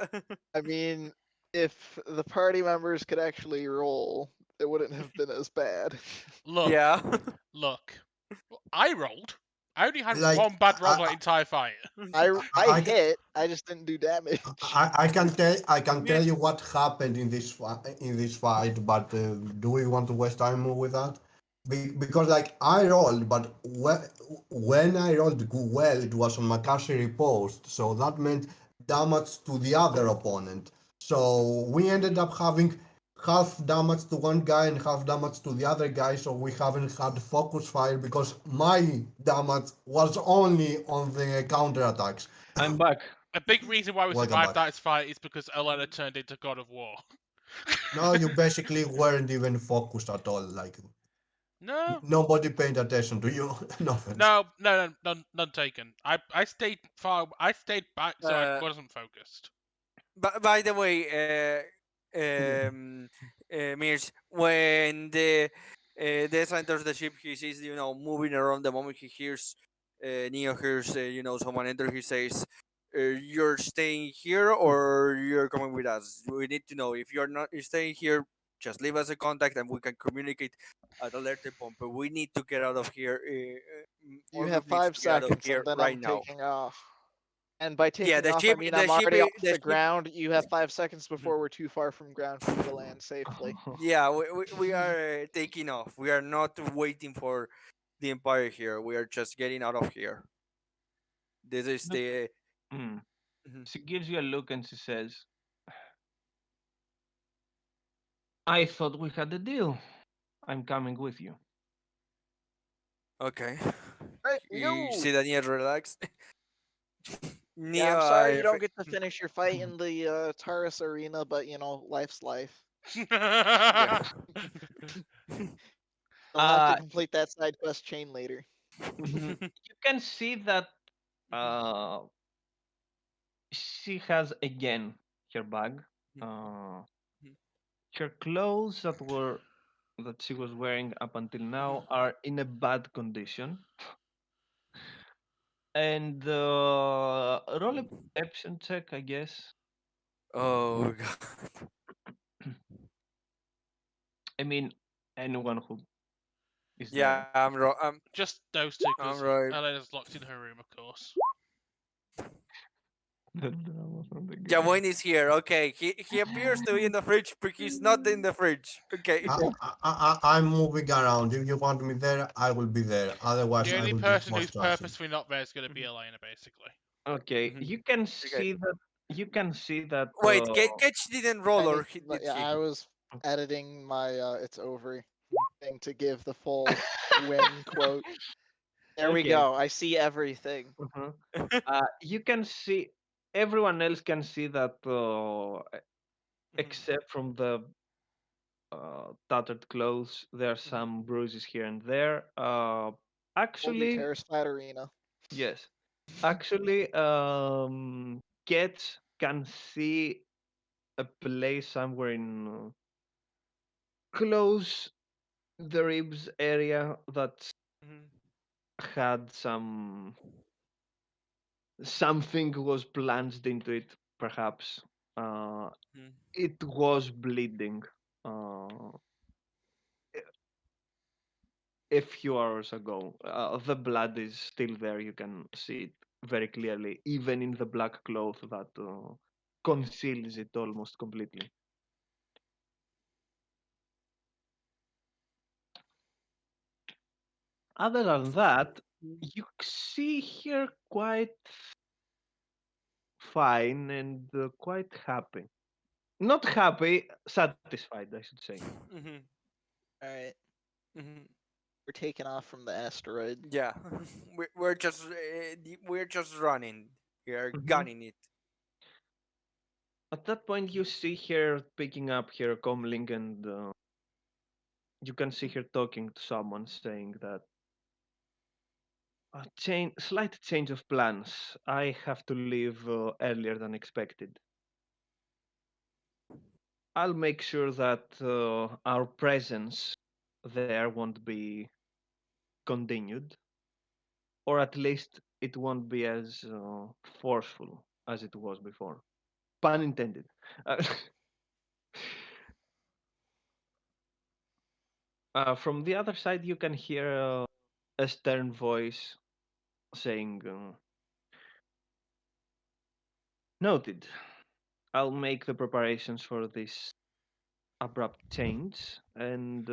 I mean, if the party members could actually roll, it wouldn't have been as bad. Look, Yeah. look. I rolled. I only had Like one bad roll that entire fight. I I, I, hit, I just didn't do damage. I can Yeah. tell you what happened in this fight, but do we want to waste time with that? Because like I rolled, but when I rolled well, it was on Makashiri post, so that meant damage to the other opponent. So we ended up having half damage to one guy and half damage to the other guy. So we haven't had focus fire because my damage was only on the counter attacks. I'm back. A big reason why we Welcome survived back. that fight is because Elena turned into God of War. No, you basically weren't even focused at all. Like No, nobody paid attention to you. No offense. none taken. I stayed far. I stayed back so I Uh, wasn't focused. by the way, Mirs, when the enters the ship, he sees, moving around. The moment he hears, Neo hears, someone enter, he says, "You're staying here or you're coming with us. We need to know if you're not staying here. Just leave us a contact and we can communicate at a later point. But we need to get out of here. You Our have group needs five to get out of seconds and here then right I'm now." taking off. And by Yeah, taking off, I mean I'm already off the the ship. ground. You have 5 seconds before we're too far from ground for you to land safely. Yeah, we are taking off. We are not waiting for the Empire here. We are just getting out of here. This is Look, the. mm. Mhm. She gives you a look and she says, I thought we had a deal. I'm coming with you. Okay. Right, we You go. see that Neo relax. Yeah, Neo, I'm sorry you don't get to finish your fight in the Taurus arena, but life's life. yeah. You'll have to Uh, complete that side quest chain later. mhm. You can see that uh, she has again her bag. Uh, Her clothes that she was wearing up until now are in a bad condition. And roll a perception check, I guess. Oh god. I mean, anyone who is Yeah, there. Just those two, I'm because right. Elena's locked in her room, of course. The drama from the Yeah, game. Wayne is here. Okay, he appears to be in the fridge, but he's not in the fridge. Okay. I'm moving around. If you want me there, I will be there. Otherwise, The I only will be person who's forced trashing. purposefully not there is going to be Elena, basically. Okay, Mhm. you can Okay. see that. You can see that. Wait, Ketch didn't roll, or did Yeah, he? I was editing my "it's over" thing to give the full win quote. There we Okay. go. I see everything. Uh-huh. You can see. Everyone else can see that, Mhm. except from the tattered clothes. There are Mhm. some bruises here and there. Told you, Actually, Terrace Flat Arena. yes. Actually, Gets can see. a place somewhere in close the ribs area that Mhm. had something was plunged into it, perhaps. Uh, Mhm. it was bleeding uh, a few hours ago. The blood is still there. You can see it very clearly, even in the black cloth that conceals it almost completely. Other than that, you see here quite fine and quite happy. Not happy, satisfied, I should say. Mhm. All right, Mhm. we're taking off from the asteroid. Yeah, we're just running. We are Hmm. gunning it. At that point, you see her picking up her comlink, and you can see her talking to someone, saying that slight change of plans. I have to leave earlier than expected. I'll make sure that our presence there won't be continued, or at least it won't be as forceful as it was before. Pun intended. Uh, from the other side, you can hear a stern voice saying, "Noted. I'll make the preparations for this abrupt change, and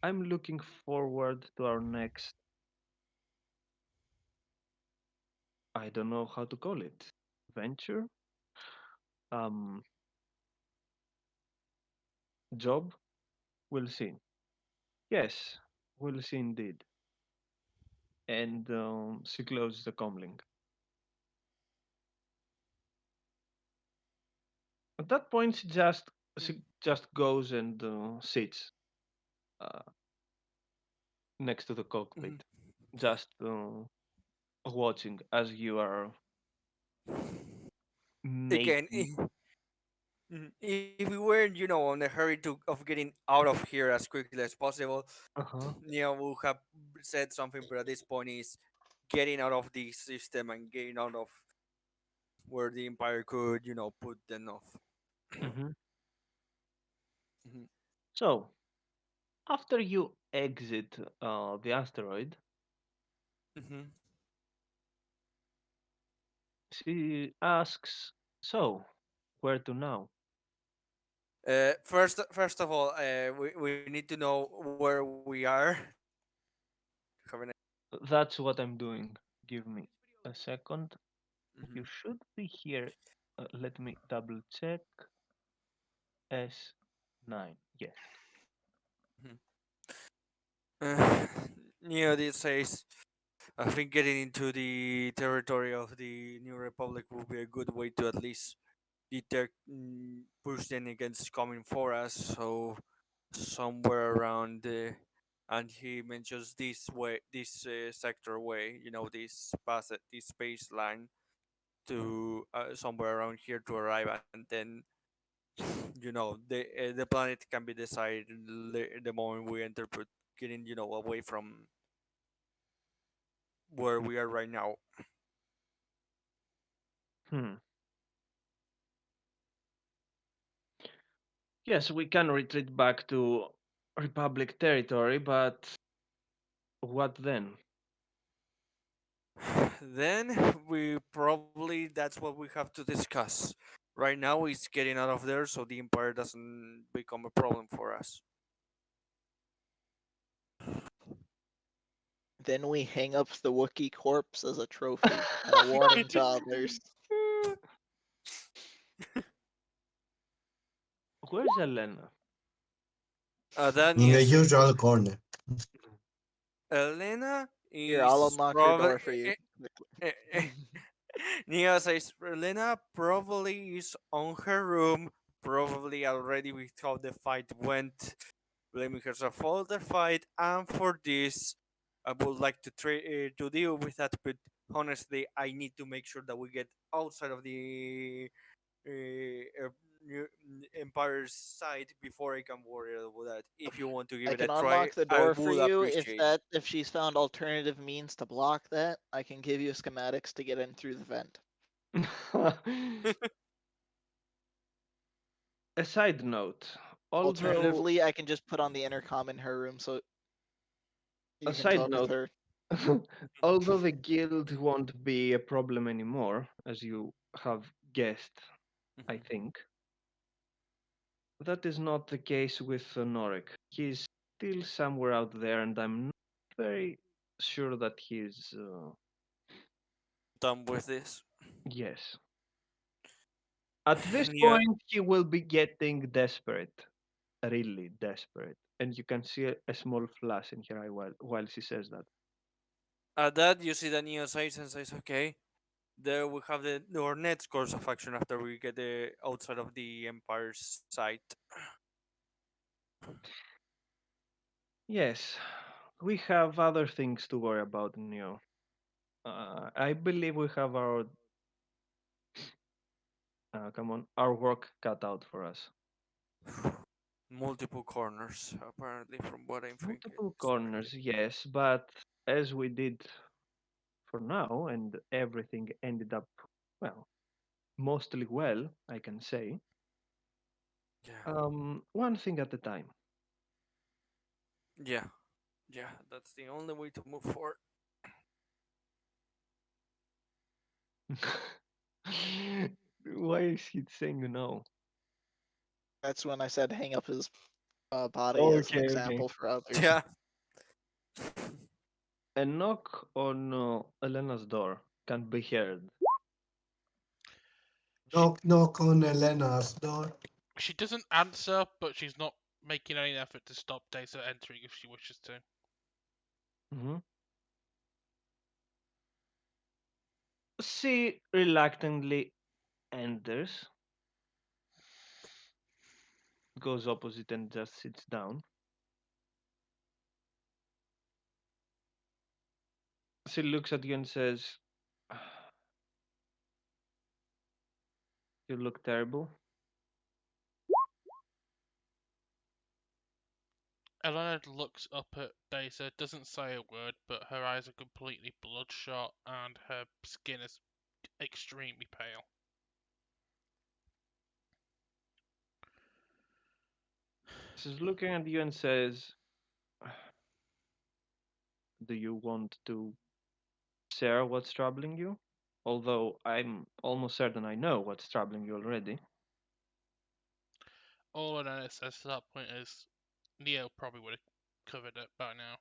I'm looking forward to our next. I don't know how to call it. Venture? Um, Job? We'll see. Yes, we'll see indeed." And she closes the comlink. At that point, she just goes and sits uh, next to the Mhm. cockpit, just watching as you are Again, making. if we weren't, on a hurry of getting out of here as quickly as possible, Uh-huh. we'll have said something. But at this point, is getting out of the system and getting out of where the Empire could, put them off. Hmm. Mhm. So after you exit the asteroid, Mhm. she asks, "So, where to now?" First of all, we need to know where we are. Have an That's what I'm doing. Give me a second. Mhm. You should be here. Let me double check. S9. Yes. Mhm. Uh, this says, I think getting into the territory of the New Republic will be a good way to at least push them against coming for us. So somewhere around and he mentions this way, this sector way, this space line to somewhere around here to arrive, and then the planet can be decided the moment we enter, but getting away from where we are right now. Hmm. Yes, we can retreat back to Republic territory, but what then? Then we probably that's what we have to discuss. Right now, it's getting out of there so the Empire doesn't become a problem for us. Then we hang up the Wookiee corpse as a trophy and a warning to others. Where's Elena? That In the Nia says usual corner. Elena Here, I'll is unlock her probably door for you. Nia says Elena probably is on her room, probably already with how the fight went, blaming herself for the fight, and for this, I would like to deal with that. But honestly, I need to make sure that we get outside of the uh, Empire side before I can worry about that. If you want to give I it a can try, unlock the I door for would you appreciate. if she's found alternative means to block that. I can give you schematics to get in through the vent. A side note, although Alternatively, I can just put on the intercom in her room so a you can side talk with note, her. although the guild won't be a problem anymore, as you have guessed, I think, that is not the case with Norik. He's still somewhere out there, and I'm not very sure that he's. Done with this. Yes. At this Yeah, point, he will be getting desperate, really desperate. And you can see a small flash in her eye while she says that. at that you see the Neo sides and says, okay, there we have our next course of action after we get the outside of the Empire's site. Yes, we have other things to worry about, Neo. I believe we have come on, our work cut out for us. Multiple corners, apparently, from what I'm thinking. Multiple Expecting. corners, yes, but as we did for now, and everything ended up, well, mostly well, I can say. Yeah, One thing at a time. yeah, yeah. That's the only way to move forward. Why is he saying no? That's when I said hang up his body as an Okay, okay. example for others. Yeah. A knock on Elena's door can be heard. She Knock, knock on Elena's door. she doesn't answer, but she's not making any effort to stop Data entering if she wishes to. Mhm. She reluctantly enters, goes opposite and just sits down. She looks at you and says, "You look terrible." Elena looks up at Data, doesn't say a word, but her eyes are completely bloodshot and her skin is extremely pale. She's looking at you and says, "Do you want to share what's troubling you?" Although I'm almost certain I know what's troubling you already. All Elena says to that point is, Neo probably would have covered it by now.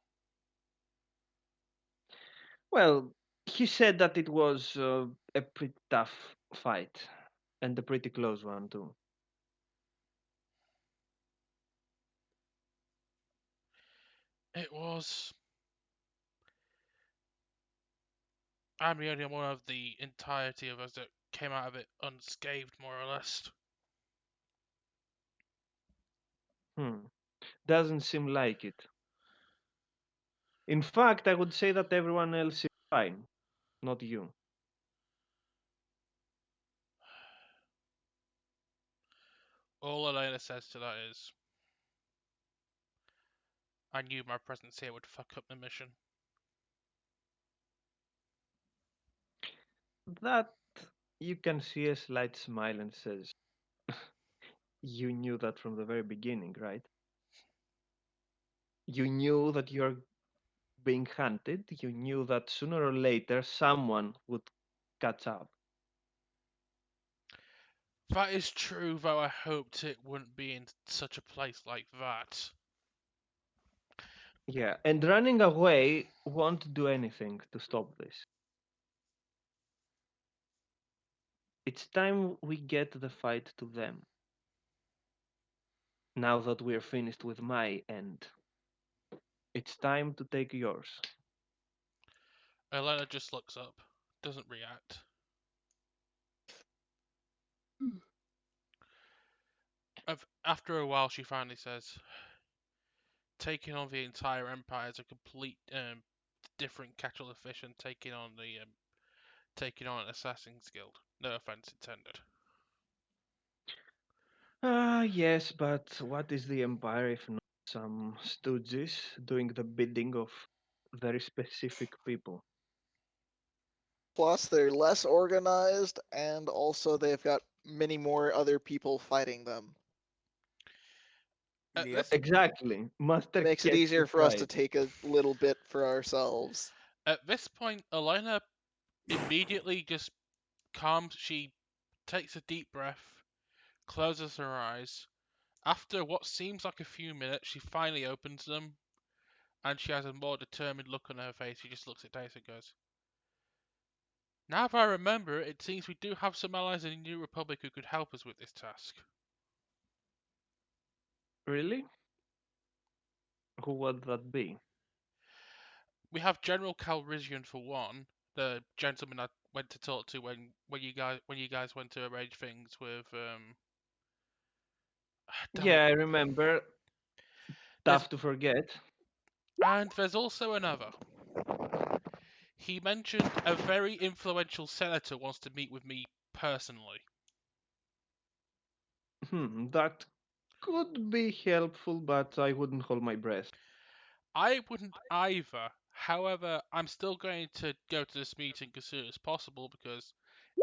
Well, he said that it was a pretty tough fight and a pretty close one too. It was. I'm the only one of the entirety of us that came out of it unscathed, more or less. Hmm. Doesn't seem like it. In fact, I would say that everyone else is fine, not you. All Elena says to that is, I knew my presence here would fuck up the mission. That you can see a slight smile and says, "You knew that from the very beginning, right? You knew that you're being hunted. You knew that sooner or later someone would catch up." That is true, though I hoped it wouldn't be in such a place like that. Yeah, and running away won't do anything to stop this. It's time we get the fight to them. Now that we're finished with my end, it's time to take yours. Elena just looks up, doesn't react. After a while, she finally says, taking on the entire empire is a complete different kettle of fish and taking on an assassin's guild. No offense intended. Yes, but what is the Empire if not some stooges doing the bidding of very specific people? Plus, they're less organized, and also they've got many more other people fighting them. At Yep. this Exactly. Master Makes it gets easier it for us to right. take a little bit for ourselves. at this point, Elena immediately just calms. She takes a deep breath, closes her eyes. After what seems like a few minutes, she finally opens them, and she has a more determined look on her face. She just looks at Dace and goes, "Now that I remember, it seems we do have some allies in the New Republic who could help us with this task. Really? Who would that be? We have General Calrissian for one, the gentleman I went to talk to when you guys went to arrange things with damn it. Yeah, I remember. There's Tough to forget. and there's also another. He mentioned a very influential senator wants to meet with me personally. That could be helpful, but I wouldn't hold my breath. I wouldn't either. However, I'm still going to go to this meeting as soon as possible because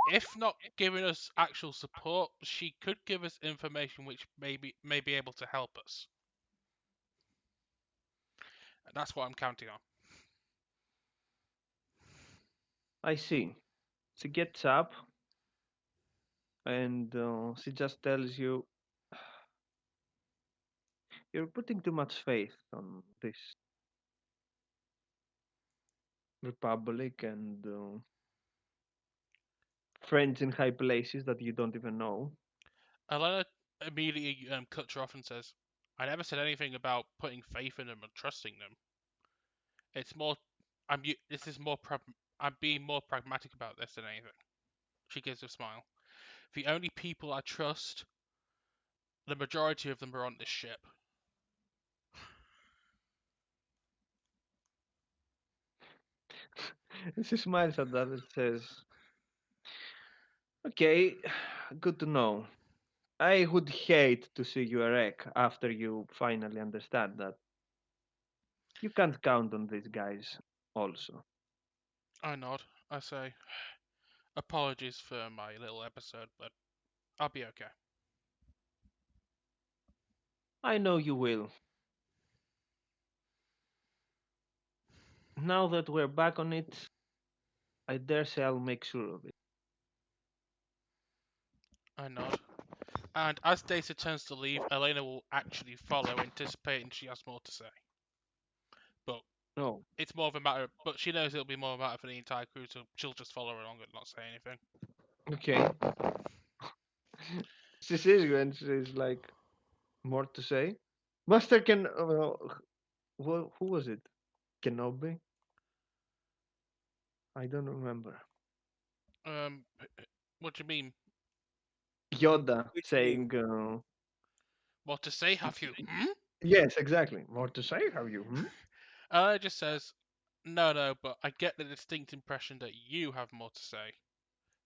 if not giving us actual support, she could give us information which may be able to help us. That's what I'm counting on. I see. She gets up and she just tells you, you're putting too much faith on this republic and friends in high places that you don't even know. Elena immediately cuts her off and says, "I never said anything about putting faith in them and trusting them. It's more, this is more, I'm being more pragmatic about this than anything." She gives a smile. The only people I trust, the majority of them are on this ship. She smiles at that and says, okay, good to know. I would hate to see you wreck after you finally understand that you can't count on these guys also. I nod. I say, apologies for my little episode, but I'll be okay. I know you will. Now that we're back on it, I dare say I'll make sure of it. I nod. And as Data turns to leave, Elena will actually follow, anticipating she has more to say. But Oh, it's more of a matter, but she knows it'll be more of a matter for the entire crew, so she'll just follow along and not say anything. okay. She sees you and she's like, more to say? Master can. Who was it? Kenobi? I don't remember. Um, what do you mean? Yoda Which mean? saying, What to say? Have you? Hmm? yes, exactly. More to say, have you? Elena just says, no, but I get the distinct impression that you have more to say.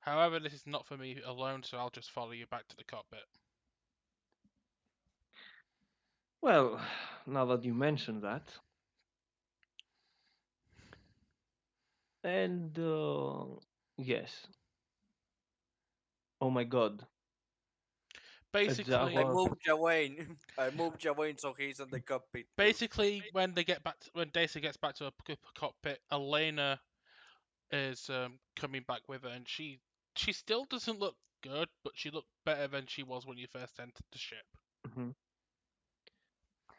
However, this is not for me alone, so I'll just follow you back to the cockpit. Well, now that you mention that, and yes. Oh my god, a Basically, I Jaguar. moved Jawain. I moved Jawain so he's on the cockpit too. basically, when Daisy gets back to her cockpit, Elena is coming back with her, and she still doesn't look good, but she looked better than she was when you first entered the ship. Mhm.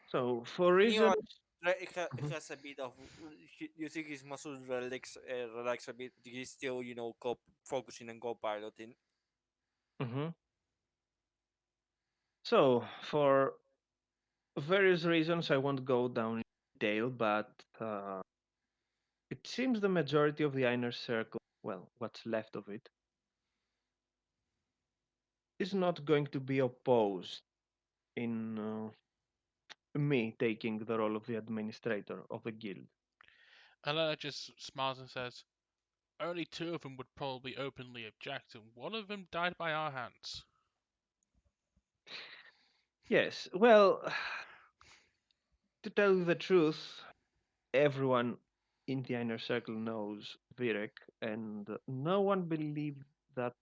So for Neo reasons, he Mhm, has a bit of. You think his muscles relax a bit? He's still, focusing on co-piloting. mhm. So for various reasons, I won't go down in detail, but uh, it seems the majority of the inner circle, well, what's left of it, is not going to be opposed in me taking the role of the administrator of the guild. Elena just smiles and says, "Only two of them would probably openly object, and one of them died by our hands." Yes, well, to tell you the truth, everyone in the inner circle knows Virek, and no one believed that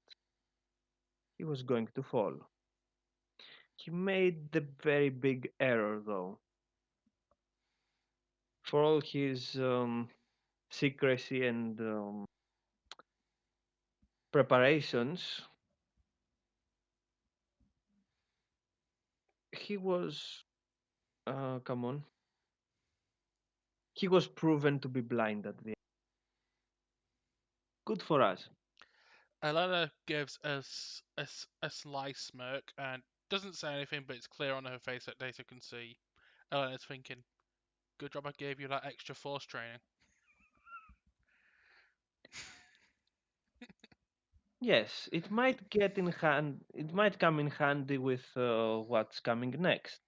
he was going to fall. He made the very big error, though. For all his secrecy and preparations, he was, come on, he was proven to be blind at the end. Good for us. Elena gives us a sly smirk and doesn't say anything, but it's clear on her face that Data can see. Elena's thinking, "Good job I gave you that extra force training." Yes, it might get in hand. It might come in handy with what's coming next.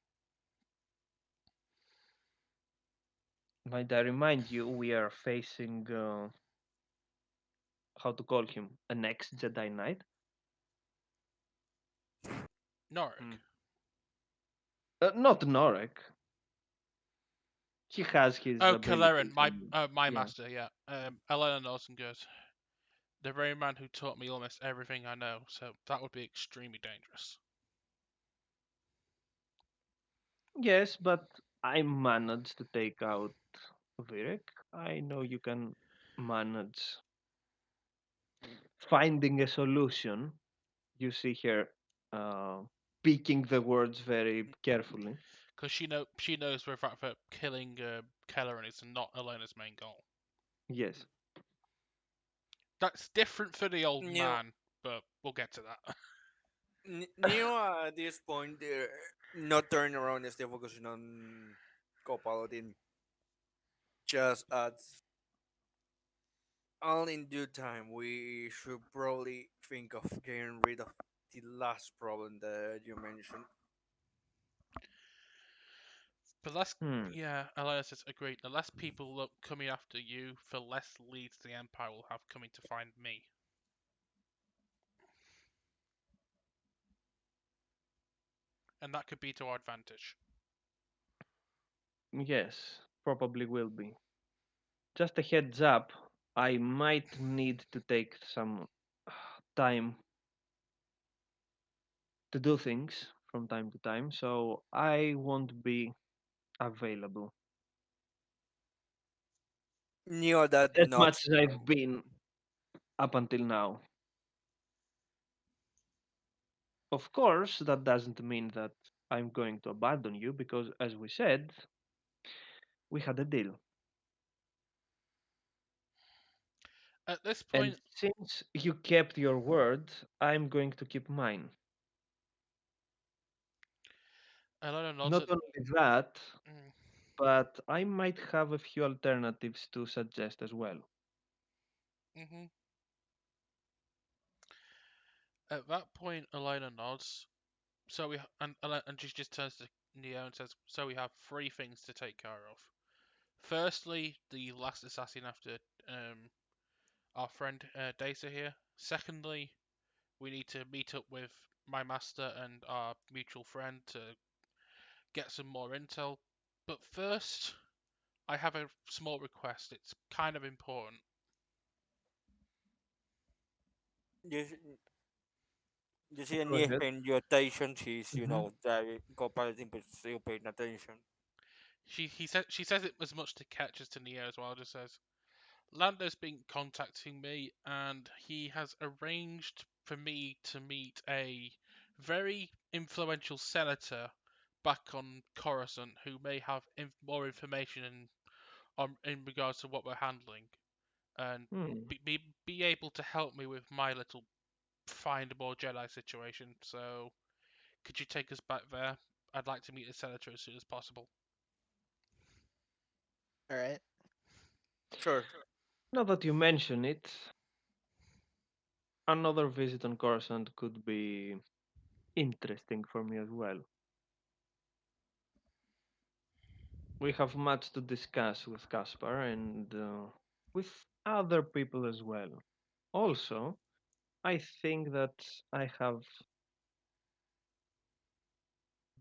Might I remind you, we are facing how to call him, a next Jedi Knight. Hmm. Norik. Not Norek. He has his Oh, Kalerin, abilities, my and my yeah. master. Yeah. Elena nods and goes, "The very man who taught me almost everything I know. So that would be extremely dangerous." Yes, but I managed to take out Virek. I know you can manage finding a solution. You see her uh, picking the words very carefully. Because she knows for a fact that killing Kalerin is not Elena's main goal. Yes. That's different for the old Neo, man, but we'll get to that. Neo at this point, they're not turning around and still focusing on Co-Paladin. Just as all in due time, we should probably think of getting rid of the last problem that you mentioned. The less, Hmm. yeah, Elena says, agreed. The less people look coming after you, the less leads the Empire will have coming to find me. And that could be to our advantage. Yes, probably will be. Just a heads up, I might need to take some time to do things from time to time, so I won't be available Neo that as nods. much as I've been up until now. Of course, that doesn't mean that I'm going to abandon you because, as we said, we had a deal. At this And point, since you kept your word, I'm going to keep mine. Elena nods Not at. only that, Mm, but I might have a few alternatives to suggest as well. mhm. At that point, Elena nods. So we and she just turns to Neo and says, "So we have three things to take care of. Firstly, the last assassin after our friend Data here. Secondly, we need to meet up with my master and our mutual friend to get some more intel. But first, I have a small request. It's kind of important. You, you see Go Neo ahead. paying your attention. She's, Hmm. the Co-Paladin, but still paying attention. She says it as much to Ketch as to Neo as well. Just says Lando's been contacting me, and he has arranged for me to meet a very influential senator back on Coruscant who may have more information in regards to what we're handling, and Hmm. be able to help me with my little find more Jedi situation. So, could you take us back there? I'd like to meet the senator as soon as possible. All right. Sure. Now that you mention it, another visit on Coruscant could be interesting for me as well. We have much to discuss with Caspar and with other people as well. Also, I think that I have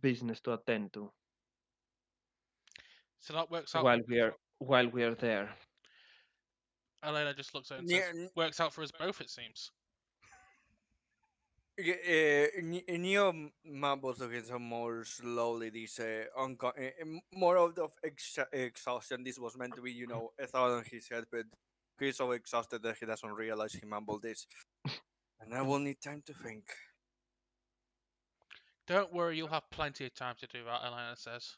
business to attend to So that works out. while we are there. Elena just looks at it and says, Ne- "Works out for us both, it seems." Neo mumbles to himself more slowly. This more out of exhaustion. This was meant to be, a thought on his head, but he's so exhausted that he doesn't realize he mumbled this. And I will need time to think. Don't worry, you'll have plenty of time to do that, Elena says.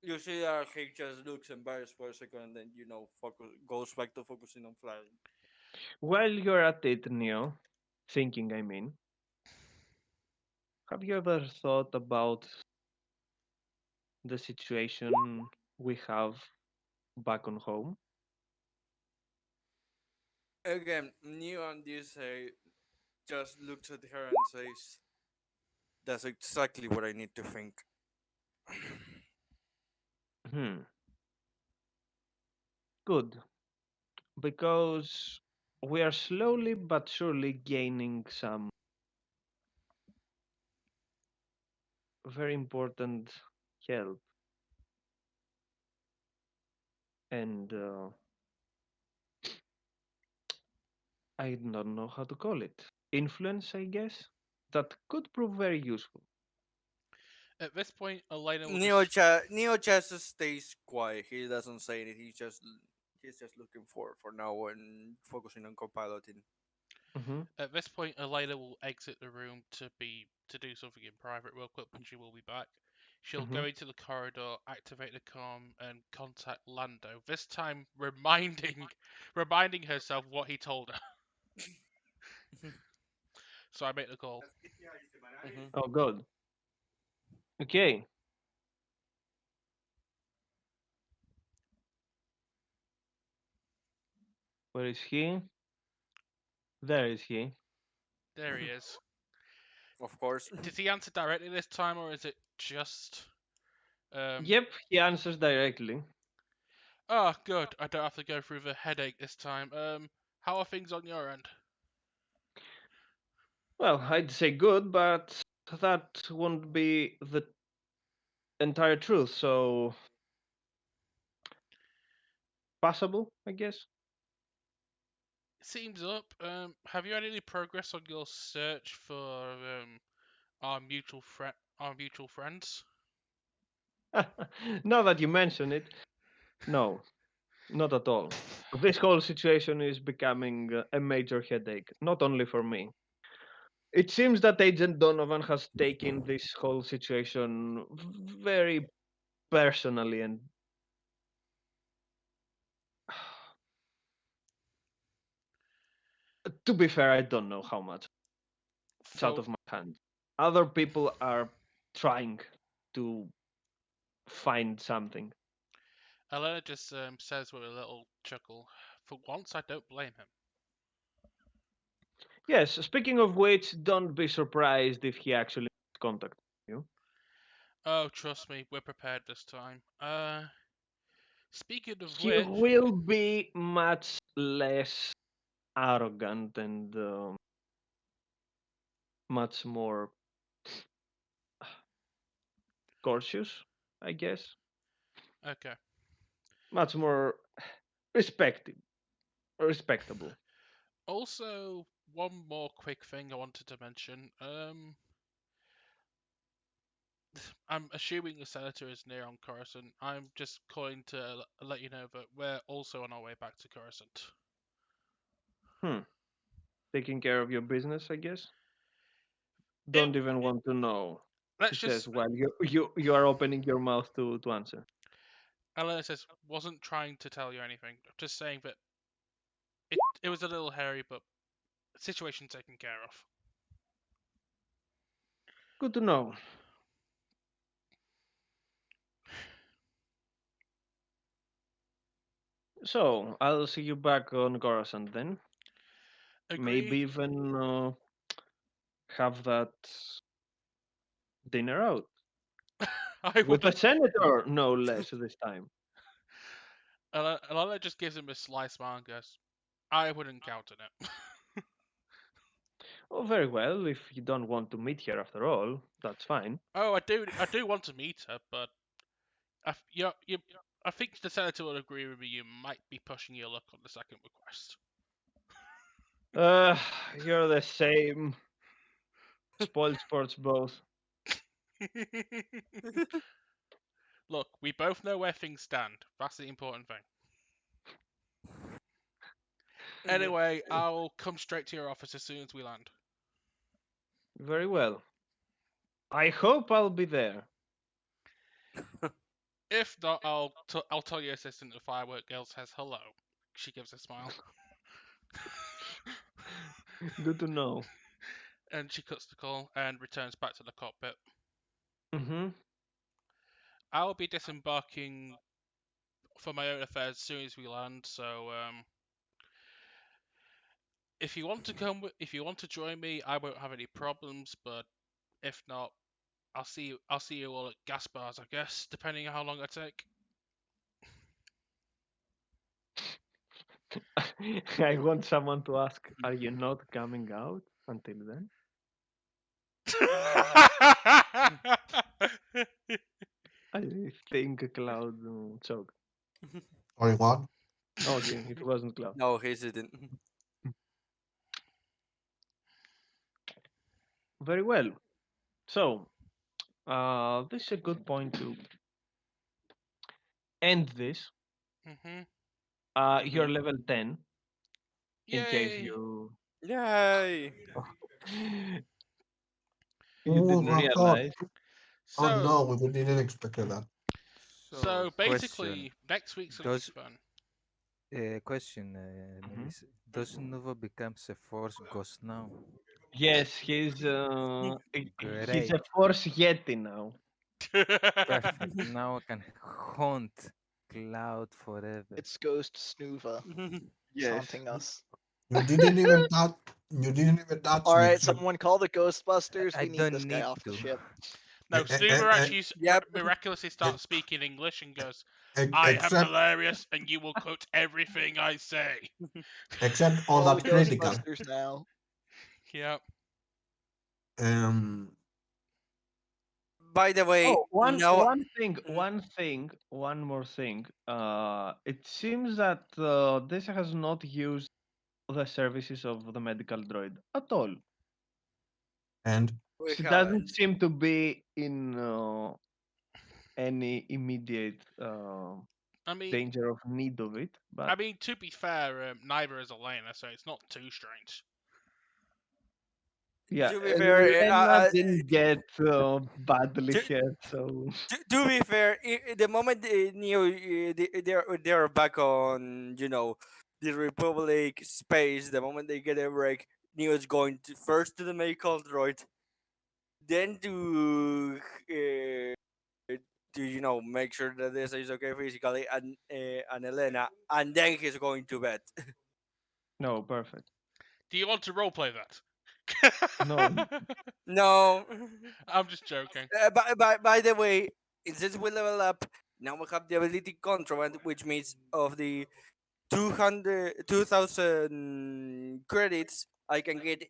You see that he just looks embarrassed for a second, and then goes back to focusing on flying. While you're at it, Neo, thinking, have you ever thought about the situation we have back on home? Again, Neo and this just looks at her and says, "That's exactly what I need to think." Hmm, good. Because we are slowly but surely gaining some very important help and I don't know how to call it. Influence, I guess, that could prove very useful. At this point, Elena will just. Neo just stays quiet. He doesn't say anything. He's just looking for now and focusing on co-piloting. Hmm. At this point, Elena will exit the room to do something in private real quick, and she will be back. She'll Hmm. go into the corridor, activate the comm, and contact Lando. This time, reminding herself what he told her. So I make the call. Mhm. Oh, good. Okay. Where is he? There is he. There he is. Of course. Did he answer directly this time, or is it just? Um. Yep, he answers directly. Oh, good. I don't have to go through the headache this time. How are things on your end? Well, I'd say good, but that won't be the entire truth, so passable, I guess. Seems up. Have you had any progress on your search for our mutual friends? Now that you mention it, no, not at all. This whole situation is becoming a major headache, not only for me. It seems that Agent Donovan has taken this whole situation very personally, and to be fair, I don't know how much. It's out So of my hand. Other people are trying to find something. Elena just says with a little chuckle, "For once, I don't blame him." Yes, speaking of which, don't be surprised if he actually contacts you. Oh, trust me, we're prepared this time. Speaking of He which, will be much less arrogant and much more cautious, I guess. okay. Much more respected, respectable. Also, one more quick thing I wanted to mention. I'm assuming the senator is near on Coruscant. I'm just calling to let you know that we're also on our way back to Coruscant. Hmm. Taking care of your business, I guess. It, Don't even want to know. He let's says just. while you are opening your mouth to answer. Elena says, wasn't trying to tell you anything. Just saying that it was a little hairy, but situation taken care of. Good to know. So I'll see you back on Coruscant then. Maybe Agreed. even have that dinner out I with the wouldn't. senator, no less this time. Elena just gives him a sly smile and goes, I wouldn't count on it. Oh, very well. If you don't want to meet here after all, that's fine. Oh, I do want to meet her, but I think the senator will agree with me. You might be pushing your luck on the second request. Uh, you're the same. Spoiled sports both. Look, we both know where things stand. That's the important thing. Anyway, I'll come straight to your office as soon as we land. Very well. I hope I'll be there. If not, I'll tell your assistant the firework girl says hello. She gives a smile. Good to know. And she cuts the call and returns back to the cockpit. Mm-hmm. I'll be disembarking for my own affairs as soon as we land. So if you want to join me, I won't have any problems. But if not, I'll see you all at gas bars, I guess, depending on how long I take. I want someone to ask, are you not coming out until then? I think Cloud choked. Sorry, what? Okay, it wasn't Cloud. No, he didn't. Very well. So, this is a good point to end this. Mhm. You're level 10, in case Yay! you Yay! you Oh, didn't my God. realize. Oh So no, we didn't expect that. so Question: basically, next week's gonna be Does fun. question, Mhm. Melis, does Nova becomes a Force ghost now? Yes, he's Great, a Force Yeti now. perfect. Now I can haunt Cloud forever. It's Ghost Snuva. It's Yes. haunting us. You didn't even touch. You didn't even touch All me. right, Except, someone call the Ghostbusters. I We need don't this guy need off the to. ship. No, Snuva e- actually Yep. miraculously starts speaking English and goes, "I am except, hilarious, and you will quote everything I say." except on Call the that critical. Ghostbusters now. Yep. Um, By the way, Oh, one now one thing, mm, one more thing. It seems that this has not used the services of the medical droid at all. and we She doesn't haven't. seem to be in any immediate I mean, danger of need of it. But to be fair, neither is Elena, so it's not too strange. yeah, To be fair, Lena didn't get badly to, hurt, so to be fair, the moment Neo they're back on, the Republic space. The moment they get a break, Neo is going to first to the medical droid, then to make sure that this is okay physically, and Elena, and then he's going to bed. no, perfect. Do you want to roleplay No, that? No. I'm just joking. By the way, since we level up, now we have the ability contraband, which means of the 2,000 credits I can get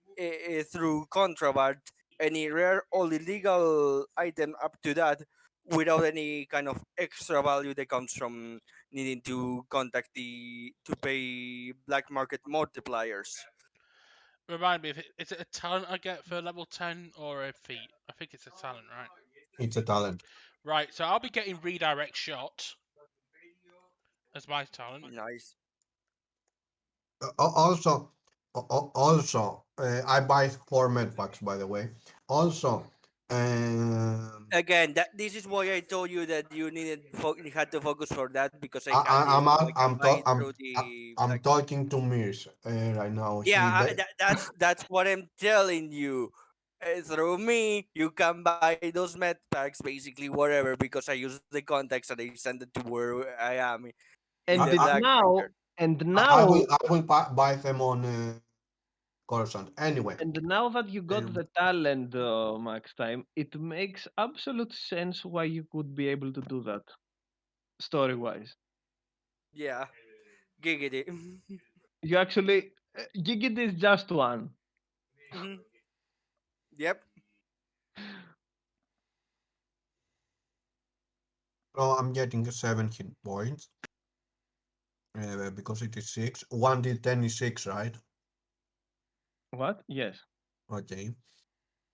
through contraband, any rare or illegal item up to that, without any kind of extra value that comes from needing to to pay black market multipliers. Remind me, is it a talent I get for level 10 or a feat? I think it's a talent, right? it's a talent. Right, so I'll be getting redirect shot as my talent. Nice. Also, I buy 4 med packs, by the way. Also, Again, this is why I told you that you had to focus for that, because I had I, this, I'm so I out- can buy it through I- the I'm black. talking to Mirs right now. Yeah, He that's what I'm telling you. Through me, you can buy those med packs, basically whatever, because I use the contacts and I send it to where I am in the and I, it black now market. and I now will buy them on Coruscant. Anyway, and now that you got um, the talent, Max Time, it makes absolute sense why you could be able to do that story wise. Yeah, giggity. You actually Gigit is just one. Mhm. Yep. So I'm getting 7 hit points because it is 6. 1d10 is 6, right? What? Yes. Okay.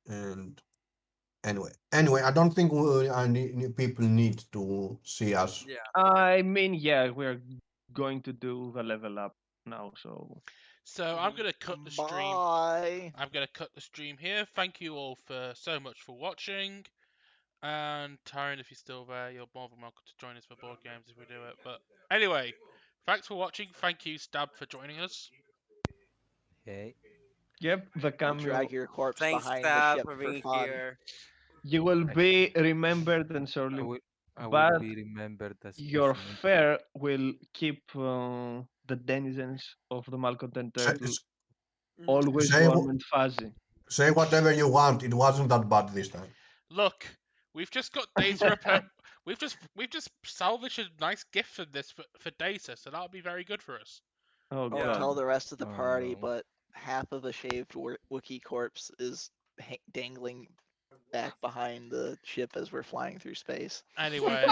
And anyway, I don't think people need to see us. Yeah. I mean, yeah, we're going to do the level up now, so So I'm gonna cut the stream. Bye. I'm gonna cut the stream here. Thank you all for so much for watching. And Tyron, if you're still there, you're more than welcome to join us for board games if we do it. But anyway, thanks for watching. Thank you, Stab, for joining us. Hey, yep, the I'll drag cameo. your corpse Thanks, behind the Stab, ship for for being fun. here. You will I, be remembered and I sorely, will I will but be remembered as your definitely. fare will keep the denizens of the Malcontent Say, Turtle Mhm. always say, warm and fuzzy. say whatever you want. It wasn't that bad this time. Look, we've just got data repair. We've just salvaged a nice gift from this for data, so that'll be very good for us. Oh Don't Yeah. god. tell the rest of the Oh party, no. but half of a shaved Wookiee corpse is dangling back behind the ship as we're flying through space. Anyway,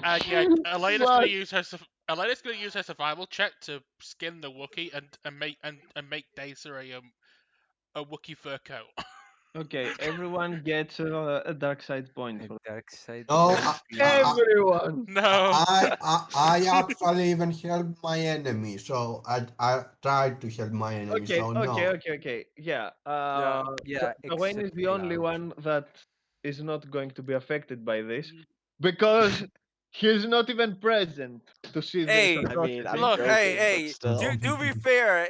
and yeah, What? Elena's gonna use her survival check to skin the Wookiee and make Data a Wookiee fur coat. Okay, everyone gets a dark side point A for dark side No, point, please. everyone. No. I actually even helped my enemy, so I tried to help my enemy. Okay, So okay, no, okay, okay. Yeah. Yeah. Yeah, Gawain except is the only Cloud. one that is not going to be affected by this because he's not even present to see this Hey, I mean, I'm atrocity. Look, hey, joking, but hey. still. To be fair,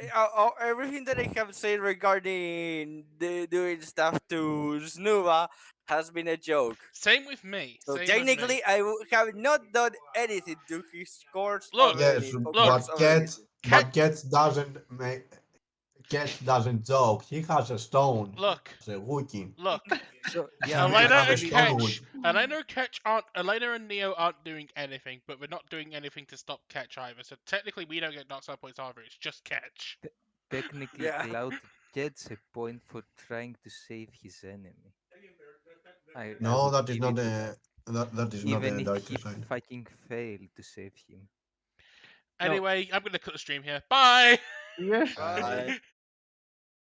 everything that I have said regarding doing stuff to Snuva has been a joke. same with me. So Same with me. technically, have not done anything to his course Look, or yes, look, corpse or anything. Ket, but Cat doesn't joke. He has a stone. look, He's a Wookiee. look. So yeah, He Elena have a and actually, stone Ketch, Wookiee. Elena and Neo aren't doing anything, but we're not doing anything to stop Ketch either. So technically, we don't get dark side points either. It's just Ketch. te- technically Yeah. Cloud gets a point for trying to save his enemy. I No, would that is give not it to a that is not even a if dark he side. fucking failed to save him. No. Anyway, I'm gonna cut the stream here. Bye. Yes. Bye. Bye.